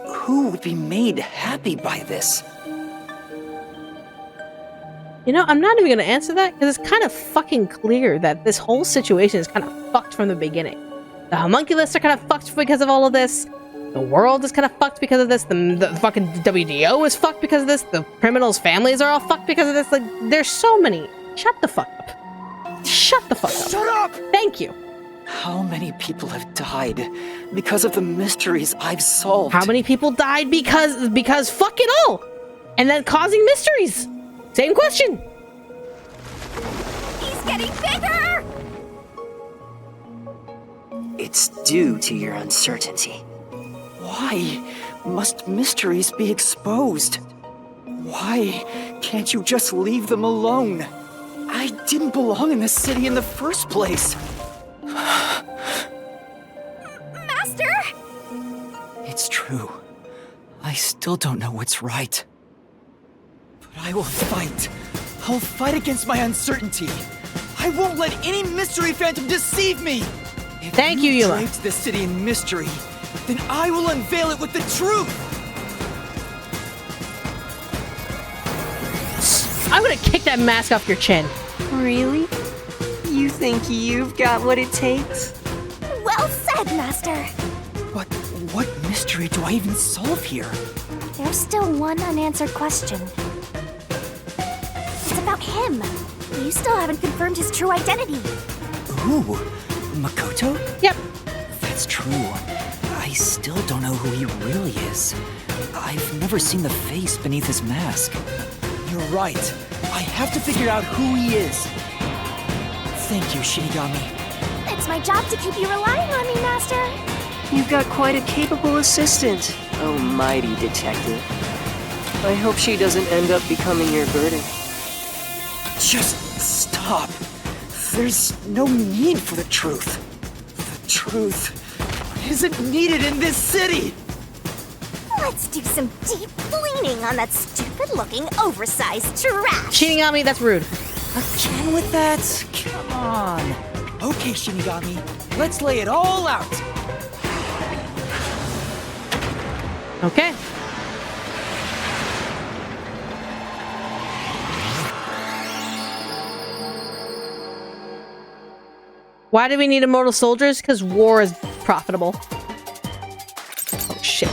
Who would be made happy by this? You know, I'm not even gonna answer that because it's kind of fucking clear that this whole situation is kind of fucked from the beginning. The homunculus are kind of fucked because of all of this. The world is kind of fucked because of this. The fucking WDO is fucked because of this. The criminals' families are all fucked because of this. Like, there's so many. Shut the fuck up. Shut the fuck up. Shut up! Thank you. How many people have died because of the mysteries I've solved? How many people died because fuck it all? And then causing mysteries? Same question. He's getting bigger! It's due to your uncertainty. Why must mysteries be exposed? Why can't you just leave them alone? I didn't belong in this city in the first place. Master! It's true. I still don't know what's right. But I will fight. I'll fight against my uncertainty. I won't let any mystery phantom deceive me. If Thank you, Yuma. draped the city in mystery, then I will unveil it with the truth. I'm gonna kick that mask off your chin. Really? You think you've got what it takes? Well said, Master. But what mystery do I even solve here? There's still one unanswered question. It's about him. You still haven't confirmed his true identity. Ooh, Makoto? Yep. That's true. I still don't know who he really is. I've never seen the face beneath his mask. You're right. I have to figure out who he is. Thank you, Shinigami. It's my job to keep you relying on me, Master. You've got quite a capable assistant, oh mighty detective. I hope she doesn't end up becoming your burden. Just stop. There's no need for the truth. The truth isn't needed in this city. Let's do some deep cleaning on that stupid-looking, oversized trash. Shinigami, that's rude. Again with that? Come on. Okay, Shinigami. Let's lay it all out. Okay. Why do we need immortal soldiers? Because war is profitable. Oh, shit.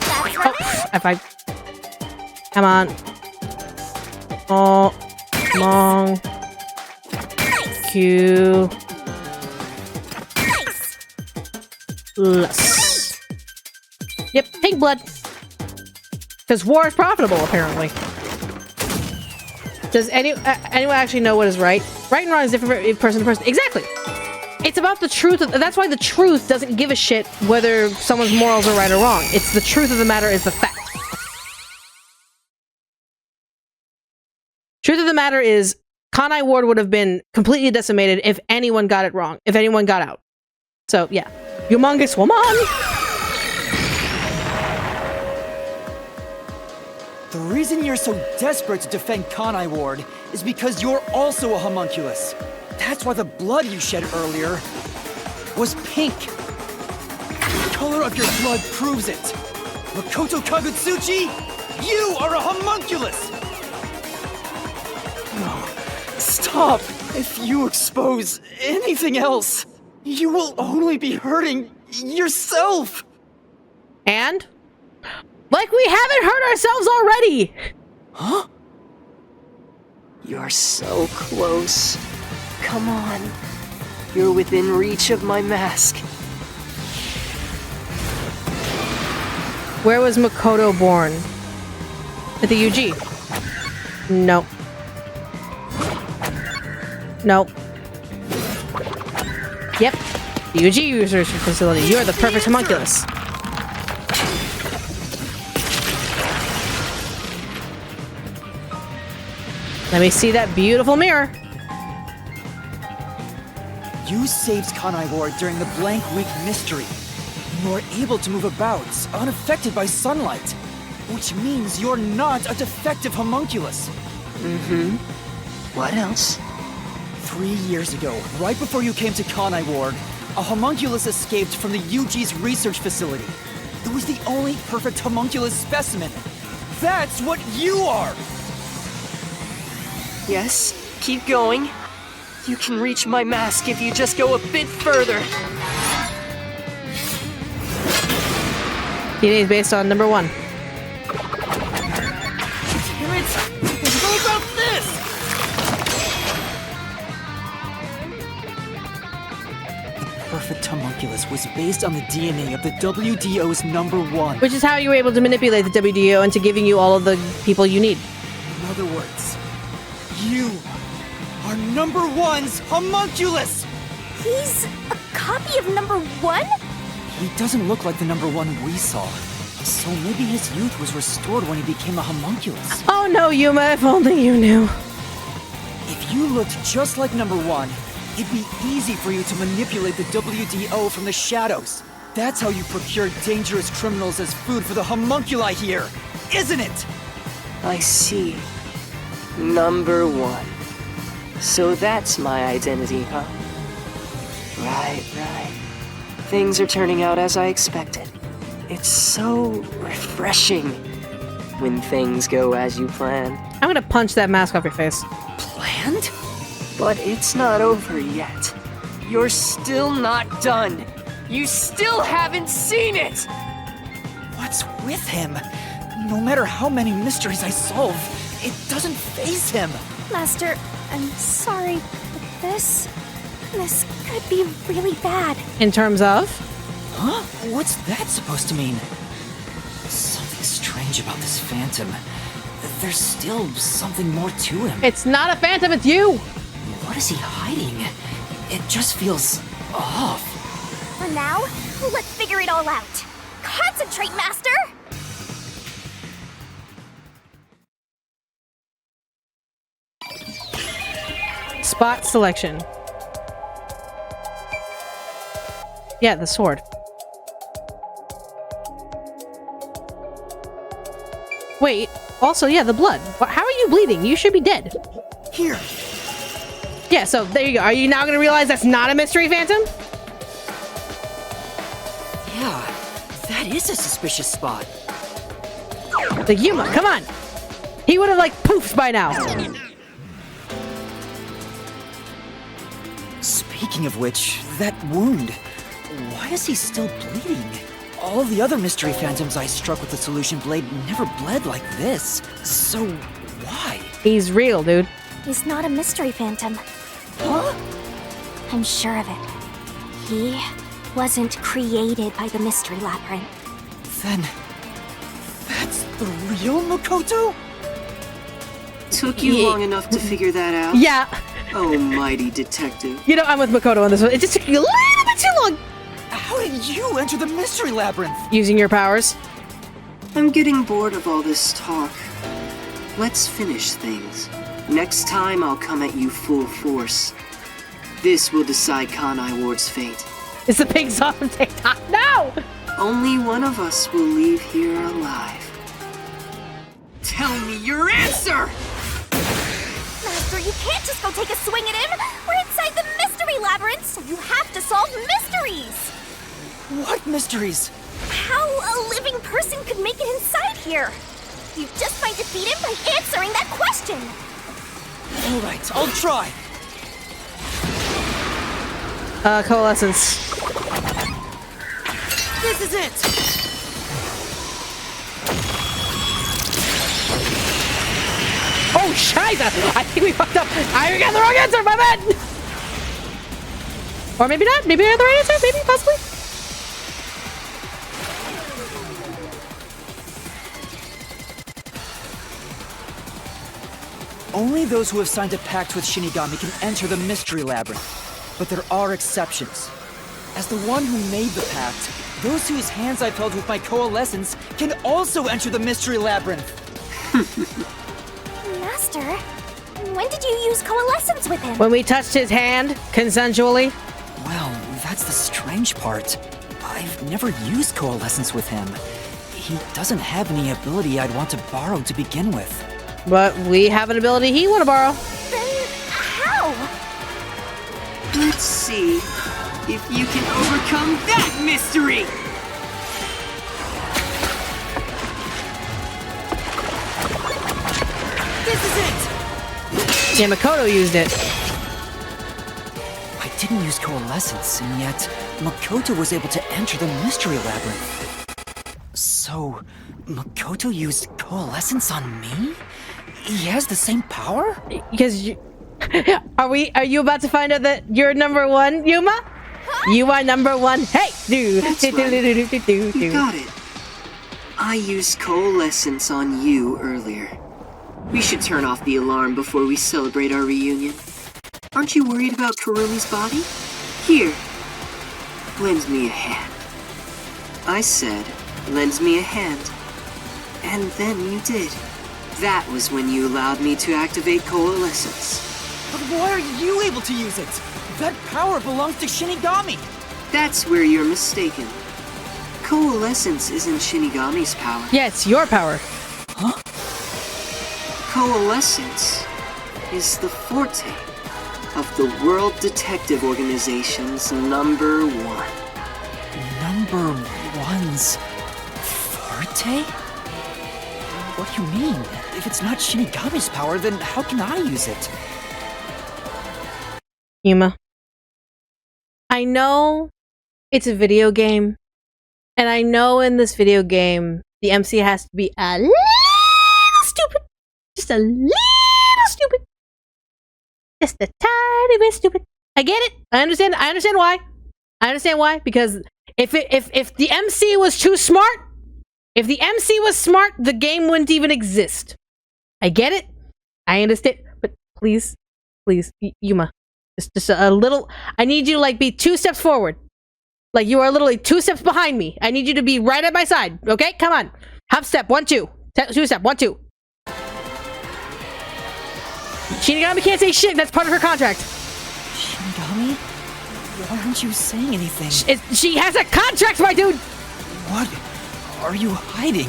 Oh, if I... Come on. Oh, long. Q. Plus. Yep, pig blood. Because war is profitable, apparently. Does anyone actually know what is right? Right and wrong is different from person to person. Exactly. It's about the truth. That's why the truth doesn't give a shit whether someone's morals are right or wrong. It's the truth of the matter is the fact. Truth of the matter is, Kanai Ward would have been completely decimated if anyone got it wrong. If anyone got out. So, yeah. Humongous woman! The reason you're so desperate to defend Kanai Ward is because you're also a homunculus. That's why the blood you shed earlier was pink. The color of your blood proves it. Makoto Kagutsuchi, you are a homunculus! No, stop! If you expose anything else, you will only be hurting yourself! And? Like we haven't hurt ourselves already! Huh? You're so close. Come on. You're within reach of my mask. Where was Makoto born? At the UG? Nope. Nope. Yep. The UG research facility. You're the perfect homunculus. Let me see that beautiful mirror. You saved Kanai Ward during the Blank Week mystery. You are able to move about, unaffected by sunlight. Which means you're not a defective homunculus. Mm-hmm. What else? 3 years ago, right before you came to Kanai Ward, a homunculus escaped from the UG's research facility. It was the only perfect homunculus specimen. That's what you are! Yes, keep going. You can reach my mask if you just go a bit further. DNA is based on number 1. Damn it! What about this? The perfect homunculus was based on the DNA of the WDO's number 1. Which is how you were able to manipulate the WDO into giving you all of the people you need. In other words, you are number 1's homunculus! He's a copy of number 1? He doesn't look like the number 1 we saw. So maybe his youth was restored when he became a homunculus. Oh no, Yuma, if only you knew. If you looked just like number 1, it'd be easy for you to manipulate the WDO from the shadows. That's how you procure dangerous criminals as food for the homunculi here, isn't it? I see. Number 1. So that's my identity, huh? Right. Things are turning out as I expected. It's so refreshing when things go as you plan. I'm gonna punch that mask off your face. Planned? But it's not over yet. You're still not done. You still haven't seen it! What's with him? No matter how many mysteries I solve, it doesn't faze him. Master, I'm sorry, but this could be really bad. In terms of? Huh? What's that supposed to mean? Something strange about this phantom. There's still something more to him. It's not a phantom, it's you! What is he hiding? It just feels off. For now, let's figure it all out. Concentrate, Master! Spot selection. Yeah, the sword. Wait, also, yeah, the blood. How are you bleeding? You should be dead. Here. Yeah, so there you go. Are you now gonna realize that's not a mystery phantom? Yeah, that is a suspicious spot. The Yuma, come on! He would have, like, poofed by now. Speaking of which, that wound. Why is he still bleeding? All the other mystery phantoms I struck with the solution blade never bled like this. So, why? He's real, dude. He's not a mystery phantom. Huh? I'm sure of it. He wasn't created by the mystery labyrinth. Then, that's the real Makoto? Took you long enough to figure that out? Yeah. Oh, mighty detective. You know, I'm with Makoto on this one. It just took you a little bit too long. How did you enter the mystery labyrinth? Using your powers. I'm getting bored of all this talk. Let's finish things. Next time, I'll come at you full force. This will decide Kanai Ward's fate. Is the pig sauce from TikTok? No! Only one of us will leave here alive. Tell me your answer! Master, you can't just go take a swing at him! We're inside the mystery labyrinth, so you have to solve mysteries! What mysteries? How a living person could make it inside here? You just might defeat him by answering that question! Alright, I'll try. Coalescence. This is it! Oh, scheiße! I think we fucked up. I got the wrong answer, my bad! Or maybe not. Maybe I had the right answer. Maybe, possibly. Only those who have signed a pact with Shinigami can enter the mystery labyrinth. But there are exceptions. As the one who made the pact, those whose hands I've held with my coalescence can also enter the mystery labyrinth. Master, when did you use coalescence with him? When we touched his hand, consensually. Well, that's the strange part. I've never used coalescence with him. He doesn't have any ability I'd want to borrow to begin with. But we have an ability he want to borrow. Then how? Let's see if you can overcome that mystery! This is it! Yeah, Makoto used it. I didn't use coalescence, and yet Makoto was able to enter the mystery labyrinth. So, Makoto used coalescence on me? He has the same power? Because you... Are you about to find out that you're number one, Yuma? Huh? You are number one. Hey! That's right. You got it. I used coalescence on you earlier. We should turn off the alarm before we celebrate our reunion. Aren't you worried about Kurumi's body? Here, lend me a hand. I said, lend me a hand. And then you did. That was when you allowed me to activate coalescence. But why are you able to use it? That power belongs to Shinigami! That's where you're mistaken. Coalescence isn't Shinigami's power. Yeah, it's your power. Huh? Coalescence is the forte of the World Detective Organization's number one. Number one's forte? What do you mean? If it's not Shinigami's power, then how can I use it? Yuma, I know it's a video game, and I know in this video game, the MC has to be a little stupid. Just a little stupid. Just a tiny bit stupid. I get it. I understand why. I understand why. Because if the MC was too smart, if the MC was smart, the game wouldn't even exist. I get it. I understand. But please, Yuma, just a little. I need you to like be 2 steps forward. Like you are literally 2 steps behind me. I need you to be right at my side. Okay, come on. Hop step 1, 2. 2 step 1, 2. Shinigami can't say shit. That's part of her contract. Shinigami? Why aren't you saying anything? She has a contract, my dude! What are you hiding?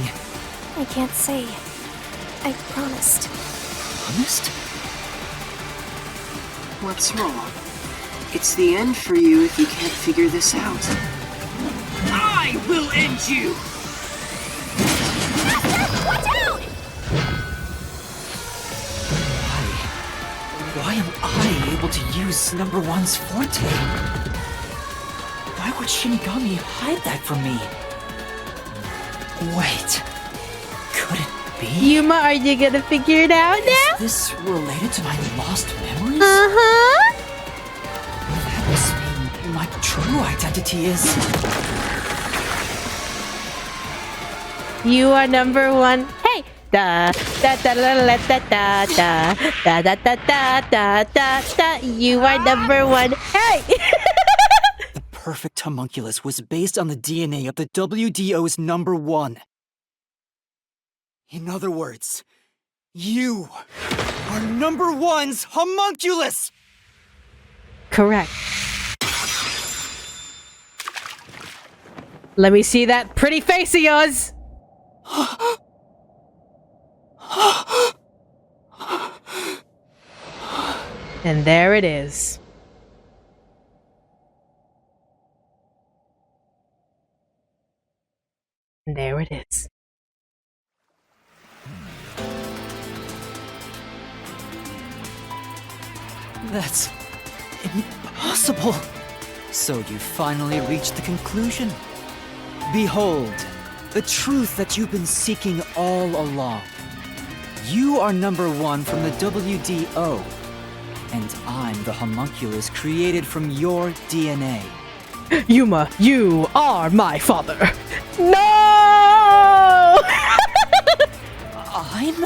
I can't say. I promised. Promised? What's wrong? It's the end for you if you can't figure this out. I will end you! Master, watch out! Why am I able to use number one's forte? Why would Shinigami hide that from me? Wait, could it be? Yuma, are you gonna figure it out now? Is this related to my lost memories? Uh-huh. That must mean my true identity is... You are number one. Hey! Da da da da da da da da da da da da da da. You are number one. Hey! The perfect homunculus was based on the DNA of the WDO's number one. In other words, you are number one's homunculus! Correct. Let me see that pretty face of yours. And there it is. And there it is. That's impossible. So you finally reached the conclusion. Behold, the truth that you've been seeking all along. You are number one from the WDO, and I'm the homunculus created from your DNA. Yuma, you are my father. No! I'm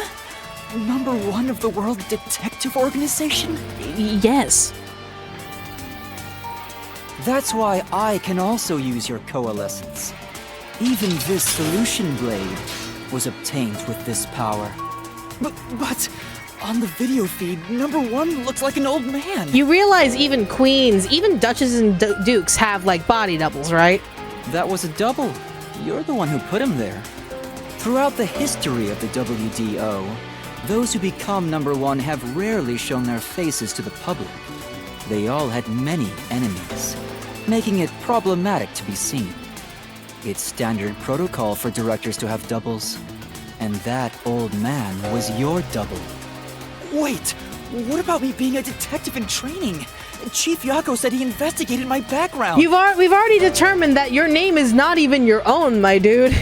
number one of the World Detective Organization? Yes. That's why I can also use your coalescence. Even this solution blade was obtained with this power. But On the video feed, number 1 looks like an old man. You realize even queens, even duchesses and dukes have, like, body doubles, right? That was a double. You're the one who put him there. Throughout the history of the WDO, those who become number 1 have rarely shown their faces to the public. They all had many enemies, making it problematic to be seen. It's standard protocol for directors to have doubles, and that old man was your double. Wait, what about me being a detective in training? Chief Yako said he investigated my background. We've already determined that your name is not even your own, my dude.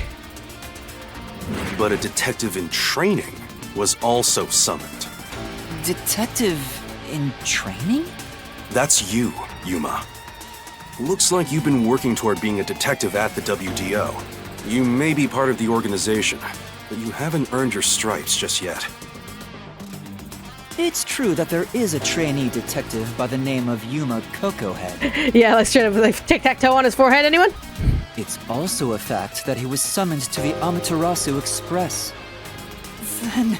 But a detective in training was also summoned. Detective in training? That's you, Yuma. Looks like you've been working toward being a detective at the WDO. You may be part of the organization, but you haven't earned your stripes just yet. It's true that there is a trainee detective by the name of Yuma Cocohead. Yeah, let's try to like tic-tac-toe on his forehead, anyone? It's also a fact that he was summoned to the Amaterasu Express. Then,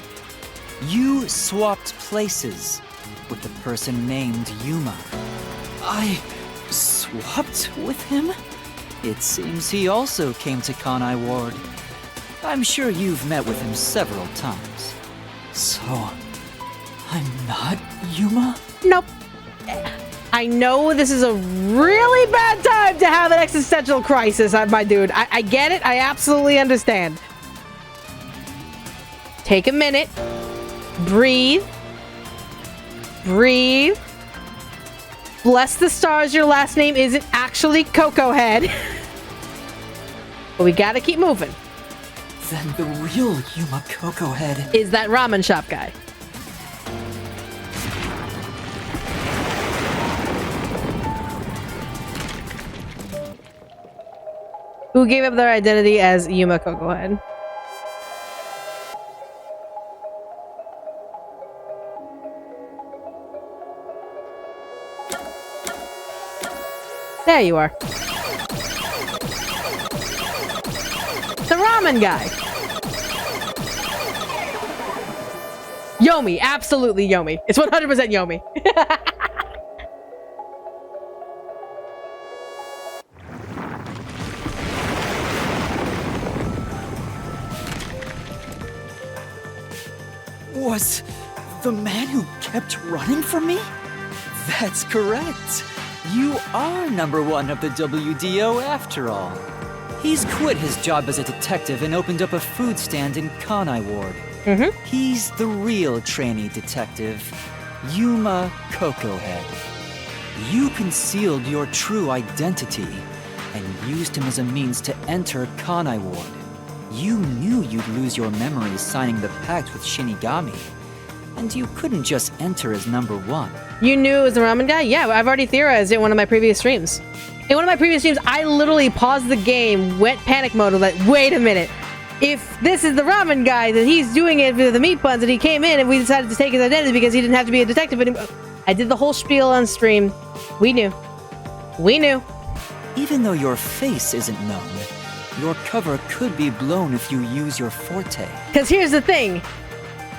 you swapped places with the person named Yuma. I swapped with him? It seems he also came to Kanai Ward. I'm sure you've met with him several times. So, I'm not Yuma? Nope. I know this is a really bad time to have an existential crisis, my dude. I get it. I absolutely understand. Take a minute. Breathe. Breathe. Bless the stars your last name isn't actually Cocohead. But we gotta keep moving. Then the real Yuma Cocohead is that ramen shop guy. Who gave up their identity as Yuma Cocohead. There you are. The ramen guy. Yomi, absolutely Yomi. It's 100% Yomi. Was the man who kept running from me? That's correct. You are number 1 of the WDO after all. He's quit his job as a detective and opened up a food stand in Kanai Ward. He's the real trainee detective, Yuma Cocohead. You concealed your true identity and used him as a means to enter Kanai Ward. You knew you'd lose your memories signing the pact with Shinigami, and you couldn't just enter as number 1. You knew it was the ramen guy? Yeah, I've already theorized it in one of my previous streams. In one of my previous streams, I literally paused the game, went panic mode, like, wait a minute. If this is the ramen guy, then he's doing it for the meat puns, and he came in and we decided to take his identity because he didn't have to be a detective anymore. I did the whole spiel on stream. We knew. We knew. Even though your face isn't known, your cover could be blown if you use your forte. Because here's the thing.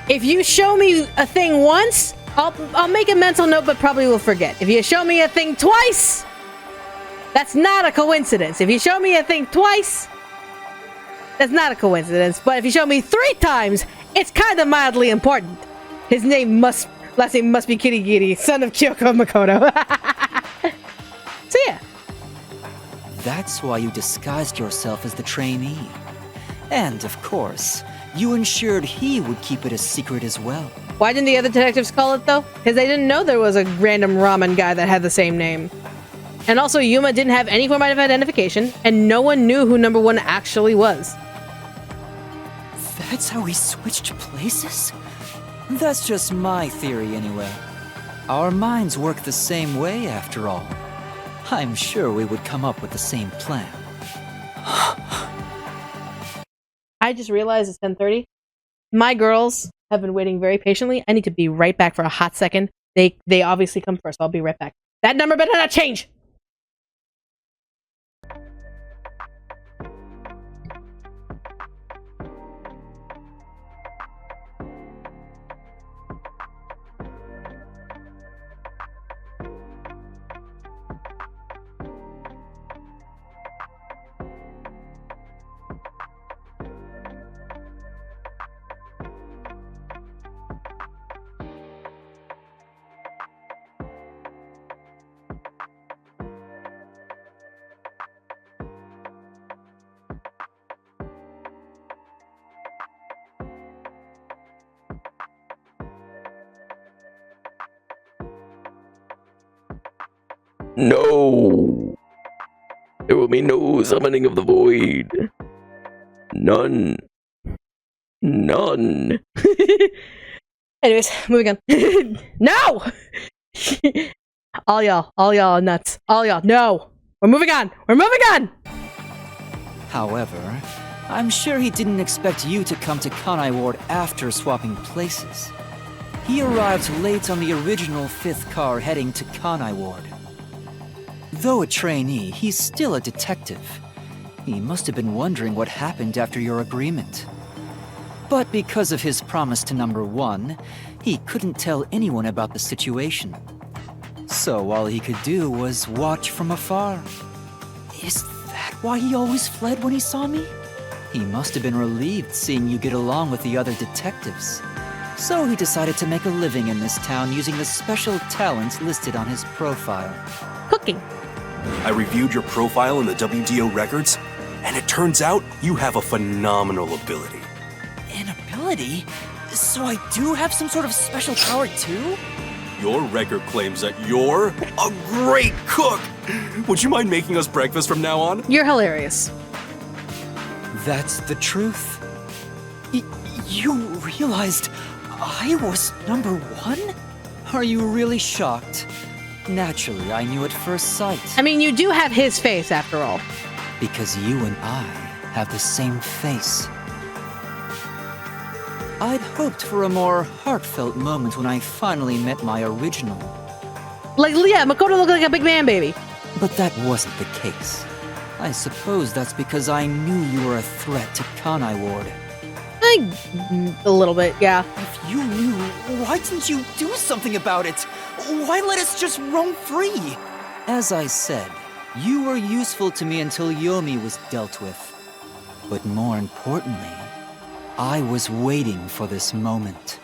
If you show me a thing once, I'll make a mental note, but probably will forget. If you show me a thing twice, that's not a coincidence. If you show me a thing twice, that's not a coincidence. But if you show me 3 times, it's kind of mildly important. His last name must be Kirigiri, son of Kyoko Makoto. So yeah. That's why you disguised yourself as the trainee. And of course, you ensured he would keep it a secret as well. Why didn't the other detectives call it though? Because they didn't know there was a random ramen guy that had the same name. And also Yuma didn't have any form of identification, and no one knew who number 1 actually was. That's how we switched places? That's just my theory anyway. Our minds work the same way after all. I'm sure we would come up with the same plan. I just realized it's 10:30. My girls have been waiting very patiently. I need to be right back for a hot second. They obviously come first. I'll be right back. That number better not change! No! There will be no summoning of the void. None. None. Anyways, moving on. No! all y'all are nuts. All y'all, no! We're moving on! We're moving on! However, I'm sure he didn't expect you to come to Kanai Ward after swapping places. He arrived late on the original 5th car heading to Kanai Ward. Though a trainee, he's still a detective. He must have been wondering what happened after your agreement. But because of his promise to number 1, he couldn't tell anyone about the situation. So all he could do was watch from afar. Is that why he always fled when he saw me? He must have been relieved seeing you get along with the other detectives. So he decided to make a living in this town using the special talents listed on his profile. Cooking. I reviewed your profile in the WDO records, and it turns out you have a phenomenal ability. An ability? So I do have some sort of special power too? Your record claims that you're a great cook! Would you mind making us breakfast from now on? You're hilarious. That's the truth? You realized I was number 1? Are you really shocked? Naturally, I knew at first sight. I mean, you do have his face, after all. Because you and I have the same face. I'd hoped for a more heartfelt moment when I finally met my original. Like, yeah, Makoto looked like a big man baby. But that wasn't the case. I suppose that's because I knew you were a threat to Kanai Ward. A little bit, yeah. If you knew, why didn't you do something about it? Why let us just roam free? As I said, you were useful to me until Yomi was dealt with. But more importantly, I was waiting for this moment.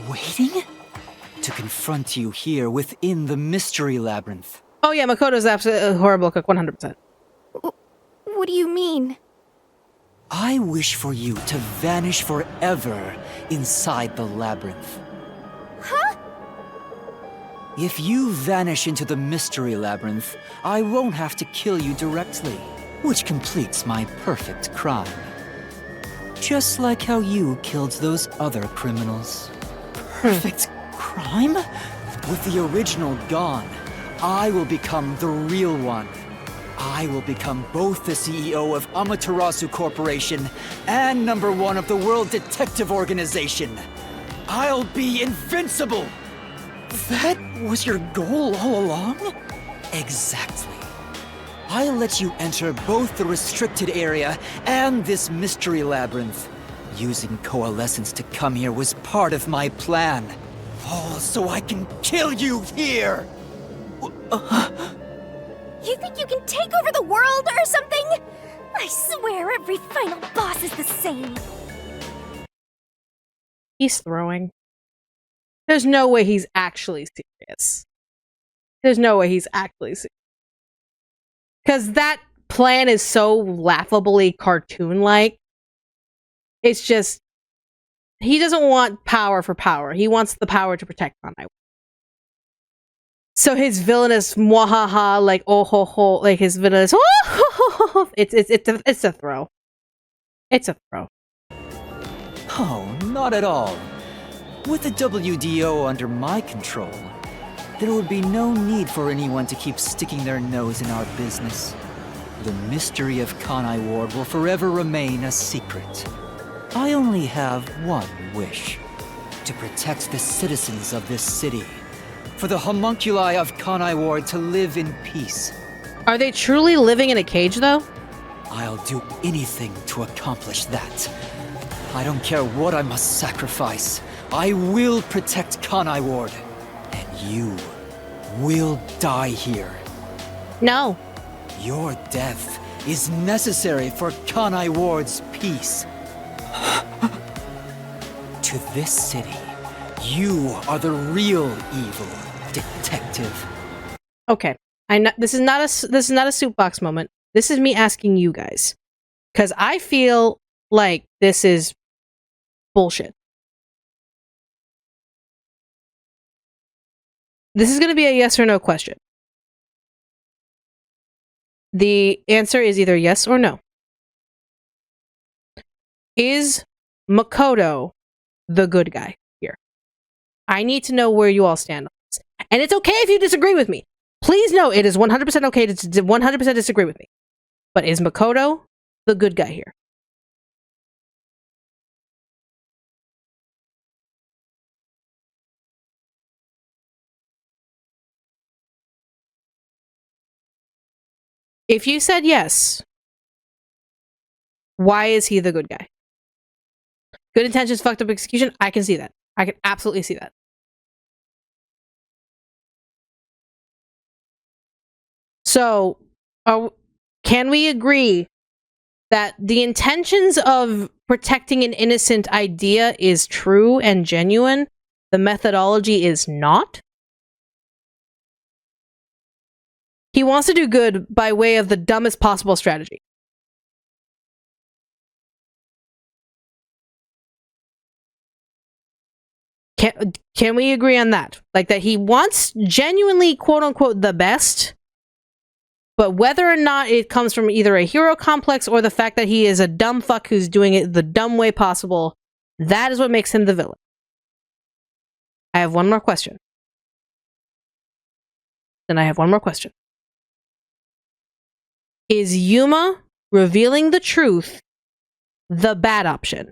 Waiting? To confront you here within the Mystery Labyrinth. Oh yeah, Makoto's absolutely a horrible cook, 100%. What do you mean? I wish for you to vanish forever inside the labyrinth. Huh? If you vanish into the Mystery Labyrinth, I won't have to kill you directly, which completes my perfect crime. Just like how you killed those other criminals. Perfect crime? With the original gone, I will become the real one. I will become both the CEO of Amaterasu Corporation and number 1 of the World Detective Organization. I'll be invincible! That was your goal all along? Exactly. I'll let you enter both the restricted area and this mystery labyrinth. Using Coalescence to come here was part of my plan. All so I can kill you here! You think you can take over the world or something? I swear every final boss is the same. He's throwing. There's no way he's actually serious. There's no way he's actually serious. Because that plan is so laughably cartoon-like. It's just... He doesn't want power for power. He wants the power to protect Kanai. So his villainous mwahaha, like oh ho ho, like his villainous oh ho ho ho, it's a throw. It's a throw. Oh, not at all. With the WDO under my control, there would be no need for anyone to keep sticking their nose in our business. The mystery of Kanai Ward will forever remain a secret. I only have one wish: to protect the citizens of this city. For the homunculi of Kanai Ward to live in peace. Are they truly living in a cage, though? I'll do anything to accomplish that. I don't care what I must sacrifice. I will protect Kanai Ward. And you will die here. No. Your death is necessary for Kanai Ward's peace. To this city, you are the real evil, detective. Okay, I know this is not a soapbox moment. This is me asking you guys, because I feel like this is bullshit. This is going to be a yes or no question. The answer is either yes or no. Is Makoto the good guy here? I need to know where you all stand on this. And it's okay if you disagree with me. Please know it is 100% okay to 100% disagree with me. But is Makoto the good guy here? If you said yes, why is he the good guy? Good intentions, fucked up execution? I can see that. I can absolutely see that. So, can we agree that the intentions of protecting an innocent idea is true and genuine? The methodology is not? He wants to do good by way of the dumbest possible strategy. Can we agree on that? Like that he wants genuinely, quote unquote, the best, but whether or not it comes from either a hero complex or the fact that he is a dumb fuck who's doing it the dumb way possible, that is what makes him the villain. I have one more question. Then I have one more question. Is Yuma revealing the truth the bad option?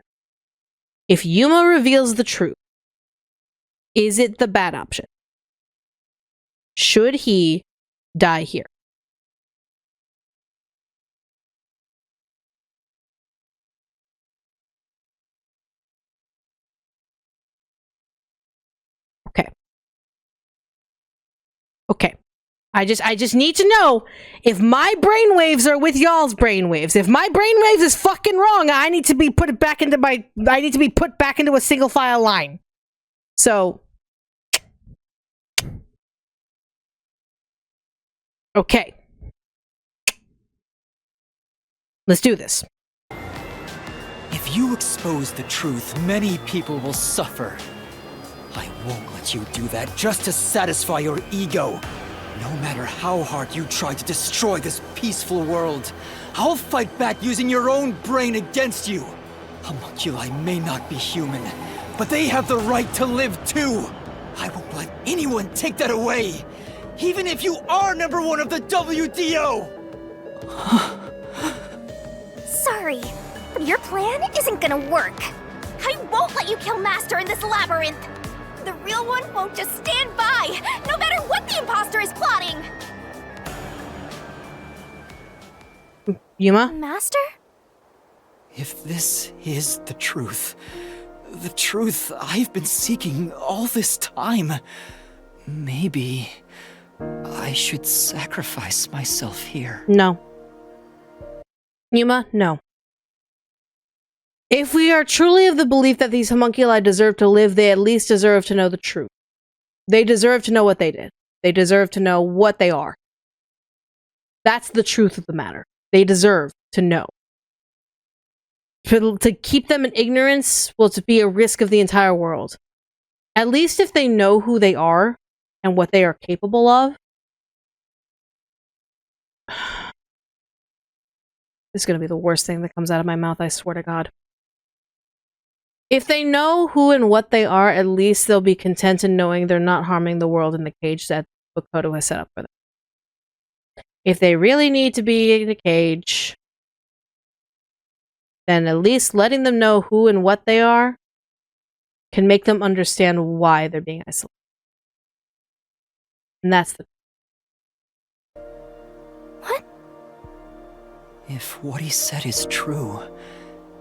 If Yuma reveals the truth, is it the bad option? Should he die here? Okay. Okay. I just need to know if my brainwaves are with y'all's brainwaves. If my brainwaves is fucking wrong, I need to be put back into a single file line. So okay. Let's do this. If you expose the truth, many people will suffer. I won't let you do that just to satisfy your ego. No matter how hard you try to destroy this peaceful world, I'll fight back using your own brain against you. Homunculi may not be human, but they have the right to live too. I won't let anyone take that away, even if you are #1 of the WDO! Sorry, but your plan isn't gonna work. I won't let you kill Master in this labyrinth. The real one won't just stand by, no matter what the imposter is plotting! Yuma? Master? If this is the truth I've been seeking all this time, maybe I should sacrifice myself here. No. Yuma, no. If we are truly of the belief that these homunculi deserve to live, they at least deserve to know the truth. They deserve to know what they did. They deserve to know what they are. That's the truth of the matter. They deserve to know. To keep them in ignorance will to be a risk of the entire world. At least if they know who they are and what they are capable of. This is going to be the worst thing that comes out of my mouth, I swear to God. If they know who and what they are, at least they'll be content in knowing they're not harming the world in the cage that Makoto has set up for them. If they really need to be in a cage, then at least letting them know who and what they are can make them understand why they're being isolated. And that's the... What? If what he said is true,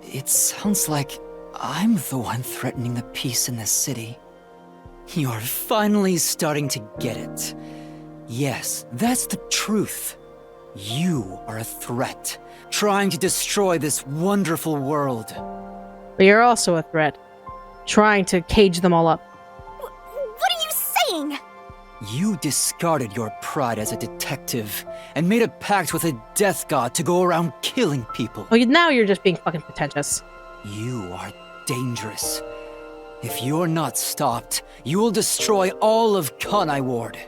it sounds like I'm the one threatening the peace in this city. You're finally starting to get it. Yes, that's the truth. You are a threat, trying to destroy this wonderful world. But you're also a threat, trying to cage them all up. What are you saying? You discarded your pride as a detective and made a pact with a death god to go around killing people. Well, now you're just being fucking pretentious. You are dangerous. If you're not stopped, you will destroy all of Kanai Ward.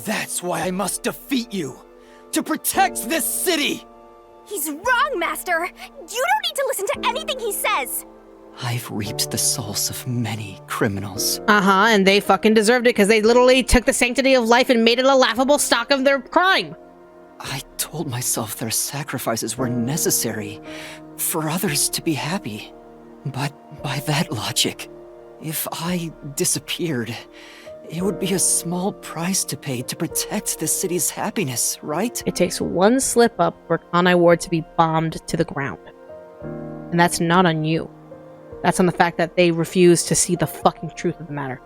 That's why I must defeat you. to protect this city! He's wrong, Master! You don't need to listen to anything he says! I've reaped the souls of many criminals. Uh-huh, and they fucking deserved it because they literally took the sanctity of life and made it a laughable stock of their crime. I told myself their sacrifices were necessary for others to be happy. But by that logic, if I disappeared, it would be a small price to pay to protect the city's happiness, right? It takes one slip up for Kanai Ward to be bombed to the ground. And that's not on you. That's on the fact that they refuse to see the fucking truth of the matter.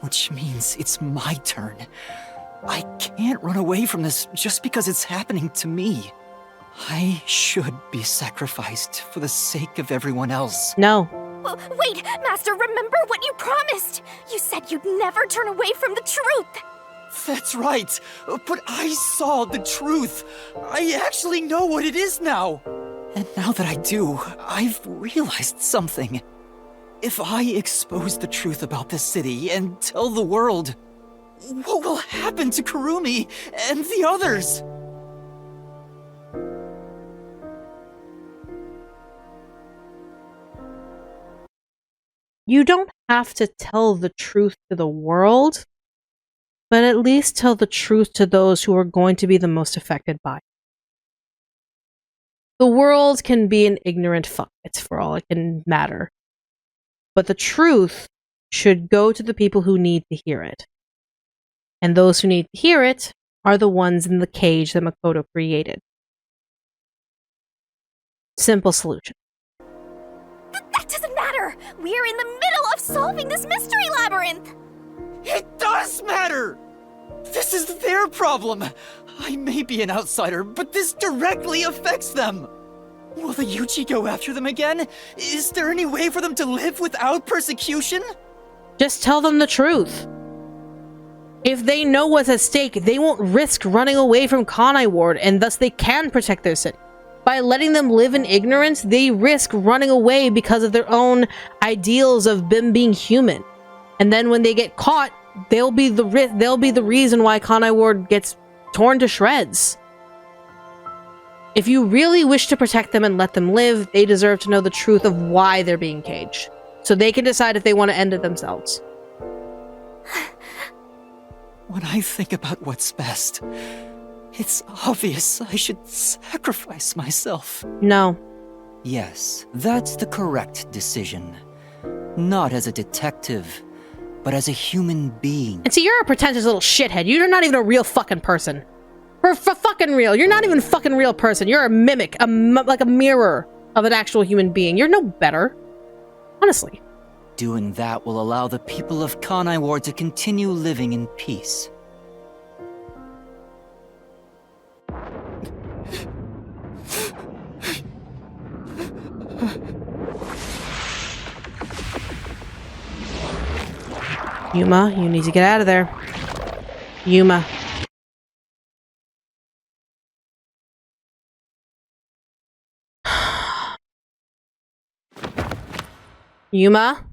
Which means it's my turn. I can't run away from this just because it's happening to me. I should be sacrificed for the sake of everyone else. No. Wait, Master, remember what you promised! You said you'd never turn away from the truth! That's right, but I saw the truth. I actually know what it is now. And now that I do, I've realized something. If I expose the truth about this city and tell the world, what will happen to Kurumi and the others? You don't have to tell the truth to the world, but at least tell the truth to those who are going to be the most affected by it. The world can be an ignorant fuck it for all it can matter. But the truth should go to the people who need to hear it. And those who need to hear it are the ones in the cage that Makoto created. Simple solution. That doesn't matter! We're in the middle of solving this mystery labyrinth! It does matter! This is their problem! I may be an outsider, but this directly affects them! Will the Yuji go after them again? Is there any way for them to live without persecution? Just tell them the truth. If they know what's at stake, they won't risk running away from Kanai Ward, and thus they can protect their city. By letting them live in ignorance, they risk running away because of their own ideals of them being human. And then when they get caught, they'll be the reason why Kanai Ward gets torn to shreds. If you really wish to protect them and let them live, they deserve to know the truth of why they're being caged, so they can decide if they want to end it themselves. When I think about what's best, it's obvious I should sacrifice myself. No. Yes, that's the correct decision. Not as a detective, but as a human being. And see, you're a pretentious little shithead. You're not even a real fucking person. For fucking real. You're not even a fucking real person. You're a mimic, like a mirror of an actual human being. You're no better. Honestly. Doing that will allow the people of Kanai Ward to continue living in peace. Yuma, you need to get out of there. Yuma. Yuma?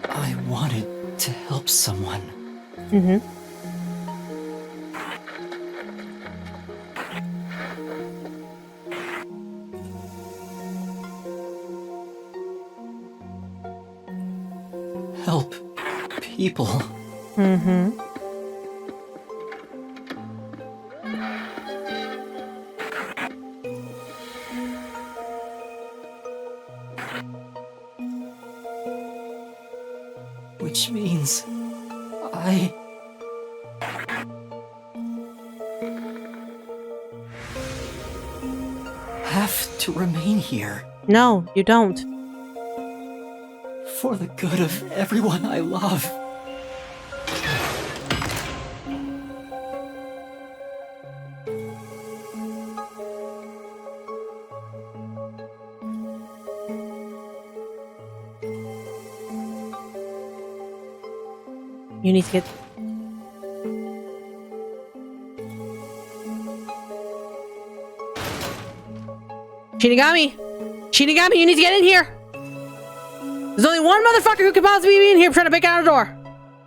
I wanted to help someone. Mm-hmm. Help people. Mm-hmm. Which means I have to remain here. No, you don't. For the good of everyone I love. You need to get... Shinigami! Shinigami, you need to get in here! There's only one motherfucker who could possibly be in here trying to break out a door.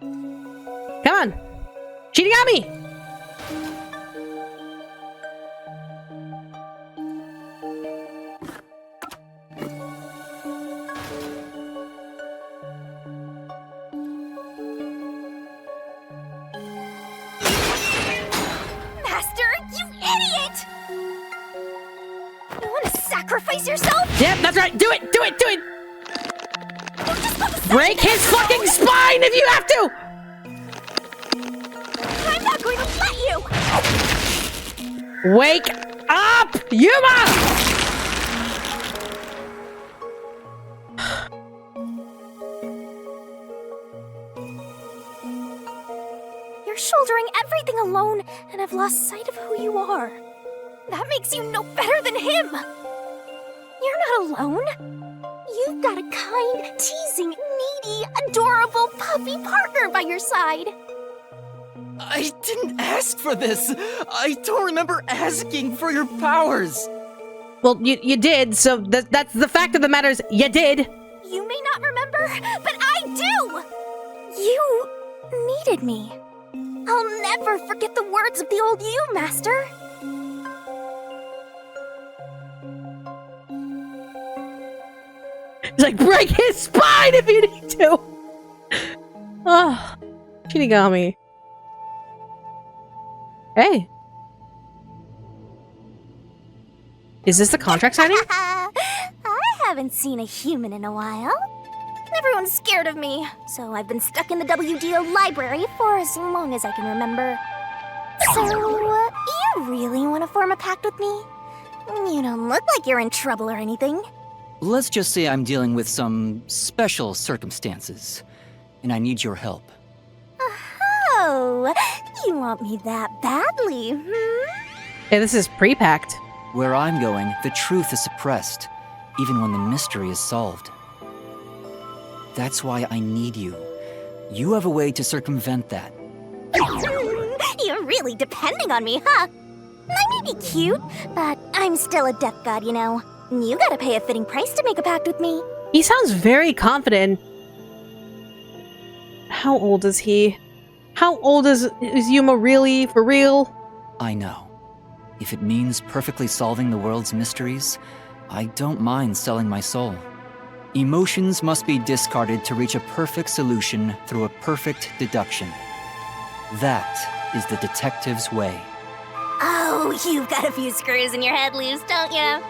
Come on. Shinigami! Sacrifice yourself? Yep, that's right. Do it! Do it! Do it! Break his fucking spine if you have to! I'm not going to let you! Wake up, Yuma! You're shouldering everything alone, and I've lost sight of who you are. That makes you no better than him! You're not alone. You've got a kind, teasing, needy, adorable, puppy partner by your side. I didn't ask for this. I don't remember asking for your powers. Well, you did, so that's the fact of the matter is you did. You may not remember, but I do! You needed me. I'll never forget the words of the old you, Master. It's like, break his spine if you need to! Oh, Shinigami. Hey. Is this the contract signing? I haven't seen a human in a while. Everyone's scared of me, so I've been stuck in the WDO library for as long as I can remember. So, you really want to form a pact with me? You don't look like you're in trouble or anything. Let's just say I'm dealing with some special circumstances, and I need your help. Oh, you want me that badly, hmm? Yeah, this is pre-packed. Where I'm going, the truth is suppressed, even when the mystery is solved. That's why I need you. You have a way to circumvent that. You're really depending on me, huh? I may be cute, but I'm still a death god, you know. You gotta pay a fitting price to make a pact with me. He sounds very confident. How old is he? How old is Yuma really, for real? I know. If it means perfectly solving the world's mysteries, I don't mind selling my soul. Emotions must be discarded to reach a perfect solution through a perfect deduction. That is the detective's way. Oh, you've got a few screws in your head loose, don't you?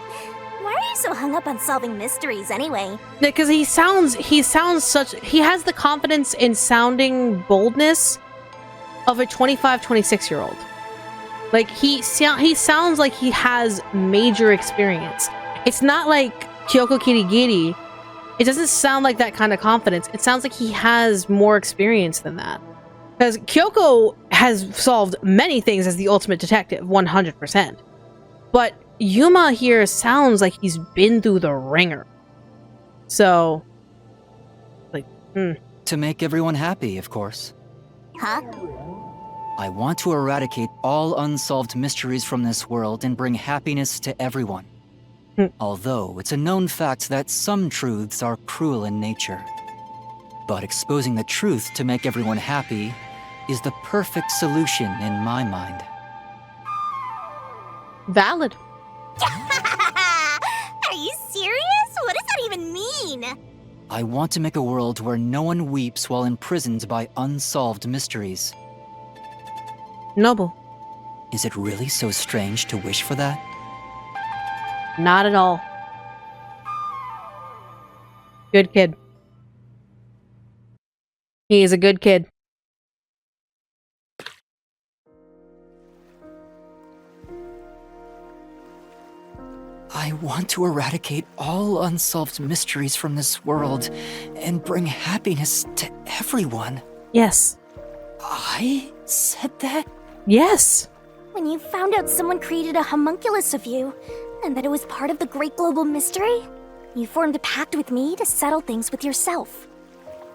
Why are you so hung up on solving mysteries anyway? Because he has the confidence in sounding boldness of a 25, 26-year-old. Like, he sounds like he has major experience. It's not like Kyoko Kirigiri. It doesn't sound like that kind of confidence. It sounds like he has more experience than that. Because Kyoko has solved many things as the ultimate detective, 100%. But Yuma here sounds like he's been through the ringer. So, like, To make everyone happy, of course. Huh? I want to eradicate all unsolved mysteries from this world and bring happiness to everyone. Although it's a known fact that some truths are cruel in nature. But exposing the truth to make everyone happy is the perfect solution in my mind. Valid. Are you serious? What does that even mean? I want to make a world where no one weeps while imprisoned by unsolved mysteries. Noble. Is it really so strange to wish for that? Not at all. Good kid. He is a good kid. I want to eradicate all unsolved mysteries from this world and bring happiness to everyone. Yes. I said that? Yes. When you found out someone created a homunculus of you, and that it was part of the great global mystery, you formed a pact with me to settle things with yourself.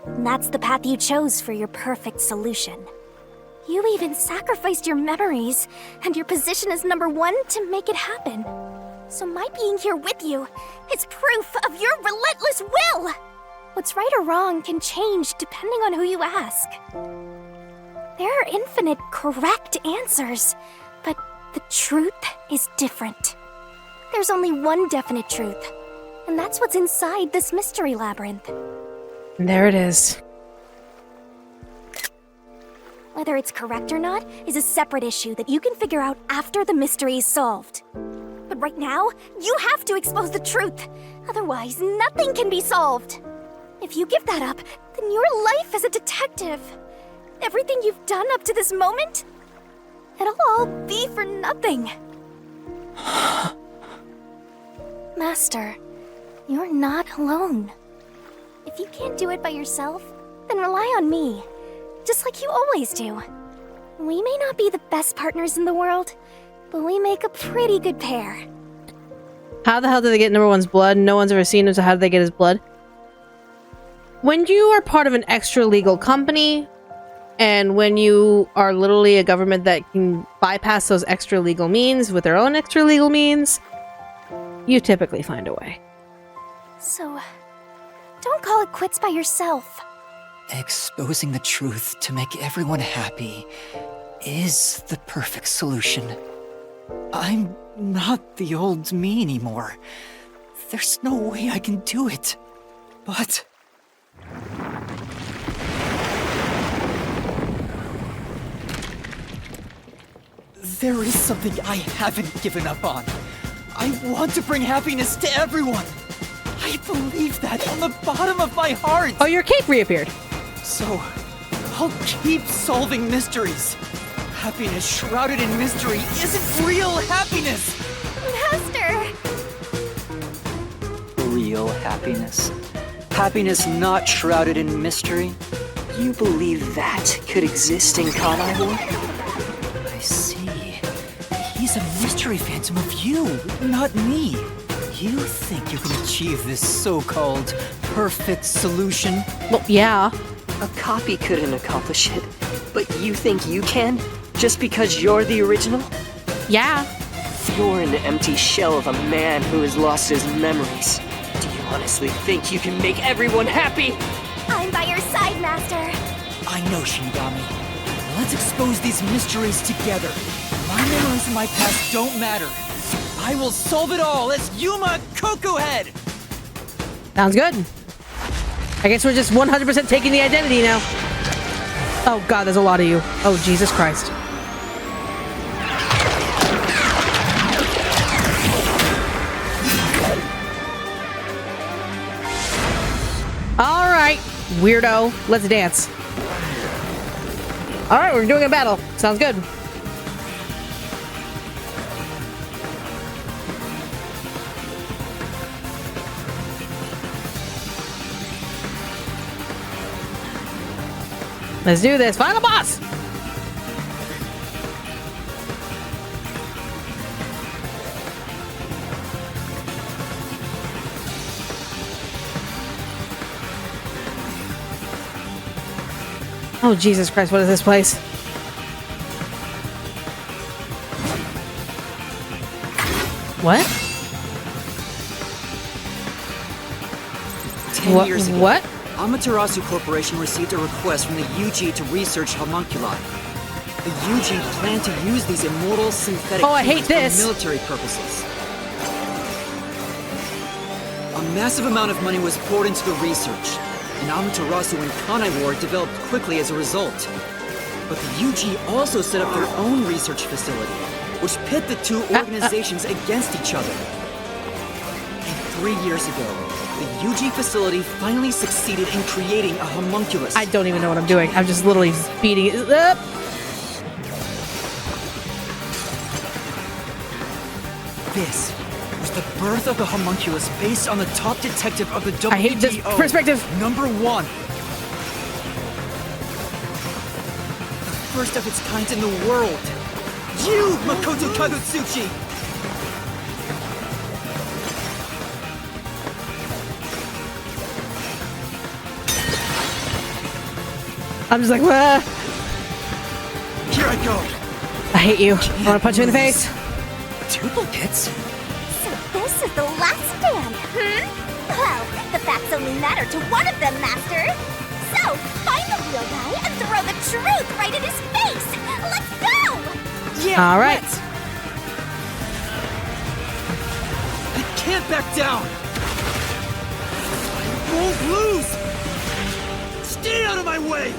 And that's the path you chose for your perfect solution. You even sacrificed your memories and your position as #1 to make it happen. So my being here with you is proof of your relentless will! What's right or wrong can change depending on who you ask. There are infinite correct answers, but the truth is different. There's only one definite truth, and that's what's inside this mystery labyrinth. There it is. Whether it's correct or not is a separate issue that you can figure out after the mystery is solved. But right now, you have to expose the truth. Otherwise, nothing can be solved. If you give that up, then your life as a detective, everything you've done up to this moment, it'll all be for nothing. Master, you're not alone. If you can't do it by yourself, then rely on me. Just like you always do. We may not be the best partners in the world, but we make a pretty good pair. How the hell did they get number one's blood? No one's ever seen him, so how did they get his blood? When you are part of an extra legal company, and when you are literally a government that can bypass those extra legal means with their own extra legal means, you typically find a way. So, don't call it quits by yourself. Exposing the truth to make everyone happy is the perfect solution. I'm not the old me anymore. There's no way I can do it. But... there is something I haven't given up on. I want to bring happiness to everyone. I believe that from the bottom of my heart. Oh, your cape reappeared. So, I'll keep solving mysteries. Happiness shrouded in mystery isn't real happiness. Master! Real happiness? Happiness not shrouded in mystery? You believe that could exist in Carnivore? I see. He's a mystery phantom of you, not me. You think you can achieve this so-called perfect solution? Well, yeah. A copy couldn't accomplish it, but you think you can? Just because you're the original? Yeah. You're an empty shell of a man who has lost his memories. Do you honestly think you can make everyone happy? I'm by your side, Master. I know, Shinigami. Let's expose these mysteries together. My memories and my past don't matter. I will solve it all as Yuma Cocohead! Sounds good. I guess we're just 100% taking the identity now. Oh god, there's a lot of you. Oh, Jesus Christ. Alright, weirdo. Let's dance. Alright, we're doing a battle. Sounds good. Let's do this. Final boss! Oh, Jesus Christ, what is this place? What? 10 years ago, What? Amaterasu Corporation received a request from the UG to research homunculi. The UG planned to use these immortal synthetic I hate humans this. for military purposes. A massive amount of money was poured into the research, and Amaterasu and Carnivore developed quickly as a result. But the UG also set up their own research facility, which pit the two organizations against each other. And 3 years ago, the UG facility finally succeeded in creating a homunculus. I don't even know what I'm doing. I'm just literally beating it up. This was the birth of the homunculus based on the top detective of the WDO. I hate this perspective. Number 1. The first of its kind in the world. You, Makoto Kagutsuchi! I'm just like, wah. Here I go. I hate you. I want to punch you in the face. Duplicates? So this is the last stand, Well, the facts only matter to one of them, Master. So, find the real guy and throw the truth right in his face! Let's go! Yeah, all right. I can't back down! I won't lose! Stay out of my way!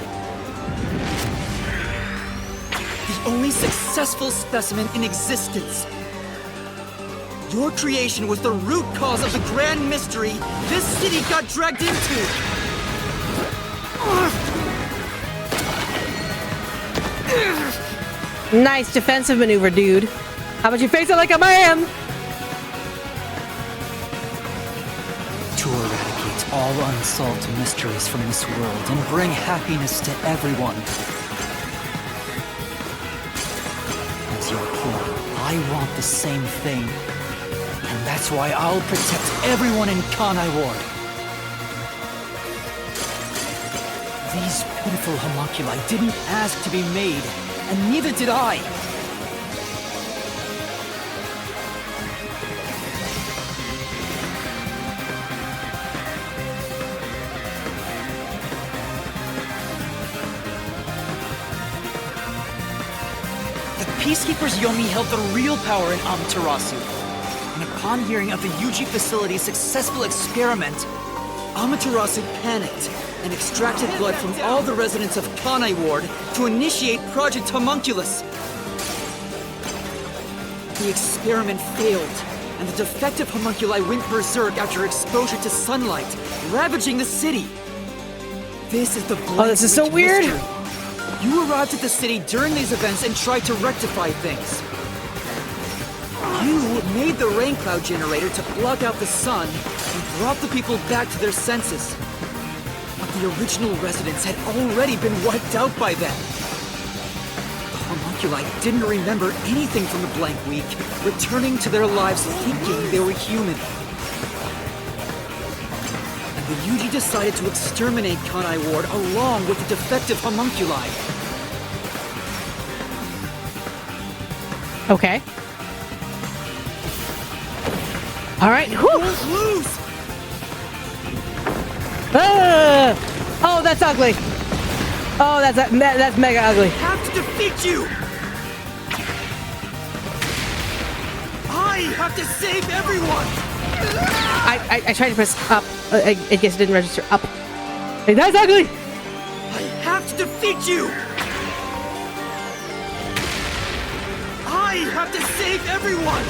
The only successful specimen in existence. Your creation was the root cause of the grand mystery this city got dragged into! Nice defensive maneuver, dude. How about you face it like a man? To eradicate all unsolved mysteries from this world and bring happiness to everyone. As your king, I want the same thing. And that's why I'll protect everyone in Kanai Ward. These pitiful homunculi didn't ask to be made, and neither did I. The Peacekeepers Yomi held the real power in Amaterasu. And upon hearing of the Yuji facility's successful experiment, Amaterasu panicked and extracted blood from all the residents of Kanai Ward to initiate Project Homunculus. The experiment failed, and the defective homunculi went berserk after exposure to sunlight, ravaging the city. This is the this is so weird. Mystery. You arrived at the city during these events and tried to rectify things. You made the rain cloud generator to block out the sun and brought the people back to their senses. But the original residents had already been wiped out by then. The homunculi didn't remember anything from the blank week, returning to their lives thinking they were human. And the Yuji decided to exterminate Kanai Ward along with the defective homunculi. Okay. All right. Lose! Oh, that's ugly. Oh, that's mega ugly. I have to defeat you! I have to save everyone! I tried to press up. I guess it didn't register up. Hey, that's ugly. I have to defeat you! I have to save everyone!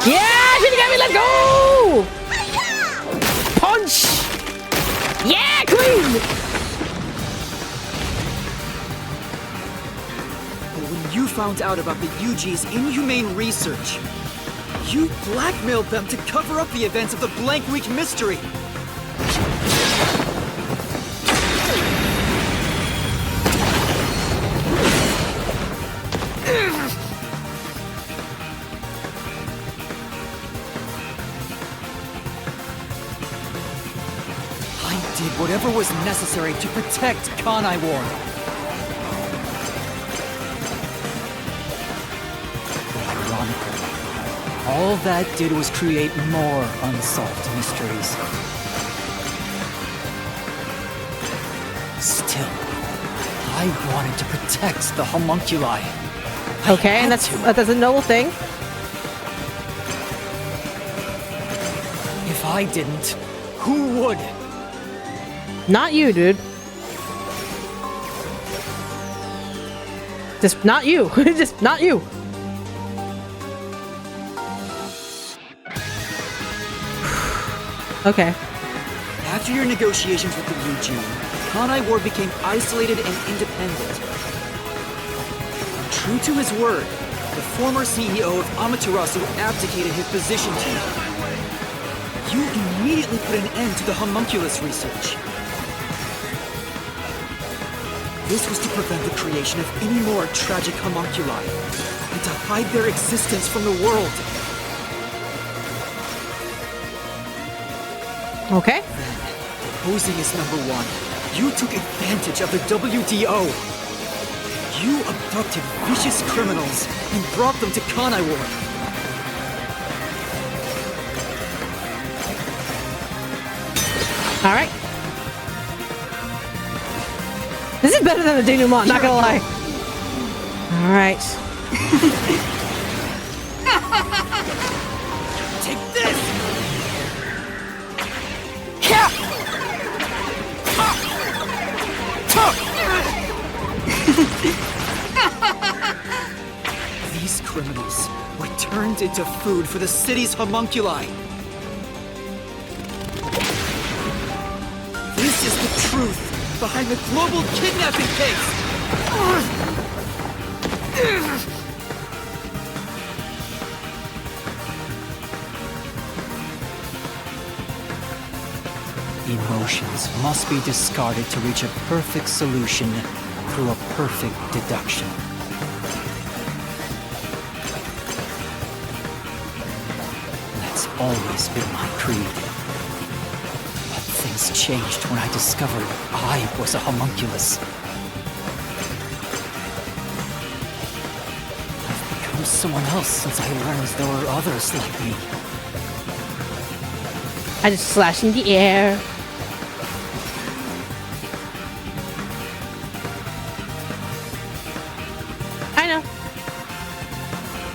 Yeah, Shinigami, let's go! Punch! Yeah, queen! But when you found out about the Yuji's inhumane research, you blackmailed them to cover up the events of the Blank Week mystery. Whatever was necessary to protect Kanai Ward. Ironically, all that did was create more unsolved mysteries. Still, I wanted to protect the homunculi. Okay, and that's a noble thing. If I didn't, who would? Not you, dude. Just not you. Just not you. Okay. After your negotiations with the Yuji, Kanai Ward became isolated and independent. True to his word, the former CEO of Amaterasu abdicated his position to you. You immediately put an end to the homunculus research. This was to prevent the creation of any more tragic homunculi, and to hide their existence from the world. Okay. Then, posing as number one, You took advantage of the WDO. You abducted vicious criminals and brought them to Kanai Ward. All right. This is better than the denouement, not gonna lie. All right. Take this! These criminals were turned into food for the city's homunculi. This is the truth behind the global kidnapping case! Emotions must be discarded to reach a perfect solution through a perfect deduction. That's always been my creed. But things changed when I discovered I was a homunculus. I've become someone else since I learned there were others like me. I just slash in the air. I know.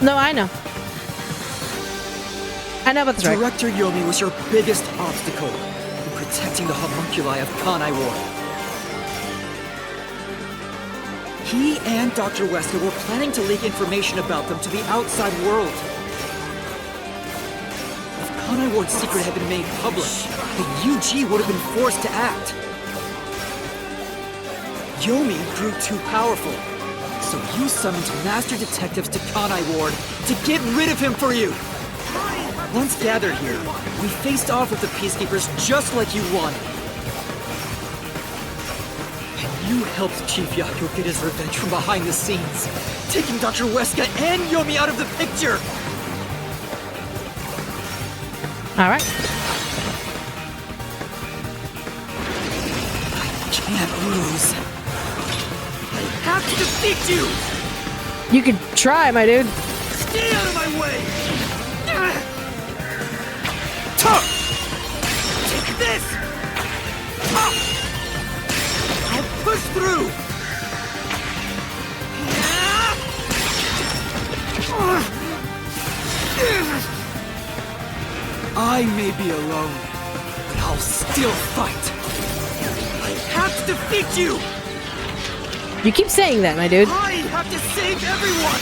No, I know. I know about this, right? Director Yomi was your biggest obstacle in protecting the homunculi of Kanai Ward. He and Dr. Wesker were planning to leak information about them to the outside world. If Kanai Ward's secret had been made public, the UG would have been forced to act. Yomi grew too powerful, so you summoned master detectives to Kanai Ward to get rid of him for you. Once gathered here, we faced off with the Peacekeepers just like you wanted. And you helped Chief Yaku get his revenge from behind the scenes, taking Dr. Wesker and Yomi out of the picture! Alright. I can't lose. I have to defeat you! You could try, my dude. Stay out of my way! Take this! I'll push through! I may be alone, but I'll still fight! I have to defeat you! You keep saying that, my dude. I have to save everyone!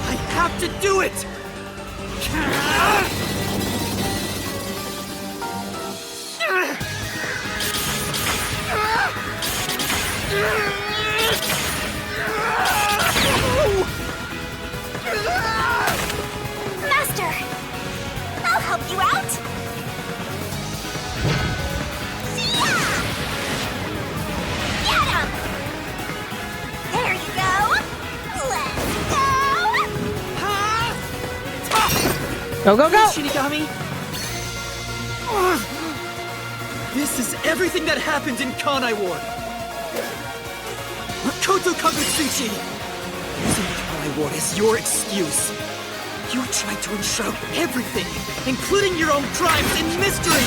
I have to do it! Master! I'll help you out! Get him! There you go! Let's go! Go, go, go! Shinigami! This is everything that happened in Kanai Ward! Makoto Kagutsuchi! Using Kanai Ward is your excuse. You tried to enshroud everything, including your own crimes in mystery!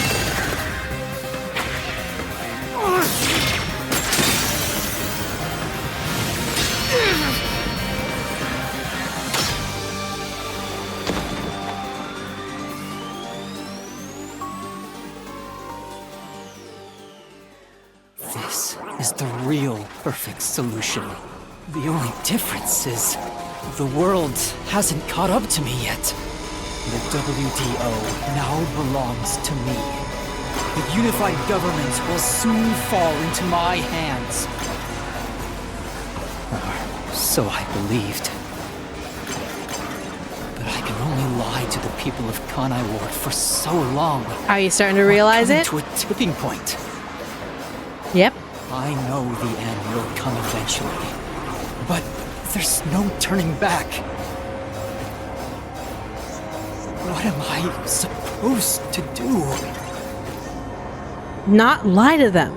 This is the real perfect solution. The only difference is the world hasn't caught up to me yet. The WDO now belongs to me. The unified government will soon fall into my hands. Or so I believed. But I can only lie to the people of Kanai Ward for so long. Are you starting to realize it? To a tipping point. Yep. I know the end will come eventually. But there's no turning back. What am I supposed to do? not lie to them.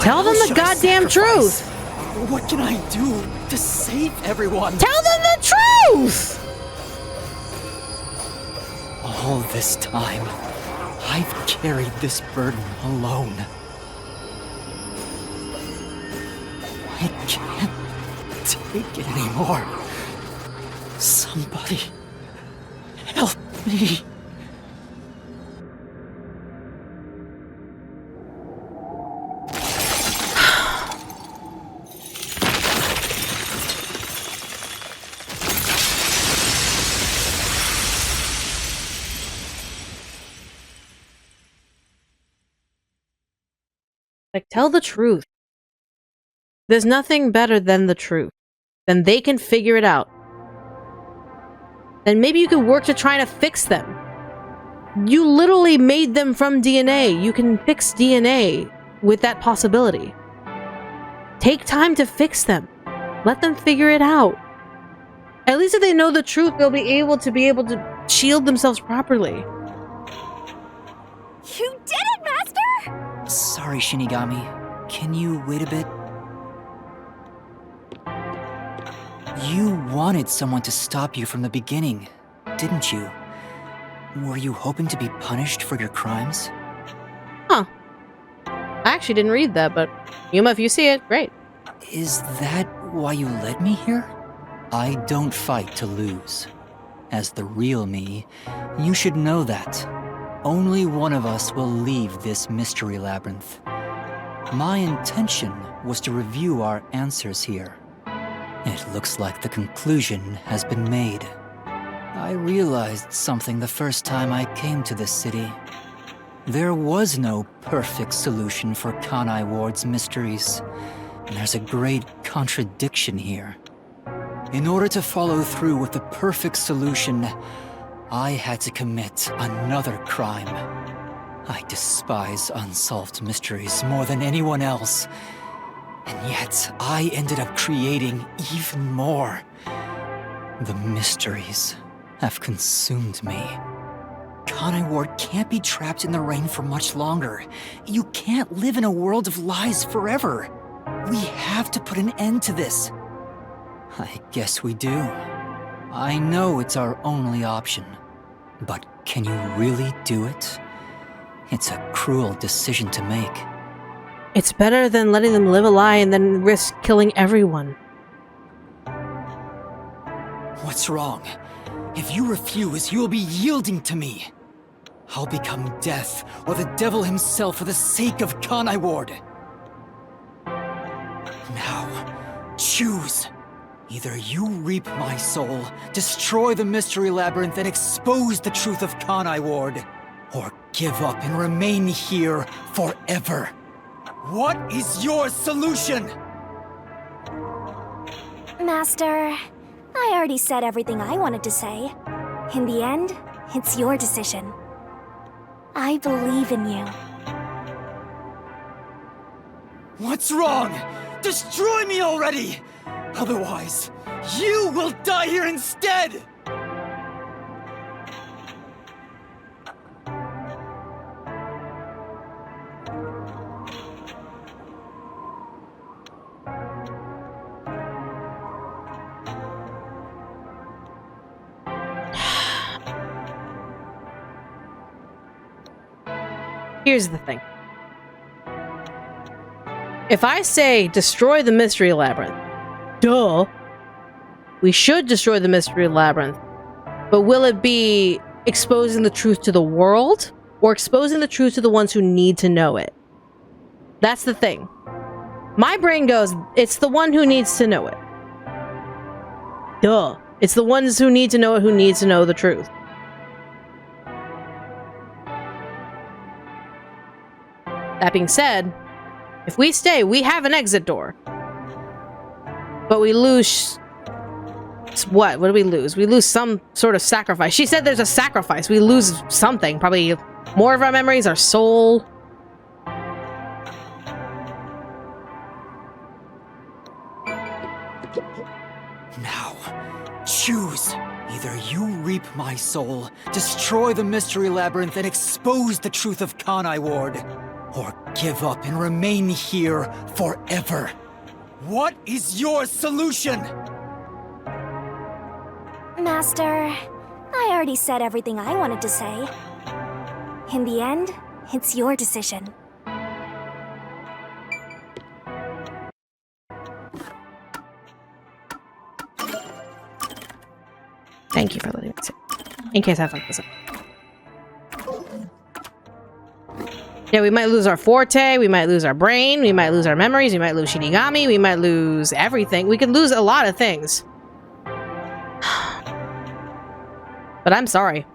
Tell them the goddamn truth. What can I do to save everyone? Tell them the truth! All this time, I've carried this burden alone. I can't take it anymore. Somebody help me. Like, tell the truth. There's nothing better than the truth. Then they can figure it out. Then maybe you could work to try to fix them. You literally made them from DNA. You can fix DNA with that possibility. Take time to fix them. Let them figure it out. At least if they know the truth, they'll be able to shield themselves properly. You did it, Master! Sorry, Shinigami. Can you wait a bit? You wanted someone to stop you from the beginning, didn't you? Were you hoping to be punished for your crimes? Huh. I actually didn't read that, but Yuma, if you see it, great. Is that why you led me here? I don't fight to lose. As the real me, you should know that. Only one of us will leave this mystery labyrinth. My intention was to review our answers here. It looks like the conclusion has been made. I realized something the first time I came to this city. There was no perfect solution for Kanai Ward's mysteries. There's a great contradiction here. In order to follow through with the perfect solution, I had to commit another crime. I despise unsolved mysteries more than anyone else. And yet, I ended up creating even more. The mysteries have consumed me. Kanai Ward can't be trapped in the rain for much longer. You can't live in a world of lies forever. We have to put an end to this. I guess we do. I know it's our only option. But can you really do it? It's a cruel decision to make. It's better than letting them live a lie and then risk killing everyone. What's wrong? If you refuse, you'll be yielding to me. I'll become death or the devil himself for the sake of Kanai Ward. Now, choose. Either you reap my soul, destroy the mystery labyrinth, and expose the truth of Kanai Ward, or give up and remain here forever. What is your solution? Master, I already said everything I wanted to say. In the end, it's your decision. I believe in you. What's wrong? Destroy me already! Otherwise, you will die here instead! Here's the thing. If I say destroy the mystery labyrinth, duh, we should destroy the mystery labyrinth, but will it be exposing the truth to the world or exposing the truth to the ones who need to know it? That's the thing. My brain goes, it's the one who needs to know it. Duh. It's the ones who need to know it who needs to know the truth. That being said, if we stay, we have an exit door. But we lose... What? What do we lose? We lose some sort of sacrifice. She said there's a sacrifice. We lose something. Probably more of our memories, our soul. Now, choose. Either you reap my soul, destroy the mystery labyrinth, and expose the truth of Kanai Ward, or give up and remain here forever. What is your solution? Master, I already said everything I wanted to say. In the end, it's your decision. Thank you for letting me say. In case I fuck this up. Yeah, we might lose our forte, we might lose our brain, we might lose our memories, we might lose Shinigami, we might lose everything. We could lose a lot of things. But I'm sorry.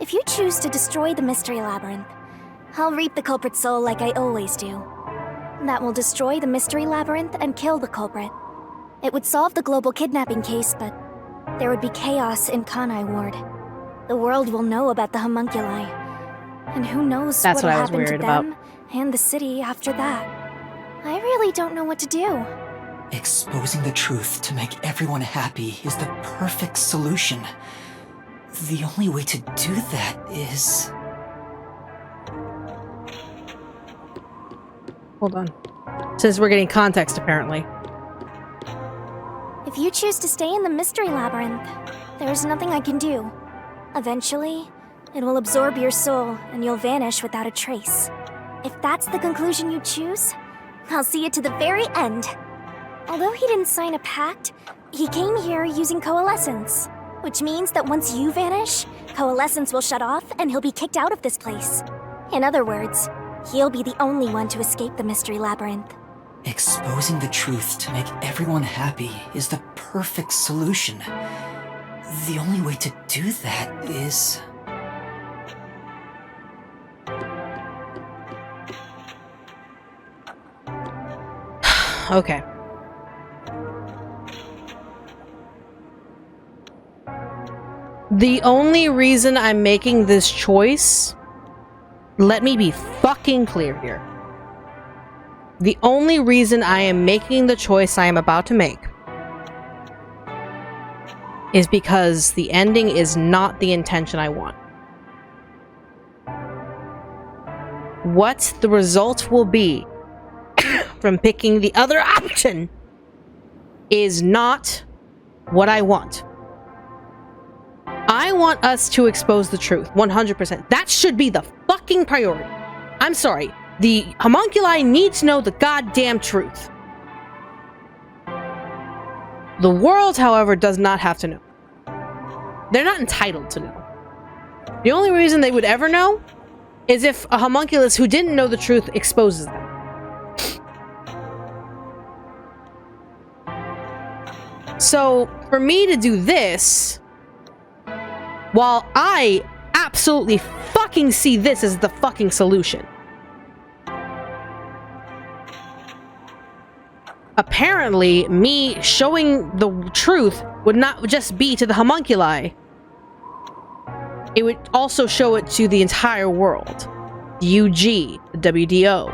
If you choose to destroy the Mystery Labyrinth, I'll reap the culprit's soul like I always do. That will destroy the Mystery Labyrinth and kill the culprit. It would solve the global kidnapping case, but there would be chaos in Kanai Ward. The world will know about the homunculi. And who knows what'll happen to them and the city after that. I really don't know what to do. Exposing the truth to make everyone happy is the perfect solution. The only way to do that is... Hold on. Says we're getting context, apparently. If you choose to stay in the Mystery Labyrinth, there's nothing I can do. Eventually, it will absorb your soul and you'll vanish without a trace. If that's the conclusion you choose, I'll see it to the very end. Although he didn't sign a pact, he came here using coalescence, which means that once you vanish, coalescence will shut off and he'll be kicked out of this place. In other words, he'll be the only one to escape the Mystery Labyrinth. Exposing the truth to make everyone happy is the perfect solution. The only way to do that is... Okay. The only reason I'm making this choice, let me be fucking clear here. The only reason I am making the choice I am about to make is because the ending is not the intention I want. What the result will be from picking the other option is not what I want. I want us to expose the truth, 100%. That should be the fucking priority. I'm sorry. The homunculi need to know the goddamn truth. The world, however, does not have to know. They're not entitled to know. The only reason they would ever know is if a homunculus who didn't know the truth exposes them. So, for me to do this, while I absolutely fucking see this as the fucking solution, apparently, me showing the truth would not just be to the homunculi. It would also show it to the entire world. The UG, the WDO.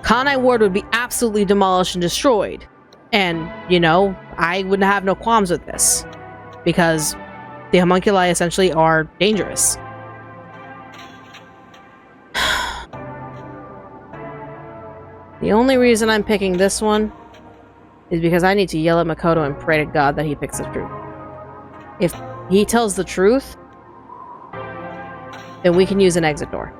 Kanai Ward would be absolutely demolished and destroyed. And, you know, I would have no qualms with this. Because the homunculi essentially are dangerous. The only reason I'm picking this one is because I need to yell at Makoto and pray to God that he picks the truth. If he tells the truth, then we can use an exit door.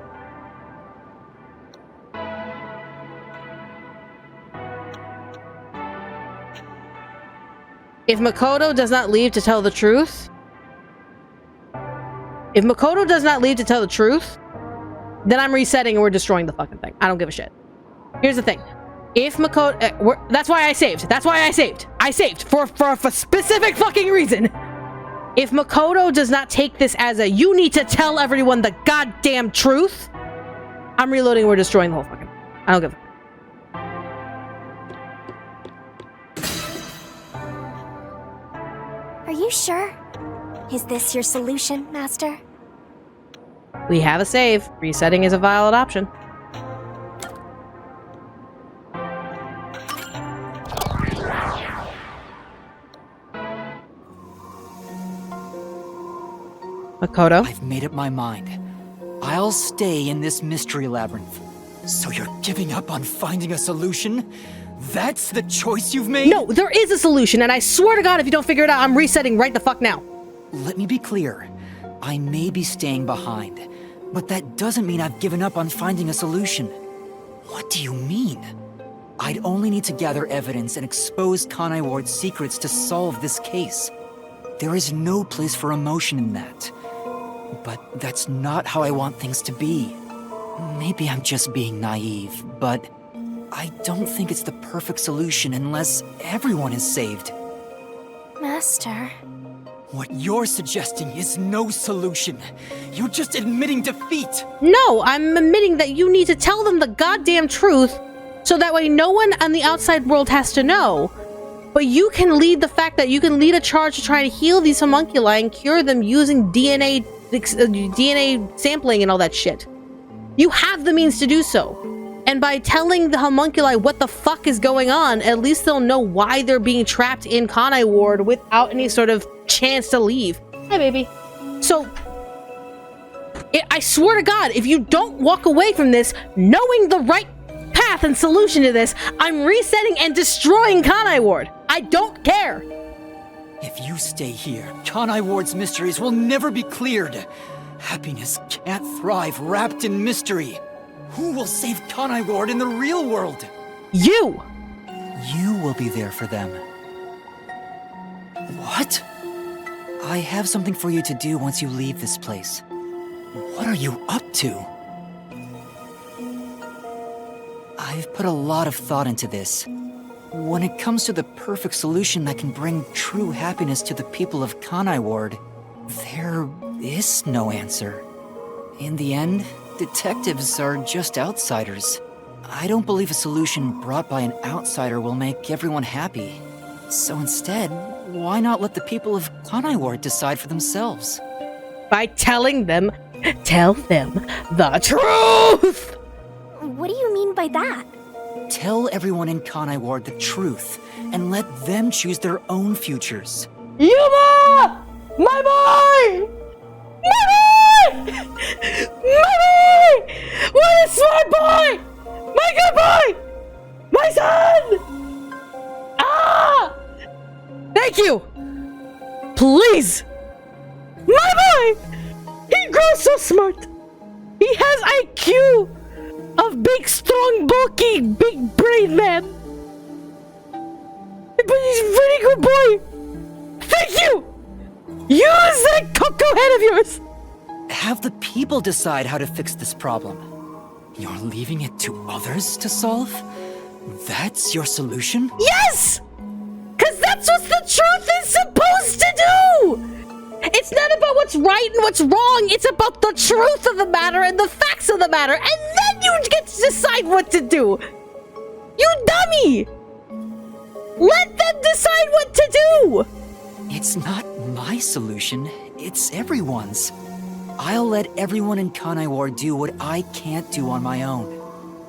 If Makoto does not leave to tell the truth, then I'm resetting and we're destroying the fucking thing. I don't give a shit. Here's the thing. If Makoto... that's why I saved. I saved for a specific fucking reason. If Makoto does not take this as a you need to tell everyone the goddamn truth, I'm reloading and we're destroying the whole fucking... I don't give a... Are you sure? Is this your solution, Master? We have a save. Resetting is a valid option. Makoto? I've made up my mind. I'll stay in this mystery labyrinth. So you're giving up on finding a solution? That's the choice you've made? No, there is a solution, and I swear to God, if you don't figure it out, I'm resetting right the fuck now. Let me be clear. I may be staying behind, but that doesn't mean I've given up on finding a solution. What do you mean? I'd only need to gather evidence and expose Kanai Ward's secrets to solve this case. There is no place for emotion in that. But that's not how I want things to be. Maybe I'm just being naive, but I don't think it's the perfect solution unless everyone is saved. Master. What you're suggesting is no solution. You're just admitting defeat. No, I'm admitting that you need to tell them the goddamn truth so that way no one on the outside world has to know. But you can lead the fact that you can lead a charge to try to heal these homunculi and cure them using DNA sampling and all that shit. You have the means to do so. And by telling the homunculi what the fuck is going on, at least they'll know why they're being trapped in Kanai Ward without any sort of chance to leave. Hi, baby. So, I swear to God, if you don't walk away from this knowing the right path and solution to this, I'm resetting and destroying Kanai Ward. I don't care. If you stay here, Kanai Ward's mysteries will never be cleared. Happiness can't thrive wrapped in mystery. Who will save Kanai Ward in the real world? You! You will be there for them. What? I have something for you to do once you leave this place. What are you up to? I've put a lot of thought into this. When it comes to the perfect solution that can bring true happiness to the people of Kanai Ward, there is no answer. In the end, detectives are just outsiders. I don't believe a solution brought by an outsider will make everyone happy. So instead, why not let the people of Kanai Ward decide for themselves? By telling them, tell them the truth! What do you mean by that? Tell everyone in Kanai Ward the truth, and let them choose their own futures. Yuma! My boy! My boy! My boy! What a smart boy! My good boy! My son! Ah! Thank you! Please! My boy! He grows so smart! He has IQ! Of big, strong, bulky, big brain man! But he's a pretty good boy! Thank you! Use that cocoa head of yours! Have the people decide how to fix this problem. You're leaving it to others to solve? That's your solution? Yes! Cause that's what the truth is supposed to do! It's not about what's right and what's wrong, it's about the truth of the matter and the facts of the matter, and then you get to decide what to do! You dummy! Let them decide what to do! It's not my solution, it's everyone's. I'll let everyone in Kanai Ward do what I can't do on my own.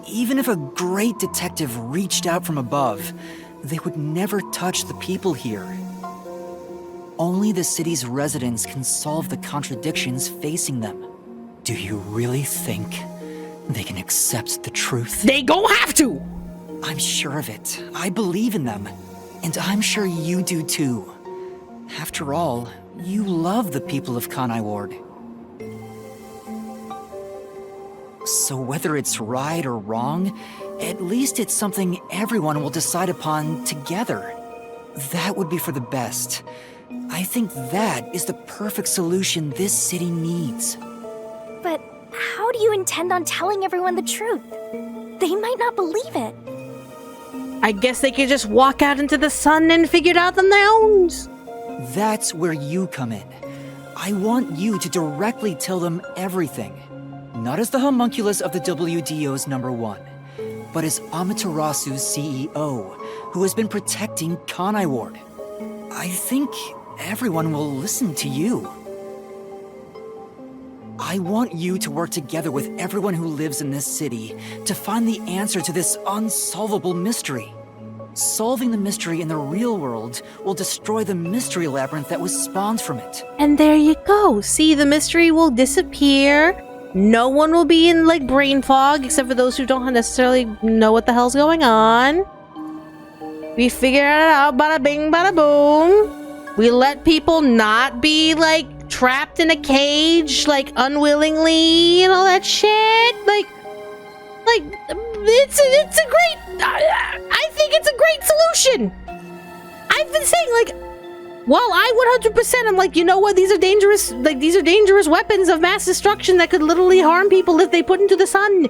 Even if a great detective reached out from above, they would never touch the people here. Only the city's residents can solve the contradictions facing them. Do you really think they can accept the truth? They gon' have to! I'm sure of it. I believe in them. And I'm sure you do too. After all, you love the people of Kanai Ward. So whether it's right or wrong, at least it's something everyone will decide upon together. That would be for the best. I think that is the perfect solution this city needs. But how do you intend on telling everyone the truth? They might not believe it. I guess they could just walk out into the sun and figure it out on their own. That's where you come in. I want you to directly tell them everything. Not as the homunculus of the WDO's #1, but as Amaterasu's CEO, who has been protecting Kanai Ward. I think everyone will listen to you. I want you to work together with everyone who lives in this city to find the answer to this unsolvable mystery. Solving the mystery in the real world will destroy the mystery labyrinth that was spawned from it. And there you go. See, the mystery will disappear. No one will be in, like, brain fog, except for those who don't necessarily know what the hell's going on. We figure it out, bada bing, bada boom. We let people not be, like, trapped in a cage, like, unwillingly, and all that shit. Like, it's a great, I think it's a great solution. I've been saying, like, while I 100% am like, you know what, these are dangerous weapons of mass destruction that could literally harm people if they put into the sun.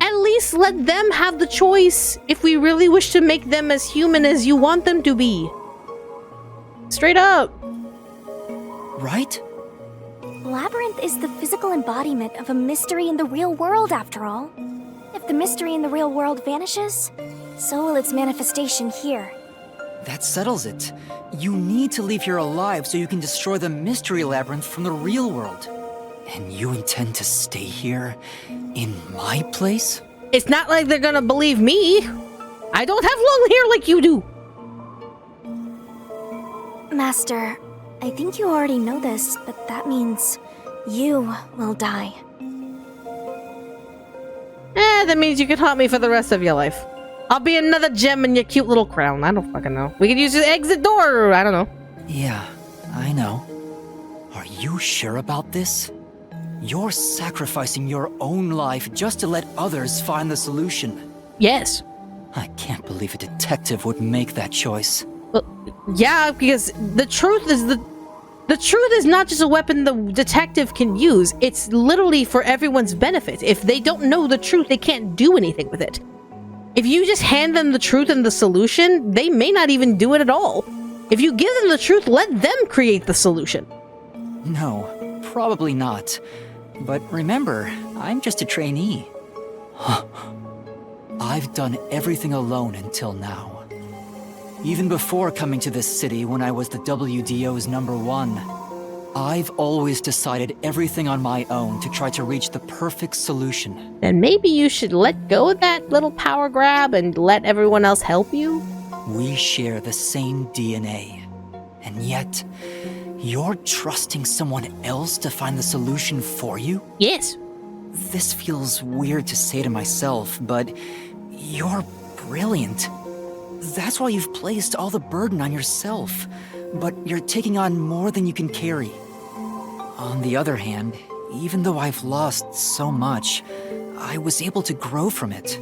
At least let them have the choice if we really wish to make them as human as you want them to be. Straight up. Right? Labyrinth is the physical embodiment of a mystery in the real world, after all. If the mystery in the real world vanishes, so will its manifestation here. That settles it. You need to leave here alive so you can destroy the mystery labyrinth from the real world. And you intend to stay here? In my place? It's not like they're gonna believe me. I don't have long hair like you do. Master, I think you already know this, but that means you will die. That means you can haunt me for the rest of your life. I'll be another gem in your cute little crown. I don't fucking know. We could use the exit door. I don't know. Yeah, I know. Are you sure about this? You're sacrificing your own life just to let others find the solution. Yes. I can't believe a detective would make that choice. Well, yeah, because the truth is the truth is not just a weapon the detective can use. It's literally for everyone's benefit. If they don't know the truth, they can't do anything with it. If you just hand them the truth and the solution, they may not even do it at all. If you give them the truth, let them create the solution. No, probably not. But remember, I'm just a trainee. I've done everything alone until now. Even before coming to this city when I was the WDO's #1, I've always decided everything on my own to try to reach the perfect solution. Then maybe you should let go of that little power grab and let everyone else help you? We share the same DNA. And yet, you're trusting someone else to find the solution for you? Yes. This feels weird to say to myself, but you're brilliant. That's why you've placed all the burden on yourself, but you're taking on more than you can carry. On the other hand, even though I've lost so much, I was able to grow from it.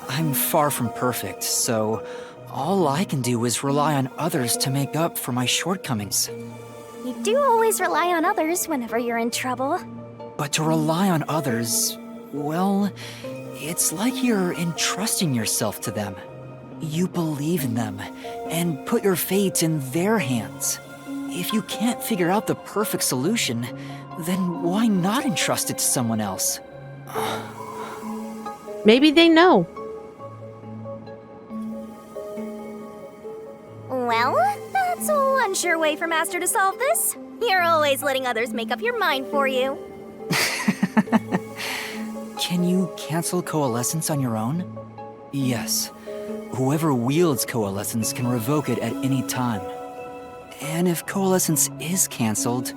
I'm far from perfect, so all I can do is rely on others to make up for my shortcomings. You do always rely on others whenever you're in trouble. But to rely on others, well, it's like you're entrusting yourself to them. You believe in them, and put your fate in their hands. If you can't figure out the perfect solution, then why not entrust it to someone else? Maybe they know. Well, that's one sure way for Master to solve this. You're always letting others make up your mind for you. Can you cancel coalescence on your own? Yes. Whoever wields coalescence can revoke it at any time. And if coalescence is cancelled,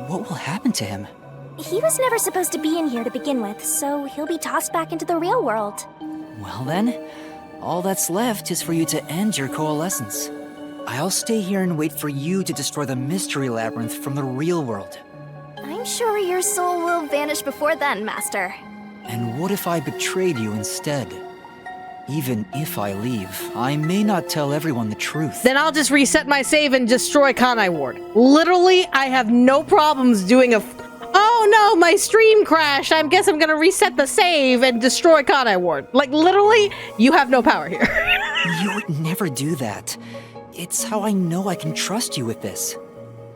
what will happen to him? He was never supposed to be in here to begin with, so he'll be tossed back into the real world. Well then, all that's left is for you to end your coalescence. I'll stay here and wait for you to destroy the mystery labyrinth from the real world. I'm sure your soul will vanish before then, Master. And what if I betrayed you instead? Even if I leave, I may not tell everyone the truth. Then I'll just reset my save and destroy Kanai Ward. Literally, I have no problems doing oh no, my stream crashed. I guess I'm gonna reset the save and destroy Kanai Ward. Like, literally, you have no power here. You would never do that. It's how I know I can trust you with this.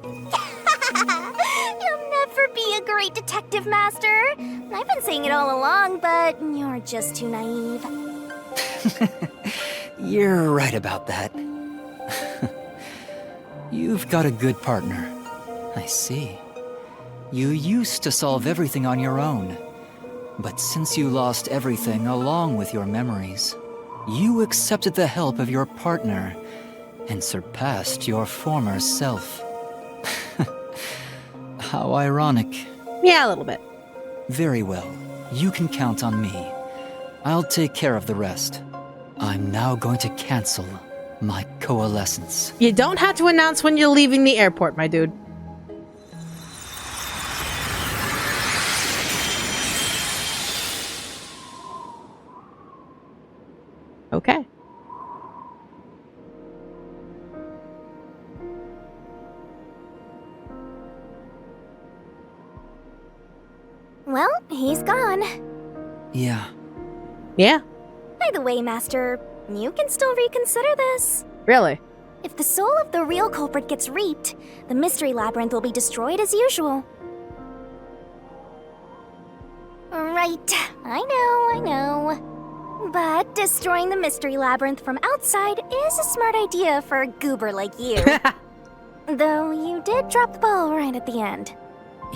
You'll never be a great detective, Master. I've been saying it all along, but you're just too naive. You're right about that. You've got a good partner. I see. You used to solve everything on your own. But since you lost everything along with your memories, You accepted the help of your partner and surpassed your former self. How ironic. Yeah, a little bit. Very well. You can count on me. I'll take care of the rest. I'm now going to cancel my coalescence. You don't have to announce when you're leaving the airport, my dude. Okay. Well, he's gone. Yeah. Yeah. By the way, Master, you can still reconsider this. Really? If the soul of the real culprit gets reaped, the mystery labyrinth will be destroyed as usual. Right, I know. But destroying the mystery labyrinth from outside is a smart idea for a goober like you. Though you did drop the ball right at the end.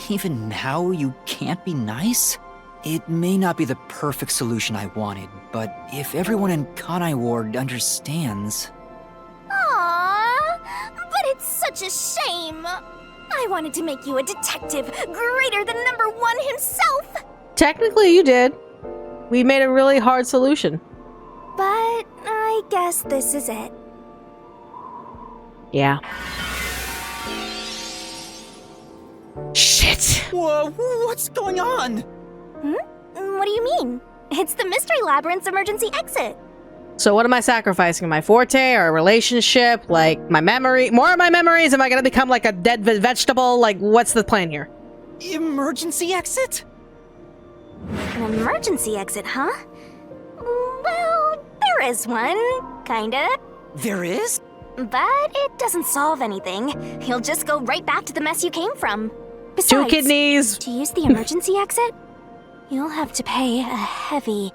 Even now, you can't be nice? It may not be the perfect solution I wanted, but if everyone in Kanai Ward understands... Aww, but it's such a shame. I wanted to make you a detective greater than #1 himself. Technically, you did. We made a really hard solution. But I guess this is it. Yeah. Shit! Whoa, what's going on? What do you mean? It's the mystery labyrinth's emergency exit. So what am I sacrificing? My forte or a relationship? Like my memory? More of my memories? Am I gonna become like a dead vegetable? Like what's the plan here? Emergency exit? An emergency exit, huh? Well, there is one, kinda. There is? But it doesn't solve anything. You'll just go right back to the mess you came from. Besides, 2 kidneys! To use the emergency exit, you'll have to pay a heavy,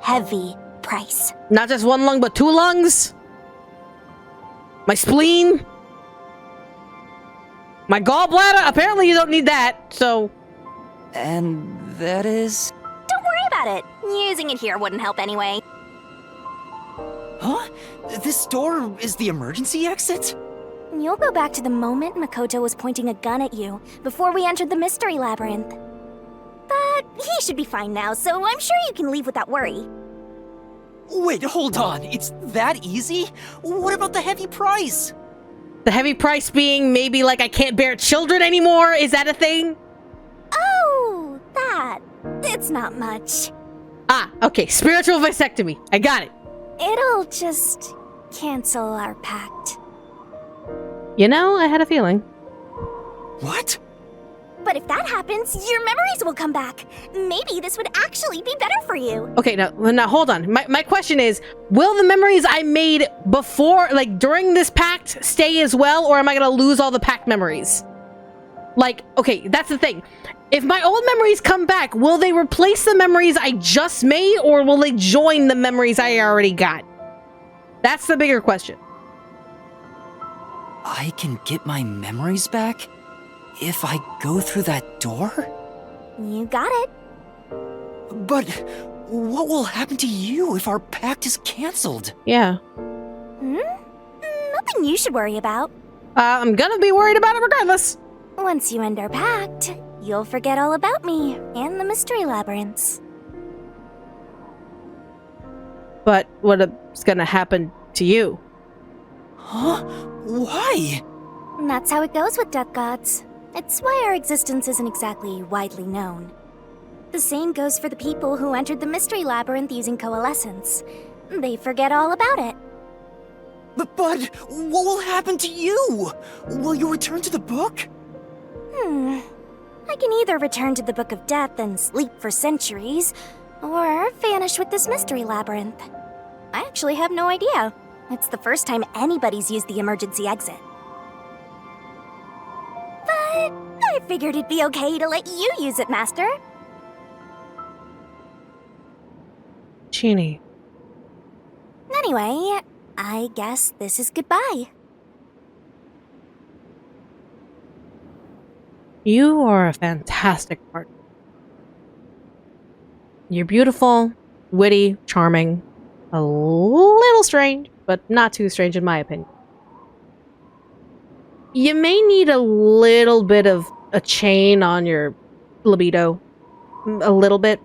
heavy price. Not just 1 lung, but 2 lungs? My spleen? My gallbladder? Apparently you don't need that, so... And that is... Don't worry about it. Using it here wouldn't help anyway. Huh? This door is the emergency exit? You'll go back to the moment Makoto was pointing a gun at you, before we entered the mystery labyrinth. But he should be fine now, so I'm sure you can leave without worry. Wait, hold on. It's that easy? What about the heavy price? The heavy price being maybe like I can't bear children anymore? Is that a thing? Oh, that. It's not much. Ah, okay. Spiritual vasectomy. I got it. It'll just cancel our pact. You know, I had a feeling. What? But if that happens, your memories will come back. Maybe this would actually be better for you. Okay, now hold on. My question is, will the memories I made before, like during this pact, stay as well, or am I gonna lose all the pact memories? Like, okay, that's the thing. If my old memories come back, will they replace the memories I just made, or will they join the memories I already got? That's the bigger question. I can get my memories back? If I go through that door? You got it. But what will happen to you if our pact is cancelled? Yeah. Nothing you should worry about. I'm gonna be worried about it regardless. Once you end our pact, you'll forget all about me and the mystery labyrinths. But what's gonna happen to you? Huh? Why? That's how it goes with death gods. It's why our existence isn't exactly widely known. The same goes for the people who entered the mystery labyrinth using coalescence. They forget all about it. But what will happen to you? Will you return to the book? I can either return to the Book of Death and sleep for centuries, or vanish with this mystery labyrinth. I actually have no idea. It's the first time anybody's used the emergency exit. But I figured it'd be okay to let you use it, Master. Genie. Anyway, I guess this is goodbye. You are a fantastic partner. You're beautiful, witty, charming, A little strange, but not too strange in my opinion. You may need a little bit of a chain on your libido. A little bit.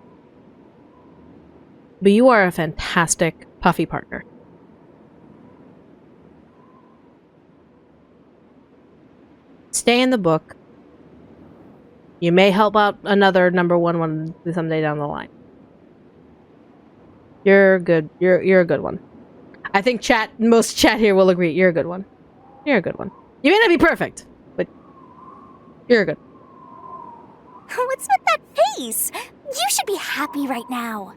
But you are a fantastic puffy partner. Stay in the book. You may help out another number one someday down the line. You're good. You're a good one. I think most chat here will agree. You're a good one. You're a good one. You may not be perfect, but you're good. What's with that face? You should be happy right now.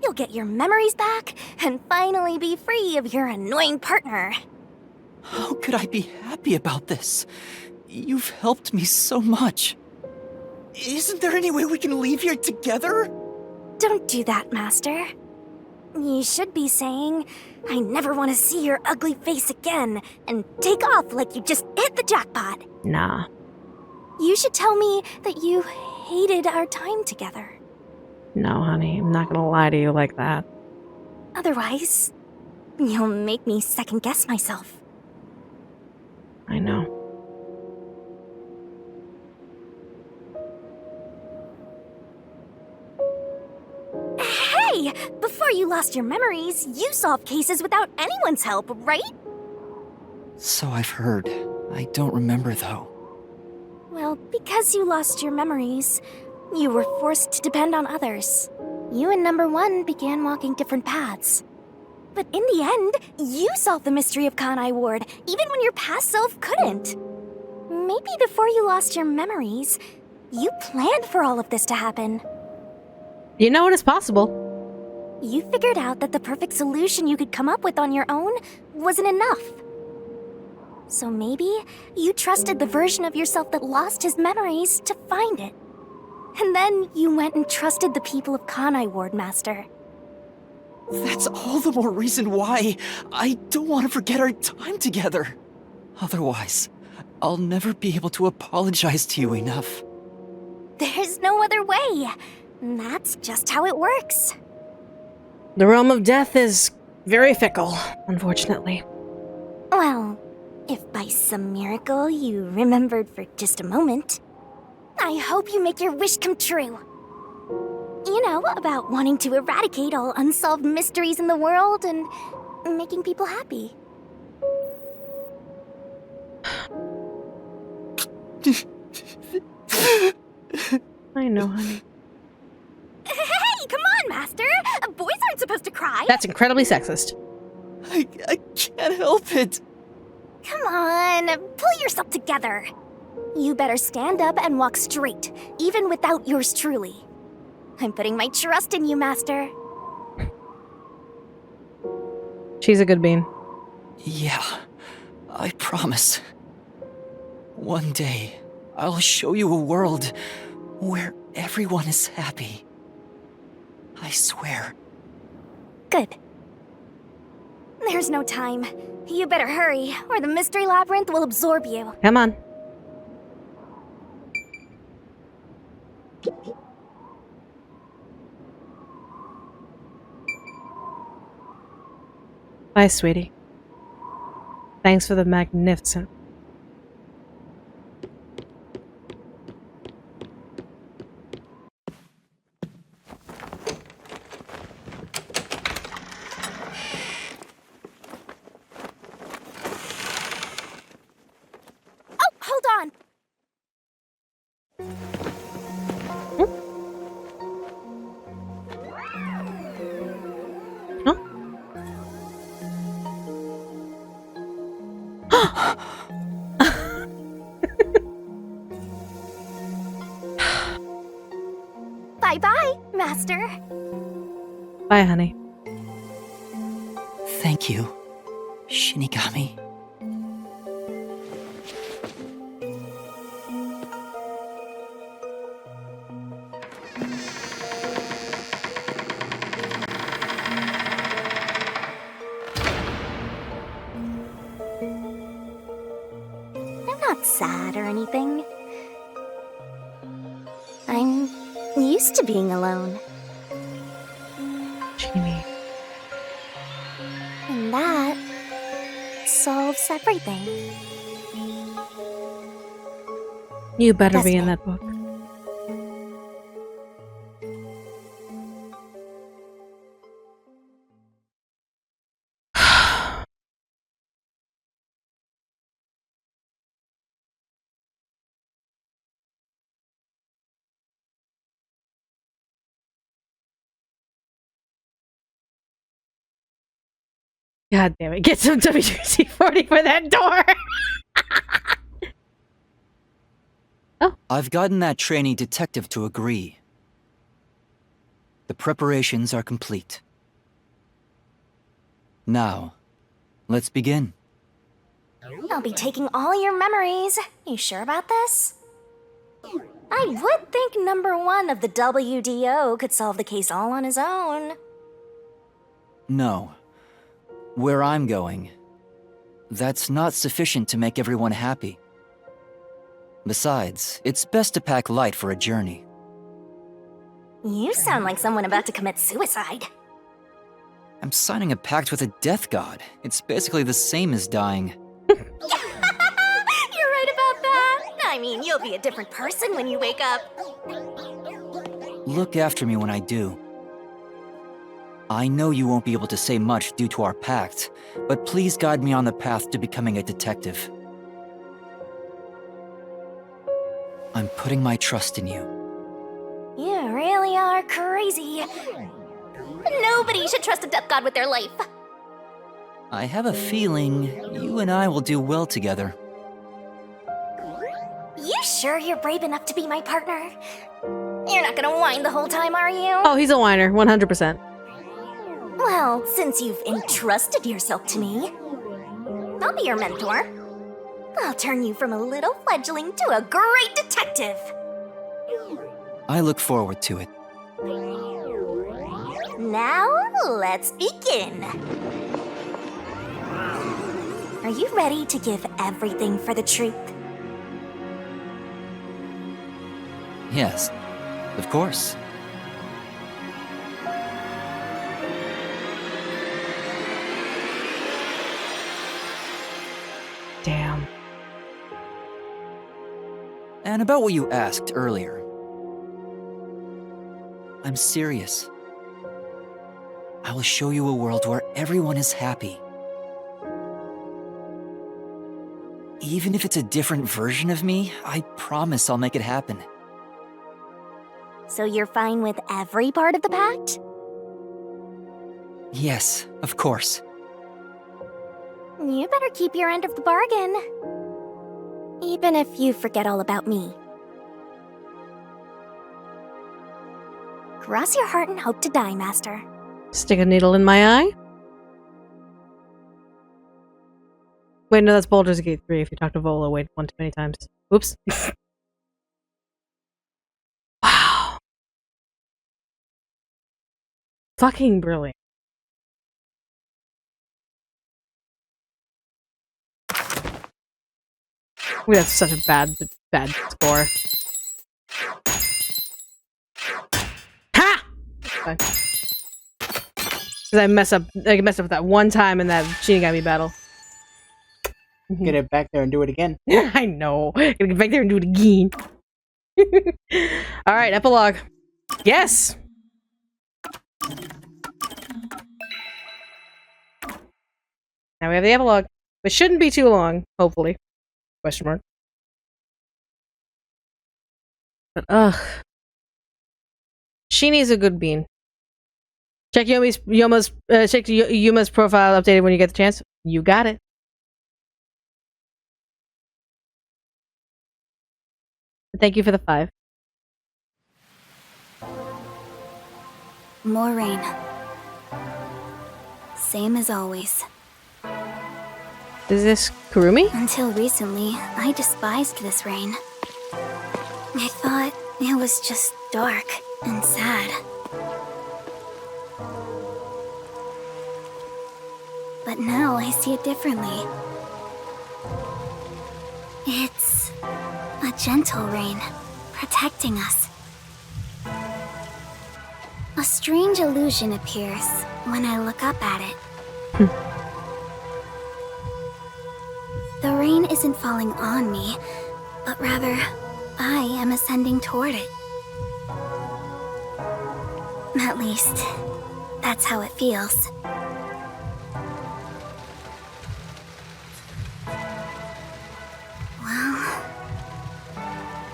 You'll get your memories back and finally be free of your annoying partner. How could I be happy about this? You've helped me so much. Isn't there any way we can leave here together? Don't do that, Master. You should be saying, I never want to see your ugly face again, and take off like you just hit the jackpot. Nah. You should tell me that you hated our time together. No, honey, I'm not gonna lie to you like that. Otherwise, you'll make me second-guess myself. I know. Hey! Before you lost your memories, you solved cases without anyone's help, right? So I've heard. I don't remember, though. Well, because you lost your memories, you were forced to depend on others. You and number one began walking different paths. But in the end, you solved the mystery of Kanai Ward, even when your past self couldn't. Maybe before you lost your memories, you planned for all of this to happen. You know it is possible. You figured out that the perfect solution you could come up with on your own wasn't enough. So maybe you trusted the version of yourself that lost his memories to find it. And then you went and trusted the people of Kanai Ward, Master. That's all the more reason why I don't want to forget our time together. Otherwise, I'll never be able to apologize to you enough. There's no other way. That's just how it works. The realm of death is very fickle, unfortunately. Well, if by some miracle you remembered for just a moment, I hope you make your wish come true. You know, about wanting to eradicate all unsolved mysteries in the world and making people happy. I know, honey. Hey, come on, Master! Boys aren't supposed to cry! That's incredibly sexist. I can't help it. Come on, pull yourself together. You better stand up and walk straight, even without yours truly. I'm putting my trust in you, Master. She's a good bean. Yeah, I promise. One day, I'll show you a world where everyone is happy. I swear. Good. There's no time. You better hurry, or the mystery labyrinth will absorb you. Come on. Bye, sweetie. Thanks for the magnificent. Oh, hold on! Bye-bye, Master. Bye, honey. Thank you, Shinigami. I'm not sad or anything. I'm used to being alone. Genie. fix everything. You better be in that book. God damn it. Get some WC-40 for that door! I've gotten that trainee detective to agree. The preparations are complete. Now, let's begin. I'll be taking all your memories. You sure about this? I would think number 1 of the WDO could solve the case all on his own. No. Where I'm going, that's not sufficient to make everyone happy. Besides, it's best to pack light for a journey. You sound like someone about to commit suicide. I'm signing a pact with a death god. It's basically the same as dying. You're right about that. I mean, you'll be a different person when you wake up. Look after me when I do. I know you won't be able to say much due to our pact, but please guide me on the path to becoming a detective. I'm putting my trust in you. You really are crazy. Nobody should trust a death god with their life. I have a feeling you and I will do well together. You sure you're brave enough to be my partner? You're not gonna whine the whole time, are you? Oh, he's a whiner, 100%. Well, since you've entrusted yourself to me, I'll be your mentor. I'll turn you from a little fledgling to a great detective. I look forward to it. Now, let's begin. Are you ready to give everything for the truth? Yes, of course. Damn. And about what you asked earlier. I'm serious. I will show you a world where everyone is happy. Even if it's a different version of me, I promise I'll make it happen. So you're fine with every part of the pact? Yes, of course. You better keep your end of the bargain. Even if you forget all about me. Cross your heart and hope to die, Master. Stick a needle in my eye? Wait, no, that's Baldur's Gate 3 if you talk to Vola way one too many times. Oops. Wow. Fucking brilliant. Ooh, that's such a bad score. Ha! Because I messed up that one time in that Shinigami battle. Get it back there and do it again. I know. Gotta get back there and do it again. Alright, epilogue. Yes! Now we have the epilogue. Which shouldn't be too long, hopefully. Question mark. But ugh. Shini's a good bean. Check Yuma's profile updated when you get the chance. You got it. Thank you for the 5. More rain. Same as always. Is this Kurumi? Until recently, I despised this rain. I thought it was just dark and sad. But now I see it differently. It's a gentle rain, protecting us. A strange illusion appears when I look up at it. isn't falling on me, but rather, I am ascending toward it. At least, that's how it feels. Well,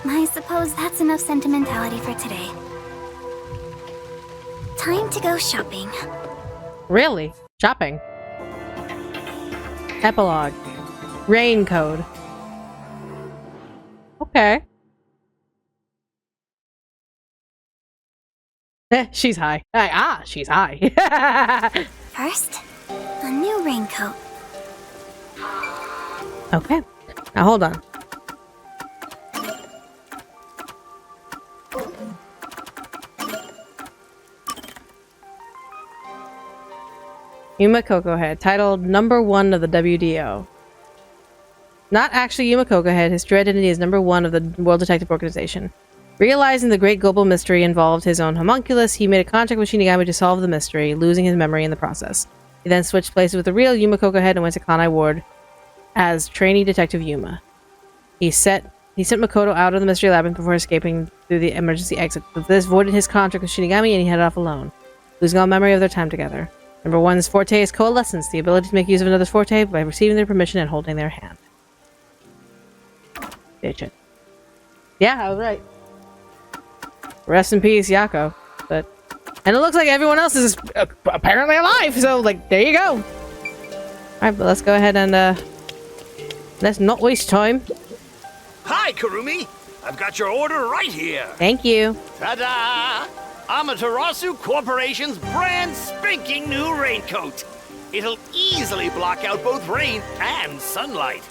I suppose that's enough sentimentality for today. Time to go shopping. Really? Shopping? Epilogue. RAINCODE. Okay. She's high. She's high. First, a new raincoat. Okay. Now hold on. Yuma Coco Head, titled number 1 of the WDO. Not actually Yuma Coco Head, his true identity is number 1 of the World Detective Organization. Realizing the great global mystery involved his own homunculus, he made a contract with Shinigami to solve the mystery, losing his memory in the process. He then switched places with the real Yuma Coco Head and went to Kanai Ward as trainee detective Yuma. He sent Makoto out of the mystery lab before escaping through the emergency exit. But this voided his contract with Shinigami and he headed off alone, losing all memory of their time together. Number 1's forte is coalescence, the ability to make use of another's forte by receiving their permission and holding their hand. Bitchin'. Yeah, I was right. Rest in peace, Yako. And it looks like everyone else is apparently alive, so, like, there you go. Alright, but let's go ahead and, let's not waste time. Hi, Kurumi! I've got your order right here! Thank you. Ta-da! Amaterasu Corporation's brand spanking new raincoat. It'll easily block out both rain and sunlight.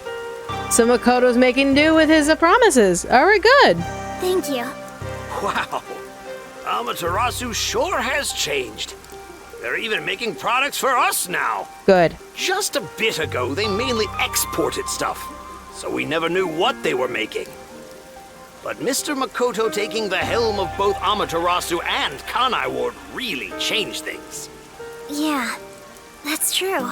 So Makoto's making do with his promises. Alright, good. Thank you. Wow. Amaterasu sure has changed. They're even making products for us now. Good. Just a bit ago, they mainly exported stuff, so we never knew what they were making. But Mr. Makoto taking the helm of both Amaterasu and Kanai Ward really changed things. Yeah, that's true.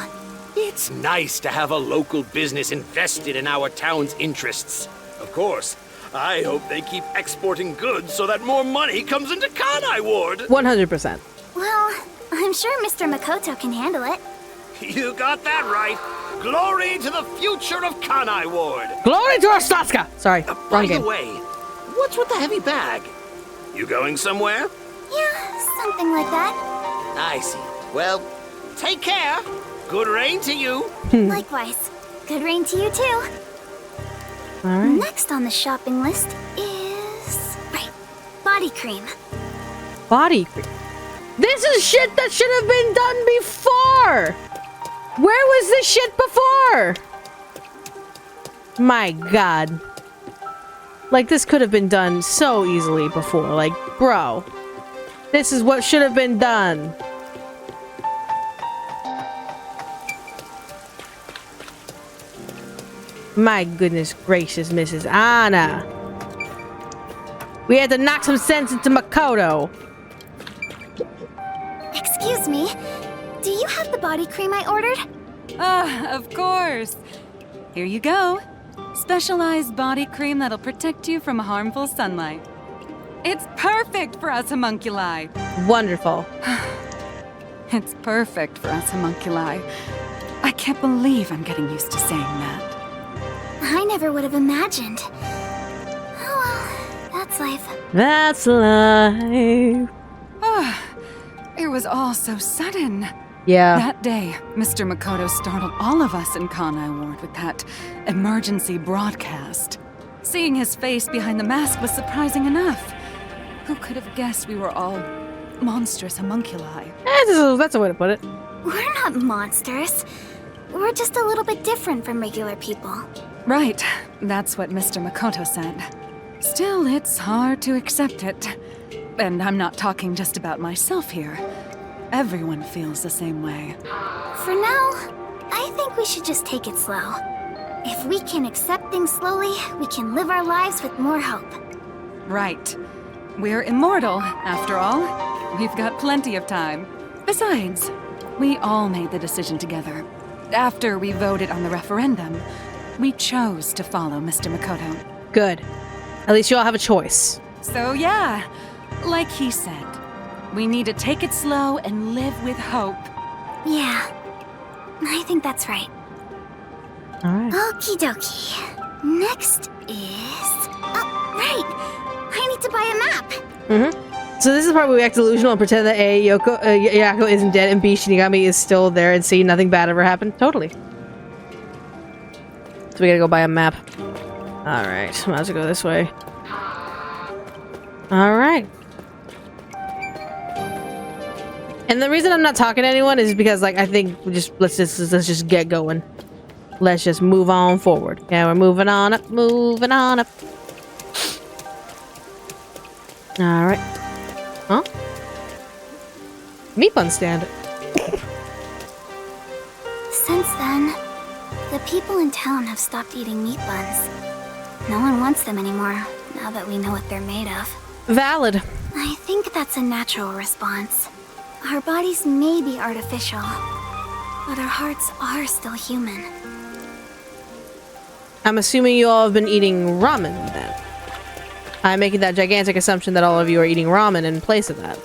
It's nice to have a local business invested in our town's interests. Of course, I hope they keep exporting goods so that more money comes into Kanai Ward. 100%. Well, I'm sure Mr. Makoto can handle it. You got that right. Glory to the future of Kanai Ward. Glory to our Sasuke! Sorry, By wrong the game. way, what's with the heavy bag? You going somewhere? Yeah, something like that. I see. Well, take care. Good rain to you. Likewise. Good rain to you too. Alright. Next on the shopping list is... right, body cream. Body cream. This is shit that should have been done before! Where was this shit before? My god. Like, this could have been done so easily before. Like, bro. This is what should have been done. My goodness gracious, Mrs. Anna. We had to knock some sense into Makoto. Excuse me, do you have the body cream I ordered? Of course. Here you go. Specialized body cream that'll protect you from harmful sunlight. It's perfect for us homunculi. Wonderful. It's perfect for us homunculi. I can't believe I'm getting used to saying that. I never would have imagined. Oh well, that's life. That's life. It was all so sudden. Yeah. That day, Mr. Makoto startled all of us in Kanai Ward with that emergency broadcast. Seeing his face behind the mask was surprising enough. Who could have guessed we were all monstrous homunculi? That's a way to put it. We're not monsters. We're just a little bit different from regular people. Right. That's what Mr. Makoto said. Still, it's hard to accept it. And I'm not talking just about myself here. Everyone feels the same way. For now, I think we should just take it slow. If we can accept things slowly, we can live our lives with more hope. Right. We're immortal, after all. We've got plenty of time. Besides, we all made the decision together. After we voted on the referendum, We chose to follow Mr. Makoto. Good. At least you all have a choice. So yeah, like he said, we need to take it slow and live with hope. Yeah, I think that's right. Alright. Okie dokie. Next is... Oh, right! I need to buy a map! Mm-hmm. So this is the part where we act delusional and pretend that A, Yako isn't dead, and B, Shinigami is still there, and C, nothing bad ever happened. Totally. So we gotta go buy a map. Alright, might as well go this way. Alright. And the reason I'm not talking to anyone is because, like, I think let's just get going. Let's just move on forward. Yeah, we're moving on up, moving on up. Alright. Huh? Meat bun stand. Since then, the people in town have stopped eating meat buns. No one wants them anymore, now that we know what they're made of. Valid. I think that's a natural response. Our bodies may be artificial, but our hearts are still human. I'm assuming you all have been eating ramen then. I'm making that gigantic assumption that all of you are eating ramen in place of that.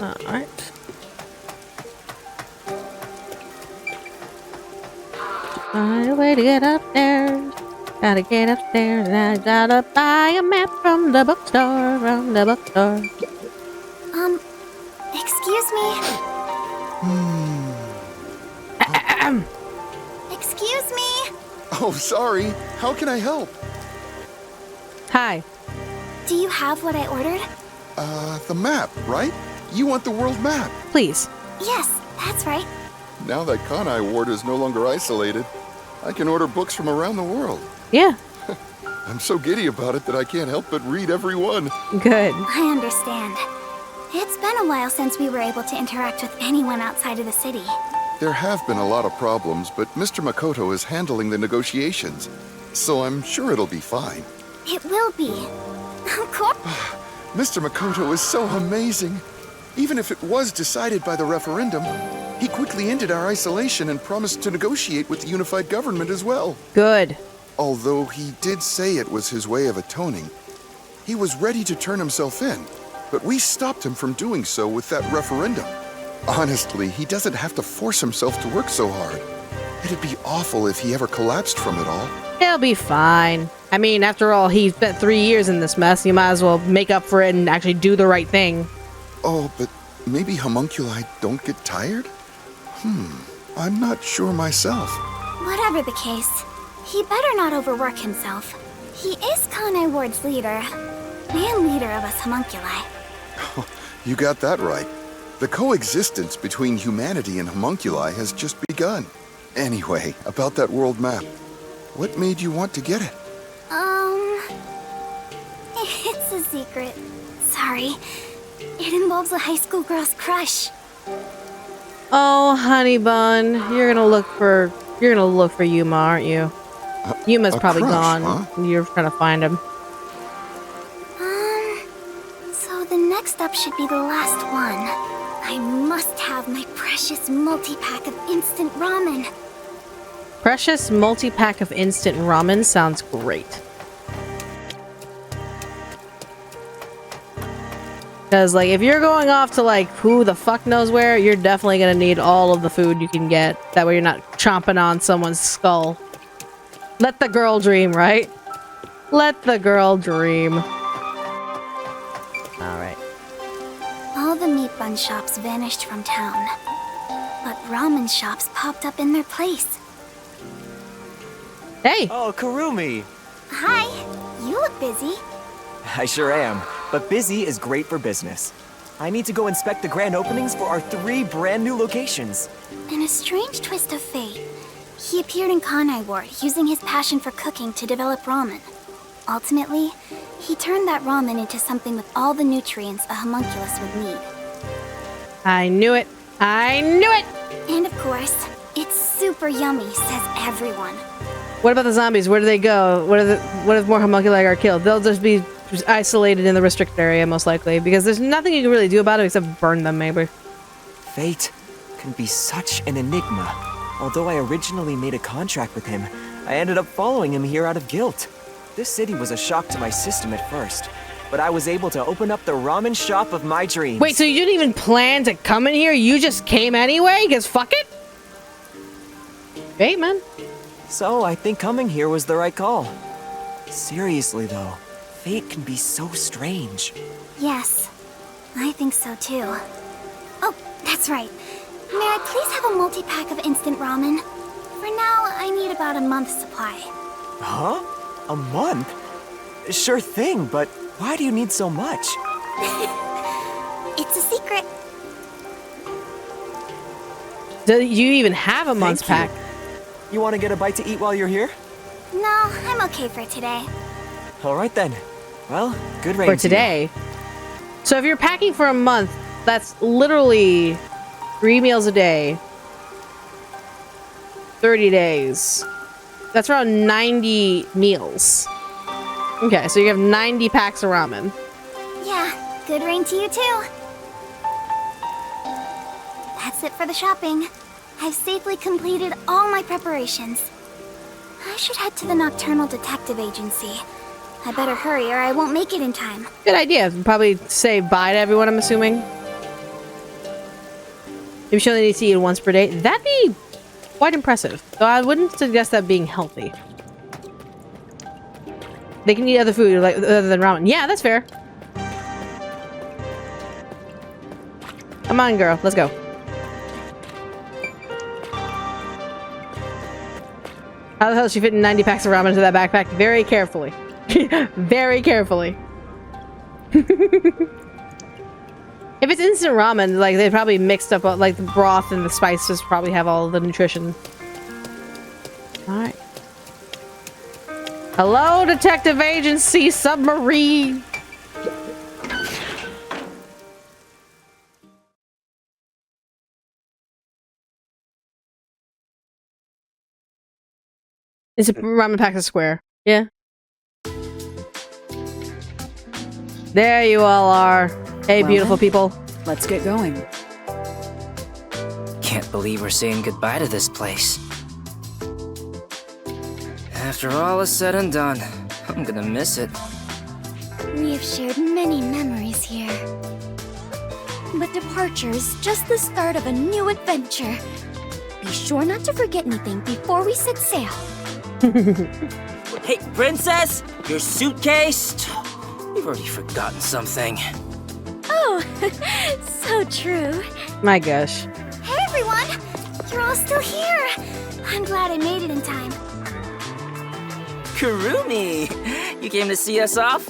Alright. Find a way to get up there. Gotta get upstairs and I gotta buy a map from the bookstore, Excuse me? Excuse me? Oh, sorry. How can I help? Hi. Do you have what I ordered? The map, right? You want the world map? Please. Yes, that's right. Now that Kanai Ward is no longer isolated, I can order books from around the world. Yeah. I'm so giddy about it that I can't help but read every one. Good. I understand. It's been a while since we were able to interact with anyone outside of the city. There have been a lot of problems, but Mr. Makoto is handling the negotiations, so I'm sure it'll be fine. It will be. Of course. Mr. Makoto is so amazing. Even if it was decided by the referendum, he quickly ended our isolation and promised to negotiate with the unified government as well. Good. Although he did say it was his way of atoning, he was ready to turn himself in, but we stopped him from doing so with that referendum. Honestly, he doesn't have to force himself to work so hard. It'd be awful if he ever collapsed from it all. He'll be fine. I mean, after all, he spent 3 years in this mess. You might as well make up for it and actually do the right thing. Oh, but maybe homunculi don't get tired? I'm not sure myself. Whatever the case, he better not overwork himself. He is Kanai Ward's leader, and leader of us homunculi. You got that right. The coexistence between humanity and homunculi has just begun. Anyway, about that world map. What made you want to get it? It's a secret. Sorry. It involves a high school girl's crush. Oh, honey bun, you're gonna look for Yuma, aren't you? Yuma's probably crush, gone. huh? You're trying to find him. So the next up should be the last one. I must have my precious multi-pack of instant ramen. Precious multi-pack of instant ramen sounds great. Because, like, if you're going off to, like, who the fuck knows where, you're definitely gonna need all of the food you can get. That way you're not chomping on someone's skull. Let the girl dream, right? Let the girl dream. Alright. All the meat bun shops vanished from town. But ramen shops popped up in their place. Hey! Oh, Kurumi! Hi! You look busy. I sure am, but busy is great for business. I need to go inspect the grand openings for our 3 brand new locations. In a strange twist of fate, he appeared in Kanai Ward using his passion for cooking to develop ramen. Ultimately, he turned that ramen into something with all the nutrients a homunculus would need. I knew it! I knew it! And of course, it's super yummy, says everyone. What about the zombies? Where do they go? What if more homunculi are killed? They'll just be isolated in the restricted area, most likely, because there's nothing you can really do about it except burn them, maybe. Fate can be such an enigma. Although I originally made a contract with him, I ended up following him here out of guilt. This city was a shock to my system at first, but I was able to open up the ramen shop of my dreams. Wait, so you didn't even plan to come in here? You just came anyway? Because fuck it? Hey, man. So I think coming here was the right call. Seriously though, fate can be so strange. Yes, I think so too. Oh, that's right. May I please have a multi-pack of instant ramen? For now, I need about a month's supply. Huh? A month? Sure thing, but why do you need so much? It's a secret. Do you even have a month's pack? You want to get a bite to eat while you're here? No, I'm okay for today. Alright then. Well, good rain For today? So if you're packing for a month, that's literally 3 meals a day. 30 days. That's around 90 meals. Okay, so you have 90 packs of ramen. Yeah, good rain to you too. That's it for the shopping. I've safely completed all my preparations. I should head to the Nocturnal Detective Agency. I better hurry or I won't make it in time. Good idea. Probably say bye to everyone, I'm assuming. Maybe she only needs to eat once per day. That'd be quite impressive. Though I wouldn't suggest that being healthy. They can eat other food like other than ramen. Yeah, that's fair. Come on, girl. Let's go. How the hell is she fitting 90 packs of ramen into that backpack? Very carefully. Very carefully. If it's instant ramen, like they probably mixed up like the broth and the spices probably have all the nutrition. Alright. Hello, Detective Agency Submarine! It's a ramen pack a square. Yeah. There you all are. Hey, Well beautiful then, people. Let's get going. Can't believe we're saying goodbye to this place. After all is said and done, I'm gonna miss it. We have shared many memories here. But departure is just the start of a new adventure. Be sure not to forget anything before we set sail. Hey, princess! Your suitcase? You've already forgotten something. Oh, so true. My gosh. Hey everyone! You're all still here! I'm glad I made it in time. Kurumi! You came to see us off?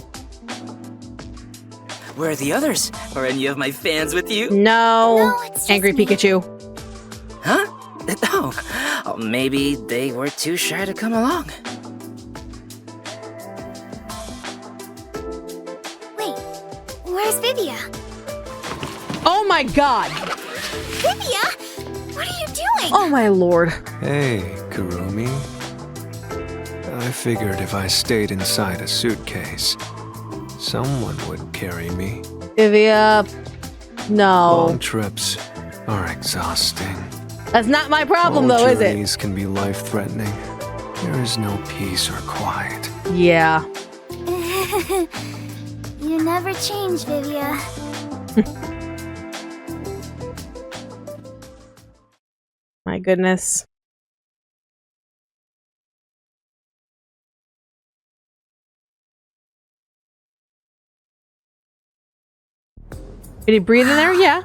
Where are the others? Are any of my fans with you? No, Angry Pikachu. Huh? Oh, maybe they were too shy to come along. Wait, where's Vivia? Oh my god! Vivia? What are you doing? Oh my lord. Hey, Kurumi. I figured if I stayed inside a suitcase, someone would carry me. Vivia. No. Long trips are exhausting. That's not my problem, All though, is it? journeys can be life-threatening. There is no peace or quiet. Yeah. You never change, Vivia. My goodness. Did he breathe in there? Yeah.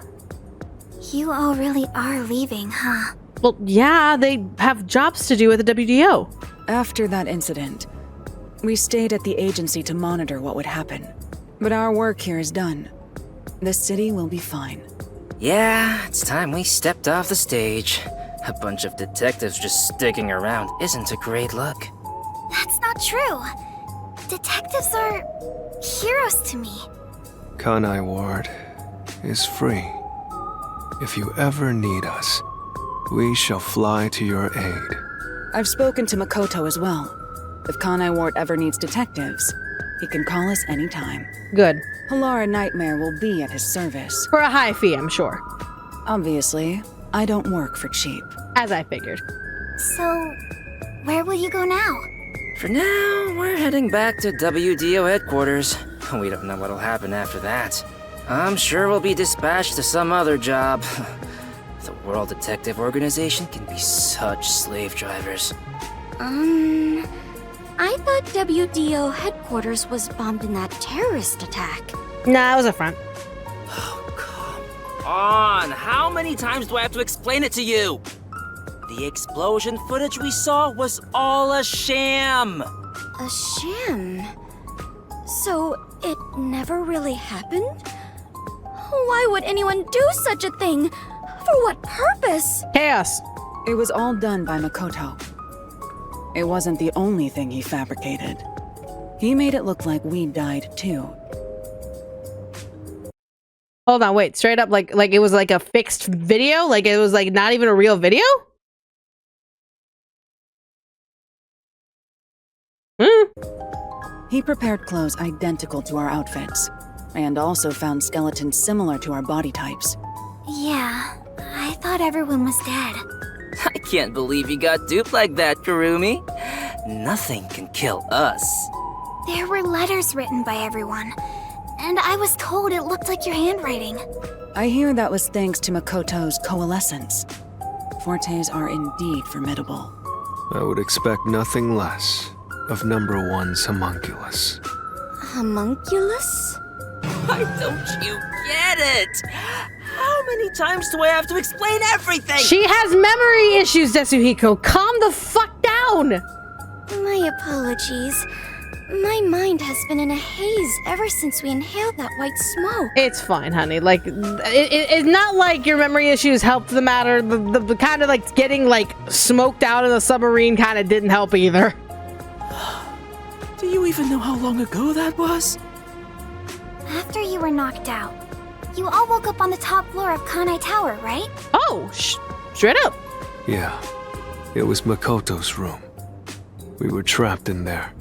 You all really are leaving, huh? Well, yeah, they have jobs to do at the WDO. After that incident, we stayed at the agency to monitor what would happen. But our work here is done. The city will be fine. Yeah, it's time we stepped off the stage. A bunch of detectives just sticking around isn't a great look. That's not true. Detectives are heroes to me. Kanai Ward is free. If you ever need us, we shall fly to your aid. I've spoken to Makoto as well. If Kanai Ward ever needs detectives, He can call us anytime. Good. Halara Nightmare will be at his service. For a high fee, I'm sure. Obviously, I don't work for cheap. As I figured. So, where will you go now? For now, we're heading back to WDO headquarters. We don't know what'll happen after that. I'm sure we'll be dispatched to some other job. The World Detective Organization can be such slave drivers. I thought WDO headquarters was bombed in that terrorist attack. Nah, it was a front. On! How many times do I have to explain it to you? The explosion footage we saw was all a sham! A sham? So, it never really happened? Why would anyone do such a thing? For what purpose? Chaos. It was all done by Makoto. It wasn't the only thing he fabricated. He made it look like we died too. Hold on, wait. Straight up, like it was like a fixed video? Like it was like not even a real video? He prepared clothes identical to our outfits, and also found skeletons similar to our body types. Yeah, I thought everyone was dead. I can't believe you got duped like that, Kurumi. Nothing can kill us. There were letters written by everyone, and I was told it looked like your handwriting. I hear that was thanks to Makoto's coalescence. Fortes are indeed formidable. I would expect nothing less of number one's homunculus. Homunculus? Why don't you get it? How many times do I have to explain everything? She has memory issues, Tetsuhiko. Calm the fuck down! My apologies. My mind has been in a haze ever since we inhaled that white smoke. It's fine, honey. Like, it's not like your memory issues helped the matter. The kind of like getting like smoked out in the submarine kind of didn't help either. Do you even know how long ago that was? After you were knocked out, you all woke up on the top floor of Kanai Tower, right? Oh, straight up. Yeah, it was Makoto's room. We were trapped in there.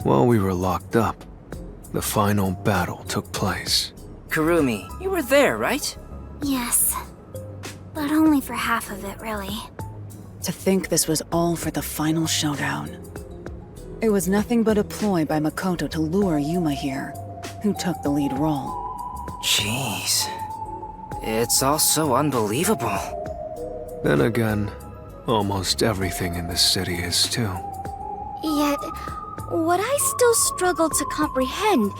While we were locked up, the final battle took place. Kurumi, you were there, right? Yes, but only for half of it, really. To think this was all for the final showdown. It was nothing but a ploy by Makoto to lure Yuma here, who took the lead role. Jeez. It's all so unbelievable. Then again, almost everything in this city is too. Yet, what I still struggle to comprehend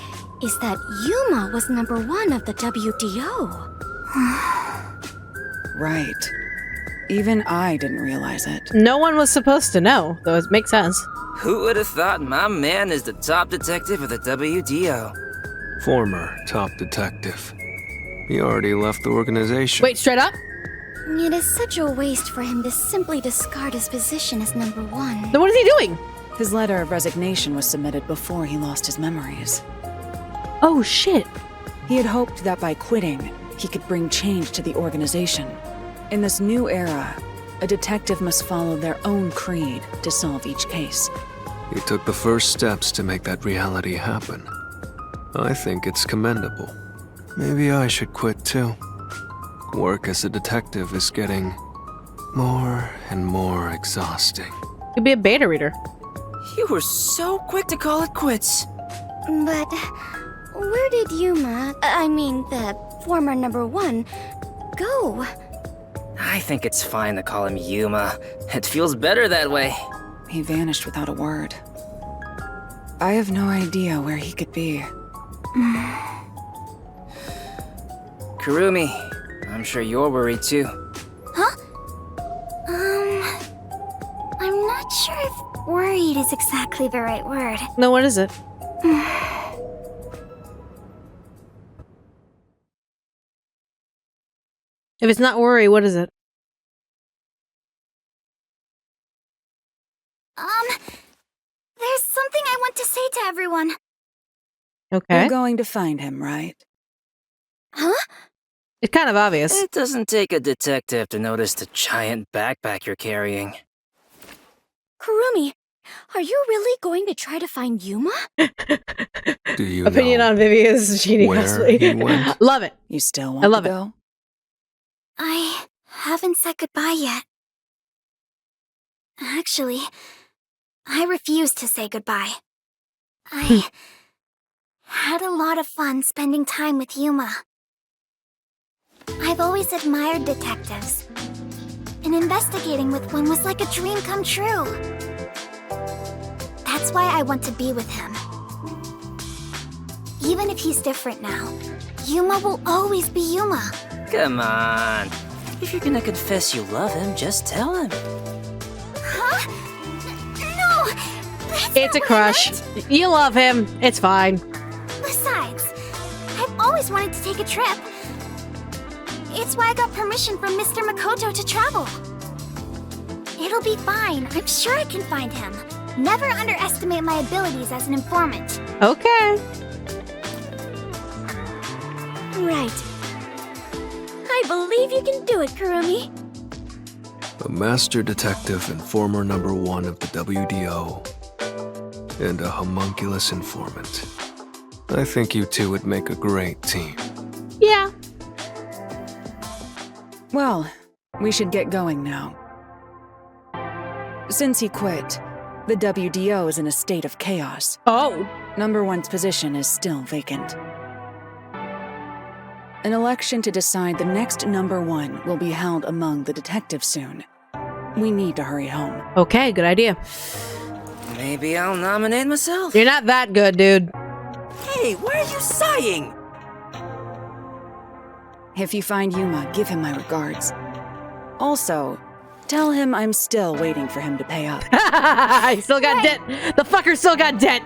is that Yuma was number one of the WDO. Right. Even I didn't realize it. No one was supposed to know, though it makes sense. Who would have thought my man is the top detective of the WDO? Former top detective. He already left the organization. Wait, straight up? It is such a waste for him to simply discard his position as number one. Then what is he doing? His letter of resignation was submitted before he lost his memories. Oh, shit. He had hoped that by quitting, he could bring change to the organization. In this new era, a detective must follow their own creed to solve each case. He took the first steps to make that reality happen. I think it's commendable. Maybe I should quit too. Work as a detective is getting more and more exhausting. You'd be a beta reader. You were so quick to call it quits. But where did Yuma, the former number one, go? I think it's fine to call him Yuma. It feels better that way. He vanished without a word. I have no idea where he could be. Kurumi, I'm sure you're worried too. Huh? I'm not sure if worried is exactly the right word. No, what is it? If it's not worry, what is it? There's something I want to say to everyone. Okay. You're going to find him, right? Huh? It's kind of obvious. It doesn't take a detective to notice the giant backpack you're carrying. Kurumi, Are you really going to try to find Yuma? Do you Opinion know on Vivia's cheating where cosplay. he went? Love it. You still I want to love it. go? I haven't said goodbye yet. Actually, I refuse to say goodbye. I had a lot of fun spending time with Yuma. I've always admired detectives, and investigating with one was like a dream come true. That's why I want to be with him. Even if he's different now, Yuma will always be Yuma. Come on. If you're gonna confess you love him, just tell him. Huh? No! That's It's a not what I crush. meant. You love him. It's fine. Besides, I've always wanted to take a trip. It's why I got permission from Mr. Makoto to travel. It'll be fine. I'm sure I can find him. Never underestimate my abilities as an informant. Okay. Right. I believe you can do it, Kurumi. A master detective and former #1 of the WDO. And a homunculus informant. I think you two would make a great team. Yeah. Well, we should get going now. Since he quit, the WDO is in a state of chaos. Oh. #1's position is still vacant. An election to decide the next #1 will be held among the detectives soon. We need to hurry home. Okay, good idea. Maybe I'll nominate myself. You're not that good, dude. Hey, why are you sighing? If you find Yuma, give him my regards. Also, tell him I'm still waiting for him to pay up. I still got debt. The fucker still got debt.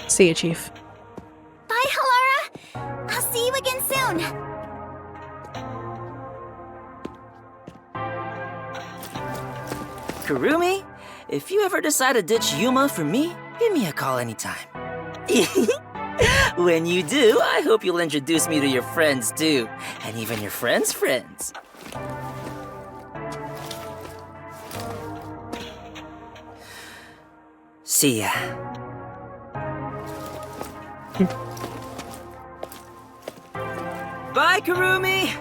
See you, Chief. Bye, Halara! I'll see you again soon! Kurumi, if you ever decide to ditch Yuma for me, give me a call anytime. When you do, I hope you'll introduce me to your friends too, and even your friends' friends. See ya. Bye, Kurumi!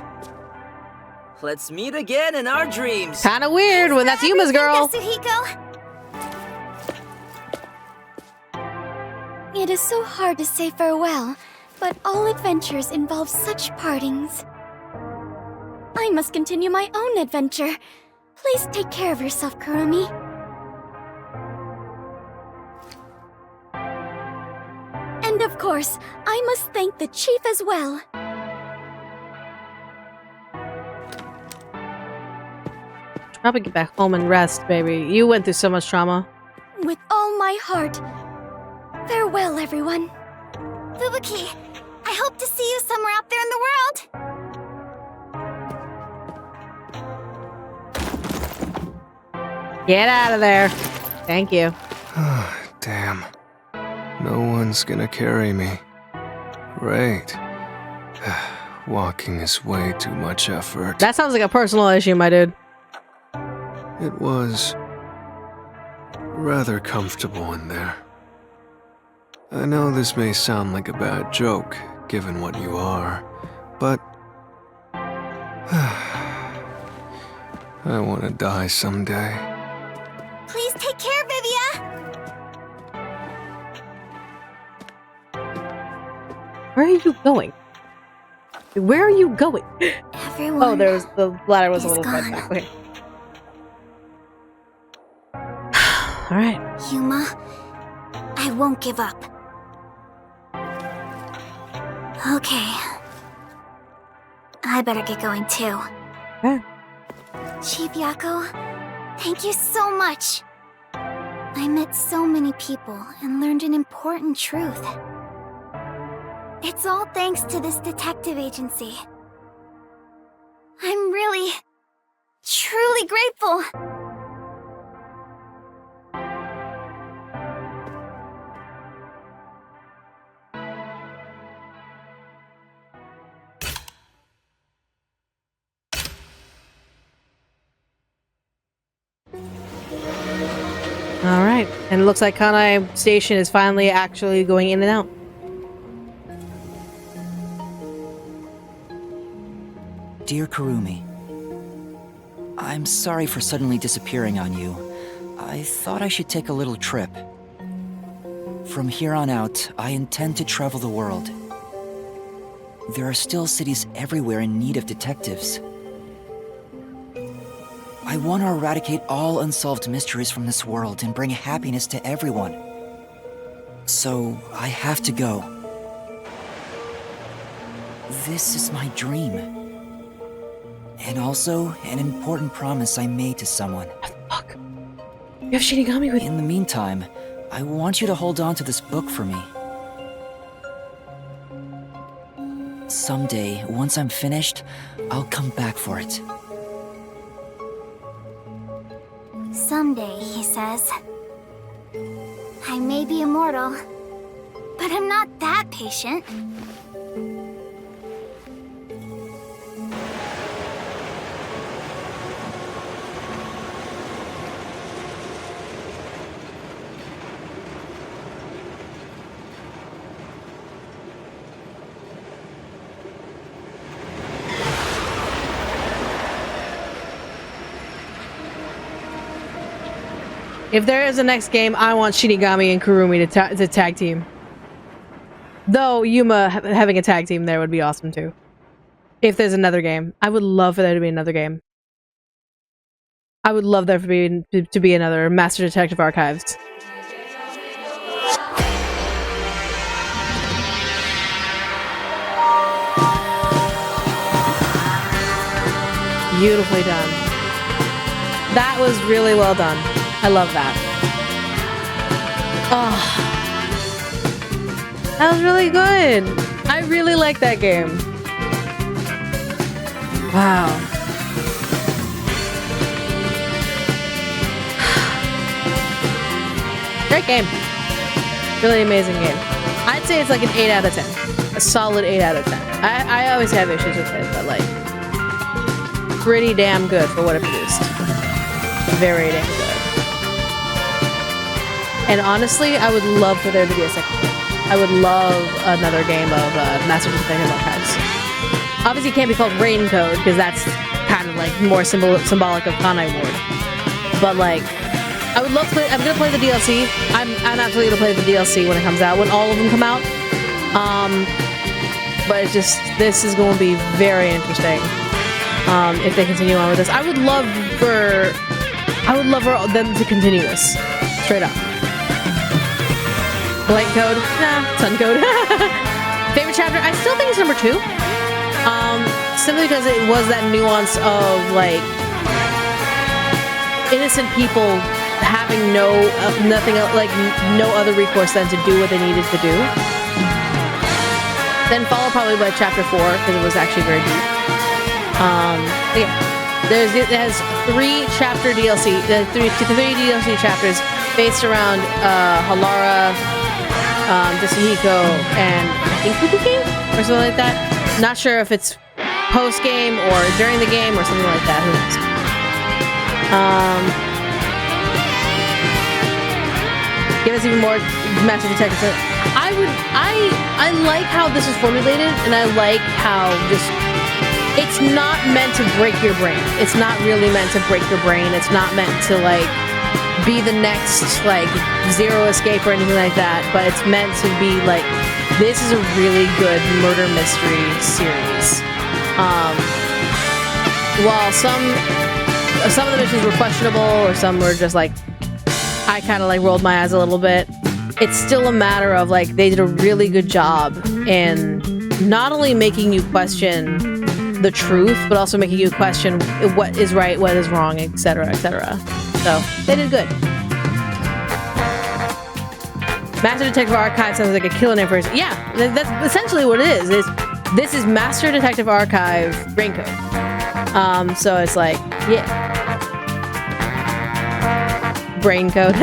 Let's meet again in our dreams. Kinda weird when that's Yuma's girl. Yasuhiko? It is so hard to say farewell, but all adventures involve such partings. I must continue my own adventure. Please take care of yourself, Kurumi. And of course, I must thank the chief as well. Probably get back home and rest, baby. You went through so much trauma. With all my heart. Farewell, everyone. Fubuki, I hope to see you somewhere out there in the world. Get out of there. Thank you. Damn. No one's gonna carry me. Great. Walking is way too much effort. That sounds like a personal issue, my dude. It was rather comfortable in there. I know this may sound like a bad joke, given what you are, but I want to die someday. Please take care, Vivia! Where are you going? Where are you going? Everyone. Oh, there was the ladder was a little gone. bit back. Okay. All right. Yuma, I won't give up. Okay. I better get going too. Okay. Chief Yako, thank you so much. I met so many people and learned an important truth. It's all thanks to this detective agency. I'm really, truly grateful. Alright, and it looks like Kanai Station is finally actually going in and out. Dear Kurumi, I'm sorry for suddenly disappearing on you. I thought I should take a little trip. From here on out, I intend to travel the world. There are still cities everywhere in need of detectives. I want to eradicate all unsolved mysteries from this world and bring happiness to everyone. So, I have to go. This is my dream. And also, an important promise I made to someone. Fuck. You have Shinigami with you. In the meantime, I want you to hold on to this book for me. Someday, once I'm finished, I'll come back for it. Someday, he says. I may be immortal, but I'm not that patient. If there is a next game, I want Shinigami and Kurumi to tag team. Though Yuma having a tag team there would be awesome too. If there's another game, I would love for there to be another game. I would love there to be another Master Detective Archives. Beautifully done. That was really well done. I love that. Oh. That was really good. I really like that game. Wow. Great game. Really amazing game. I'd say it's like an 8 out of 10. A solid 8 out of 10. I always have issues with it, but like pretty damn good for what it produced. Very damn good. And honestly, I would love for there to be a second game. I would love another game of Master Detective Archives. Obviously, it can't be called RAINCODE because that's kind of like more symbolic of Kanai Ward. But like, I would love to play. I'm gonna play the DLC. I'm absolutely gonna play the DLC when it comes out, when all of them come out. But it's just, this is going to be very interesting. If they continue on with this, I would love for them to continue this straight up. Blank code? Nah, sun code. Favorite chapter? I still think it's number 2. Simply because it was that nuance of like innocent people having nothing like no other recourse than to do what they needed to do. Then followed probably by chapter 4 because it was actually very deep. But yeah, it has 3 chapter DLC, 3 DLC chapters based around Halara, Dasuhiko, and I think Fubuki? Or something like that. Not sure if it's post-game or during the game or something like that. Who knows? Give us even more Master Detective. I like how this is formulated, and I like how just it's not meant to break your brain. It's not really meant to break your brain. It's not meant to like be the next like Zero Escape or anything like that, but it's meant to be like, this is a really good murder mystery series. While some of the missions were questionable or some were just like, I kind of like rolled my eyes a little bit, it's still a matter of like, they did a really good job in not only making you question the truth, but also making you question what is right, what is wrong, etc., etc. So they did good. Master Detective Archive sounds like a killer name for it. Yeah, that's essentially what it is. This is Master Detective Archive RAINCODE. So it's like, yeah, RAINCODE.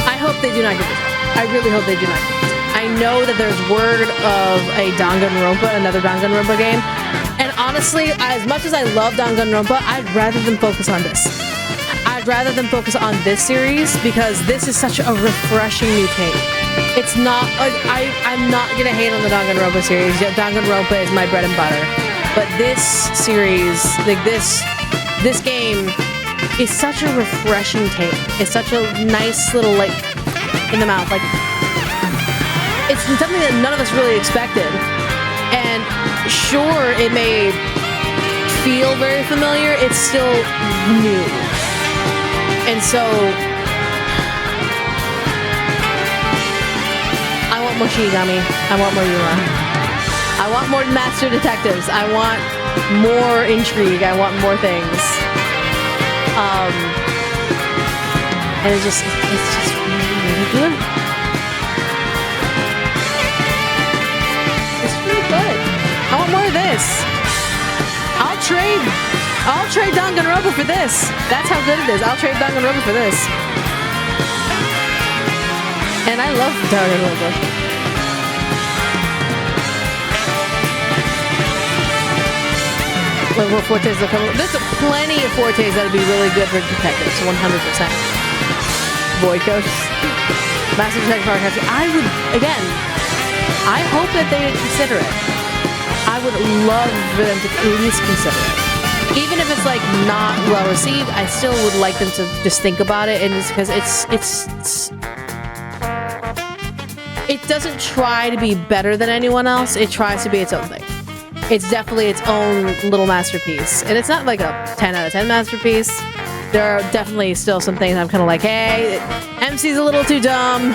I hope they do not get this. I really hope they do not get this. I know that there's word of a Danganronpa, another Danganronpa game, and honestly, as much as I love Danganronpa, I'd rather them focus on this. I'd rather them focus on this series because this is such a refreshing new take. It's not like I'm not gonna hate on the Danganronpa series. Danganronpa is my bread and butter, but this series, like this game, is such a refreshing take. It's such a nice little like in the mouth, like it's something that none of us really expected. And sure, it may feel very familiar. It's still new, and so. I want more Shinigami. I want more Yuma. I want more master detectives. I want more intrigue. I want more things. And it's just really good. It's really good. I want more of this. I'll trade Danganronpa for this. That's how good it is. I'll trade Danganronpa for this. And I love Danganronpa. More Fortes will come. There's plenty of Fortes that would be really good for detectives, 100%. Void Coast. Master Detective Archive. I would, again, I hope that they would consider it. I would love for them to at least consider it. Even if it's like not well received, I still would like them to just think about it, and it's because it doesn't try to be better than anyone else. It tries to be its own thing. It's definitely its own little masterpiece. And it's not like a 10 out of 10 masterpiece. There are definitely still some things I'm kind of like, hey, MC's a little too dumb.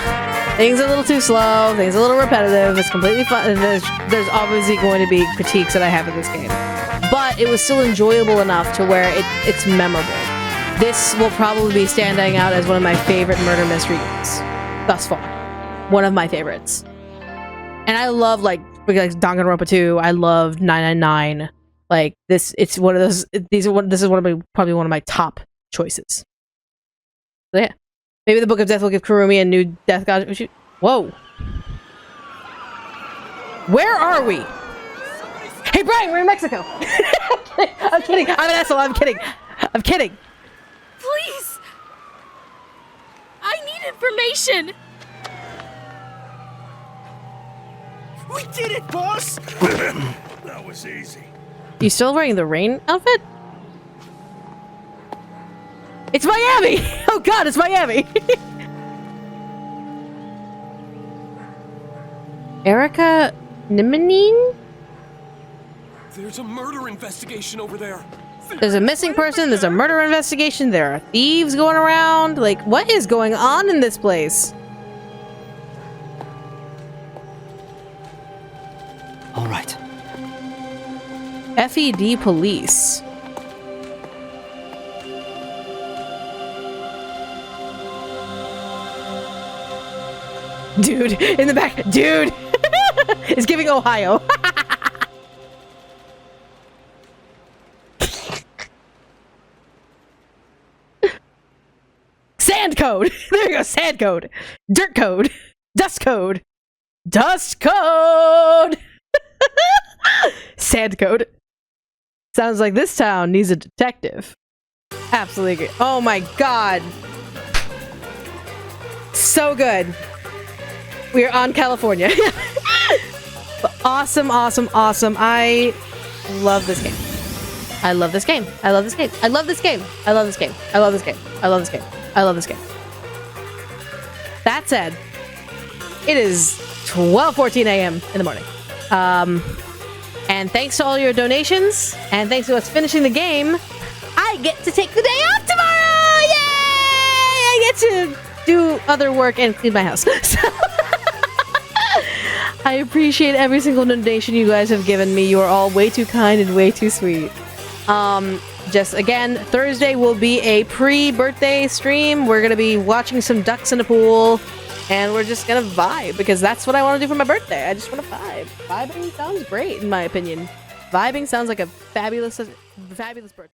Things are a little too slow. Things are a little repetitive. It's completely fun. And there's obviously going to be critiques that I have in this game. But it was still enjoyable enough to where it's memorable. This will probably be standing out as one of my favorite murder mystery games thus far. One of my favorites. And I love like Danganronpa 2. I love 999. Like this, it's one of those. This is probably one of my top choices. So yeah, maybe the Book of Death will give Kurumi a new death god. Whoa, where are we? Hey Brian, we're in Mexico. I'm kidding. I'm an asshole. I'm kidding. I'm kidding. Please! I need information! We did it, boss! That was easy. You still wearing the rain outfit? It's Miami! Oh god, it's Miami! Erica Nimenine? There's a murder investigation over there. There's a missing person, there's a murder investigation, there are thieves going around. Like, what is going on in this place? All right. FED police. Dude, in the back. Dude! It's giving Ohio. Sand code! There you go, sand code. Dirt code. Dust code. Dust code! Sand code. Sounds like this town needs a detective. Absolutely agree. Oh my god. So good. We are on California. Awesome, awesome, awesome. I love this game. I love this game. I love this game. I love this game. I love this game. I love this game. I love this game. I love this game. That said, it is 12:14 a.m. in the morning. And thanks to all your donations, and thanks to us finishing the game, I get to take the day off tomorrow! Yay! I get to do other work and clean my house. So I appreciate every single donation you guys have given me. You are all way too kind and way too sweet. Just again, Thursday will be a pre-birthday stream. We're gonna be watching some ducks in a pool, and we're just gonna vibe because that's what I want to do for my birthday. I just want to vibe. Vibing sounds great, in my opinion. Vibing sounds like a fabulous birthday.